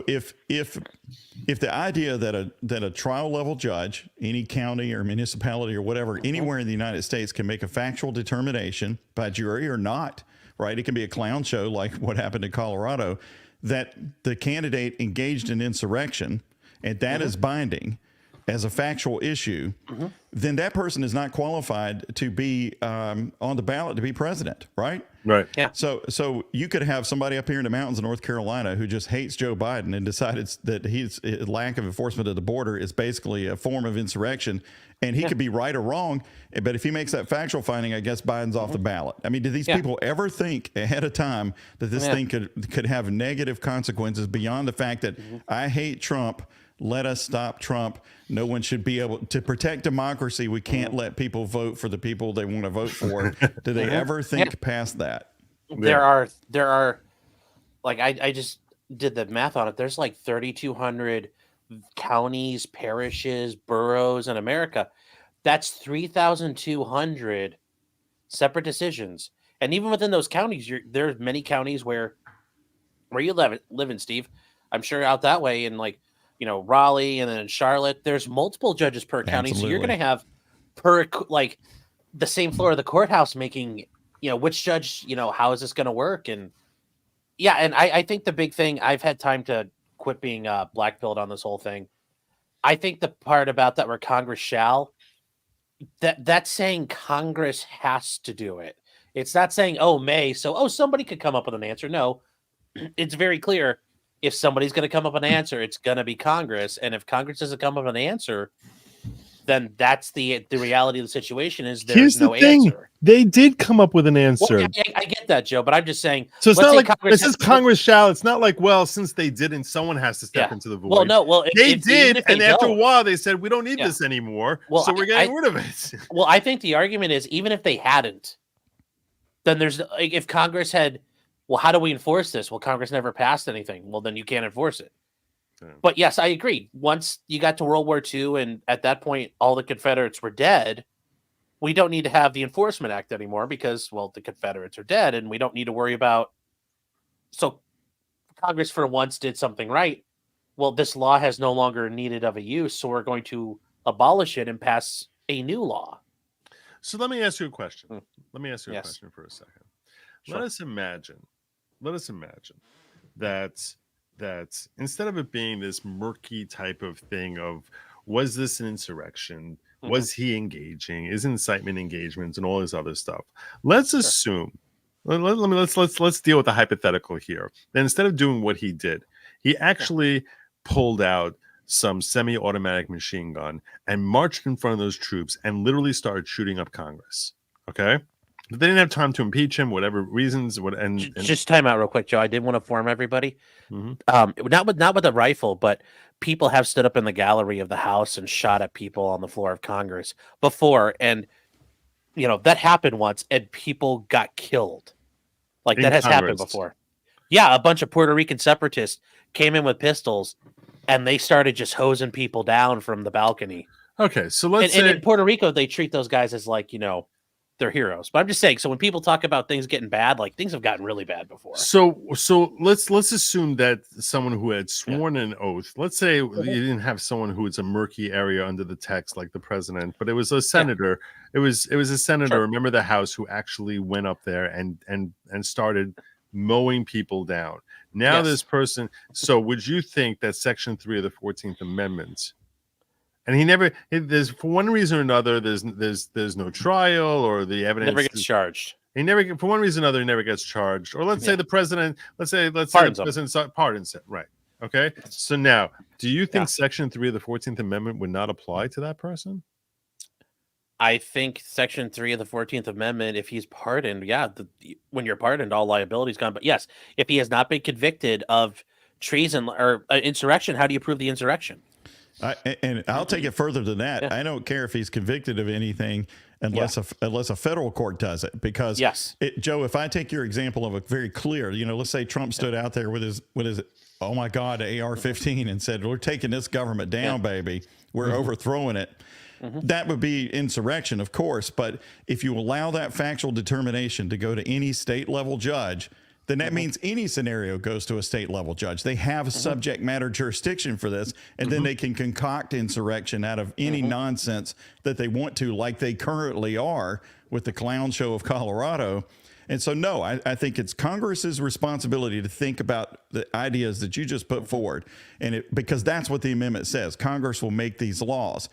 if the idea that a trial level judge, any county or municipality or whatever, anywhere in the United States, can make a factual determination by jury or not, right? It can be a clown show like what happened in Colorado, that the candidate engaged in insurrection, and that is binding as a factual issue, then that person is not qualified to be on the ballot to be president, right? Right. Yeah. So you could have somebody up here in the mountains of North Carolina who just hates Joe Biden and decided that his lack of enforcement at the border is basically a form of insurrection, and he could be right or wrong. But if he makes that factual finding, I guess Biden's off the ballot. I mean, do these people ever think ahead of time that this thing could have negative consequences beyond the fact that I hate Trump? Let us stop Trump. No one should be able to protect democracy. We can't let people vote for the people they want to vote for. Do they ever think past that? There are like, I just did the math on it. There's like 3,200 counties, parishes, boroughs in America. That's 3,200 separate decisions. And even within those counties, there's many counties where you live in, Steve. I'm sure out that way in Raleigh and then in Charlotte, there's multiple judges per county. Absolutely. So you're going to have the same floor of the courthouse making, which judge, how is this going to work? And I think the big thing, I've had time to quit being black-pilled on this whole thing. I think the part about that where Congress shall, that's saying Congress has to do it. It's not saying, somebody could come up with an answer. No, it's very clear. If somebody's going to come up with an answer, it's going to be Congress. And if Congress doesn't come up with an answer, then that's the reality of the situation is there's no answer. They did come up with an answer. Well, I get that, Joe, but I'm just saying. So it's not like this is Congress shall. It's not like, well, since they didn't, someone has to step into the void. Well, no, they did, and after a while, they said we don't need this anymore. Well, so we're getting rid of it. Well, I think the argument is even if they hadn't, then there's if Congress had. Well, how do we enforce this? Well, Congress never passed anything. Well, then you can't enforce it. Yeah. But yes, I agree. Once you got to World War II, and at that point, all the Confederates were dead, we don't need to have the Enforcement Act anymore because, well, the Confederates are dead, and we don't need to worry about. So Congress for once did something right. Well, this law has no longer needed of a use, so we're going to abolish it and pass a new law. So let me ask you a question. Let me ask you a question for a second. Sure. Let us imagine that instead of it being this murky type of thing of was this an insurrection, was he engaging, is incitement engagements, and all this other stuff. Let's assume. Let's deal with the hypothetical here. That instead of doing what he did, he actually pulled out some semi-automatic machine gun and marched in front of those troops and literally started shooting up Congress. Okay. But they didn't have time to impeach him, whatever reasons. And just time out real quick, Joe. I did want to inform everybody. Not with a rifle, but people have stood up in the gallery of the House and shot at people on the floor of Congress before, and that happened once, and people got killed. Like that has happened before. Yeah, a bunch of Puerto Rican separatists came in with pistols, and they started just hosing people down from the balcony. Okay, so let's And say in Puerto Rico, they treat those guys as like, they're heroes. But I'm just saying, so when people talk about things getting bad, like things have gotten really bad before. so let's assume that someone who had sworn an oath, let's say you didn't have someone who was a murky area under the text like the president, but it was a senator. It was a senator, a member of the House, who actually went up there and started mowing people down. Now this person, so would you think that Section 3 of the 14th Amendment, and there's for one reason or another, there's no trial, or the evidence Never gets charged. he never, for one reason or another, he never gets charged. Or let's say the president, let's say the president pardons him. Right. Okay. So now, do you think Section 3 of the 14th Amendment would not apply to that person? I think Section 3 of the 14th Amendment, if he's pardoned, when you're pardoned, all liability is gone. But yes, if he has not been convicted of treason or insurrection, how do you prove the insurrection? And I'll take it further than that. I don't care if he's convicted of anything unless a federal court does it. Because Joe, if I take your example of a very clear, let's say Trump stood out there with his oh my God, AR-15 and said, "We're taking this government down, baby. We're overthrowing it." That would be insurrection, of course. But if you allow that factual determination to go to any state level judge, then that means any scenario goes to a state level judge. They have subject matter jurisdiction for this, and then they can concoct insurrection out of any nonsense that they want to, like they currently are with the clown show of Colorado. And so, no, I think it's Congress's responsibility to think about the ideas that you just put forward, and because that's what the amendment says. Congress will make these laws,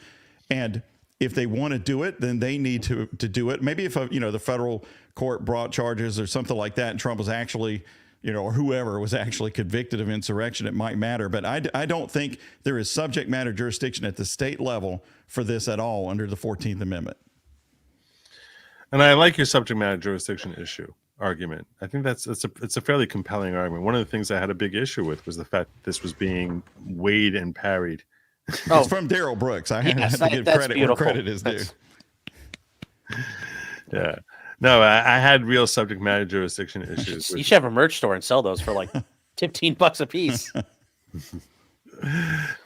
and if they want to do it, then they need to do it. Maybe if the federal court brought charges or something like that, and Trump was actually, or whoever was actually convicted of insurrection, it might matter. But I don't think there is subject matter jurisdiction at the state level for this at all under the 14th Amendment. And I like your subject matter jurisdiction argument. I think it's a fairly compelling argument. One of the things I had a big issue with was the fact that this was being weighed and parried. It's from Daryl Brooks. I have to give credit where credit is due. Yeah. No, I had real subject matter jurisdiction issues. You should have a merch store and sell those for like $15 a piece.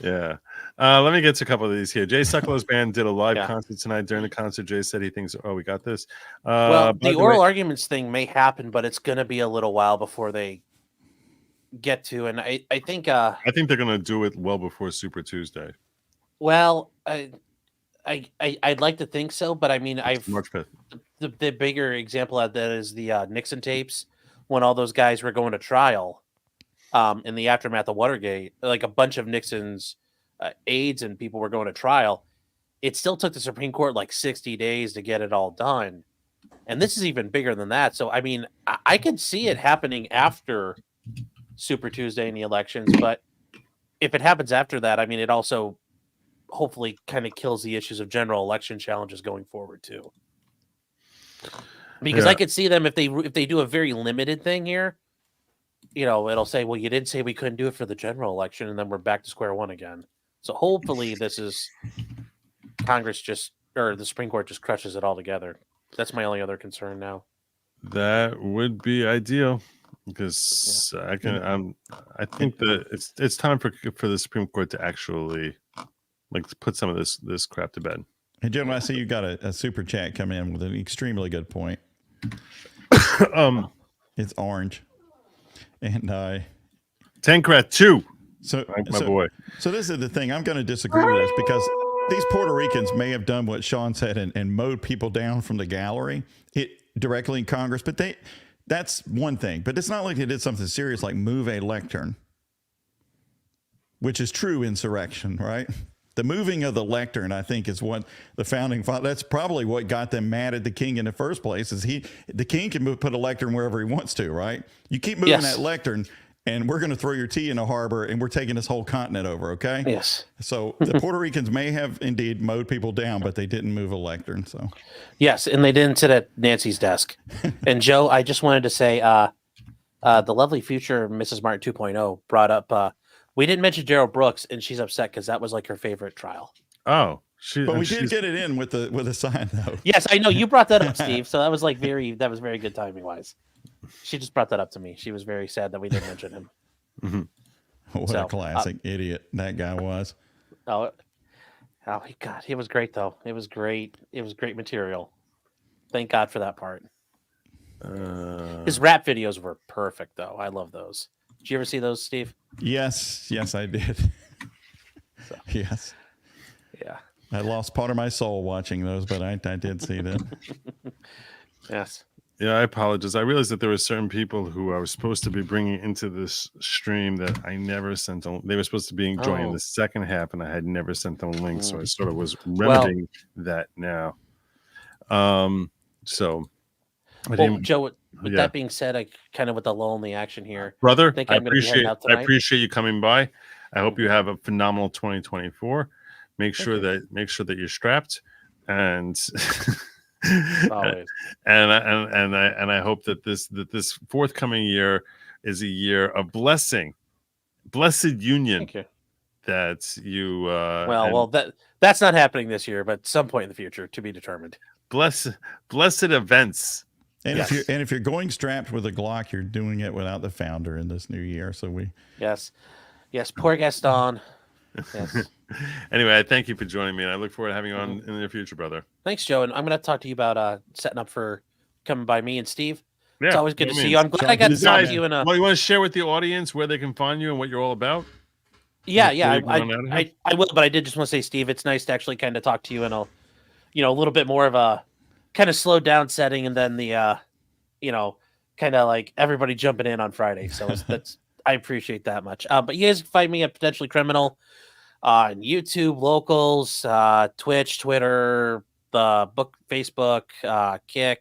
Yeah. Let me get to a couple of these here. Jay Sucklow's band did a live concert tonight. During the concert, Jay said he thinks, we got this. The oral arguments thing may happen, but it's going to be a little while before they get to. And I think they're going to do it well before Super Tuesday. Well, I'd like to think so, but I mean, March 5th. The bigger example of that is the Nixon tapes when all those guys were going to trial in the aftermath of Watergate. Like a bunch of Nixon's aides and people were going to trial. It still took the Supreme Court like 60 days to get it all done. And this is even bigger than that. So, I mean, I could see it happening after Super Tuesday in the elections, but if it happens after that, I mean, it also hopefully kind of kills the issues of general election challenges going forward too. Because I could see them if they do a very limited thing here, it'll say, well, you didn't say we couldn't do it for the general election, and then we're back to square one again. So hopefully this is Congress or the Supreme Court just crushes it all together. That's my only other concern now. That would be ideal, because I think that it's time for the Supreme Court to actually put some of this crap to bed. Hey, Jim, I see you got a super chat come in with an extremely good point. It's orange, and Tankrat 2. So my boy. So this is the thing. I'm going to disagree with this, because these Puerto Ricans may have done what Sean said and mowed people down from the gallery directly in Congress, but that's one thing. But it's not like they did something serious like move a lectern, which is true insurrection, right? The moving of the lectern, I think, is what the founding fathers, that's probably what got them mad at the king in the first place, is the king can put a lectern wherever he wants to, right? You keep moving that lectern, and we're going to throw your tea in the harbor, and we're taking this whole continent over, okay? Yes. So the Puerto Ricans may have indeed mowed people down, but they didn't move a lectern. So yes, and they didn't sit at Nancy's desk. And Joe, I just wanted to say, the lovely future Mrs. Martin 2.0 brought up, we didn't mention Daryl Brooks, and she's upset because that was like her favorite trial. Oh, but we did get it in with a sign, though. Yes, I know you brought that up, Steve. So that was very good timing wise. She just brought that up to me. She was very sad that we didn't mention him. What So, a classic idiot that guy was. Oh, God, he was great though. It was great. It was great material. Thank God for that part. His rap videos were perfect though. I love those. Did you ever see those, Steve? Yes, I did. So. Yes. Yeah. I lost part of my soul watching those, but I did see them. Yes. Yeah, I apologize. I realized that there were certain people who I was supposed to be bringing into this stream that I never sent them. They were supposed to be joining the second half, and I had never sent them a link. So I sort of was remedying that now. So I didn't. Joe, with that being said, I kind of with the lull in the action here, brother, I appreciate you coming by. I hope you have a phenomenal 2024. Make sure that you're strapped and. Always. And I hope that this forthcoming year is a year of blessed union. That you that's not happening this year, but some point in the future to be determined. Blessed events. And if you're going strapped with a Glock, you're doing it without the founder in this new year. So yes, poor Gaston. Yes. Anyway, I thank you for joining me, and I look forward to having you on in the future, brother. Thanks, Joe. And I'm going to talk to you about setting up for coming by me and Steve. Yeah, it's always good to see you. I'm glad I got to talk to you. Well, you want to share with the audience where they can find you and what you're all about? Yeah, I will. But I did just want to say, Steve, it's nice to actually kind of talk to you in a little bit more of a kind of slowed down setting, and then the kind of like everybody jumping in on Friday. So I appreciate that much. But you guys can find me at Potentially Criminal on YouTube, Locals, Twitch, Twitter, the book, Facebook, Kick,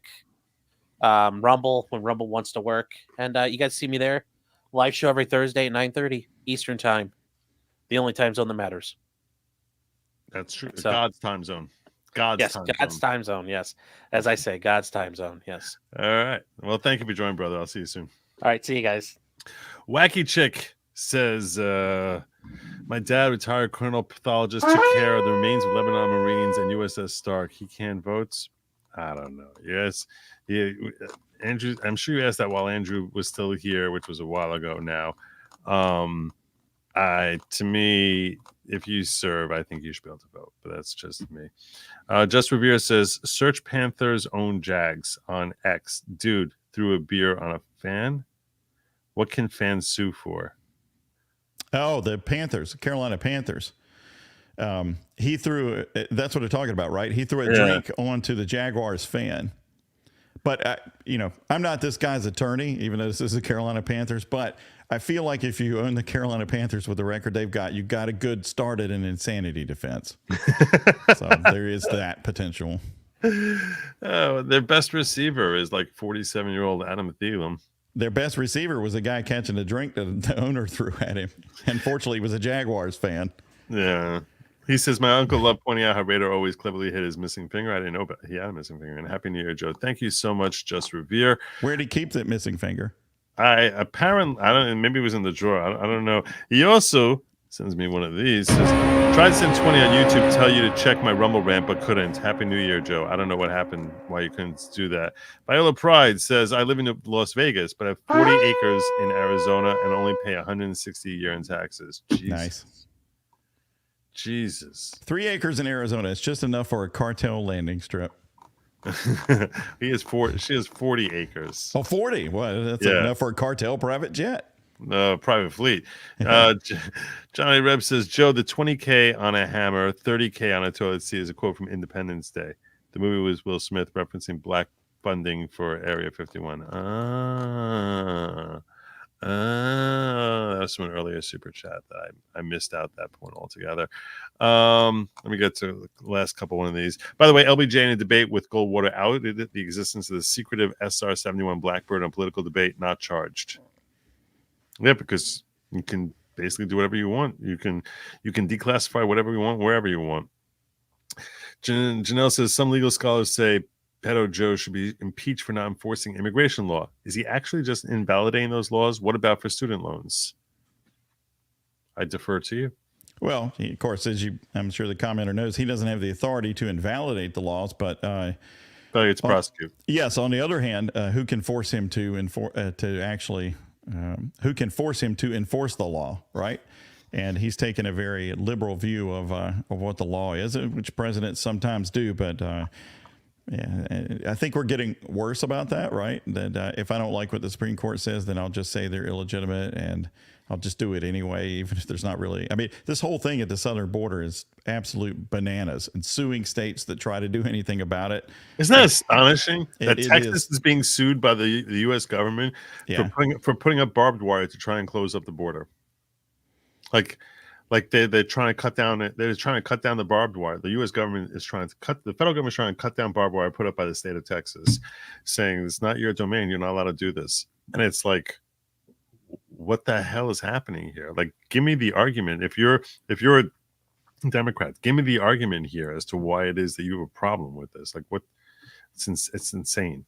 Rumble when Rumble wants to work, and you guys see me there. Live show every Thursday at 9:30 Eastern Time, the only time zone that matters. That's true. So, God's time zone. God's time zone. Yes, as I say, God's time zone. Yes. All right. Well, thank you for joining, brother. I'll see you soon. All right. See you guys. Wacky Chick says, my dad, retired colonel pathologist, took care of the remains of Lebanon Marines and USS Stark. He can't vote. I don't know. Yes. Andrew, I'm sure you asked that while Andrew was still here, which was a while ago now. To me, if you serve, I think you should be able to vote, but that's just me. Just Revere says, search Panthers own Jags on X. Dude threw a beer on a fan. What can fans sue for? Oh, the Panthers, Carolina Panthers. He threw, that's what they're talking about, right? He threw a drink onto the Jaguars fan. But, I'm not this guy's attorney, even though this is the Carolina Panthers, but I feel like if you own the Carolina Panthers with the record they've got, you got a good start at an insanity defense. So there is that potential. Oh, their best receiver is like 47-year-old Adam Thielen. Their best receiver was a guy catching a drink that the owner threw at him. Unfortunately, he was a Jaguars fan. Yeah. He says, my uncle loved pointing out how Raider always cleverly hit his missing finger. I didn't know, but he had a missing finger. And Happy New Year, Joe. Thank you so much, Just Revere. Where did he keep that missing finger? I don't, maybe it was in the drawer. I don't know. He also sends me one of these. Says, tried to send 20 on YouTube to tell you to check my Rumble rant, but couldn't. Happy New Year, Joe. I don't know what happened, why you couldn't do that. Viola Pride says, I live in Las Vegas, but I have 40 acres in Arizona and only pay $160 a year in taxes. Jesus. Nice. Jesus. 3 acres in Arizona. It's just enough for a cartel landing strip. She has 40 acres. Oh, 40. Well, that's enough for a cartel private jet. Private fleet. Johnny Reb says, Joe, the 20K on a hammer, 30K on a toilet seat is a quote from Independence Day. The movie was Will Smith referencing black funding for Area 51. That was from an earlier super chat that I missed out that point altogether. Let me get to the last couple one of these. By the way, LBJ in a debate with Goldwater outed the existence of the secretive SR-71 Blackbird on political debate, not charged. Yeah, because you can basically do whatever you want. You can declassify whatever you want, wherever you want. Janelle says, some legal scholars say Pedo Joe should be impeached for not enforcing immigration law. Is he actually just invalidating those laws? What about for student loans? I defer to you. Well, of course, I'm sure the commenter knows, he doesn't have the authority to invalidate the laws, but Failure to prosecute. Yes. On the other hand, who can force him to who can force him to enforce the law, right? And he's taken a very liberal view of what the law is, which presidents sometimes do. But yeah, I think we're getting worse about that, right? That if I don't like what the Supreme Court says, then I'll just say they're illegitimate and I'll just do it anyway, even if there's not really. I mean, this whole thing at the southern border is absolute bananas, and suing states that try to do anything about it. Isn't that astonishing that it Texas is being sued by the U.S. government Yeah. for putting up barbed wire to try and close up the border? Like they're trying to cut down. They're trying to cut down the barbed wire. The U.S. government is trying to cut. The federal government is trying to cut down barbed wire put up by the state of Texas, saying it's not your domain. You're not allowed to do this. And it's like, what the hell is happening here? Like, give me the argument. If you're a Democrat, give me the argument here as to why it is that you have a problem with this. Like, what? It's insane.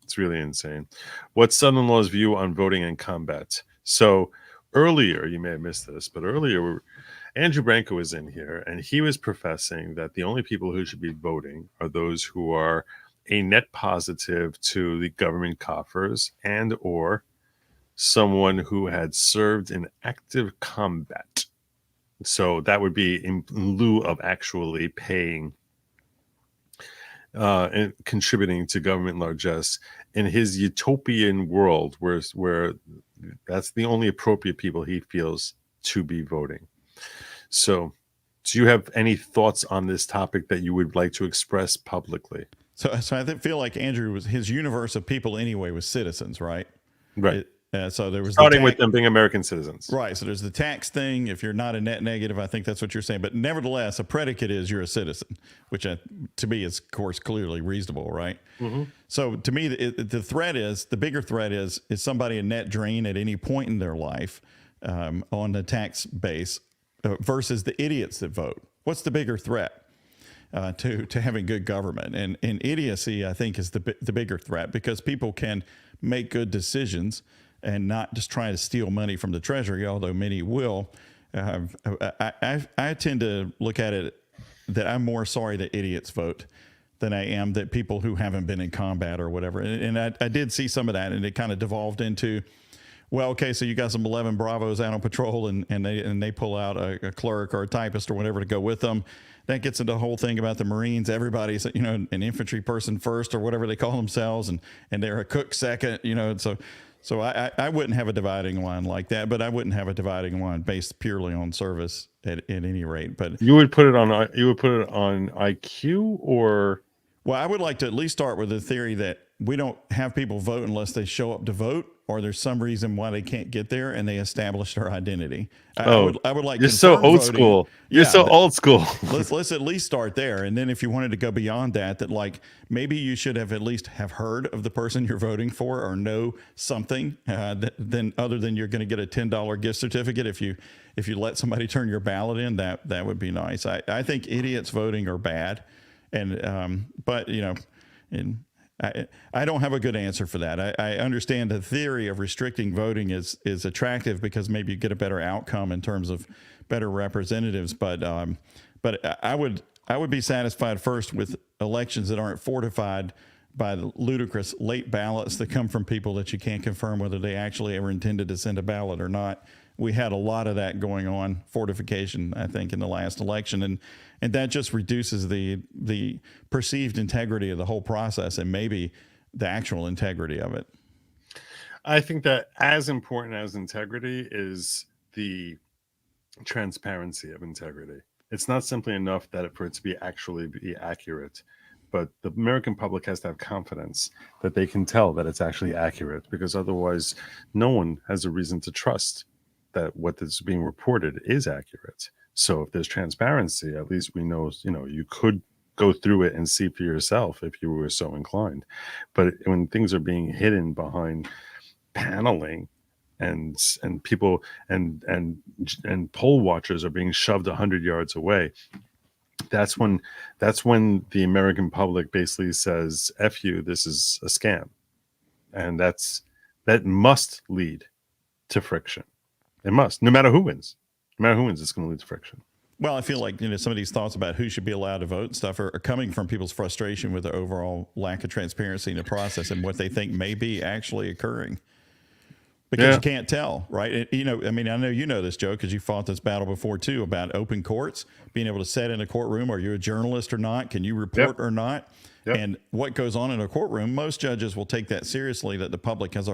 It's really insane. What's son-in-law's view on voting in combat? So earlier, you may have missed this, but earlier, Andrew Branco was in here, and he was professing that the only people who should be voting are those who are a net positive to the government coffers and or someone who had served in active combat. So that would be in lieu of actually paying and contributing to government largesse in his utopian world, where that's the only appropriate people he feels to be voting. So do you have any thoughts on this topic that you would like to express publicly? So I feel like Andrew his universe of people anyway was citizens, right? Right. So there was starting with them being American citizens. Right. So there's the tax thing. If you're not a net negative, I think that's what you're saying. But nevertheless, a predicate is you're a citizen, which to me is, of course, clearly reasonable, right? Mm-hmm. So to me, the bigger threat is somebody a net drain at any point in their life on the tax base versus the idiots that vote. What's the bigger threat? To having good government, and idiocy, I think, is the bigger threat, because people can make good decisions and not just try to steal money from the treasury, although many will. I tend to look at it that I'm more sorry that idiots vote than I am that people who haven't been in combat or whatever. And I did see some of that, and it kind of devolved into, well, okay, so you got some 11 Bravos out on patrol, and they pull out a clerk or a typist or whatever to go with them. That gets into the whole thing about the Marines. Everybody's, an infantry person first or whatever they call themselves, and they're a cook second, So I wouldn't have a dividing line like that, but I wouldn't have a dividing line based purely on service at any rate. But you would put it on IQ, or? Well, I would like to at least start with the theory that we don't have people vote unless they show up to vote, or there's some reason why they can't get there, and they establish their identity. I would like. You're so old school. You're so old school. let's at least start there, and then if you wanted to go beyond that, like maybe you should have at least have heard of the person you're voting for, or know something then other than you're going to get a $10 gift certificate if you let somebody turn your ballot in. That would be nice. I think idiots voting are bad, and but and. I don't have a good answer for that. I understand the theory of restricting voting is attractive because maybe you get a better outcome in terms of better representatives. But I would be satisfied first with elections that aren't fortified by the ludicrous late ballots that come from people that you can't confirm whether they actually ever intended to send a ballot or not. We had a lot of that going on, fortification, I think, in the last election, and that just reduces the perceived integrity of the whole process and maybe the actual integrity of it. I think that as important as integrity is the transparency of integrity. It's not simply enough for it to be actually be accurate, but the American public has to have confidence that they can tell that it's actually accurate, because otherwise no one has a reason to trust that what is being reported is accurate. So if there's transparency, at least we know, you could go through it and see for yourself if you were so inclined. But when things are being hidden behind paneling and people and poll watchers are being shoved 100 yards away, that's when the American public basically says, F you, this is a scam. And that must lead to friction. It must, no matter who wins. No matter who wins, it's going to lead to friction. Well, I feel like some of these thoughts about who should be allowed to vote and stuff are coming from people's frustration with the overall lack of transparency in the process and what they think may be actually occurring. Because you can't tell, right? I know you know this, Joe, because you fought this battle before too about open courts, being able to sit in a courtroom. Are you a journalist or not? Can you report or not? Yep. And what goes on in a courtroom? Most judges will take that seriously. That the public has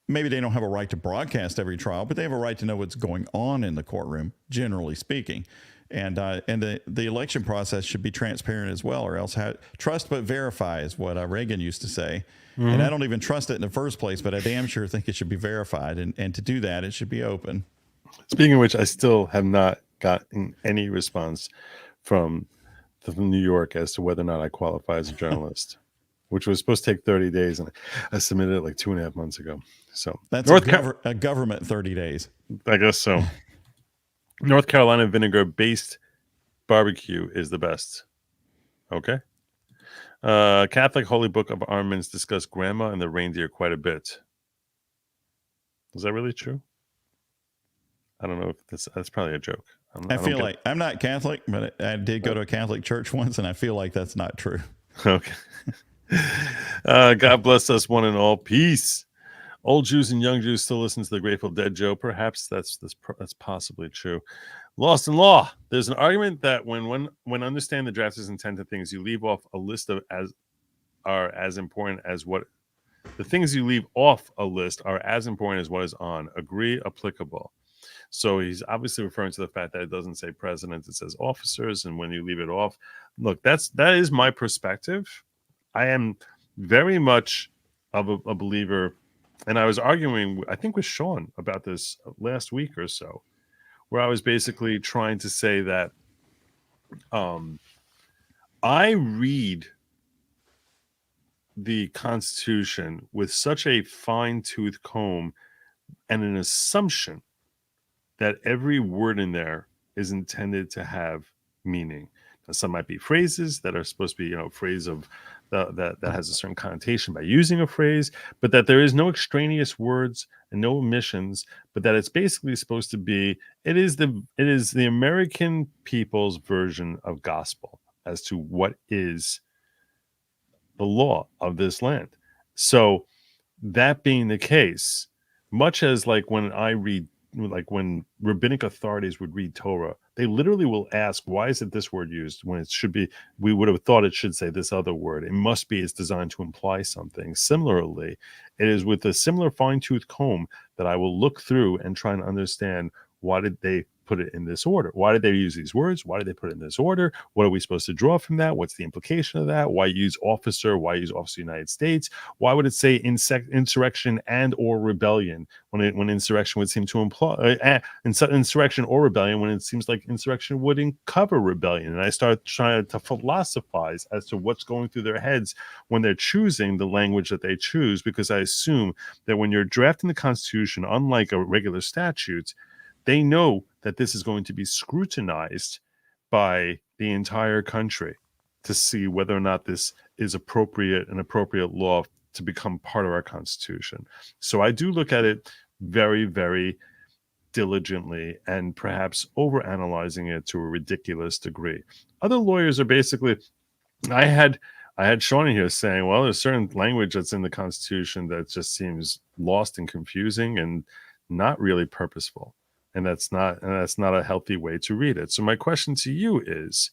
maybe they don't have a right to broadcast every trial, but they have a right to know what's going on in the courtroom, generally speaking. And the election process should be transparent as well, or else trust but verify is what Reagan used to say. Mm-hmm. And I don't even trust it in the first place, but I damn sure think it should be verified. And to do that, it should be open. Speaking of which, I still have not gotten any response from New York as to whether or not I qualify as a journalist, which was supposed to take 30 days. And I submitted it like 2.5 months ago. So that's a government 30 days. I guess so. North Carolina vinegar-based barbecue is the best. Okay. Catholic Holy Book of Armaments discuss grandma and the reindeer quite a bit. Is that really true? I don't know if that's probably a joke. I feel like I'm not Catholic, but I did go to a Catholic church once, and I feel like that's not true. Okay. God bless us one and all. Peace. Old Jews and young Jews still listen to the Grateful Dead, Joe. Perhaps that's possibly true. Lost in law. There's an argument that when understand the drafter's intent of things, you leave off a list of are as important as what the things you leave off a list are as important as what is on. Agree, applicable. So he's obviously referring to the fact that it doesn't say president, it says officers, and when you leave it off, look, that is my perspective. I am very much of a believer, and I was arguing, I think, with Sean about this last week or so, where I was basically trying to say that I read the Constitution with such a fine-tooth comb and an assumption that every word in there is intended to have meaning. Now, some might be phrases that are supposed to be, a phrase of that has a certain connotation by using a phrase, but that there is no extraneous words and no omissions, but that it's basically supposed to be, it is the American people's version of gospel as to what is the law of this land. So that being the case, much as like when I read, like when rabbinic authorities would read Torah, they literally will ask, why is it this word used when it should be, we would have thought it should say this other word. It must be, it's designed to imply something. Similarly, it is with a similar fine-tooth comb that I will look through and try and understand, why did they put it in this order? Why did they use these words? Why did they put it in this order? What are we supposed to draw from that? What's the implication of that? Why use officer? Why use officer of the United States? Why would it say insurrection and or rebellion when insurrection would seem to imply insurrection or rebellion when it seems like insurrection wouldn't cover rebellion? And I start trying to philosophize as to what's going through their heads when they're choosing the language that they choose, because I assume that when you're drafting the Constitution, unlike a regular statute, they know that this is going to be scrutinized by the entire country to see whether or not this is an appropriate law to become part of our Constitution. So I do look at it very, very diligently and perhaps overanalyzing it to a ridiculous degree. Other lawyers are basically, I had Sean in here saying, well, there's certain language that's in the Constitution that just seems lost and confusing and not really purposeful. And that's not a healthy way to read it. So my question to you is,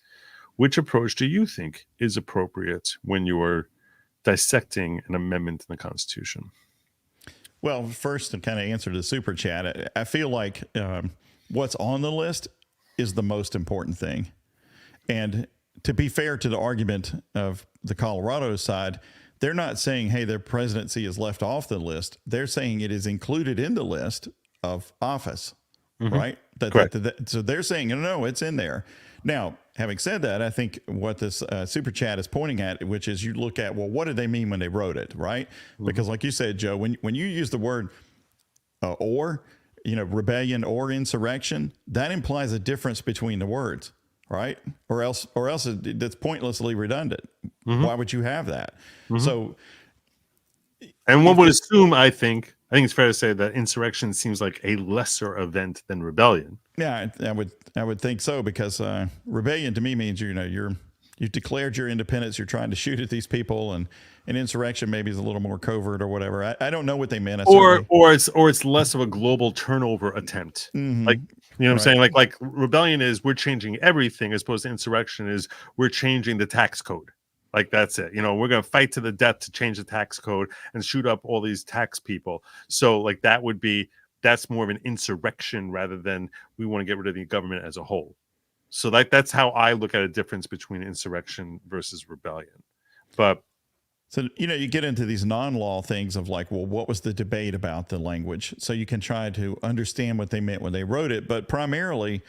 which approach do you think is appropriate when you are dissecting an amendment in the Constitution? Well, first, to kind of answer the super chat, I feel like what's on the list is the most important thing. And to be fair to the argument of the Colorado side, they're not saying, hey, their presidency is left off the list. They're saying it is included in the list of office. Mm-hmm. Right. So they're saying, no, it's in there. Now, having said that, I think what this super chat is pointing at, which is you look at, well, what did they mean when they wrote it? Right. Mm-hmm. Because like you said, Joe, when you use the word or, rebellion or insurrection, that implies a difference between the words. Right. Or else it's pointlessly redundant. Mm-hmm. Why would you have that? Mm-hmm. So. And one would assume, I think, I think it's fair to say that insurrection seems like a lesser event than rebellion. Yeah, I would think so, because rebellion to me means you've declared your independence. You're trying to shoot at these people, and an insurrection maybe is a little more covert or whatever. I don't know what they meant. Or it's less of a global turnover attempt. Like, you know what I'm saying? Like rebellion is we're changing everything, as opposed to insurrection is we're changing the tax code. Like, that's it. You know, we're going to fight to the death to change the tax code and shoot up all these tax people. So like that's more of an insurrection rather than we want to get rid of the government as a whole. So that's how I look at a difference between insurrection versus rebellion. But so, you get into these non-law things of like, well, what was the debate about the language? So you can try to understand what they meant when they wrote it. But primarily,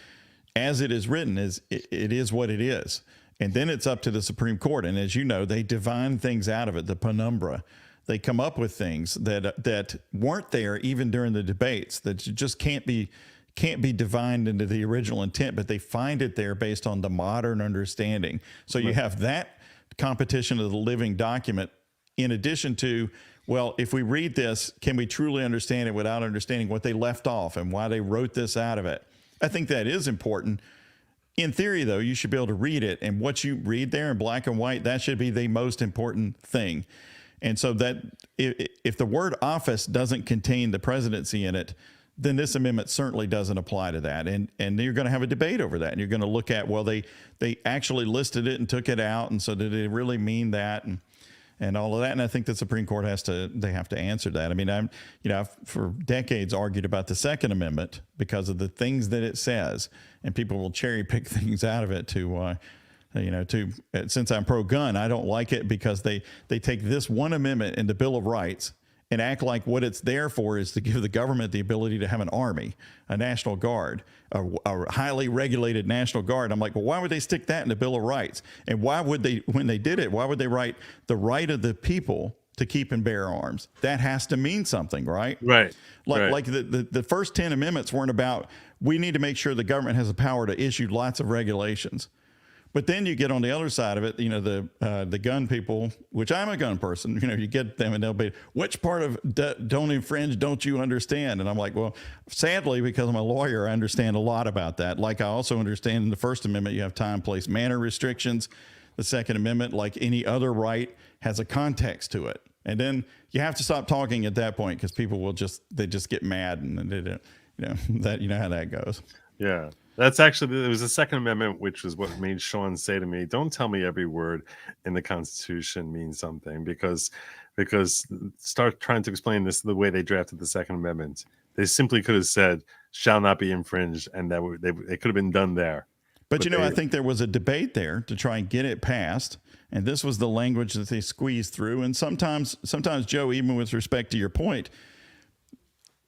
as it is written, it is what it is. And then it's up to the Supreme Court. And as you know, they divine things out of it, the penumbra. They come up with things that weren't there even during the debates, that just can't be divined into the original intent, but they find it there based on the modern understanding. So you have that competition of the living document, in addition to, well, if we read this, can we truly understand it without understanding what they left off and why they wrote this out of it? I think that is important. In theory, though, you should be able to read it, and what you read there in black and white, that should be the most important thing. And so that if the word office doesn't contain the presidency in it, then this amendment certainly doesn't apply to that. And you're going to have a debate over that. And you're going to look at, well, they actually listed it and took it out. And so did it really mean that? And all of that. And I think the Supreme Court have to answer that. I mean, I've for decades argued about the Second Amendment because of the things that it says, and people will cherry pick things out of it since I'm pro-gun, I don't like it because they take this one amendment in the Bill of Rights and act like what it's there for is to give the government the ability to have an army, a National Guard, a highly regulated National Guard. I'm like, well, why would they stick that in the Bill of Rights? And why would they, when they did it, why would they write the right of the people to keep and bear arms? That has to mean something, right? Right. Like the first 10 amendments weren't about, we need to make sure the government has the power to issue lots of regulations. But then you get on the other side of it, the gun people, which I'm a gun person, you get them and they'll be, which part of don't infringe don't you understand? And I'm like, well, sadly, because I'm a lawyer, I understand a lot about that. Like I also understand in the First Amendment, you have time, place, manner restrictions. The Second Amendment, like any other right, has a context to it. And then you have to stop talking at that point because people will just get mad, and you know how that goes. Yeah. That's actually, it was the Second Amendment, which was what made Sean say to me, don't tell me every word in the Constitution means something, because start trying to explain this the way they drafted the Second Amendment. They simply could have said, shall not be infringed, and that it could have been done there. But I think there was a debate there to try and get it passed, and this was the language that they squeezed through. And sometimes, Joe, even with respect to your point,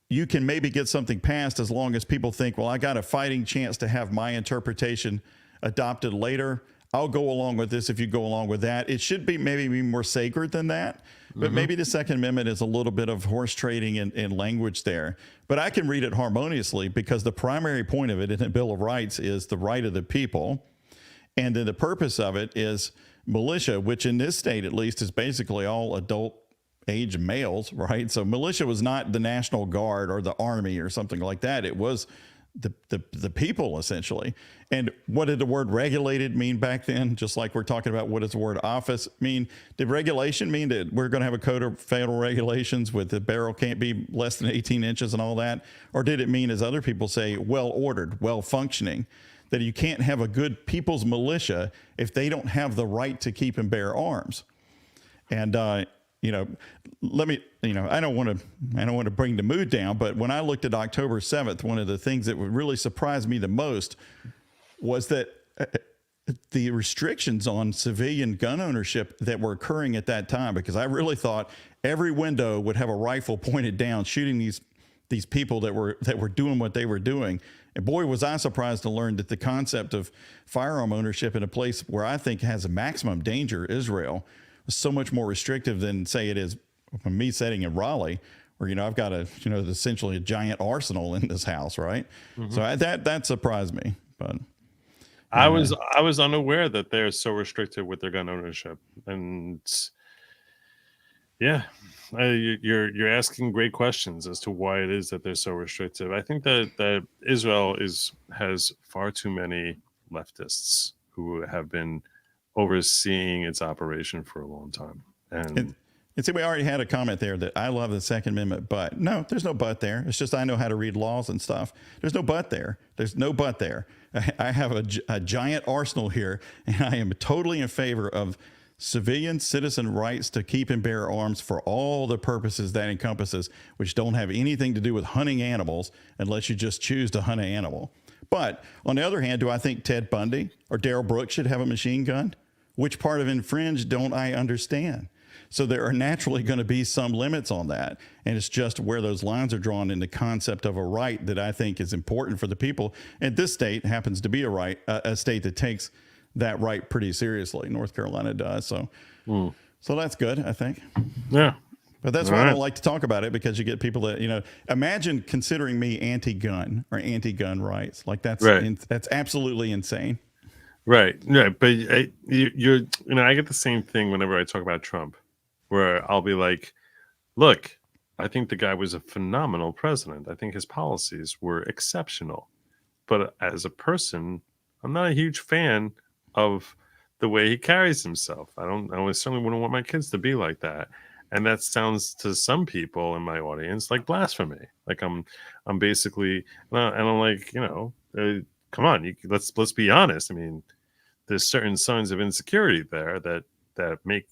you can maybe get something passed as long as people think, well, I got a fighting chance to have my interpretation adopted later. I'll go along with this if you go along with that. It should be maybe more sacred than that. But maybe the Second Amendment is a little bit of horse trading in language there. But I can read it harmoniously because the primary point of it in the Bill of Rights is the right of the people. And then the purpose of it is militia, which in this state at least is basically all adult age males, right? So militia was not the National Guard or the Army or something like that. It was the people, essentially. And what did the word regulated mean back then? Just like we're talking about, what does the word office mean? Did regulation mean that we're going to have a code of federal regulations with the barrel can't be less than 18 inches and all that? Or did it mean, as other people say, well-ordered, well-functioning, that you can't have a good people's militia if they don't have the right to keep and bear arms? And, let me, I don't want to bring the mood down, but when I looked at October 7th, one of the things that would really surprise me the most was that the restrictions on civilian gun ownership that were occurring at that time, because I really thought every window would have a rifle pointed down, shooting these people that were doing what they were doing. And boy, was I surprised to learn that the concept of firearm ownership in a place where I think has a maximum danger, Israel, was so much more restrictive than, say, it is me sitting in Raleigh, where I've got essentially a giant arsenal in this house, right? Mm-hmm. So that surprised me. But I was unaware that they're so restricted with their gun ownership, and Yeah, you're asking great questions as to why it is that they're so restrictive. I think that Israel has far too many leftists who have been overseeing its operation for a long time. And see, we already had a comment there that I love the Second Amendment, but no, there's no but there. It's just I know how to read laws and stuff. There's no but there. There's no but there. I have a giant arsenal here, and I am totally in favor of civilian citizen rights to keep and bear arms for all the purposes that encompasses, which don't have anything to do with hunting animals unless you just choose to hunt an animal. But on the other hand, do I think Ted Bundy or Darrell Brooks should have a machine gun? Which part of infringe don't I understand? So there are naturally going to be some limits on that. And it's just where those lines are drawn in the concept of a right that I think is important for the people. And this state happens to be a state that takes that right pretty seriously. North Carolina does. So that's good, I think. Yeah. But that's why I don't like to talk about it, because you get people that, imagine considering me anti-gun or anti-gun rights. Like that's absolutely insane. Right. Yeah. But I get the same thing whenever I talk about Trump, where I'll be like, look, I think the guy was a phenomenal president. I think his policies were exceptional. But as a person, I'm not a huge fan of the way he carries himself. I certainly wouldn't want my kids to be like that. And that sounds to some people in my audience like blasphemy. Like I'm basically, and I'm like, come on, let's be honest. I mean, there's certain signs of insecurity there that make,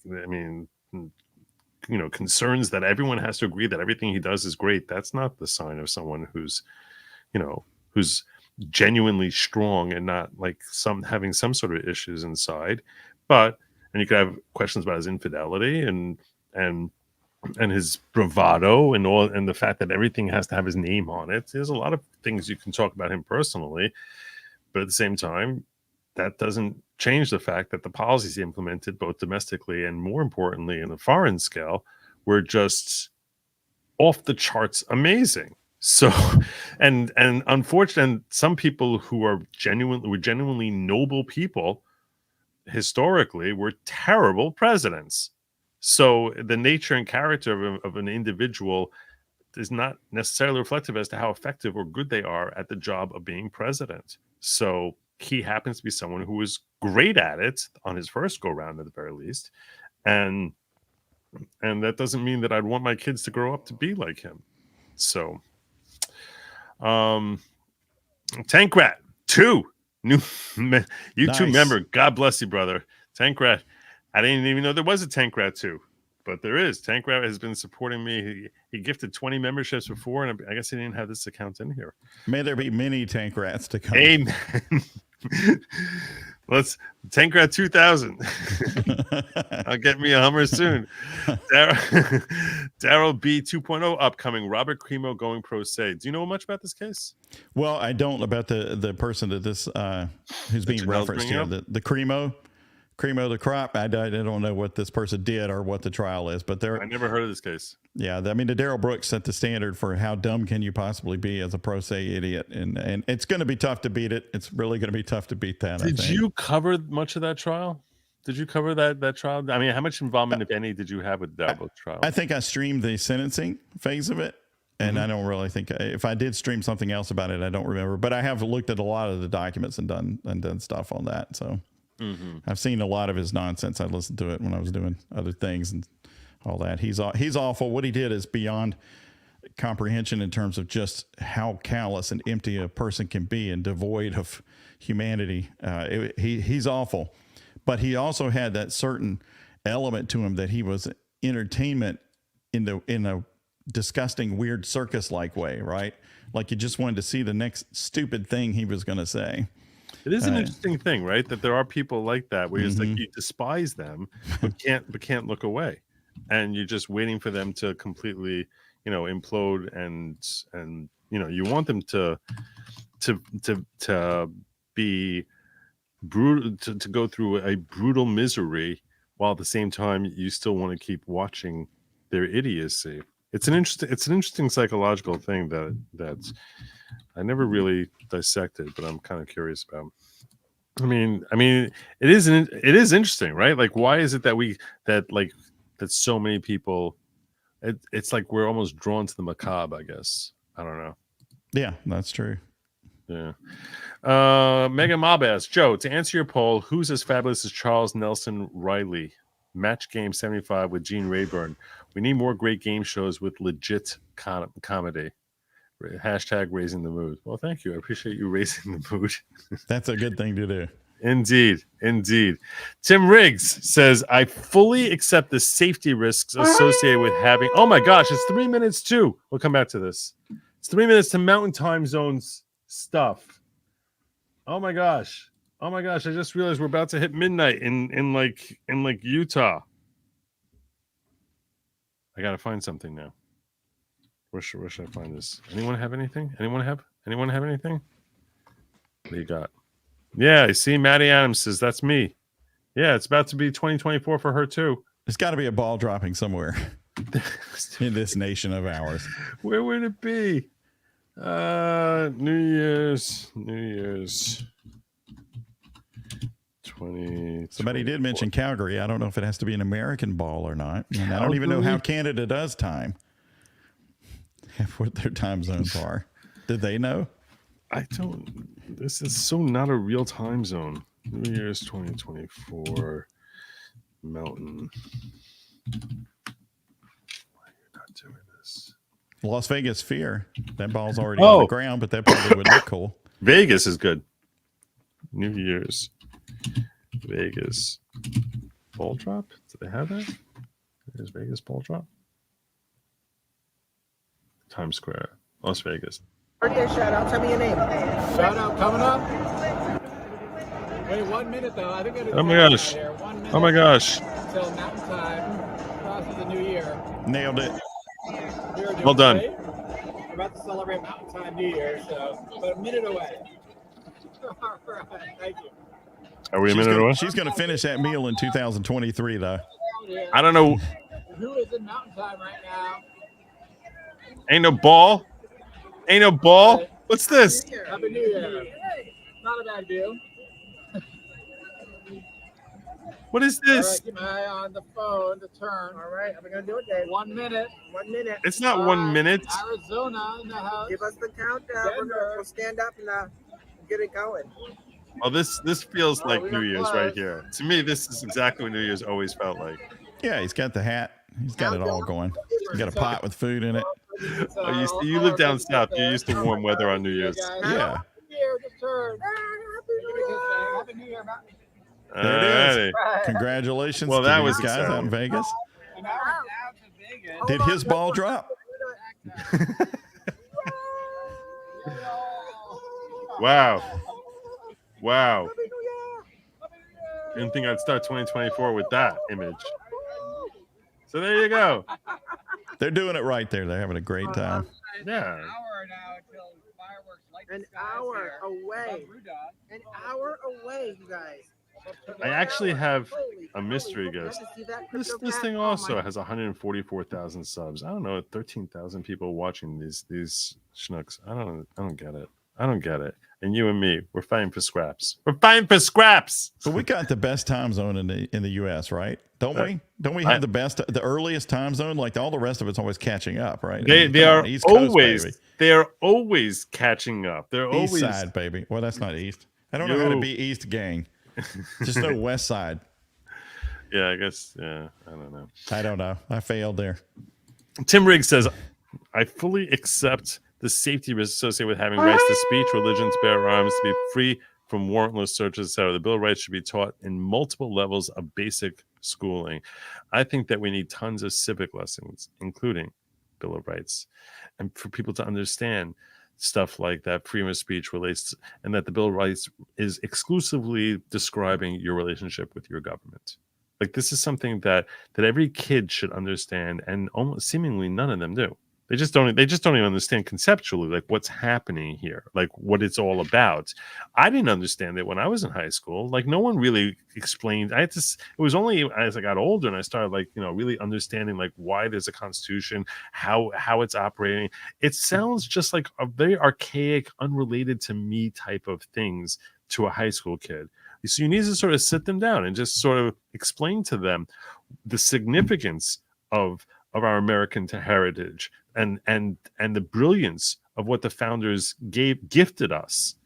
concerns that everyone has to agree that everything he does is great. That's not the sign of someone who's genuinely strong and not like having some sort of issues inside. And you could have questions about his infidelity and his bravado and the fact that everything has to have his name on it. There's a lot of things you can talk about him personally, but at the same time, that doesn't change the fact that the policies he implemented, both domestically and more importantly in a foreign scale, were just off the charts amazing. So, and unfortunately, some people who were genuinely noble people historically were terrible presidents. So the nature and character of an individual is not necessarily reflective as to how effective or good they are at the job of being president. So he happens to be someone who was great at it on his first go round, at the very least. And that doesn't mean that I'd want my kids to grow up to be like him. So, Tank Rat 2, new YouTube member. God bless you, brother. Tank Rat. I didn't even know there was a Tank Rat 2, but there is. Tank Rat has been supporting me. He gifted 20 memberships before, and I guess he didn't have this account in here. May there be many Tank Rats to come. Amen. Let's Tank Rat 2000. I'll get me a Hummer soon. Daryl B 2.0 upcoming. Robert Cremo going pro se. Do you know much about this case? Well, I don't about the person that this who's being referenced here. The Cremo the crop. I don't know what this person did or what the trial is, but I never heard of this case. Yeah, I mean, the Darrell Brooks set the standard for how dumb can you possibly be as a pro se idiot, and it's going to be tough to beat it. It's really going to be tough to beat that. Did you cover much of that trial? Did you cover that trial? I mean, how much involvement, if any, did you have with that trial? I think I streamed the sentencing phase of it, and I don't really think if I did stream something else about it, I don't remember. But I have looked at a lot of the documents and done stuff on that. So I've seen a lot of his nonsense. I listened to it when I was doing other things and all that. He's awful. What he did is beyond comprehension in terms of just how callous and empty a person can be and devoid of humanity. He's awful, but he also had that certain element to him that he was entertainment in a disgusting, weird circus-like way, right? Like you just wanted to see the next stupid thing he was going to say. It is an interesting thing, right? That there are people like that where it's like you despise them, but can't look away, and you're just waiting for them to completely, implode, and you want them to be brutal, to go through a brutal misery, while at the same time you still want to keep watching their idiocy. It's an interesting psychological thing that I never really dissected, but I'm kind of curious about. I mean, it is interesting, right? Like, why is it that so many people It's like we're almost drawn to the macabre, I guess. I don't know. Yeah, that's true. Yeah. Megan Mob asks, Joe, to answer your poll, who's as fabulous as Charles Nelson Riley? Match Game 75 with Gene Rayburn. We need more great game shows with legit comedy. Hashtag raising the mood. Well, thank you. I appreciate you raising the mood. That's a good thing to do. Indeed. Tim Riggs says, I fully accept the safety risks associated with having. Oh my gosh, it's 3 minutes too. We'll come back to this. It's 3 minutes to Mountain Time Zones stuff. Oh my gosh. I just realized we're about to hit midnight in Utah. I gotta find something now. Where should I find this? Anyone have anything? Anyone have anything? What do you got? Yeah, I see Maddie Adams says that's me. Yeah, it's about to be 2024 for her too. There's got to be a ball dropping somewhere in this nation of ours. Where would it be? New Year's 20. Somebody did mention Calgary. I don't know if it has to be an American ball or not. And I don't even know how Canada does time. What their time zones are. Did they know? I don't. This is so not a real time zone. New Year's 2024 Mountain. Why are you not doing this? Las Vegas Sphere. That ball's already on the ground, but that probably would look cool. Vegas is good. New Year's Vegas ball drop. Do they have that? There's Vegas ball drop. Times Square, Las Vegas. Birthday shout out. Tell me your name. Shout out coming up. Wait 1 minute though. I think it is. Oh my gosh. 1 minute Oh my gosh. Until Mountain Time crosses the new year. Nailed it. Well done. Great. We're about to celebrate Mountain Time New Year, so about a minute away. All right. Thank you. Are we a minute away? She's going to finish that meal in 2023, though. I don't know. Who is in Mountain Time right now? Ain't no ball. What's this? Happy New Year. Not a bad deal. What is All this? right, keep my eye on the phone to turn. All right, I'm gonna do it, Dave. 1 minute. 1 minute. It's not 1 minute. Arizona in the house. Give us the countdown. We'll stand up and get it going. Oh, this feels like New Year's right here. To me, this is exactly what New Year's always felt like. Yeah, he's got the hat. He's got it all going. He's got a pot with food in it. Oh, you live down south. You're used to warm weather on New Year's. Yeah. Happy New Year, Mountain. There it is. Congratulations Well, to that these was guys out in Vegas. Oh, Did his ball drop? Wow. Didn't think I'd start 2024 with that image. So there you go. They're doing it right there. They're having a great time. Yeah. An hour away. An hour away, you guys. I actually have Holy a mystery cow. ghost. Let me see that This crypto thing cat. also Oh my- has 144,000 subs. I don't know, 13,000 people watching these schnooks. I don't get it. And you and me, we're fighting for scraps. But we got the best time zone in the U.S., right? Don't we? Don't we have the earliest time zone? Like all the rest of it's always catching up, right? They are always catching up. They're East always side, baby. Well, that's not east. I don't know how to be east gang. Just no west side. Yeah, I guess. Yeah, I don't know. I failed there. Tim Riggs says, I fully accept the safety risks associated with having rights to speech, religion, to bear arms, to be free from warrantless searches, etc. The Bill of Rights should be taught in multiple levels of basic schooling. I think that we need tons of civic lessons, including Bill of Rights, and for people to understand stuff like that freedom of speech relates, and that the Bill of Rights is exclusively describing your relationship with your government. Like this is something that every kid should understand, and almost seemingly none of them do. They just don't even understand conceptually like what's happening here, like what it's all about. I didn't understand it when I was in high school. Like no one really explained. It was only as I got older and I started really understanding like why there's a constitution, how it's operating. It sounds just like a very archaic, unrelated to me type of things to a high school kid. So you need to sort of sit them down and just sort of explain to them the significance of of our American heritage and the brilliance of what the founders gifted us,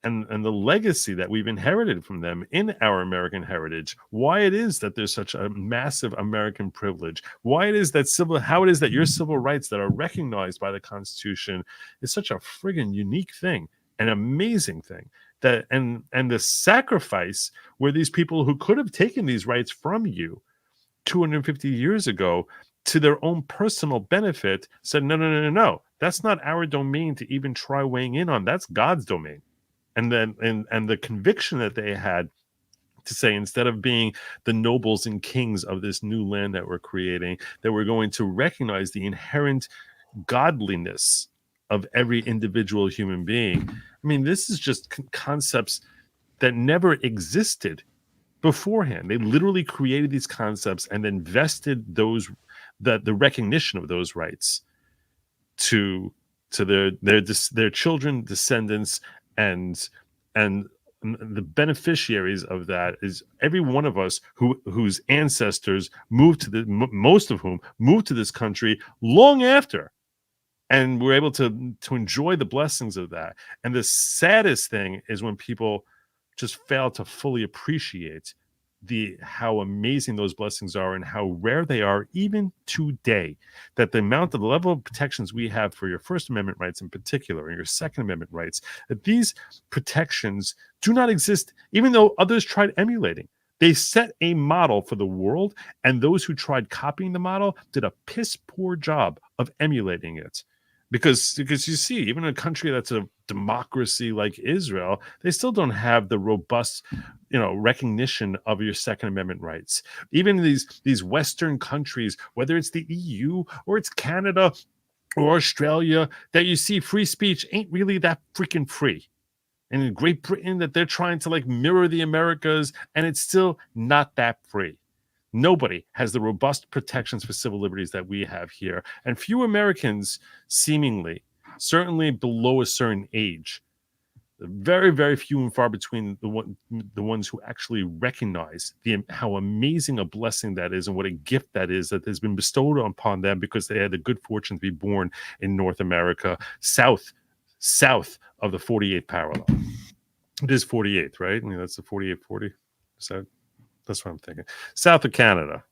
and the legacy that we've inherited from them in our American heritage, why it is that there's such a massive American privilege, why it is that how it is that your civil rights that are recognized by the Constitution is such a friggin' unique thing, an amazing thing, that and the sacrifice where these people who could have taken these rights from you 250 years ago to their own personal benefit said, no, that's not our domain to even try weighing in on. That's God's domain. And then and the conviction that they had to say, instead of being the nobles and kings of this new land that we're creating, that we're going to recognize the inherent godliness of every individual human being. I mean, this is just concepts that never existed beforehand. They literally created these concepts and then vested those the recognition of those rights to their children, descendants, and the beneficiaries of that is every one of us whose ancestors moved to most of whom moved to this country long after, and we're able to enjoy the blessings of that. And the saddest thing is when people just fail to fully appreciate how amazing those blessings are and how rare they are even today, that the level of protections we have for your First Amendment rights in particular and your Second Amendment rights, that these protections do not exist, even though others tried emulating. They set a model for the world, and those who tried copying the model did a piss poor job of emulating it. Because you see, even in a country that's a democracy like Israel, they still don't have the robust, recognition of your Second Amendment rights. Even these Western countries, whether it's the EU or it's Canada or Australia, that you see free speech ain't really that freaking free. And in Great Britain, that they're trying to mirror the Americas, and it's still not that free. Nobody has the robust protections for civil liberties that we have here. And few Americans, seemingly, certainly below a certain age, very, very few and far between the ones who actually recognize how amazing a blessing that is and what a gift that is that has been bestowed upon them because they had the good fortune to be born in North America, south of the 48th parallel. It is 48th, right? I mean, that's the 4840. So that's what I'm thinking. South of Canada.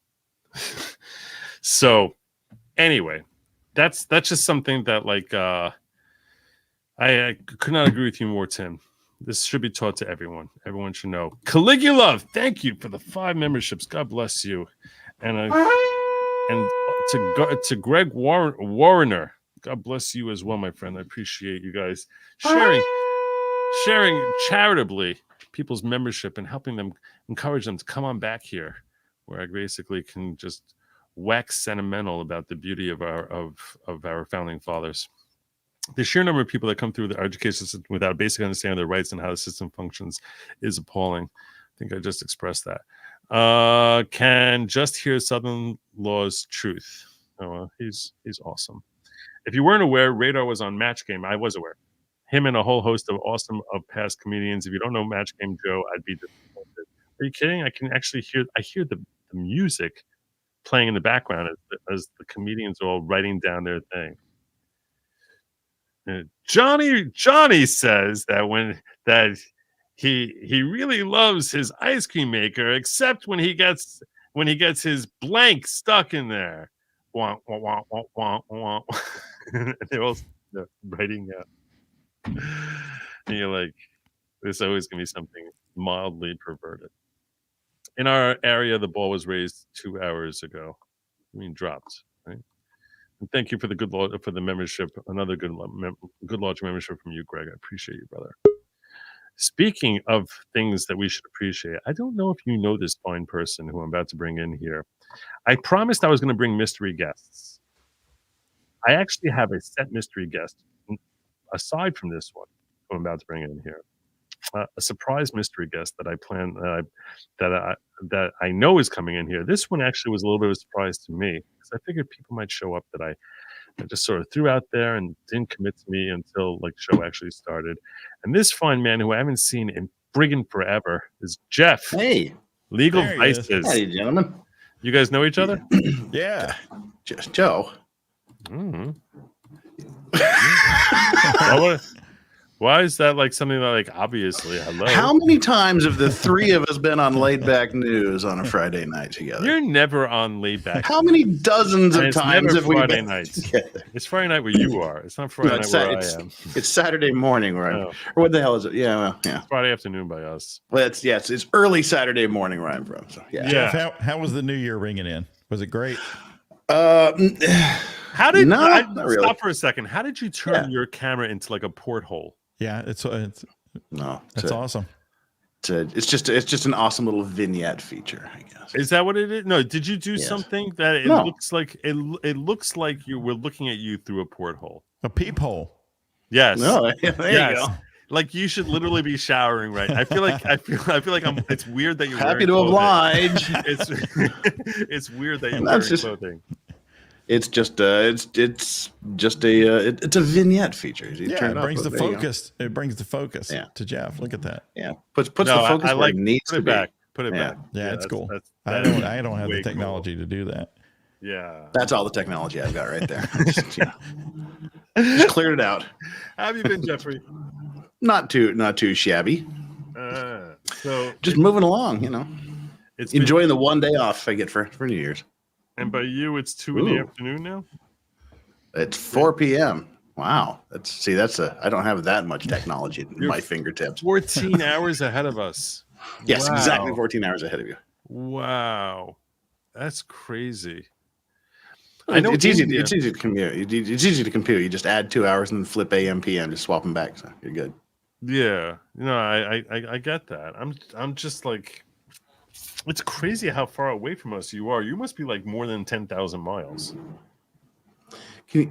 So anyway, that's just something that I could not agree with you more, Tim. This should be taught to everyone. Everyone should know. Caligula, thank you for the 5 memberships. God bless you. And to Greg Warrener, God bless you as well, my friend. I appreciate you guys sharing charitably people's membership and helping them, encourage them to come on back here, where I basically can just wax sentimental about the beauty of our founding fathers. The sheer number of people that come through the education system without a basic understanding of their rights and how the system functions is appalling. I think I just expressed that. Can just hear Southern Law's truth. Oh, he's awesome. If you weren't aware, Radar was on Match Game. I was aware. Him and a whole host of past comedians. If you don't know Match Game Joe, I'd be disappointed. Are you kidding? I can actually hear the music playing in the background as the comedians are all writing down their thing. Johnny says that he really loves his ice cream maker, except when he gets his blank stuck in there. Wah, wah, wah, wah, wah, wah. They're all writing out. And you're like, there's always gonna be something mildly perverted. In our area, the ball was raised 2 hours ago. I mean, dropped, right? And thank you for the for the membership. Another good Lawgic membership from you, Greg. I appreciate you, brother. Speaking of things that we should appreciate, I don't know if you know this fine person who I'm about to bring in here. I promised I was going to bring mystery guests. I actually have a set mystery guest aside from this one who I'm about to bring in here. A surprise mystery guest that I plan that I know is coming in here. This one actually was a little bit of a surprise to me because I figured people might show up that I just sort of threw out there and didn't commit to me until the show actually started. And this fine man who I haven't seen in friggin' forever is Jeff. Hey, Legal Vices. howdy, gentlemen. You guys know each other? Yeah. Joe. Mm. Why is that like something that like obviously hello? How many times have the three of us been on Laid Back News on a Friday night together? You're never on laid back. How many dozens And of it's times never have we Friday been nights. together? It's Friday night where you are. It's not Friday No, night it's, where it's, I am. it's Saturday morning where I'm, Oh. or what the hell is it? Yeah, well, yeah. It's Friday afternoon by us. Well, it's early Saturday morning where I'm from. So yeah. Jeff, how was the new year ringing in? Was it great? How did No, I not really. stop for a second? How did you turn your camera into like a porthole? Yeah, it's No, that's awesome. It's just an awesome little vignette feature, I guess. Is that what it is? No, did you do Yes. something that it No. looks like it looks like you were looking at you through a porthole? A peephole. Yes. No, there you go. Like you should literally be showering right. I feel like it's weird that you're Happy wearing to clothing. oblige. It's weird that you're That's wearing just- clothing. It's just it's a vignette feature. You Yeah, turn it up, brings the there you go. focus. It brings the focus Yeah. to Jeff. Look at that. Yeah, puts the No, focus I where like it needs put to it be. back. Put it Yeah. back. Yeah, it's cool. I that don't is have way the technology to do that. cool. Yeah. That's all the technology I've got right there. Just cleared it out. How have you been, Jeffrey? Not too shabby. So Just moving along, it's been, enjoying the one day off I get for New Year's. and by you, it's 2 in the Ooh. afternoon now. It's 4 p.m. Wow, I don't have that much technology at You're my fingertips. 14 hours ahead of us. Yes, Wow. exactly 14 hours ahead of you. Wow, that's crazy. I know it's easy. India- It's easy to commute. It's easy to compute. You just add 2 hours and then flip AM PM, just swap them back. So you're good. Yeah, I get that. I'm just like, it's crazy how far away from us you are. You must be like more than 10,000 miles.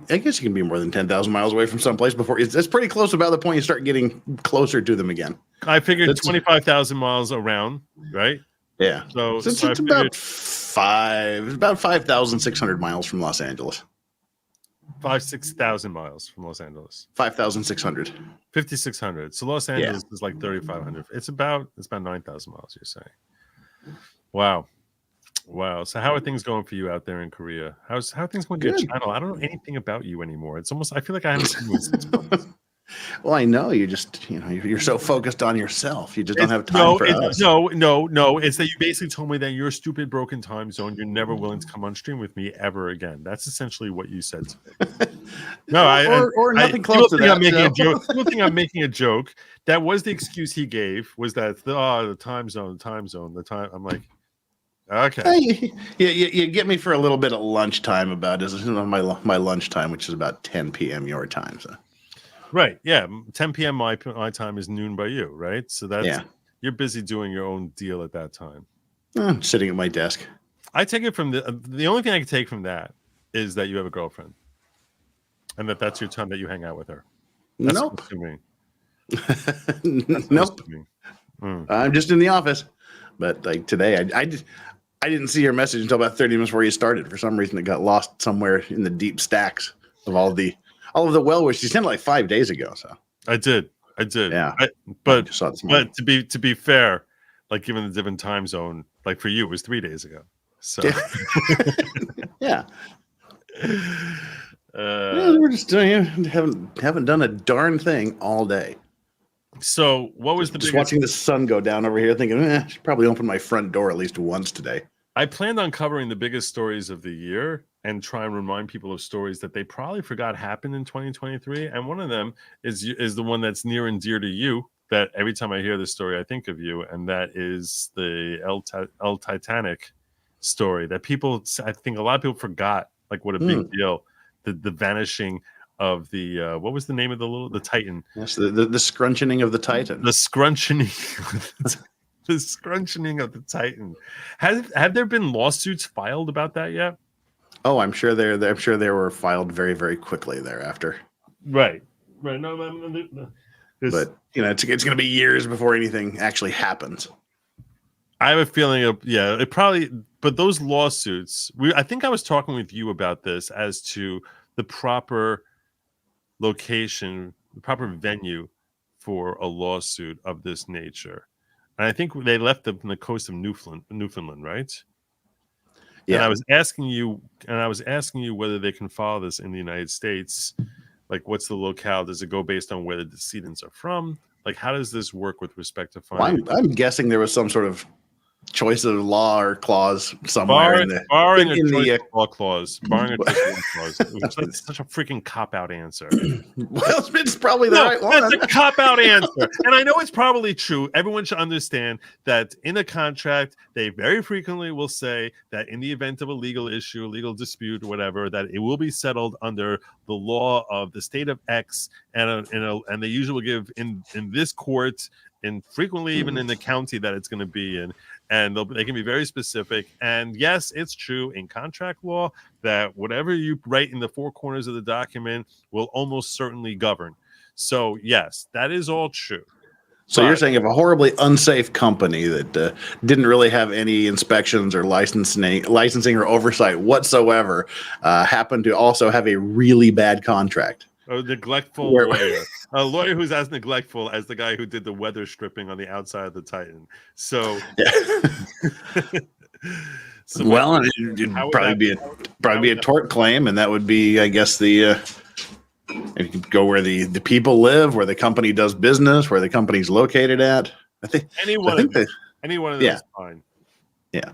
I guess you can be more than 10,000 miles away from someplace before. It's pretty close about the point you start getting closer to them again. I figured That's- 25,000 miles around, right? Yeah. So, It's I figured about 5,600 miles from Los Angeles. 6,000 miles from Los Angeles. 5,600. 5,600. So Los Angeles is like 3,500. It's about 9,000 miles. You're saying? Wow. So how are things going for you out there in Korea? How are things going to your Good. channel? I don't know anything about you anymore. It's almost I feel like I haven't seen you in 6 months. Well, I know you just, you're so focused on yourself. You just don't have time for us. No. It's that you basically told me that you're a stupid broken time zone. You're never willing to come on stream with me ever again. That's essentially what you said to me. No, or nothing people close to think I'm that. making a Joe. joke. People think I'm making a joke. That was the excuse he gave. Was that the time zone. I'm like, okay. Hey, you get me for a little bit at lunchtime about my lunchtime, which is about 10 p.m. your time. So. Right. Yeah. 10 p.m. my time is noon by you. Right. So that's you're busy doing your own deal at that time. I'm sitting at my desk. I take it from the only thing I can take from that is that you have a girlfriend, and that's your time that you hang out with her. That's Nope. assuming. Nope. Assuming. I'm just in the office. But like today, I didn't see your message until about 30 minutes before you started. For some reason, it got lost somewhere in the deep stacks of all of the well wishes. You sent it like 5 days ago. So I did. Yeah. I I just saw it this morning. but to be fair, like given the different time zone, like for you, it was 3 days ago. So Yeah. We're just doing haven't done a darn thing all day. So what was the Just biggest? watching the sun go down over here, thinking I should probably open my front door at least once today. I planned on covering the biggest stories of the year and try and remind people of stories that they probably forgot happened in 2023. And one of them is the one that's near and dear to you. That every time I hear this story, I think of you, and that is the El Titanic story. That I think a lot of people forgot, like what a big deal, the vanishing of the what was the name of the Titan? Yes, the scrunching of the Titan. The scrunching. The scrunching of the Titan. Have there been lawsuits filed about that yet? Oh, I'm sure they were filed very, very quickly thereafter. Right. No, But it's going to be years before anything actually happens. I have a feeling it probably. But those lawsuits, I think I was talking with you about this as to the proper location, the proper venue for a lawsuit of this nature. And I think they left them from the coast of Newfoundland, right? And I was asking you whether they can follow this in the United States. Like, what's the locale? Does it go based on where the decedents are from? Like, how does this work with respect to finding? Well, I'm guessing there was some sort of choice of law or clause somewhere barring a choice of law clause. Barring a choice of law clause. That's such a freaking cop-out answer. Well, it's probably the right one. That's a cop-out answer. And I know it's probably true. Everyone should understand that in a contract, they very frequently will say that in the event of a legal issue, a legal dispute, or whatever, that it will be settled under the law of the state of X, and they usually will give in this court, and frequently even in the county that it's going to be in, and they can be very specific. And yes, it's true in contract law that whatever you write in the four corners of the document will almost certainly govern. So yes, that is all true. So you're saying if a horribly unsafe company that didn't really have any inspections or licensing or oversight whatsoever happened to also have a really bad contract. A neglectful lawyer. A lawyer who's as neglectful as the guy who did the weather stripping on the outside of the Titan. So, well, it'd probably be a tort claim, and that would be, I guess, you could go where the people live, where the company does business, where the company's located at. I think any one of those is fine. Yeah.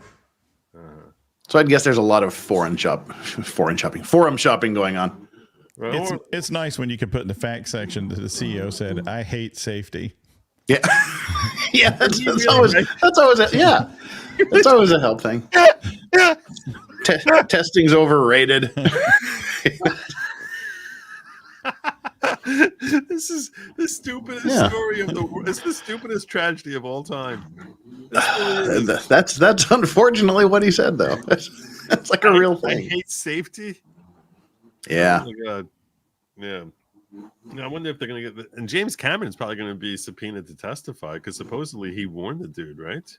So I'd guess there's a lot of forum shopping going on. It's nice when you can put in the fact section that the CEO said, "I hate safety." Yeah, yeah, that's always a help thing. Testing's overrated. This is the stupidest story of the world. It's the stupidest tragedy of all time. That's unfortunately what he said, though. That's like a real thing. I hate safety. Yeah. Oh my God. Yeah. I wonder if they're going to get and James Cameron's probably going to be subpoenaed to testify because supposedly he warned the dude, right?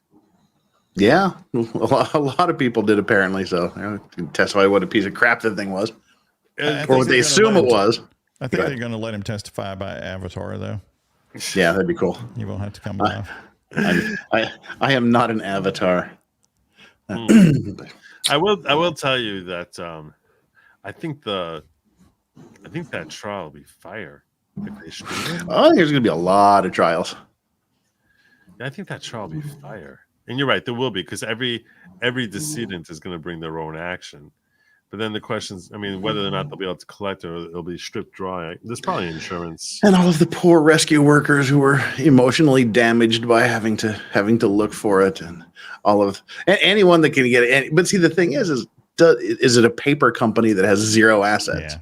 Yeah. A lot of people did, apparently. So testify what a piece of crap that thing was. Or what they assume it was. I think they're going to let him testify by avatar, though. Yeah, that'd be cool. He won't have to come live. I am not an avatar. I will tell you that I think that trial will be fire if they stream it. I think there's going to be a lot of trials. Yeah, I think that trial will be fire. And you're right, there will be, because every decedent is going to bring their own action. But then the questions, I mean, whether or not they'll be able to collect or it'll be stripped dry. There's probably insurance. And all of the poor rescue workers who were emotionally damaged by having to look for it, and all of anyone that can get it. But see, the thing is it a paper company that has zero assets? Yeah,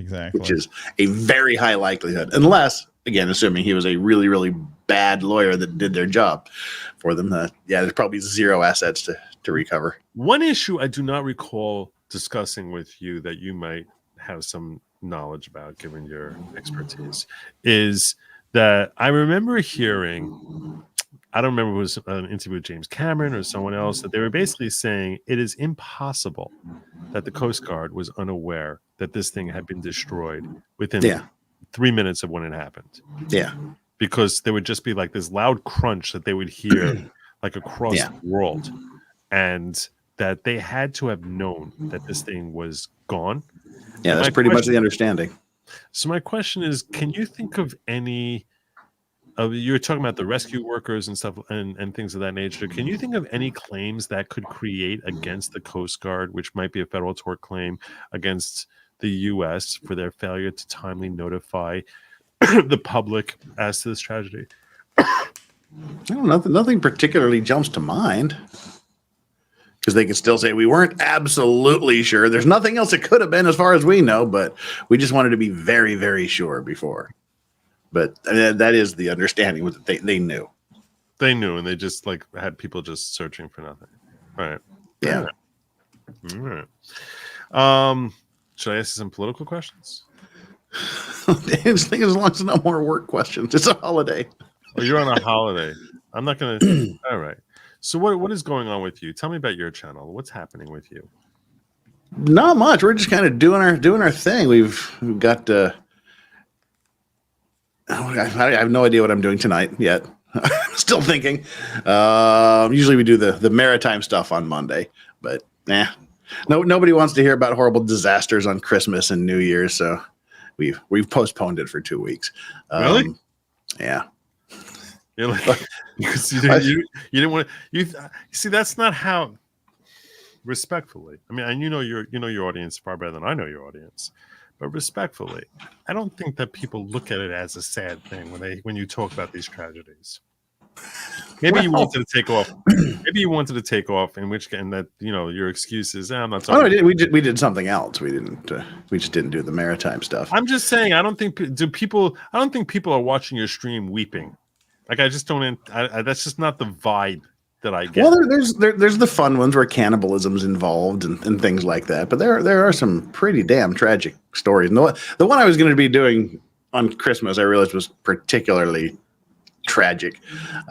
exactly. Which is a very high likelihood, unless, again, assuming he was a really, really bad lawyer that did their job for them. There's probably zero assets to recover. One issue I do not recall discussing with you that you might have some knowledge about, given your expertise, is that I remember hearing, I don't remember if it was an interview with James Cameron or someone else, that they were basically saying it is impossible that the Coast Guard was unaware that this thing had been destroyed within 3 minutes of when it happened. Yeah. Because there would just be like this loud crunch that they would hear like across the world. And that they had to have known that this thing was gone. Yeah, that's pretty much the understanding. So my question is, can you think of any of, you were talking about the rescue workers and stuff and things of that nature. Can you think of any claims that could create against the Coast Guard, which might be a federal tort claim against the U.S. for their failure to timely notify the public as to this tragedy? Nothing particularly jumps to mind. Because they can still say we weren't absolutely sure. There's nothing else it could have been as far as we know, but we just wanted to be very, very sure before. But that is the understanding, was that they knew. They knew, and they just like had people just searching for nothing. All right. Yeah. All right. Should I ask you some political questions? As long as no more work questions. It's a holiday. Oh, you're on a holiday. I'm not going to. All right. So what is going on with you? Tell me about your channel. What's happening with you? Not much. We're just kind of doing our thing. We've got. I have no idea what I'm doing tonight yet. Still thinking. Usually we do the maritime stuff on Monday, but nobody wants to hear about horrible disasters on Christmas and New Year's, so we've postponed it for 2 weeks. Really? Yeah. You're like, because you didn't want to. You see, that's not how. Respectfully, I mean, and you know your audience far better than I know your audience, but respectfully, I don't think that people look at it as a sad thing when you talk about these tragedies. Maybe you wanted to take off. Maybe you wanted to take off, and that your excuse is I'm not. Oh, no, we did something else. We didn't. We just didn't do the maritime stuff. I'm just saying. I don't think people are watching your stream weeping. Like I just don't. That's just not the vibe that I get. Well, there's the fun ones where cannibalism's involved and things like that. But there are some pretty damn tragic stories. And the one I was going to be doing on Christmas, I realized was particularly tragic.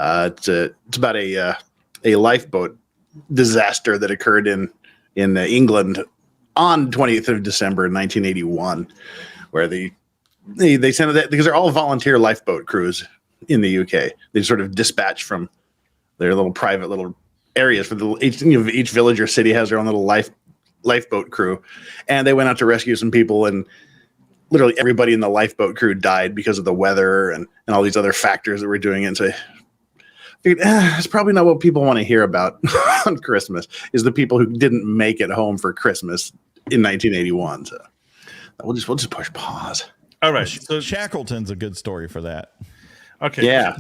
It's about a lifeboat disaster that occurred in England on 20th of December 1981, where they sent that because they're all volunteer lifeboat crews in the UK. They sort of dispatch from their little private little areas for each village or city has their own little lifeboat crew, and they went out to rescue some people, and literally everybody in the lifeboat crew died because of the weather and all these other factors that were doing it. So I figured, it's probably not what people want to hear about on Christmas, is the people who didn't make it home for Christmas in 1981. So we'll just push pause. All right. So Shackleton's a good story for that. Okay. Yeah.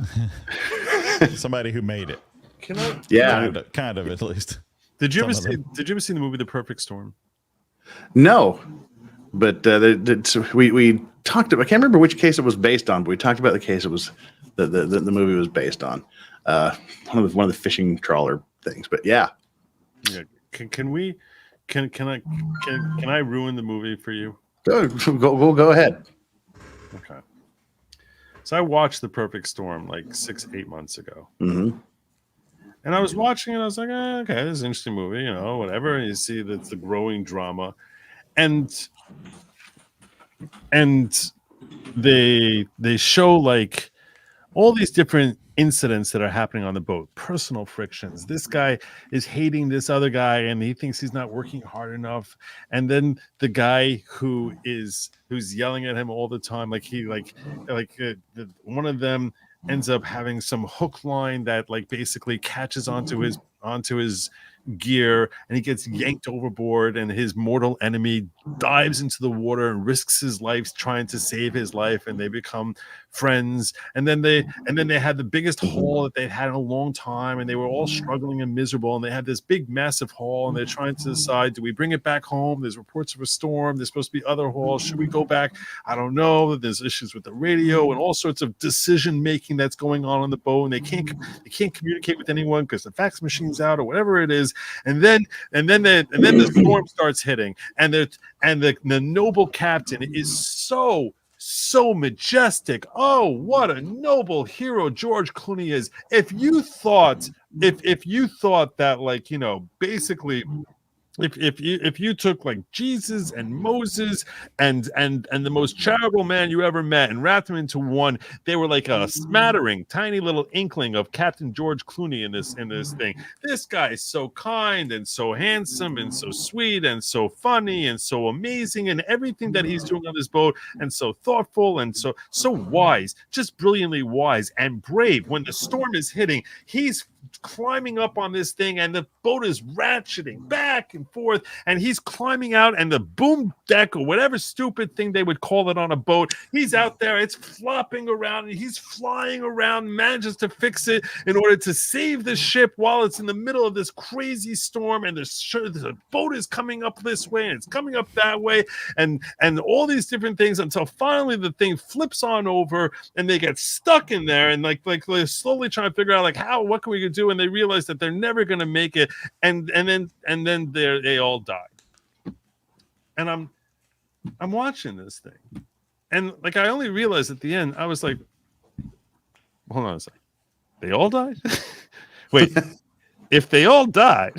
Somebody who made it. Can I? Yeah. Kind of at least. Did you ever see the movie The Perfect Storm? No. But we talked about, I can't remember which case it was based on, but we talked about the case it was the movie was based on. One of the fishing trawler things. But yeah. Can I ruin the movie for you? Go ahead. Okay. So I watched The Perfect Storm like 6-8 months ago. Mm-hmm. And I was watching it. I was like, okay, this is an interesting movie, whatever. And you see that's the growing drama. And they show like all these different incidents that are happening on the boat, personal frictions. This guy is hating this other guy and he thinks he's not working hard enough. And then the guy who's yelling at him all the time, one of them ends up having some hook line that like basically catches onto his gear, and he gets yanked overboard, and his mortal enemy dives into the water and risks his life trying to save his life, and they become friends. And then they had the biggest haul that they'd had in a long time, and they were all struggling and miserable, and they had this big massive haul, and they're trying to decide, do we bring it back home? There's reports of a storm, there's supposed to be other hauls, should we go back? I don't know. There's issues with the radio and all sorts of decision making that's going on the boat, and they can't communicate with anyone because the fax machine's out or whatever it is. And then the storm starts hitting, and the noble captain is so majestic. Oh, what a noble hero George Clooney is. If you thought that, like, basically if you took like Jesus and Moses and the most charitable man you ever met and wrapped them into one, they were like a smattering, tiny little inkling of Captain George Clooney in this thing. This guy is so kind and so handsome and so sweet and so funny and so amazing, and everything that he's doing on this boat, and so thoughtful and so wise, just brilliantly wise and brave. When the storm is hitting, he's climbing up on this thing, and the boat is ratcheting back and forth, and he's climbing out, and the boom deck or whatever stupid thing they would call it on a boat, he's out there, it's flopping around, and he's flying around, manages to fix it in order to save the ship while it's in the middle of this crazy storm, and the boat is coming up this way and it's coming up that way, and all these different things, until finally the thing flips on over and they get stuck in there, and like they're slowly trying to figure out like what can we do, and they realize that they're never going to make it, and then they all died. And I'm watching this thing, and like I only realized at the end, I was like, hold on a second, they all died? Wait, if they all died,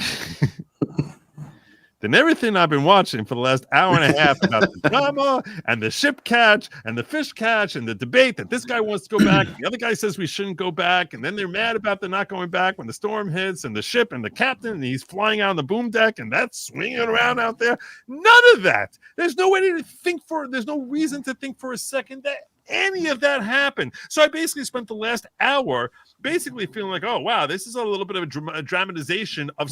than everything I've been watching for the last hour and a half about the drama and the ship catch and the fish catch and the debate that this guy wants to go back, the other guy says we shouldn't go back, and then they're mad about the not going back when the storm hits and the ship and the captain and he's flying out on the boom deck and that's swinging around out there. None of that. There's no way to think there's no reason to think for a second that any of that happened. So I basically spent the last hour basically feeling like, oh, wow, this is a little bit of a dramatization of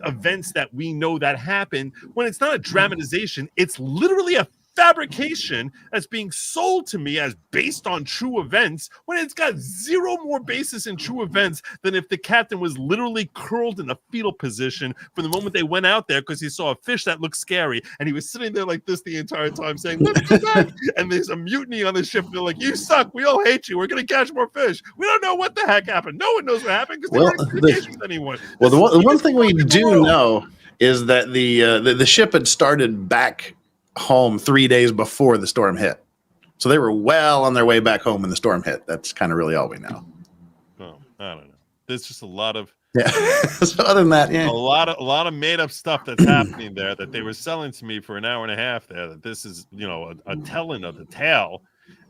events that we know that happened, when it's not a dramatization. It's literally a fabrication that's being sold to me as based on true events, when it's got zero more basis in true events than if the captain was literally curled in a fetal position from the moment they went out there because he saw a fish that looked scary, and he was sitting there like this the entire time saying, let me come back. And there's a mutiny on the ship. They're like, you suck, we all hate you, we're gonna catch more fish. We don't know what the heck happened. No one knows what happened because they weren't in communication with anyone. Well, the one thing we do know is that the ship had started back home 3 days before the storm hit, so they were well on their way back home when the storm hit. That's kind of really all we know. Oh, I don't know. There's just a lot of So other than that, a lot of made up stuff that's happening there that they were selling to me for an hour and a half there. That this is a telling of the tale,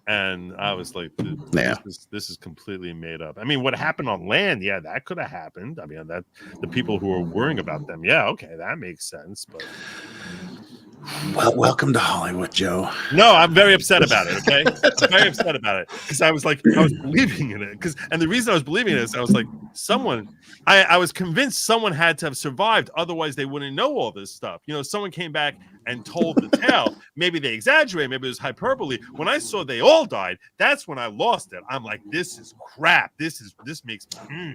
and I was like, this is completely made up. I mean, what happened on land? Yeah, that could have happened. I mean, that the people who are worrying about them. Yeah, okay, that makes sense, but. Well, welcome to Hollywood, Joe. No, I'm very upset about it. Okay, I'm very upset about it because I was believing in it. And the reason I was believing in it is I was like, I was convinced someone had to have survived, otherwise they wouldn't know all this stuff. Someone came back and told the tale. Maybe they exaggerated, maybe it was hyperbole. When I saw they all died, that's when I lost it. I'm like, this is crap. This makes me.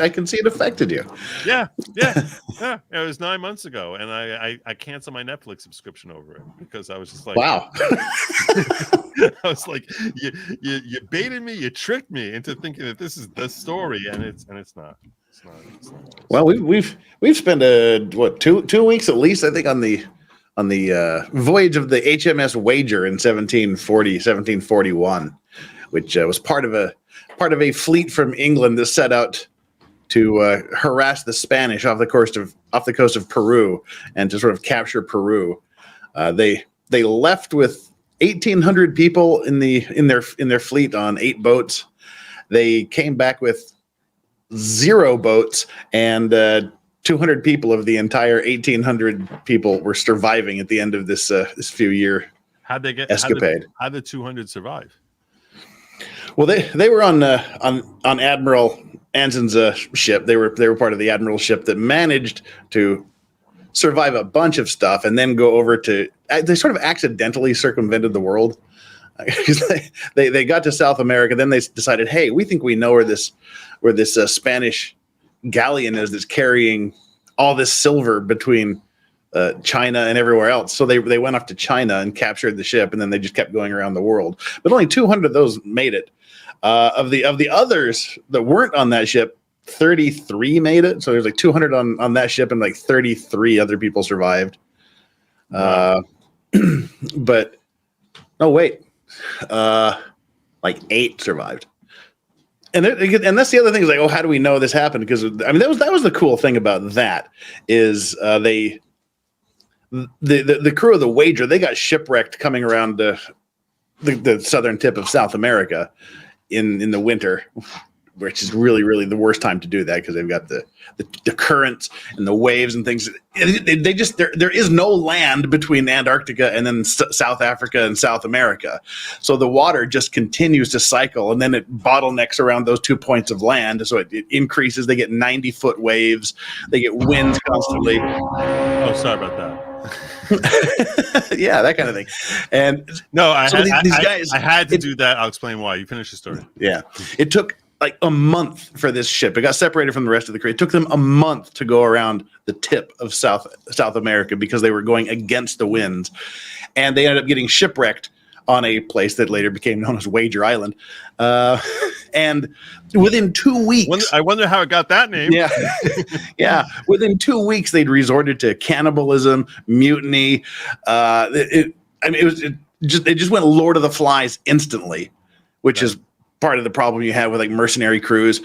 I can see it affected you. Yeah. It was 9 months ago, and I canceled my Netflix subscription over it because I was just like, wow. I was like, you baited me, you tricked me into thinking that this is the story, and it's not. It's not. Well, we've spent 2 weeks at least, I think, on the voyage of the HMS Wager in 1741, which was part of a fleet from England that set out to harass the Spanish off the coast of Peru and to sort of capture Peru. They left with 1,800 people in their fleet on 8 boats. They came back with 0 boats, and 200 people of the entire 1,800 people were surviving at the end of this few year escapade. How'd the 200 survive? Well, they were on Admiral Anson's ship. They were part of the Admiral ship that managed to survive a bunch of stuff and then go over to. They sort of accidentally circumvented the world. They got to South America. Then they decided, hey, we think we know where this Spanish galleon is that's carrying all this silver between China and everywhere else. So they went off to China and captured the ship, and then they just kept going around the world. But only 200 of those made it. Of the others that weren't on that ship, 33 made it. So there's like 200 on that ship, and like 33 other people survived. Wow. But no, wait, like 8 survived. And that's the other thing is like, oh, how do we know this happened? Because I mean, that was the cool thing about that is the crew of the Wager, they got shipwrecked coming around the southern tip of South America in the winter, which is really, really the worst time to do that because they've got the currents and the waves and things. They just there is no land between Antarctica and then South Africa and South America, so the water just continues to cycle, and then it bottlenecks around those 2 points of land. So it increases. They get 90-foot waves. They get winds constantly. Oh, sorry about that. Yeah, that kind of thing. And no, these guys. I had to do that. I'll explain why. You finish the story. Yeah, it took like a month for this ship. It got separated from the rest of the crew. It took them a month to go around the tip of South America because they were going against the winds, and they ended up getting shipwrecked on a place that later became known as Wager Island. And within 2 weeks, I wonder how it got that name. Yeah, yeah. Within 2 weeks, they'd resorted to cannibalism, mutiny. It just went Lord of the Flies instantly, which is part of the problem you have with like mercenary crews.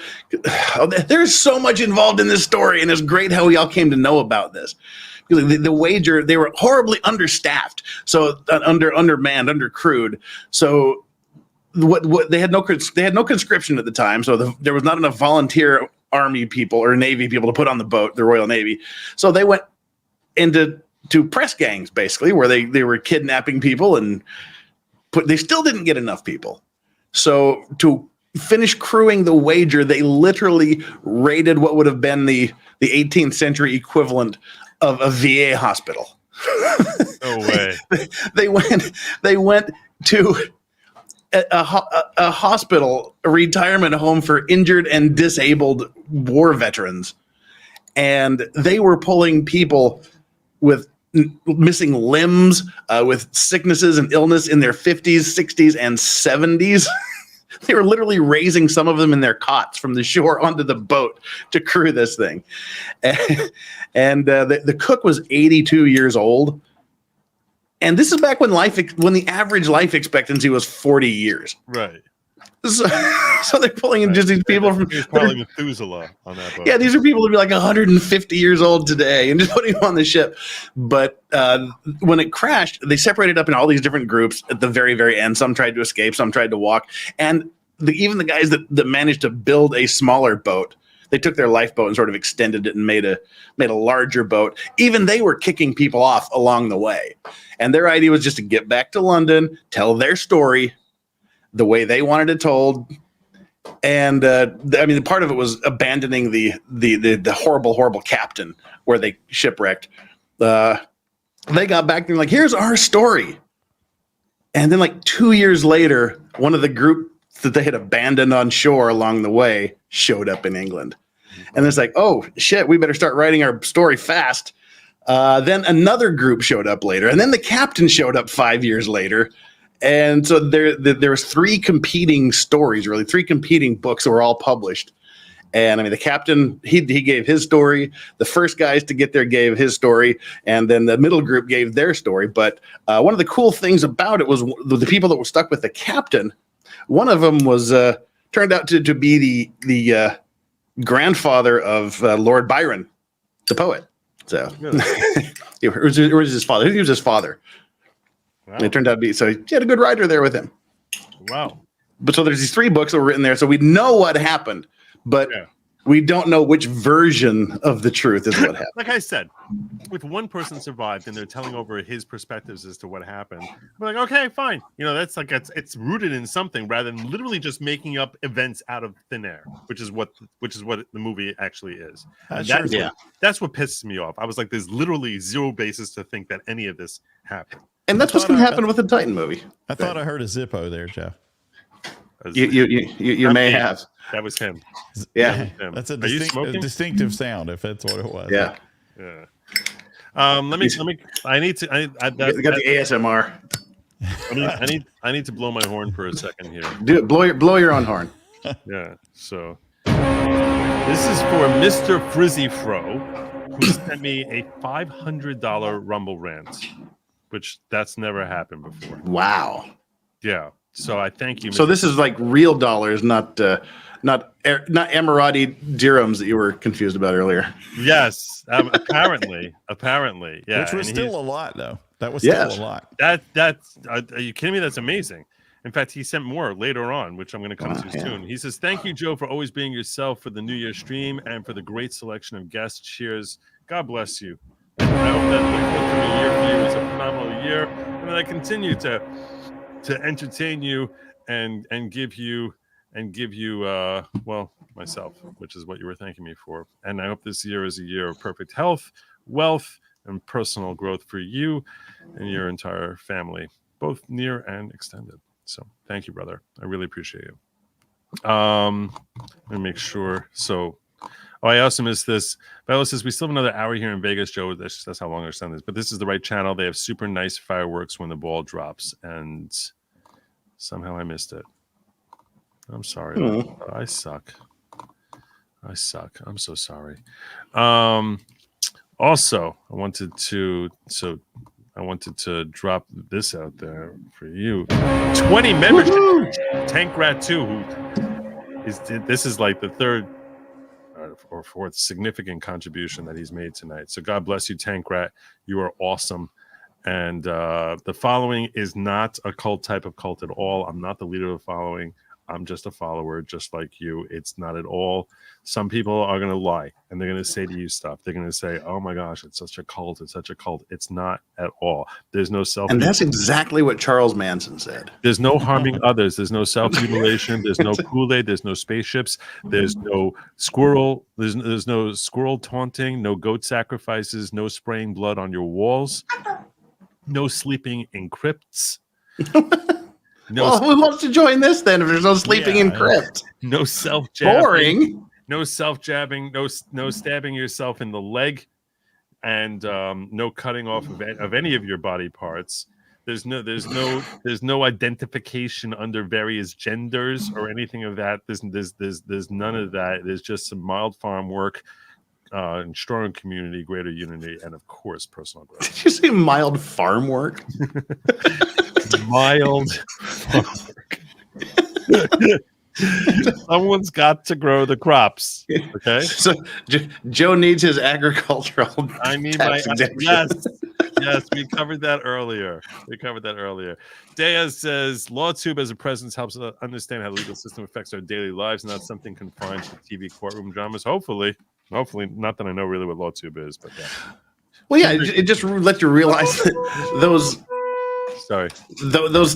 There's so much involved in this story, and it's great how we all came to know about this. The wager, they were horribly understaffed, so undermanned, undercrewed. So what they had no conscription at the time, so there was not enough volunteer Army people or Navy people to put on the boat, the Royal Navy. So they went into press gangs, basically, where they were kidnapping people, and they still didn't get enough people. So to finish crewing the wager, they literally raided what would have been the 18th century equivalent of a VA hospital. No way. They went to a hospital, a retirement home for injured and disabled war veterans, and they were pulling people with missing limbs, with sicknesses and illness in their 50s, 60s, and 70s. They were literally raising some of them in their cots from the shore onto the boat to crew this thing. And the cook was 82 years old. And this is back when the average life expectancy was 40 years. Right. So they're pulling in just these people from probably Methuselah on that boat. Yeah, these are people who'd be like 150 years old today, and just putting them on the ship. But when it crashed, they separated up in all these different groups at the very, very end. Some tried to escape, some tried to walk, and even the guys that managed to build a smaller boat, they took their lifeboat and sort of extended it and made a larger boat. Even they were kicking people off along the way, and their idea was just to get back to London, tell their story the way they wanted it told. And I mean, part of it was abandoning the horrible captain where they shipwrecked. They got back and like, here's our story. And then like 2 years later, one of the group that they had abandoned on shore along the way showed up in England. And it's like, oh shit, we better start writing our story fast. Then another group showed up later, and then the captain showed up 5 years later. And so there was three competing stories, really, three competing books that were all published. And I mean, the captain, he gave his story. The first guys to get there gave his story. And then the middle group gave their story. But one of the cool things about it was the people that were stuck with the captain, one of them was turned out to be the grandfather of Lord Byron, the poet. So it was his father. He was his father. Wow. And it turned out to be, so he had a good writer there with him. Wow. But so there's these three books that were written there. So we know what happened, but we don't know which version of the truth is what happened. Like I said, if one person survived and they're telling over his perspectives as to what happened, we're like, okay, fine. You know, that's like, it's rooted in something rather than literally just making up events out of thin air, which is what the movie actually is. That's what pisses me off. I was like, there's literally zero basis to think that any of this happened. And that's what's going to happen with the Titan movie. I thought I heard a Zippo there, Jeff. You may have. That was him. Yeah. That's a distinctive sound, if that's what it was. Yeah. Yeah. Let me. I need to. I got the ASMR. I need to blow my horn for a second here. Do it. Blow your own horn. Yeah. So this is for Mr. Frizzy Fro, who sent me a $500 Rumble rant, which that's never happened before. Wow. Yeah. So I thank you. So this is like real dollars, not Emirati dirhams that you were confused about earlier. Yes, apparently, yeah. Which was still a lot, though. That was still a lot. That's are you kidding me? That's amazing. In fact, he sent more later on, which I'm going to come to soon. He says, "Thank you, Joe, for always being yourself for the New Year stream and for the great selection of guests. Cheers. God bless you. And I hope that the year for you is a phenomenal year, and that I continue to entertain you and give you myself, which is what you were thanking me for. And I hope this year is a year of perfect health, wealth, and personal growth for you and your entire family, both near and extended. So thank you, brother. I really appreciate you. Let me make sure. So I also missed this. Viola says, we still have another hour here in Vegas, Joe. That's how long our son is. But this is the right channel. They have super nice fireworks when the ball drops. And somehow I missed it. I'm sorry. I suck. I'm so sorry. Also, I wanted to... So I wanted to drop this out there for you. 20 membership. Tank Rat 2, this is like the third or fourth significant contribution that he's made tonight. So God bless you, Tank Rat. You are awesome. And the following is not a cult type of cult at all. I'm not the leader of the following. I'm just a follower, just like you. It's not at all. Some people are going to lie, and they're going to say to you stuff. They're going to say, oh my gosh, it's such a cult. It's such a cult. It's not at all. There's no self. And that's exactly what Charles Manson said. There's no harming others. There's no self-mutilation. There's no Kool-Aid. There's no spaceships. There's no squirrel. There's no squirrel taunting. No goat sacrifices. No spraying blood on your walls. No sleeping in crypts. Well, who wants to join this then if there's no sleeping in crypt? No self-jabbing. Boring. No self-jabbing. No stabbing yourself in the leg, and no cutting off of any of your body parts. There's no identification under various genders or anything of that. There's none of that. There's just some mild farm work, and strong community, greater unity, and of course personal growth. Did you say mild farm work? Mild farm work. Someone's got to grow the crops. Okay. So Joe needs his agricultural. I need tax my exemption. yes. We covered that earlier. Diaz says LawTube as a presence helps us understand how the legal system affects our daily lives, not something confined to TV courtroom dramas. Hopefully, not that I know really what LawTube is, but yeah. Well, yeah, it just lets you realize that those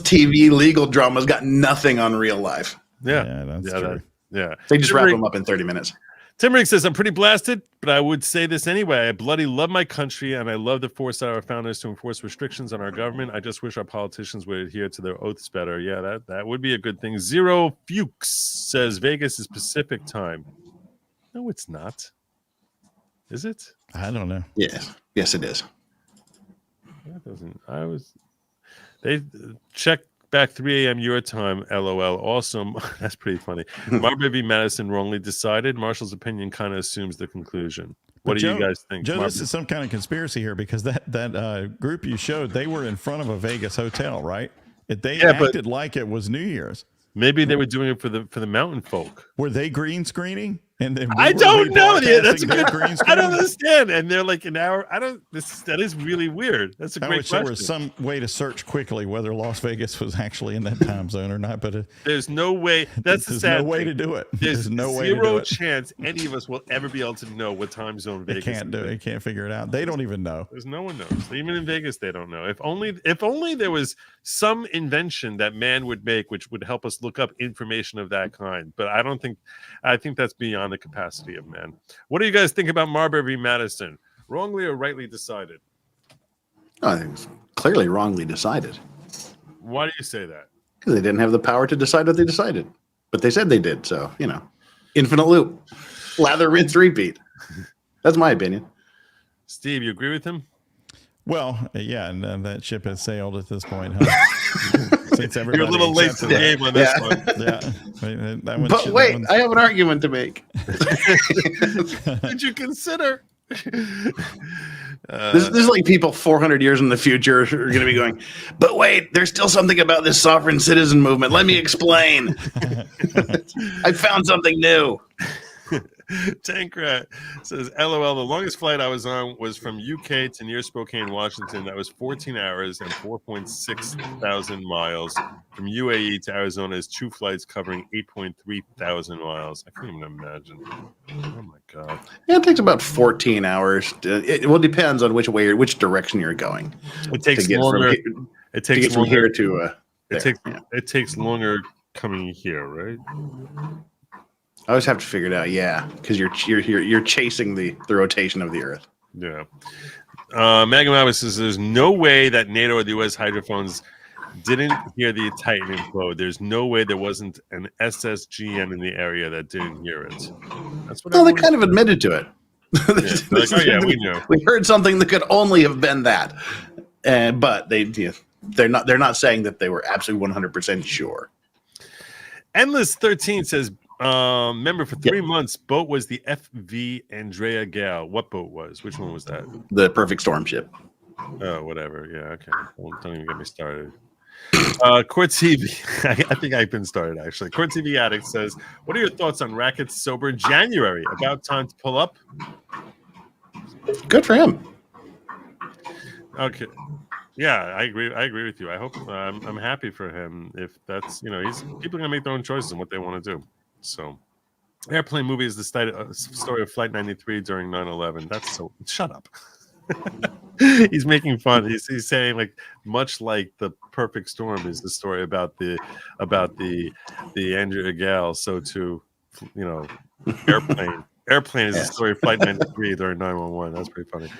TV legal dramas got nothing on real life. Yeah, that's true. They just wrap them up in 30 minutes. Timmerick says, I'm pretty blasted, but I would say this anyway. I bloody love my country, and I love the foresight of our founders to enforce restrictions on our government. I just wish our politicians would adhere to their oaths better. Yeah, that would be a good thing. Zero Fuchs says Vegas is Pacific time. No, it's not. Is it? I don't know. Yes, it is. That doesn't. They checked back 3 a.m. your time. LOL. Awesome. That's pretty funny. Marbury v. Madison wrongly decided. Marshall's opinion kind of assumes the conclusion. What do you guys think? Joe, this is some kind of conspiracy here because that group you showed, they were in front of a Vegas hotel, right? They acted like it was New Year's. Maybe they were doing it for the mountain folk. Were they green screening? And then I don't know. That's a good. I don't understand. And they're like an hour. That is really weird. That's a great question. There was some way to search quickly whether Las Vegas was actually in that time zone or not. But there's no way. That's the sad no way to do it. There's no way to do it. Chance any of us will ever be able to know what time zone Vegas. They can't do it. They can't figure it out. They don't even know. There's no one knows. Even in Vegas, they don't know. If only there was some invention that man would make, which would help us look up information of that kind. But I don't think. I think that's beyond the capacity of man. What do you guys think about Marbury v. Madison? Wrongly or rightly decided? I think it's clearly wrongly decided. Why do you say that? Because they didn't have the power to decide what they decided. But they said they did, so, infinite loop. Lather, rinse, repeat. That's my opinion. Steve, you agree with him? Well, yeah, and that ship has sailed at this point, huh? Since you're a little late to the game on this one. Yeah. But wait, I have an argument to make. Did you consider? This is like people 400 years in the future are going to be going, but wait, there's still something about this sovereign citizen movement. Let me explain. I found something new. Tankrat says, LOL, the longest flight I was on was from UK to near Spokane, Washington. That was 14 hours and 4.6 thousand miles. From UAE to Arizona is 2 flights covering 8.3 thousand miles. I can't even imagine. Oh my God. Yeah, it takes about 14 hours. It depends on which direction you're going. It takes longer. It takes from here to it takes longer coming here, right? I always have to figure it out, because you're chasing the rotation of the Earth. Yeah. Magamawa says there's no way that NATO or the U.S. hydrophones didn't hear the Titan implode. There's no way there wasn't an SSGN in the area that didn't hear it. That's what. Well, they kind of admitted to it. Yeah, we know. We heard something that could only have been that, but they're not saying that they were absolutely 100% sure. Endless 13 says. Remember, for 3 months, boat was the FV Andrea Gale. What boat was? Which one was that? The Perfect Storm ship. Oh, whatever. Yeah, okay. Well, don't even get me started. Court TV. I think I've been started actually. Court TV Addict says, "What are your thoughts on Racket's sober January? About time to pull up." Good for him. Okay. Yeah, I agree. I agree with you. I hope I'm happy for him. If that's he's people are gonna make their own choices on what they want to do. So, Airplane movie is the story of Flight 93 during 9/11. That's so. Shut up. He's making fun. He's saying like much like The Perfect Storm is the story about the Andrea Gale. So too, Airplane. Airplane is the story of Flight 93 during 9/11. That's pretty funny.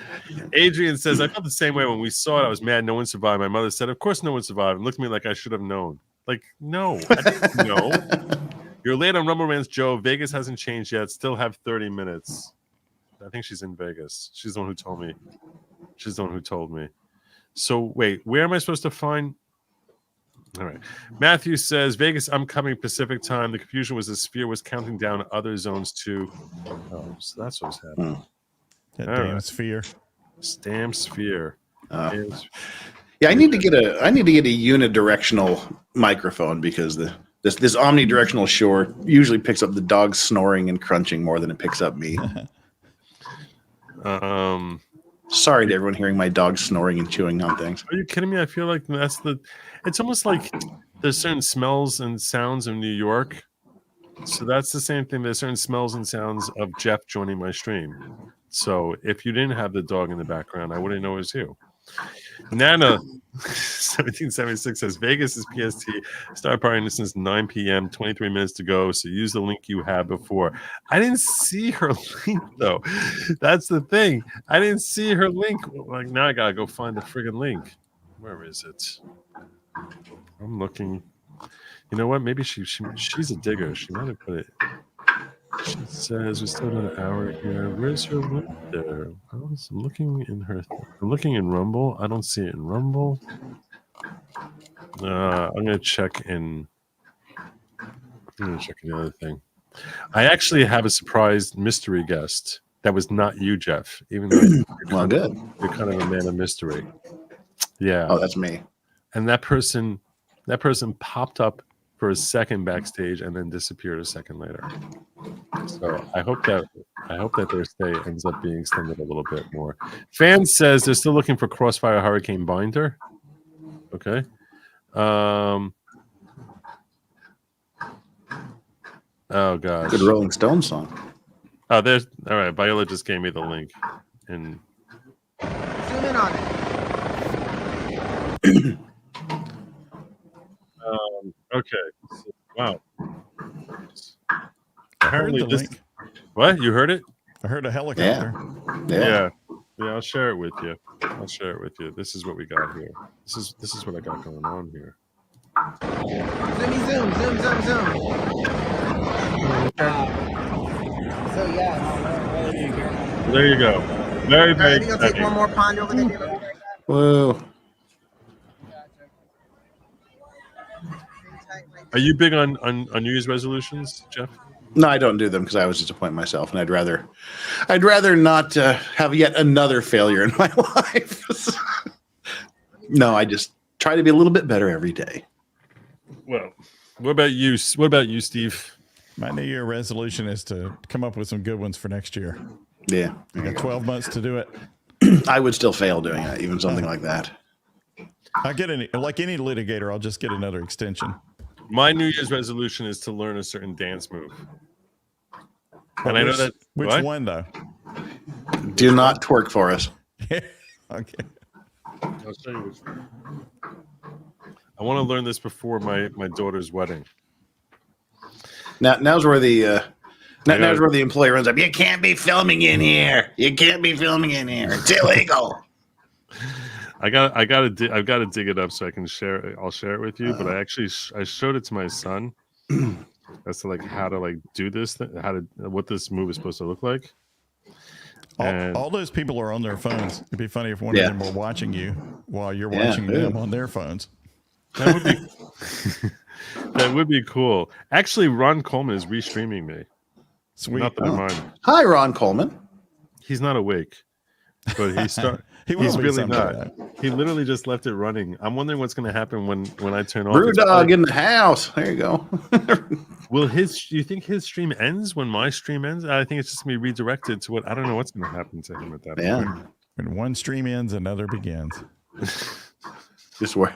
Adrian says, "I felt the same way when we saw it. I was mad no one survived. My mother said, 'Of course no one survived,' and looked at me like I should have known. Like, no, I didn't know. You're late on Rumble Rants, Joe. Vegas hasn't changed yet. Still have 30 minutes. I think she's in Vegas. She's the one who told me. She's the one who told me. So wait, where am I supposed to find? All right. Matthew says, Vegas, I'm coming Pacific time. The confusion was the sphere was counting down other zones too. Oh, so that's what's happening. That damn sphere. Damn sphere. Yeah, I need to get a unidirectional microphone because this omnidirectional Shure usually picks up the dog snoring and crunching more than it picks up me. Sorry to everyone hearing my dog snoring and chewing on things. Are you kidding me? I feel like it's almost like there's certain smells and sounds in New York. So that's the same thing. There's certain smells and sounds of Jeff joining my stream. So if you didn't have the dog in the background, I wouldn't know it was you. Nana 1776 says Vegas is PST. Start partying since 9 p.m. 23 minutes to go. So use the link you had before. I didn't see her link though. That's the thing. I didn't see her link. Like now I gotta go find the friggin' link. Where is it? I'm looking. You know what? Maybe she's a digger. She might have put it. She says we still got an hour here. Where's her link there? I'm looking in her. I'm looking in Rumble. I don't see it in Rumble. I'm gonna check in. I'm gonna check the other thing. I actually have a surprise mystery guest. That was not you, Jeff. Even though you're kind of a man of mystery. Yeah. Oh, that's me. And that person popped up for a second backstage and then disappeared a second later. So I hope that their stay ends up being extended a little bit more. Fan says they're still looking for Crossfire Hurricane Binder. Okay. Oh gosh. Good Rolling Stones song. Oh, there's all right. Viola just gave me the link. And zoom in on it. Okay. Wow. I heard the link. What? You heard it? I heard a helicopter. Yeah. I'll share it with you. This is what we got here. This is what I got going on here. Zoom. So yeah. There you go. Very, very. I think I'll take one more pond over there. Whoa. Are you big on New Year's resolutions, Jeff? No, I don't do them because I always disappoint myself, and I'd rather not have yet another failure in my life. No, I just try to be a little bit better every day. Well, what about you? What about you, Steve? My New Year resolution is to come up with some good ones for next year. Yeah, I got 12 months to do it. I would still fail doing it, even something like that. I get like any litigator, I'll just get another extension. My New Year's resolution is to learn a certain dance move. And I know that. Which one, though? Do not twerk for us. Okay. I'll show you which one. I want to learn this before my daughter's wedding. Now's where the employee runs up. You can't be filming in here. It's illegal. I've got to dig it up so I can share it. I'll share it with you. But I showed it to my son as to like how to like do this, what this move is supposed to look like. All those people are on their phones. It'd be funny if one of them were watching you while you're watching them on their phones. That would be that would be cool. Actually, Ron Coleman is restreaming me. Sweet. Not that I mind. Hi, Ron Coleman. He's not awake, but He will He's be really someday, not. though. He literally just left it running. I'm wondering what's going to happen when I turn off. Brew It's dog probably- in the house. There you go. Will his? Do you think his stream ends when my stream ends? I think it's just going to be redirected to what I don't know what's going to happen to him at that Yeah. point. When one stream ends, another begins. Just where.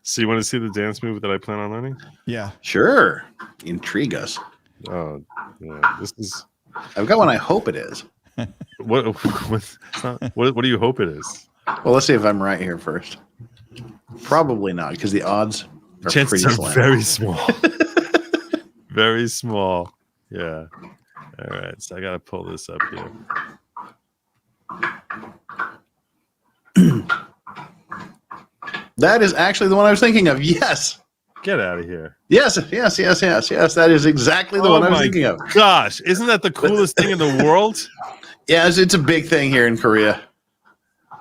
So you want to see the dance move that I plan on learning? Yeah. Sure. Intrigue us. Oh, yeah. This is I've got one. I hope it is. what. What do you hope it is? Well, let's see if I'm right here first. Probably not, because the odds are Chances pretty are slim. very small. Very small. Yeah. All right. So I got to pull this up here. That is actually the one I was thinking of. Yes. Get out of here. Yes. That is exactly the one I was thinking of. Gosh, isn't that the coolest thing in the world? Yeah, it's a big thing here in Korea.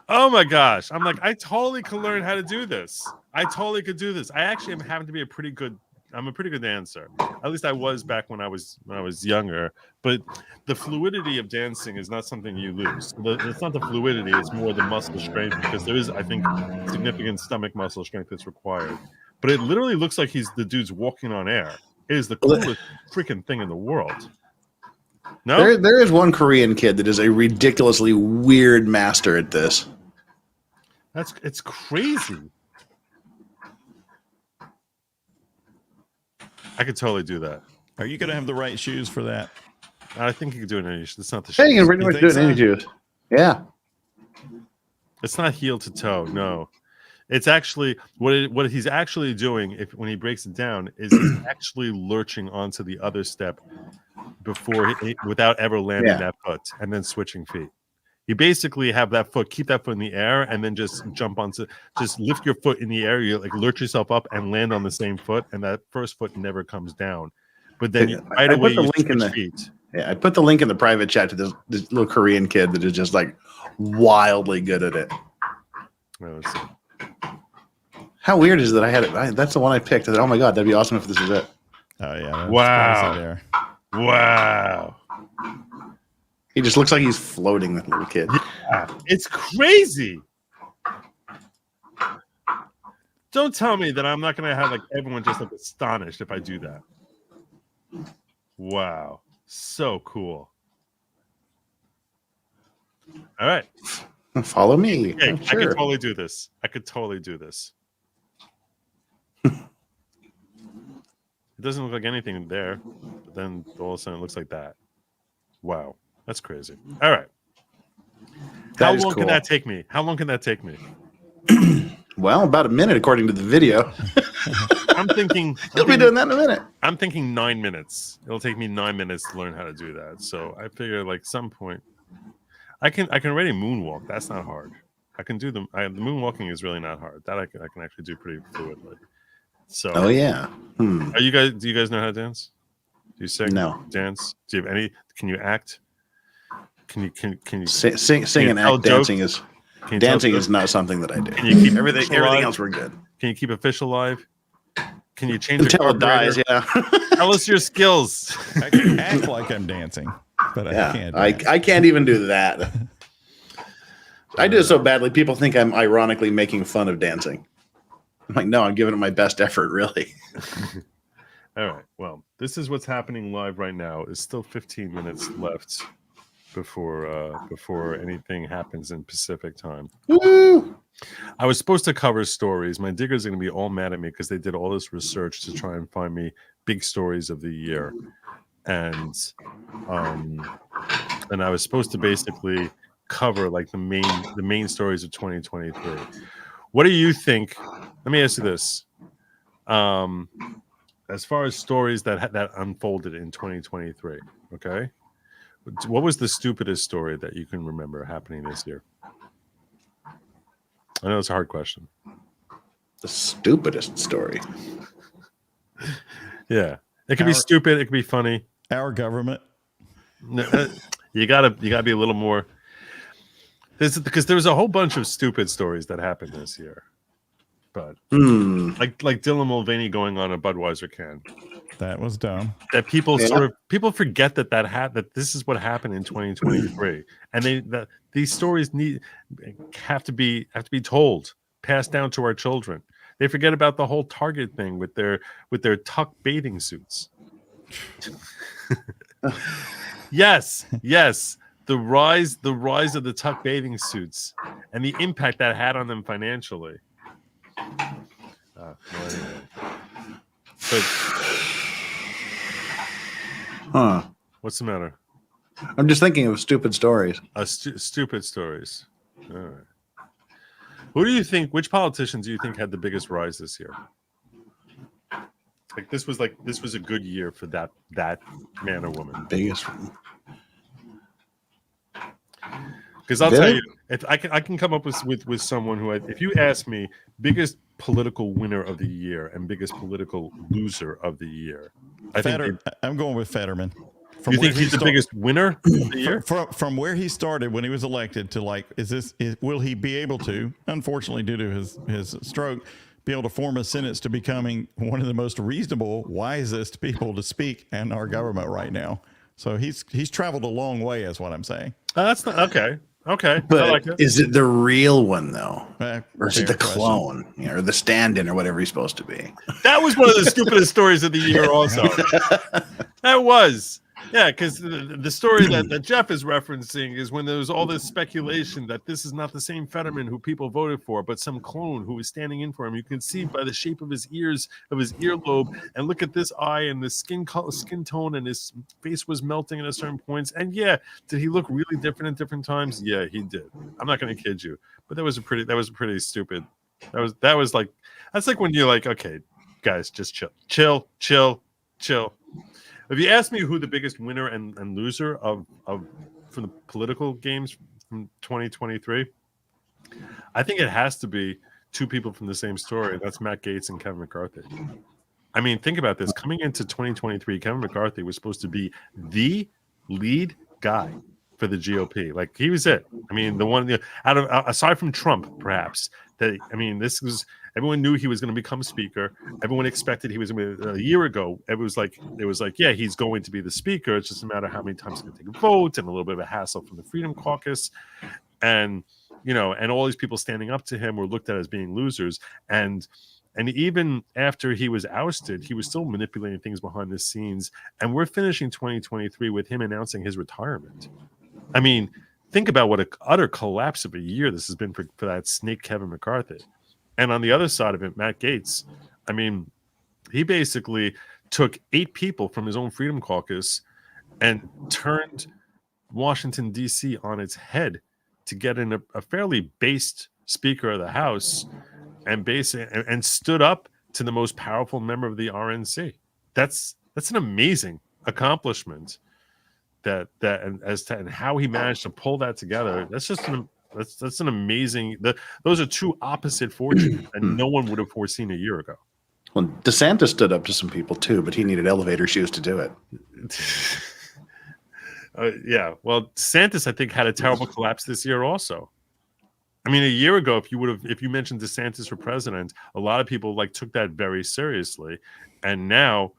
Oh my gosh. I'm like, I totally could learn how to do this. I totally could do this. I actually am having to be a pretty good dancer. At least I was back when I was younger. But the fluidity of dancing is not something you lose. It's not the fluidity, it's more the muscle strength, because there is, I think, significant stomach muscle strength that's required. But it literally looks like the dude's walking on air. It is the coolest freaking thing in the world. No? There is one Korean kid that is a ridiculously weird master at this. It's crazy. I could totally do that. Are you going to have the right shoes for that? I think you could do it in any. It's not the Hey, you can shoes. pretty much think do it in so? any juice. Yeah. It's not heel to toe. No, it's actually what he's actually doing. When he breaks it down, is he's actually lurching onto the other step before without ever landing that foot, and then switching feet. You basically have keep that foot in the air, and then just just lift your foot in the air. You like lurch yourself up and land on the same foot, and that first foot never comes down. But then right away you switch feet. Yeah, I put the link in the private chat to this little Korean kid that is just like wildly good at it. Let's see. How weird is that I had it? That's the one I picked. I thought, oh my god, that'd be awesome if this is it. Oh, yeah. That's Wow. crazy there. Wow. He just looks like he's floating, that little kid. It's crazy. Don't tell me that I'm not going to have like everyone just like astonished if I do that. Wow. So cool. All right. Follow me. Hey, Oh, I could sure. totally do this. It doesn't look like anything there, but then all of a sudden it looks like that. Wow. That's crazy. All right. How long can that take me? Well, about a minute, according to the video. I'm thinking You'll be doing that in a minute. I'm thinking 9 minutes. It'll take me 9 minutes to learn how to do that. So I figure like some point I can already moonwalk. That's not hard. I can do the moonwalking is really not hard. That I can actually do pretty fluidly. So Oh yeah. do you guys know how to dance? Do you sing? No. Dance? Do you have any? Can you act? Can you Sing can you and tell act. Dancing jokes? is Can you tell dancing jokes? is not something that I do. Can you keep Everything fish alive? else we're good. Can you keep a fish alive? Can you change Until a it dies, carburetor? yeah. Tell us your skills. I can act like I'm dancing, but I Yeah. can't. I dance. can't even do that. I do it so badly, people think I'm ironically making fun of dancing. I'm like, no, I'm giving it my best effort, really. All right. Well, this is what's happening live right now. It's still 15 minutes left before anything happens in Pacific time. Woo! I was supposed to cover stories. My diggers are going to be all mad at me because they did all this research to try and find me big stories of the year, and I was supposed to basically cover like the main stories of 2023. What do you think? Let me ask you this. As far as stories that unfolded in 2023, okay? What was the stupidest story that you can remember happening this year? I know it's a hard question. The stupidest story. Yeah, it could be stupid. It could be funny. Our government. You gotta be a little more. Because there was a whole bunch of stupid stories that happened this year, but like Dylan Mulvaney going on a Budweiser can. That was dumb. That people Yeah. people forget that this is what happened in 2023, and these stories have to be told, passed down to our children. They forget about the whole Target thing with their tuck bathing suits. Yes, the rise of the tuck bathing suits and the impact that had on them financially. Well, anyway. But what's the matter? I'm just thinking of stupid stories. Stupid stories. All right. Who do you think? Which politicians do you think had the biggest rise this year? This was a good year for that man or woman. Biggest. Because I'll Really? tell you, if I can come up with someone who, if you ask me, biggest political winner of the year and biggest political loser of the year, I'm going with Fetterman. You think he's the biggest winner of the year? From where he started when he was elected to will he be able to, unfortunately due to his stroke, be able to form a sentence to becoming one of the most reasonable, wisest people to speak in our government right now. So he's traveled a long way, is what I'm saying. That's not okay. Okay, But I like it. is it the real one though, or is it the Fair question. clone, or the stand-in, or whatever he's supposed to be? That was one of the stupidest stories of the year. Also, that was. Yeah, because the story that Jeff is referencing is when there was all this speculation that this is not the same Fetterman who people voted for, but some clone who was standing in for him. You can see by the shape of his ears, of his earlobe, and look at this eye and the skin tone, and his face was melting at a certain points. And yeah, did he look really different at different times? Yeah, he did. I'm not going to kid you, but that was pretty stupid. That's like when you're like, okay, guys, just chill. If you ask me who the biggest winner and loser of from the political games from 2023, I think it has to be two people from the same story. That's Matt Gaetz and Kevin McCarthy. I mean, think about this. Coming into 2023, Kevin McCarthy was supposed to be the lead guy for the GOP. Like, he was it. I mean, the one aside from Trump, perhaps. This was. Everyone knew he was going to become speaker. Everyone expected he was going to be. A year ago, it was like, yeah, he's going to be the speaker. It's just a matter of how many times he's going to take a vote, and a little bit of a hassle from the Freedom Caucus, and all these people standing up to him were looked at as being losers. And even after he was ousted, he was still manipulating things behind the scenes. And we're finishing 2023 with him announcing his retirement. I mean, think about what an utter collapse of a year this has been for that snake Kevin McCarthy. And on the other side of it, Matt Gaetz, I mean, he basically took 8 people from his own Freedom Caucus and turned Washington, D.C. on its head to get in a fairly based Speaker of the House and stood up to the most powerful member of the RNC. That's an amazing accomplishment. And how he managed to pull that together. That's an amazing. Those are two opposite fortunes, and no one would have foreseen a year ago. Well, DeSantis stood up to some people too, but he needed elevator shoes to do it. Yeah, well, DeSantis, I think, had a terrible collapse this year also. I mean, a year ago, if you mentioned DeSantis for president, a lot of people took that very seriously, and now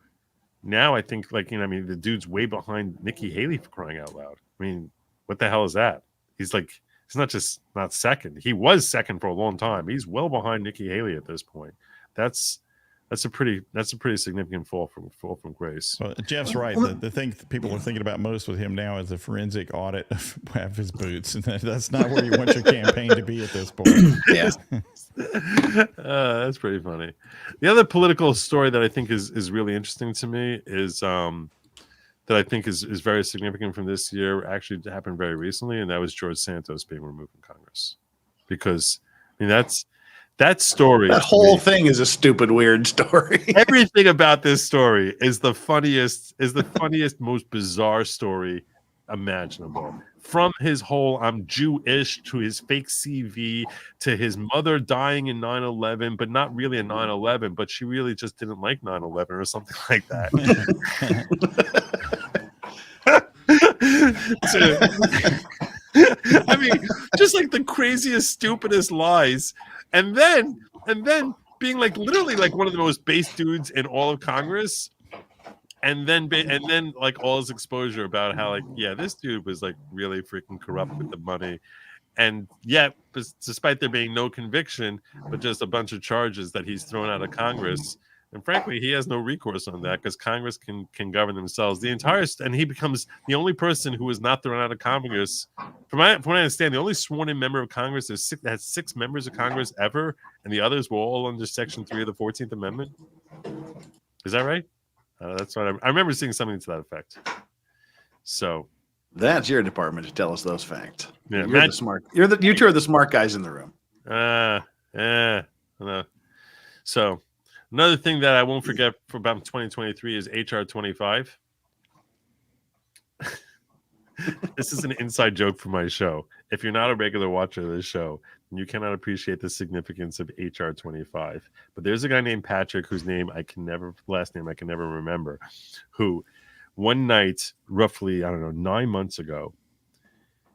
I think the dude's way behind Nikki Haley, for crying out loud. I mean, what the hell is that? He's not second. He was second for a long time. He's well behind Nikki Haley at this point. That's a pretty significant fall from grace. Well, Jeff's right. The thing people are thinking about most with him now is the forensic audit of his boots, and that's not where you want your campaign to be at this point. Yeah, that's pretty funny. The other political story that I think is really interesting to me is that I think is very significant from this year actually happened very recently, and that was George Santos being removed from Congress. Because that story. That whole thing is a stupid, weird story. Everything about this story is the funniest, most bizarre story imaginable. From his whole "I'm Jewish" to his fake CV to his mother dying in 9/11, but not really in 9/11, but she really just didn't like 9/11 or something like that. I mean, just the craziest, stupidest lies, and then being literally one of the most base dudes in all of Congress, and then like all his exposure about how like this dude was like really freaking corrupt with the money, and yet despite there being no conviction but just a bunch of charges that he's thrown out of Congress, and frankly he has no recourse on that because Congress can govern themselves. And he becomes the only person who is not thrown out of Congress. From what I understand, the only sworn-in member of Congress has 6 members of Congress ever, and the others were all under Section 3 of the 14th Amendment. Is that right? That's what I remember seeing something to that effect. So that's your department to tell us those facts. Yeah, you're the smart. You two are the smart guys in the room. So another thing that I won't forget about 2023 is HR 25. This is an inside joke for my show. If you're not a regular watcher of this show, then you cannot appreciate the significance of HR 25. But there's a guy named Patrick whose last name I can never remember, who one night, roughly, 9 months ago,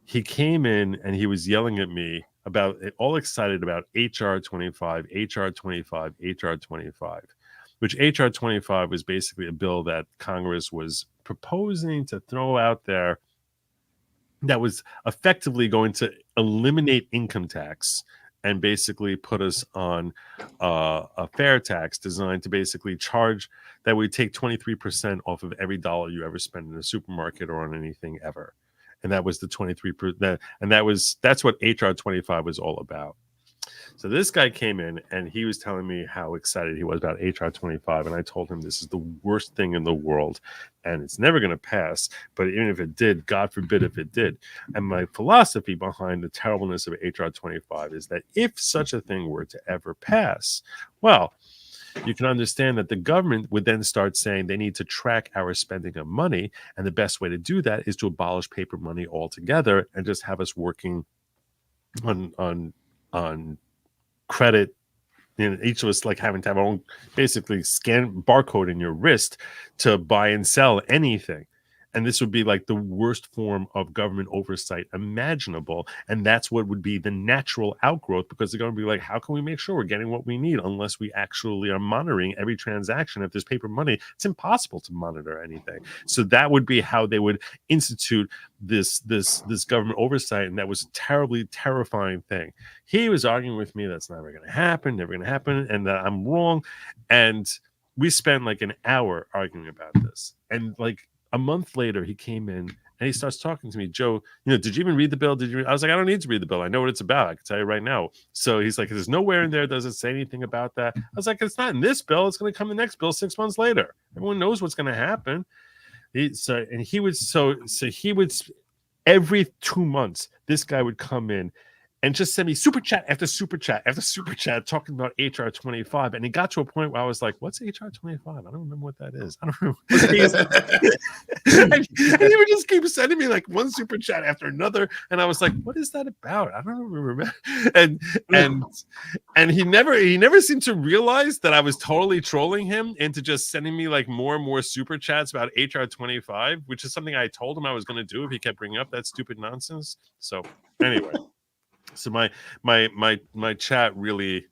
he came in and he was yelling at me all excited about HR 25, HR 25, HR 25, which HR 25 was basically a bill that Congress was proposing to throw out there that was effectively going to eliminate income tax and basically put us on a fair tax designed to basically charge that we take 23% off of every dollar you ever spend in a supermarket or on anything ever. And that was the 23%. And that's what HR 25 was all about. So this guy came in and he was telling me how excited he was about HR 25. And I told him this is the worst thing in the world and it's never going to pass. But even if it did, God forbid if it did. And my philosophy behind the terribleness of HR 25 is that if such a thing were to ever pass, well, you can understand that the government would then start saying they need to track our spending of money. And the best way to do that is to abolish paper money altogether and just have us working on credit, each of us like having to have our own basically scan barcode in your wrist to buy and sell anything. And this would be like the worst form of government oversight imaginable. And that's what would be the natural outgrowth, because they're going to be like, how can we make sure we're getting what we need unless we actually are monitoring every transaction? If there's paper money, it's impossible to monitor anything. So that would be how they would institute this government oversight. And that was a terribly terrifying thing. He was arguing with me that's never going to happen, and that I'm wrong. And we spent like an hour arguing about this. And like, a month later, he came in and he starts talking to me. Joe, did you even read the bill? I was like, I don't need to read the bill. I know what it's about. I can tell you right now. So he's like, there's nowhere in there does it say anything about that. I was like, it's not in this bill. It's going to come in the next bill 6 months later. Everyone knows what's going to happen. He would every 2 months, this guy would come in and just send me super chat after super chat after super chat talking about HR 25. And it got to a point where I was like, what's HR 25? I don't remember what that is. I don't remember what it is. and he would just keep sending me like one super chat after another. And I was like, what is that about? I don't remember. And he never seemed to realize that I was totally trolling him into just sending me like more and more super chats about HR 25, which is something I told him I was going to do if he kept bringing up that stupid nonsense. So anyway. So my chat really,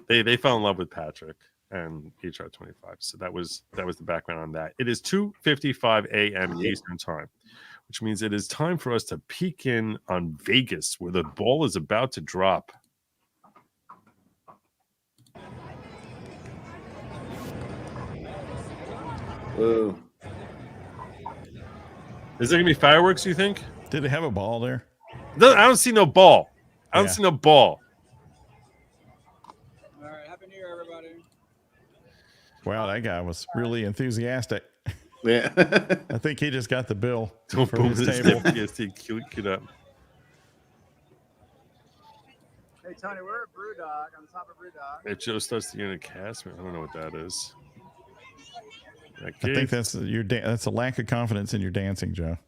they fell in love with Patrick and HR 25. So that was the background on that. It is 2:55 a.m. Eastern time, which means it is time for us to peek in on Vegas, where the ball is about to drop. Whoa. Is there gonna be fireworks, you think? Did they have a ball there? No, I don't see no ball. I don't see no ball. All right, happy New Year, everybody. Wow, that guy was really enthusiastic. Yeah. I think he just got the bill Don't for boom his this table. Get up. Hey, Tony, we're at Brewdog, on the top of Brewdog. If Joe starts the unit cast, I don't know what that is. I think that's that's a lack of confidence in your dancing, Joe.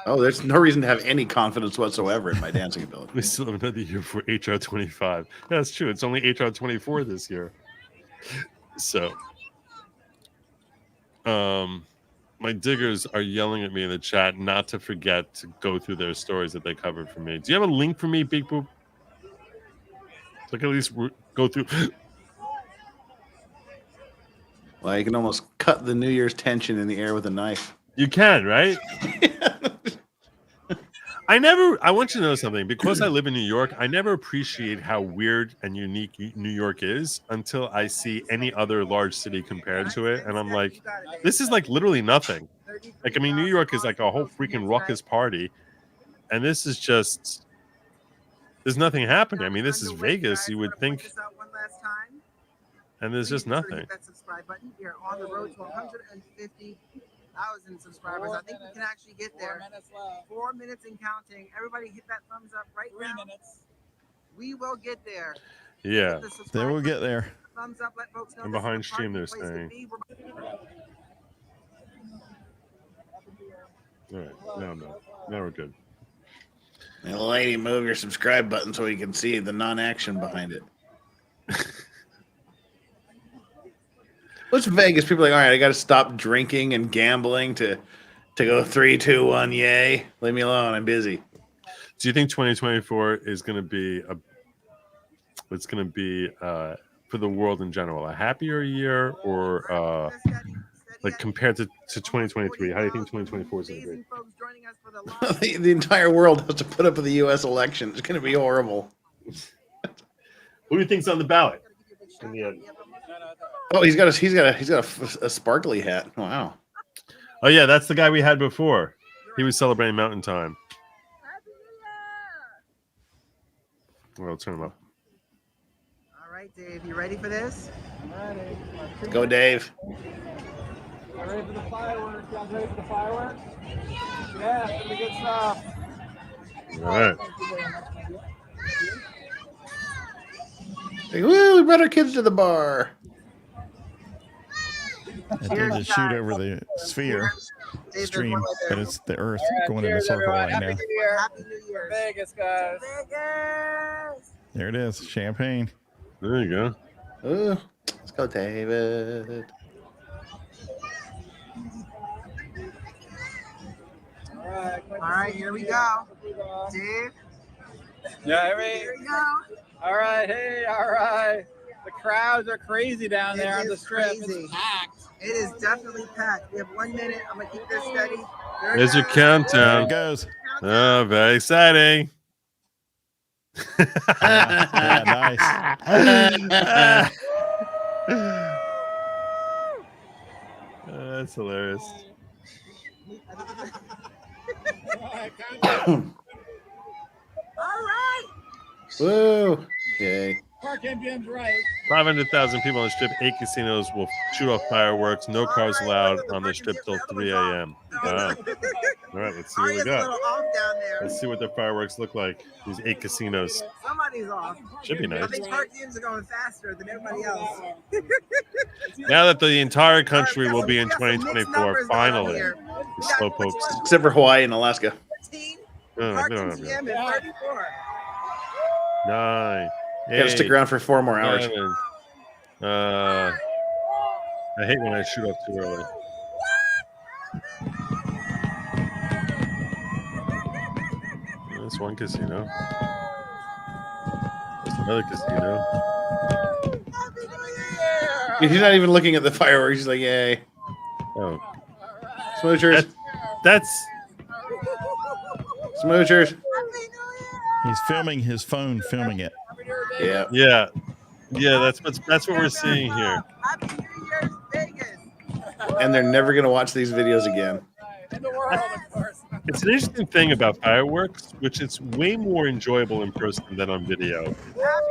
Oh, there's no reason to have any confidence whatsoever in my dancing ability. We still have another year for HR 25. That's true. It's only HR 24 this year. So, my diggers are yelling at me in the chat not to forget to go through their stories that they covered for me. Do you have a link for me, Big Boop? So I can at least go through. Well, you can almost cut the New Year's tension in the air with a knife. You can, right? I want you to know something. Because I live in New York, I never appreciate how weird and unique New York is until I see any other large city compared to it. And I'm like, this is like literally nothing. Like, I mean, New York is like a whole freaking raucous party. And this is just, there's nothing happening. I mean, this is Vegas, you would think. And there's just nothing. Hit that subscribe button. We are on the road to 150,000 subscribers. I think we can actually get there. 4 minutes and counting. Everybody hit that thumbs up right now. 3 minutes. We will get there. Yeah. They will get there. Thumbs up. Let folks know. And behind stream, they're saying. All right. No, we're good. Hey, lady, move your subscribe button so we can see the non-action behind it. What's Vegas? People are like, all right, I got to stop drinking and gambling to go 3, 2, 1, yay. Leave me alone. I'm busy. Do you think 2024 is going to be for the world in general a happier year, or like compared to 2023? How do you think 2024 is going to be? The entire world has to put up with the U.S. election. It's going to be horrible. Who do you think's on the ballot in the end? Oh, he's got a sparkly hat. Wow. Oh yeah, that's the guy we had before. He was celebrating Mountain Time. Well, I'll turn him up. All right, Dave, you ready for this? I'm ready. Go, Dave. You ready for the fireworks? You guys ready for the fireworks? Yeah, it's gonna be good stuff. All right. Like, woo, we brought our kids to the bar. I did the shoot over the sphere stream, but it's the Earth going in a circle right now. Happy New Year. Happy New Year. Vegas, guys. Vegas. There it is, champagne. There you go. Ooh, let's go, David. All right, here we go. Dave. Yeah, Here we go. all right, hey, all right. The crowds are crazy down there on the is strip. crazy. It's packed. It is definitely packed. We have 1 minute. I'm gonna keep this steady. There's your There countdown. it goes. Oh, very exciting. Yeah, nice. That's hilarious. All right. Woo. Yay. Park MGM's right. 500,000 people on the strip. 8 casinos will shoot off fireworks. No cars allowed on the strip till 3 a.m. Wow. All right, let's see what we Arya's a little got. off down there. Let's see what the fireworks look like. These 8 casinos. Somebody's off. Should be I nice. think Park teams are going faster than everybody else. Now that the entire country will be in 2024, finally, the slowpokes. Except for Hawaii and Alaska. 14, Oh, Park we don't have MGM that. and 34. 9. Got to stick around for 4 more hours. 7. I hate when I shoot up too early. That's one casino. There's another casino. He's not even looking at the fireworks. He's like, yay. Oh, Smoochers. that's Smoochers. He's filming his phone, filming it. Yeah. yeah. That's what we're seeing here. Happy New Year's, Vegas. And they're never going to watch these videos again. In the world, of course. It's an interesting thing about fireworks, which it's way more enjoyable in person than on video.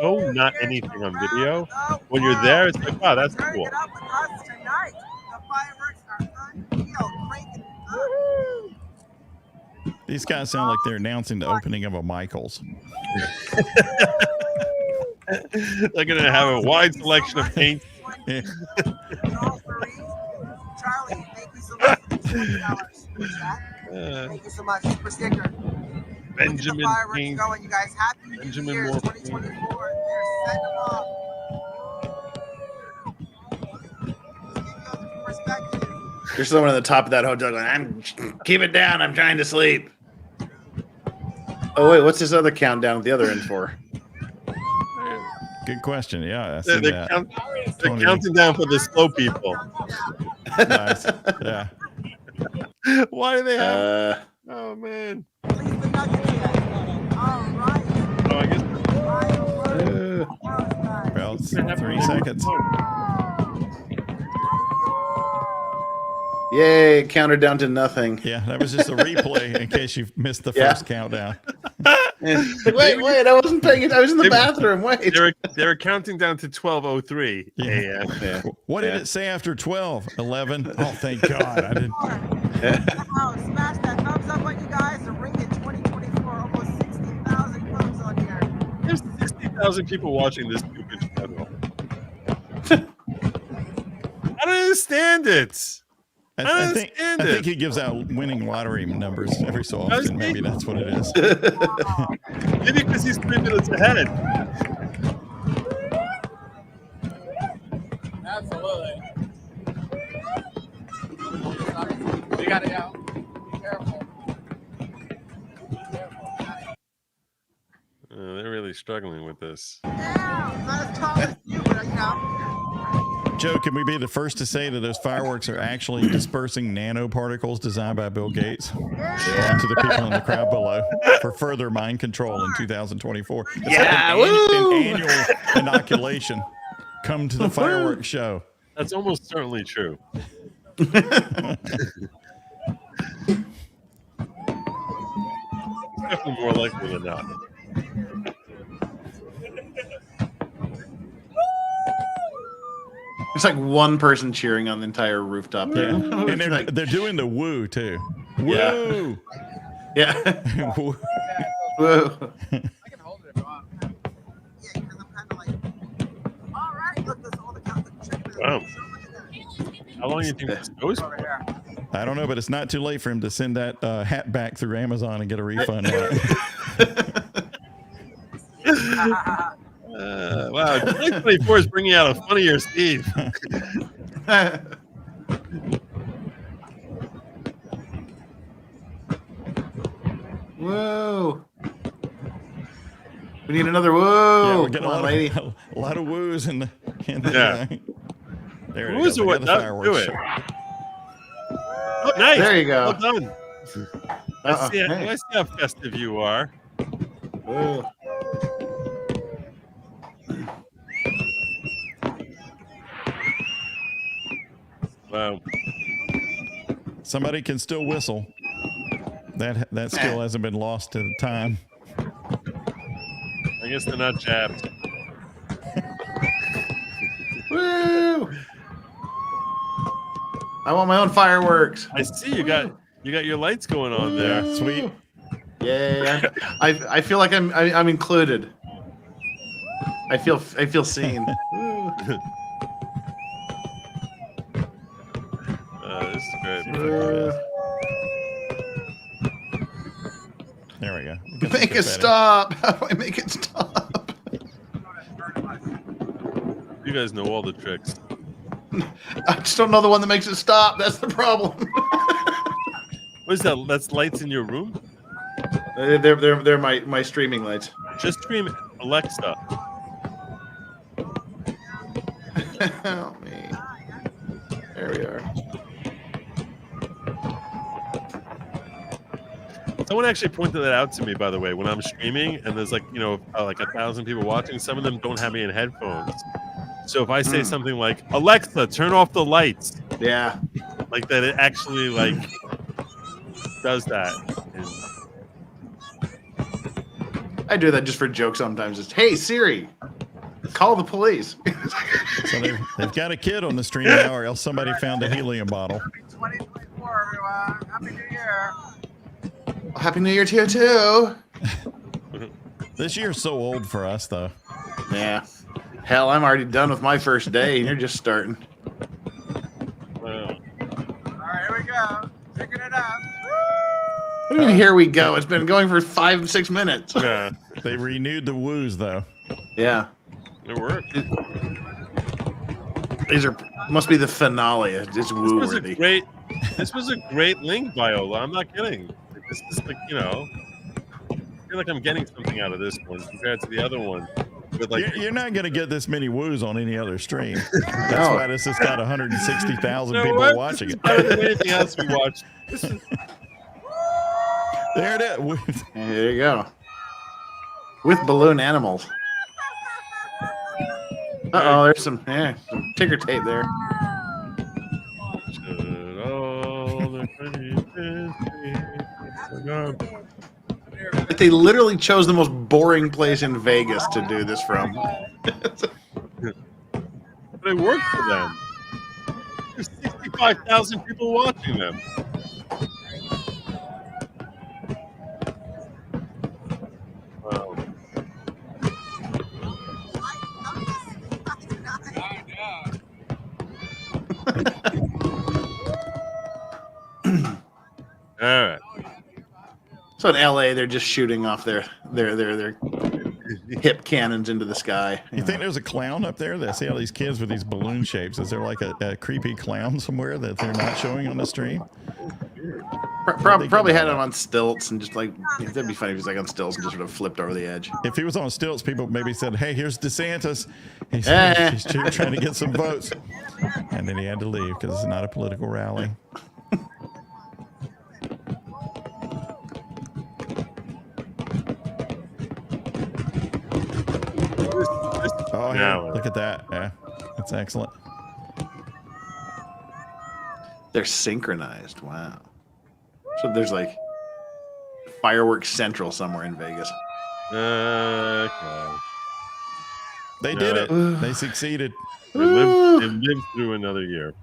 Oh, not anything on video. When you're there, it's like, wow, that's Turn cool. it up with us tonight. The fireworks are unreal. Cranking it up. These guys sound like they're announcing the opening of a Michaels. They're going to have a wide selection of paint. Yeah. Charlie, thank you so much for the $20. Thank you so much for sticker. Benjamin Look at the fireworks Paint. going, you guys. Happy New Benjamin Year's Moore 2024. They're setting them off. Perspective. There's someone at the top of that hotel going, keep it down. I'm trying to sleep. Oh, wait. What's this other countdown at the other end for? Good question. Yeah, I see The that. count- 20. counting down for the slow people. Nice. Yeah. Why do they have? Oh man. Oh, I guess. Well, it's 3 seconds. Yay, it counted down to nothing. Yeah, that was just a replay in case you missed the first countdown. Wait, I wasn't paying it. I was in the bathroom. Wait. They were counting down to 12:03 a.m. Yeah. What did it say after 12? 11? Oh, thank God. I didn't. Smash that thumbs up on you guys. The ring in 2024. Almost 60,000 thumbs on here. There's 60,000 people watching this stupid channel. I don't understand it. I think he gives out winning lottery numbers every so often. Maybe that's what it is. Maybe because he's 3 minutes ahead. Absolutely. We gotta go. Be careful. They're really struggling with this. Yeah, not as tall as you, but you know. Joe, can we be the first to say that those fireworks are actually dispersing nanoparticles designed by Bill Gates onto the people in the crowd below for further mind control in 2024? It's like an annual inoculation. Come to the fireworks show. That's almost certainly true. Definitely more likely than not. It's like one person cheering on the entire rooftop. Yeah. And they're doing the woo too. Woo! Yeah. Woo. Woo. I can hold it if you want. Yeah, because I'm kind of like, all right, look, there's all the check. Wow. How long do you think this goes for? I don't know, but it's not too late for him to send that hat back through Amazon and get a refund. Wow, 2024 is bringing out a funnier Steve. Whoa. We need another whoa. Yeah, we're getting Come on, a lot of woos in the Yeah. There it Woos goes. are We what got the does do fireworks. it. Oh, nice. There you go. Well done. Let's see how festive you are. Whoa. Wow. Somebody can still whistle. That skill hasn't been lost to the time. I guess they're not jabbed. Woo! I want my own fireworks. I see you got your lights going on there. Sweet. Yay! I feel like I'm included. I feel seen. This is great. There we go. Make it stop. How do I make it stop? You guys know all the tricks. I just don't know the one that makes it stop. That's the problem. What is that? That's lights in your room? They're my streaming lights. Just scream Alexa. Help me. There we are. Someone actually pointed that out to me, by the way, when I'm streaming and there's like 1,000 people watching. Some of them don't have me in headphones. So if I say something like, Alexa, turn off the lights. Yeah. Like that, it actually does that. I do that just for jokes sometimes. It's, hey, Siri, call the police. So they've got a kid on the stream now, or else somebody found a helium bottle. 2024, everyone. Happy New Year. Happy New Year to you, too. This year's so old for us, though. Yeah. Hell, I'm already done with my first day, and you're just starting. Wow. All right, here we go. Picking it up. What do you mean, here we go? It's been going for 5-6 minutes. Yeah, They renewed the woos, though. Yeah. it worked. These must be the finale. It's woo worthy. This was a great link, Viola. I'm not kidding. This is I feel like I'm getting something out of this one compared to the other one. With like, You're not going to get this many woos on any other stream. That's why this has got 160,000 people watching it. Better than anything else we watch. There it is. There you go. With balloon animals. Uh-oh, there's some ticker tape there. But they literally chose the most boring place in Vegas to do this from. But it worked for them. There's 65,000 people watching them. Wow. All right. So in LA, they're just shooting off their hip cannons into the sky. You think there's a clown up there? They see all these kids with these balloon shapes. Is there like a creepy clown somewhere that they're not showing on the stream? Probably had him on stilts and just like, that'd be funny if he's like on stilts and just sort of flipped over the edge. If he was on stilts, people maybe said, "Hey, here's DeSantis. He's trying to get some votes," and then he had to leave because it's not a political rally. Oh, yeah, look at that. Yeah, that's excellent. They're synchronized. Wow. So there's like fireworks central somewhere in Vegas. Okay. They did it. They succeeded. They lived through another year.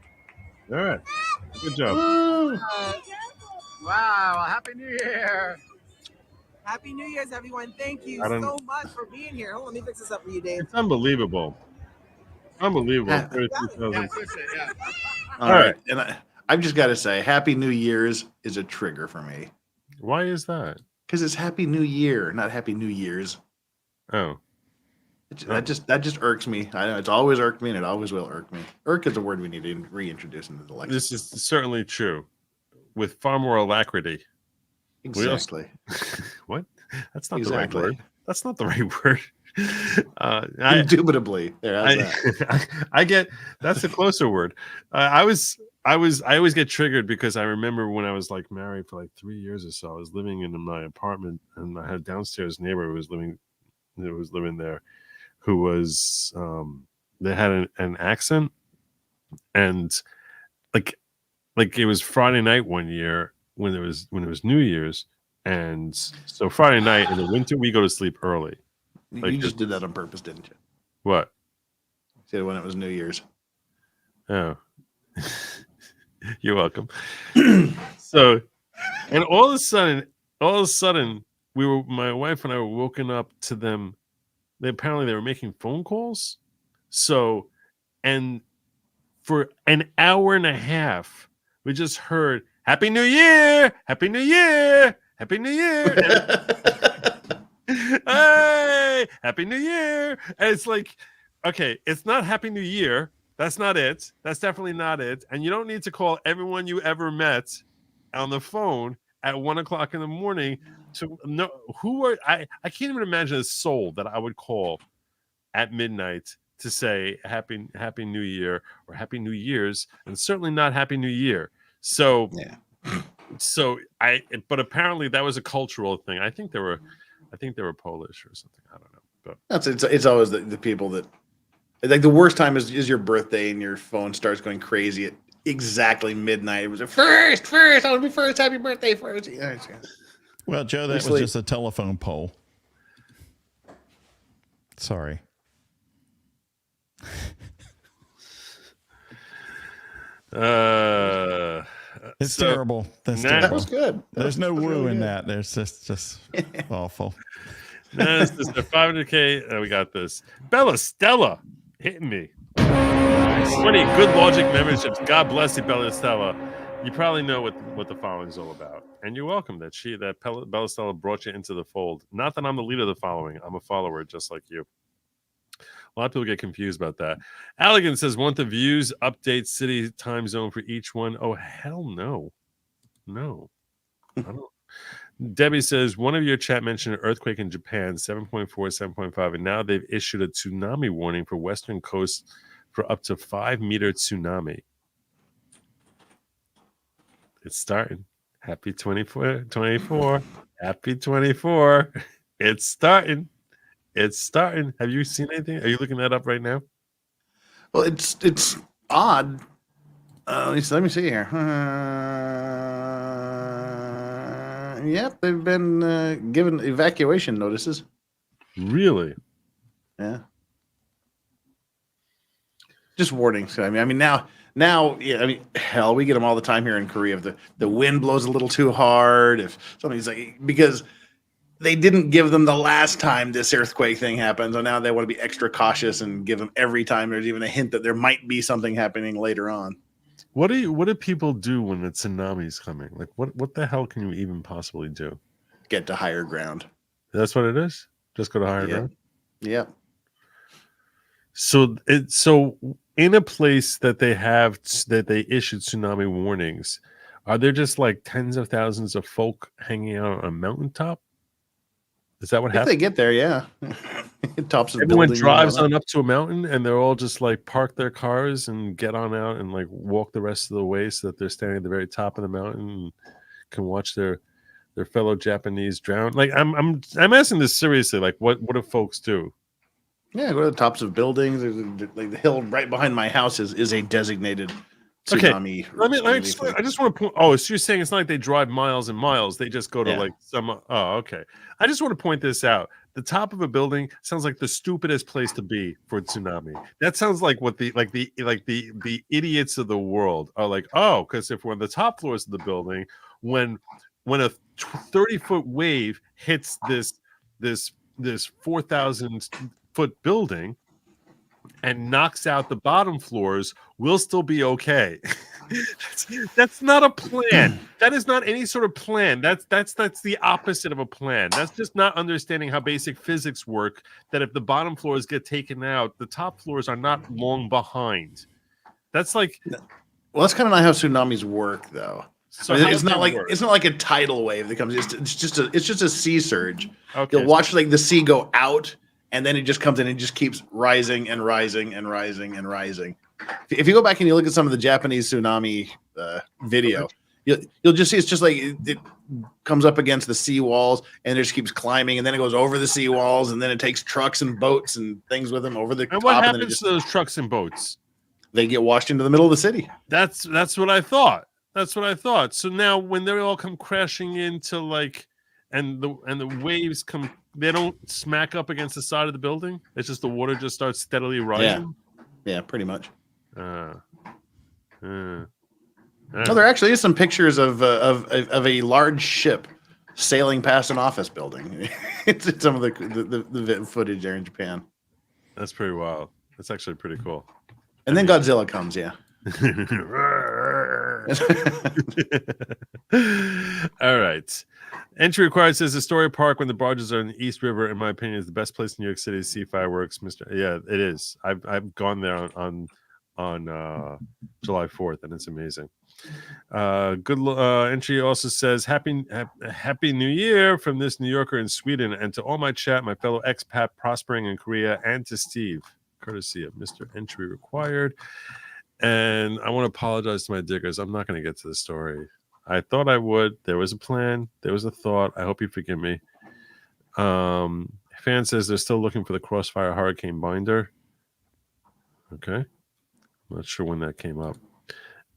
All right. Good job. Wow. Happy New Year. Happy New Year's, everyone. Thank you so much for being here. Hold on, let me fix this up for you, Dave. It's unbelievable. Unbelievable. 32,000. All right. And I've just got to say, Happy New Year's is a trigger for me. Why is that? Because it's Happy New Year, not Happy New Year's. Oh. That just irks me. I know it's always irked me, and it always will irk me. Irk is a word we need to reintroduce into the lexicon. This is certainly true, with far more alacrity. Exactly. What? That's not the right word. That's not the right word. Indubitably. I get that's a closer word. I always get triggered because I remember when I was like married for like 3 years or so. I was living in my apartment, and I had a downstairs neighbor who was living there, who was they had an accent, and like it was Friday night one year when it was New Year's, and so Friday night in the winter we go to sleep early. You just did that on purpose, didn't you? What? You said when it was New Year's. Oh. You're welcome. So, and all of a sudden, my wife and I were woken up to them. Apparently they were making phone calls. So, and for an hour and a half, we just heard "Happy New Year, Happy New Year, Happy New Year." Hey, Happy New Year. And it's like, okay, it's not Happy New Year. That's not it. That's definitely not it. And you don't need to call everyone you ever met on the phone at 1 o'clock in the morning to know who are. I can't even imagine a soul that I would call at midnight to say Happy New Year or Happy New Year's, and certainly not Happy New Year. So, yeah. But apparently that was a cultural thing. I think they were Polish or something. I don't know. But it's always the people that, like, the worst time is your birthday and your phone starts going crazy at exactly midnight. It was first, I want to be first. Happy birthday, first. Yeah. Well, Joe, that was just a telephone pole. Sorry. It's terrible. That was good. There's no woo in that. There's just awful. This is the 500K. We got this. Bella Stella hitting me. 20 good Lawgic memberships. God bless you, Bella Stella. You probably know what the following is all about, and you're welcome that Bella Stella brought you into the fold. Not that I'm the leader of the following. I'm a follower, just like you. A lot of people get confused about that. Allegan says, want the views update city time zone for each one? Oh, hell no. No. I don't. Debbie says one of your chat mentioned an earthquake in Japan, 7.4, 7.5, and now they've issued a tsunami warning for western coast for up to 5-meter tsunami. It's starting. Happy 24. Happy 24. It's starting. It's starting. Have you seen anything? Are you looking that up right now? Well, it's odd. Let me see here. Yep, they've been given evacuation notices. Really? Yeah. Just warnings. I mean, now, yeah. I mean, hell, we get them all the time here in Korea. If the wind blows a little too hard, if something's like, because they didn't give them the last time this earthquake thing happened, so now they want to be extra cautious and give them every time there's even a hint that there might be something happening later on. What do people do when the tsunami's coming? Like, what the hell can you even possibly do? Get to higher ground. That's what it is. Just go to higher ground. Yep. So in a place that they issued tsunami warnings, are there just like tens of thousands of folk hanging out on a mountaintop? Is that what If happens? they get there, yeah. Tops of Everyone buildings drives and on up to a mountain, and they're all just like park their cars and get on out and like walk the rest of the way, so that they're standing at the very top of the mountain and can watch their fellow Japanese drown. Like I'm asking this seriously. Like, what do folks do? Yeah, go to the tops of buildings. Like the hill right behind my house is a designated tsunami. Let me explain. I just want to point. Oh, so you're saying it's not like they drive miles and miles. They just go to like some. Oh, okay. I just want to point this out. The top of a building sounds like the stupidest place to be for tsunami. That sounds like what the idiots of the world are like. Oh, because if we're on the top floors of the building, when a 30-foot wave hits this 4,000-foot building and knocks out the bottom floors, we'll still be okay. That's not a plan. That is not any sort of plan. That's the opposite of a plan. That's just not understanding how basic physics work, that if the bottom floors get taken out, the top floors are not long behind. That's like, well, that's kind of not how tsunamis work, though. So I mean, it's not like a tidal wave that comes. It's just a sea surge. Okay. You'll watch like the sea go out, and then it just comes in and just keeps rising and rising and rising and rising. If you go back and you look at some of the Japanese tsunami video, you'll just see it's just like it comes up against the sea walls and it just keeps climbing, and then it goes over the sea walls, and then it takes trucks and boats and things with them over the top. And what and happens to those trucks and boats? They get washed into the middle of the city. That's what I thought. That's what I thought. So now when they all come crashing into like, and the waves come, they don't smack up against the side of the building. It's just the water just starts steadily rising. Yeah, pretty much. No, there actually is some pictures of a large ship sailing past an office building. It's some of the footage there in Japan. That's pretty wild. That's actually pretty cool. And then Godzilla comes, yeah. All right. Entry required says Astoria Park when the barges are in the East River, in my opinion, is the best place in New York City to see fireworks. Yeah, it is. I've gone there on July 4th, and it's amazing. Good entry also says happy New Year from this New Yorker in Sweden, and to all my chat, my fellow expat prospering in Korea, and to Steve, courtesy of Mr. Entry Required. And I want to apologize to my diggers. I'm not going to get to the story. I thought I would. There was a plan. There was a thought. I hope you forgive me. Fan says they're still looking for the Crossfire Hurricane binder. Okay. I'm not sure when that came up.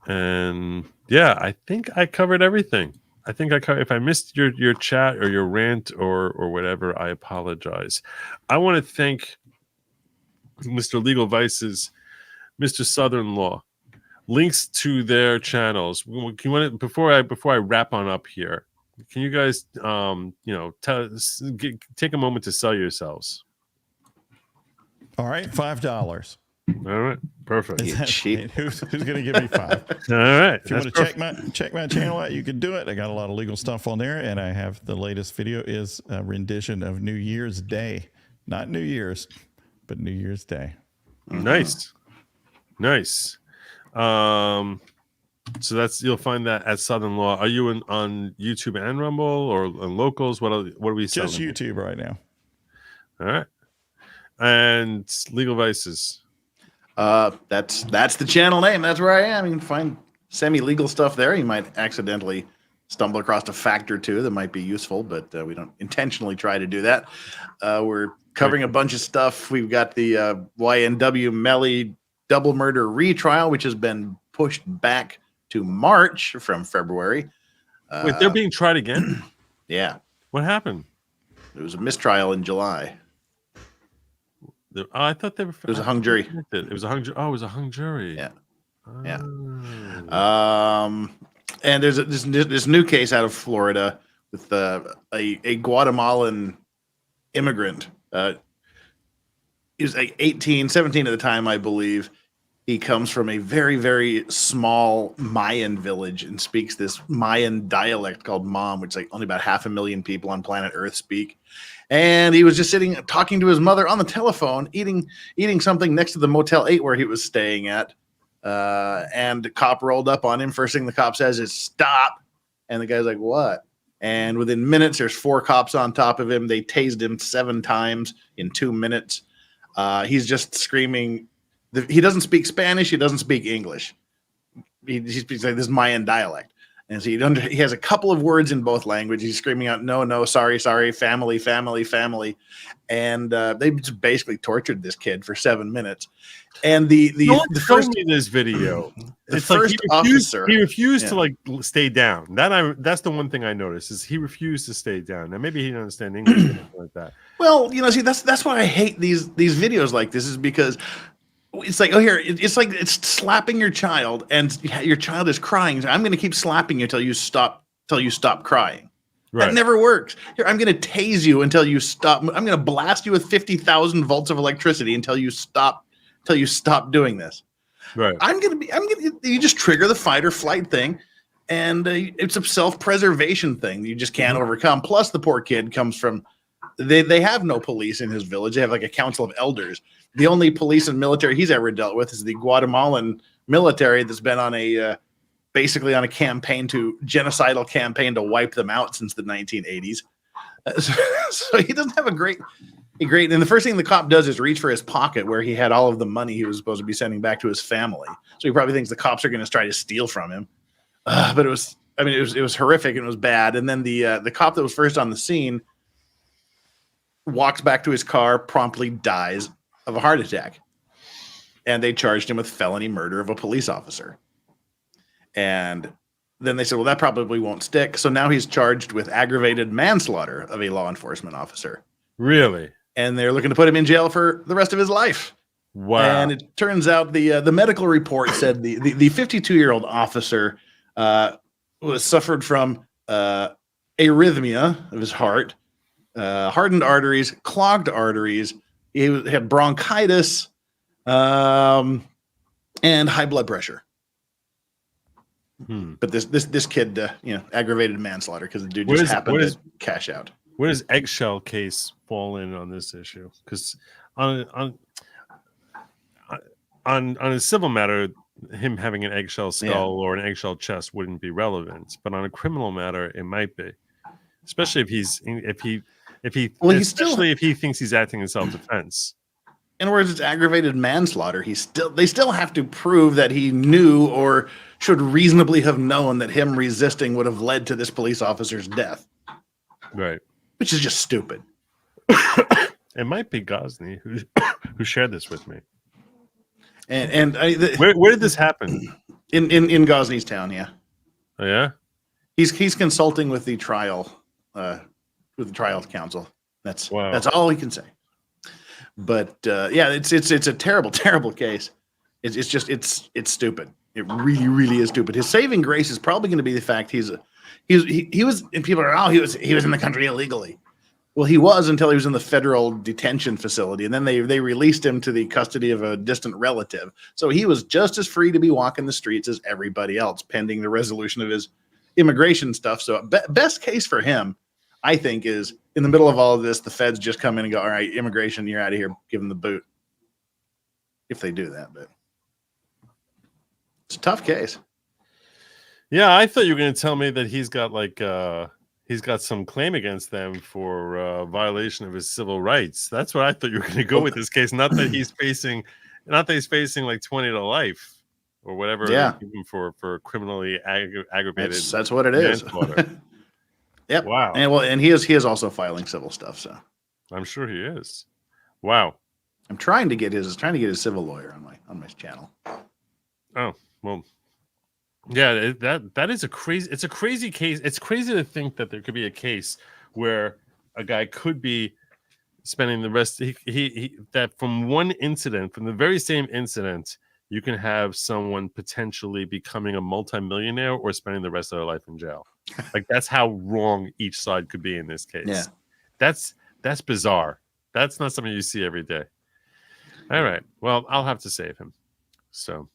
And yeah, I think I covered everything. I think I covered. If I missed your chat or your rant or whatever, I apologize. I want to thank Mr. Legal Vice's Mr. Southern Law. Links to their channels. Can you want to, before I wrap on up here, can you guys take a moment to sell yourselves? All right, $5. All right, perfect. Cheap. Who's going to give me $5? All right. If you want to check my channel out, you can do it. I got a lot of legal stuff on there, and I have the latest video is a rendition of New Year's Day, not New Year's, but New Year's Day. Nice. So that's you'll find that at Southern Law. Are you on YouTube and Rumble or on Locals? What are we selling? Just YouTube right now. All right. And Legal Vices. That's the channel name. That's where I am. You can find semi-legal stuff there. You might accidentally stumble across a fact or two that might be useful, but we don't intentionally try to do that. We're covering a bunch of stuff. We've got the YNW Melly double murder retrial, which has been pushed back to March from February. Wait, they're being tried again? Yeah. What happened? There was a mistrial in July. I thought they were. It was a hung jury. It was a hung jury. Oh, it was a hung jury. Yeah. Yeah. Oh. And there's this new case out of Florida with a Guatemalan immigrant. He was like 18, 17 at the time, I believe. He comes from a very, very small Mayan village and speaks this Mayan dialect called Mom, which is like only about 500,000 people on planet Earth speak. And he was just sitting talking to his mother on the telephone, eating something next to the Motel 8 where he was staying at. And the cop rolled up on him. First thing the cop says is stop. And the guy's like, what? And within minutes, there's 4 cops on top of him. They tased him 7 times in 2 minutes. He's just screaming. He doesn't speak Spanish. He doesn't speak English. He speaks like this Mayan dialect. And so he has a couple of words in both languages. He's screaming out, no, sorry, family, family, family. And they just basically tortured this kid for 7 minutes. And the first me this video, the it's first like officer, he refused to like stay down. That's the one thing I noticed is he refused to stay down. Now maybe he didn't understand English or anything like that. Well, see, that's why I hate these videos like this, is because it's like, oh, here, it's like it's slapping your child, and your child is crying. So I'm going to keep slapping you until you stop crying. Right. That never works. Here, I'm going to tase you until you stop. I'm going to blast you with 50,000 volts of electricity until you stop doing this. Right. You just trigger the fight or flight thing, and it's a self-preservation thing you just can't overcome. Plus, the poor kid comes from. They have no police in his village. They have like a council of elders. The only police and military he's ever dealt with is the Guatemalan military that's been on basically on a genocidal campaign to wipe them out since the 1980s. So he doesn't have a great. And the first thing the cop does is reach for his pocket where he had all of the money he was supposed to be sending back to his family. So he probably thinks the cops are going to try to steal from him. But it was horrific and it was bad. And then the cop that was first on the scene walks back to his car, promptly dies of a heart attack. And they charged him with felony murder of a police officer. And then they said, well, that probably won't stick. So now he's charged with aggravated manslaughter of a law enforcement officer. Really? And they're looking to put him in jail for the rest of his life. Wow. And it turns out the medical report said the 52-year-old officer suffered from arrhythmia of his heart, hardened arteries, clogged arteries. He had bronchitis, and high blood pressure. But this kid, aggravated manslaughter because the dude just happened to cash out. Where does eggshell case fall in on this issue? Because on a civil matter, him having an eggshell skull or an eggshell chest wouldn't be relevant, but on a criminal matter, it might be. Especially if he thinks he's acting in self-defense. In words, it's aggravated manslaughter. They still have to prove that he knew or should reasonably have known that him resisting would have led to this police officer's death. Right. Which is just stupid. It might be Ghazni who shared this with me. Where did this happen? In Ghazni's town, yeah. Oh yeah. He's consulting with the trial counsel. That's all he can say. But it's a terrible, terrible case. It's stupid. It really, really is stupid. His saving grace is probably going to be the fact he was, and people are, he was in the country illegally. Well, he was until he was in the federal detention facility, and then they released him to the custody of a distant relative. So he was just as free to be walking the streets as everybody else, pending the resolution of his immigration stuff. So best case for him, I think, is in the middle of all of this, the feds just come in and go, all right, immigration, you're out of here, give them the boot. If they do that, but it's a tough case. Yeah, I thought you were going to tell me that he's got he's got some claim against them for violation of his civil rights. That's what I thought you were going to go with this case. Not that he's facing like 20 to life or whatever they give him for criminally aggravated. That's what it is. Yep. Wow. And he is also filing civil stuff. So I'm sure he is. Wow. I'm trying to get his civil lawyer on my channel. Oh well. Yeah, that is a crazy case. It's crazy to think that there could be a case where a guy could be spending the rest that from one incident, from the very same incident, you can have someone potentially becoming a multimillionaire or spending the rest of their life in jail. Like that's how wrong each side could be in this case. Yeah. That's bizarre. That's not something you see every day. All right. Well, I'll have to save him. So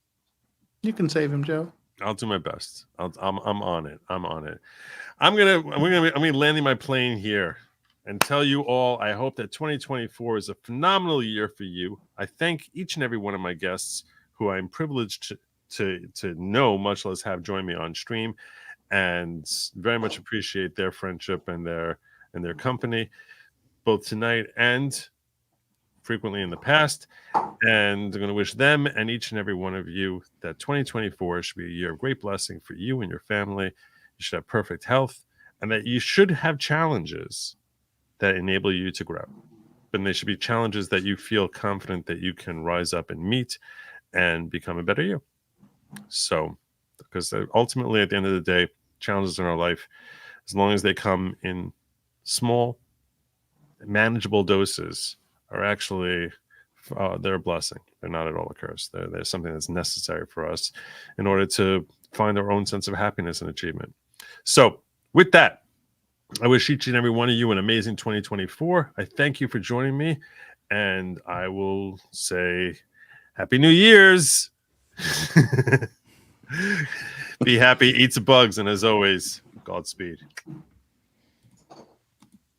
you can save him, Joe. I'll do my best. I'm on it. I'm on it. I'm gonna be landing my plane here and tell you all. I hope that 2024 is a phenomenal year for you. I thank each and every one of my guests who I'm privileged to know, much less have join me on stream, and very much appreciate their friendship and their company, both tonight and frequently in the past. And I'm going to wish them and each and every one of you that 2024 should be a year of great blessing for you and your family. You should have perfect health, and that you should have challenges that enable you to grow. But they should be challenges that you feel confident that you can rise up and meet and become a better you. So, because ultimately at the end of the day, challenges in our life, as long as they come in small, manageable doses, are actually they're a blessing. They're not at all a curse. They're something that's necessary for us in order to find our own sense of happiness and achievement. So with that, I wish each and every one of you an amazing 2024. I thank you for joining me, and I will say Happy New Year's. Be happy, eat some bugs, and as always, Godspeed.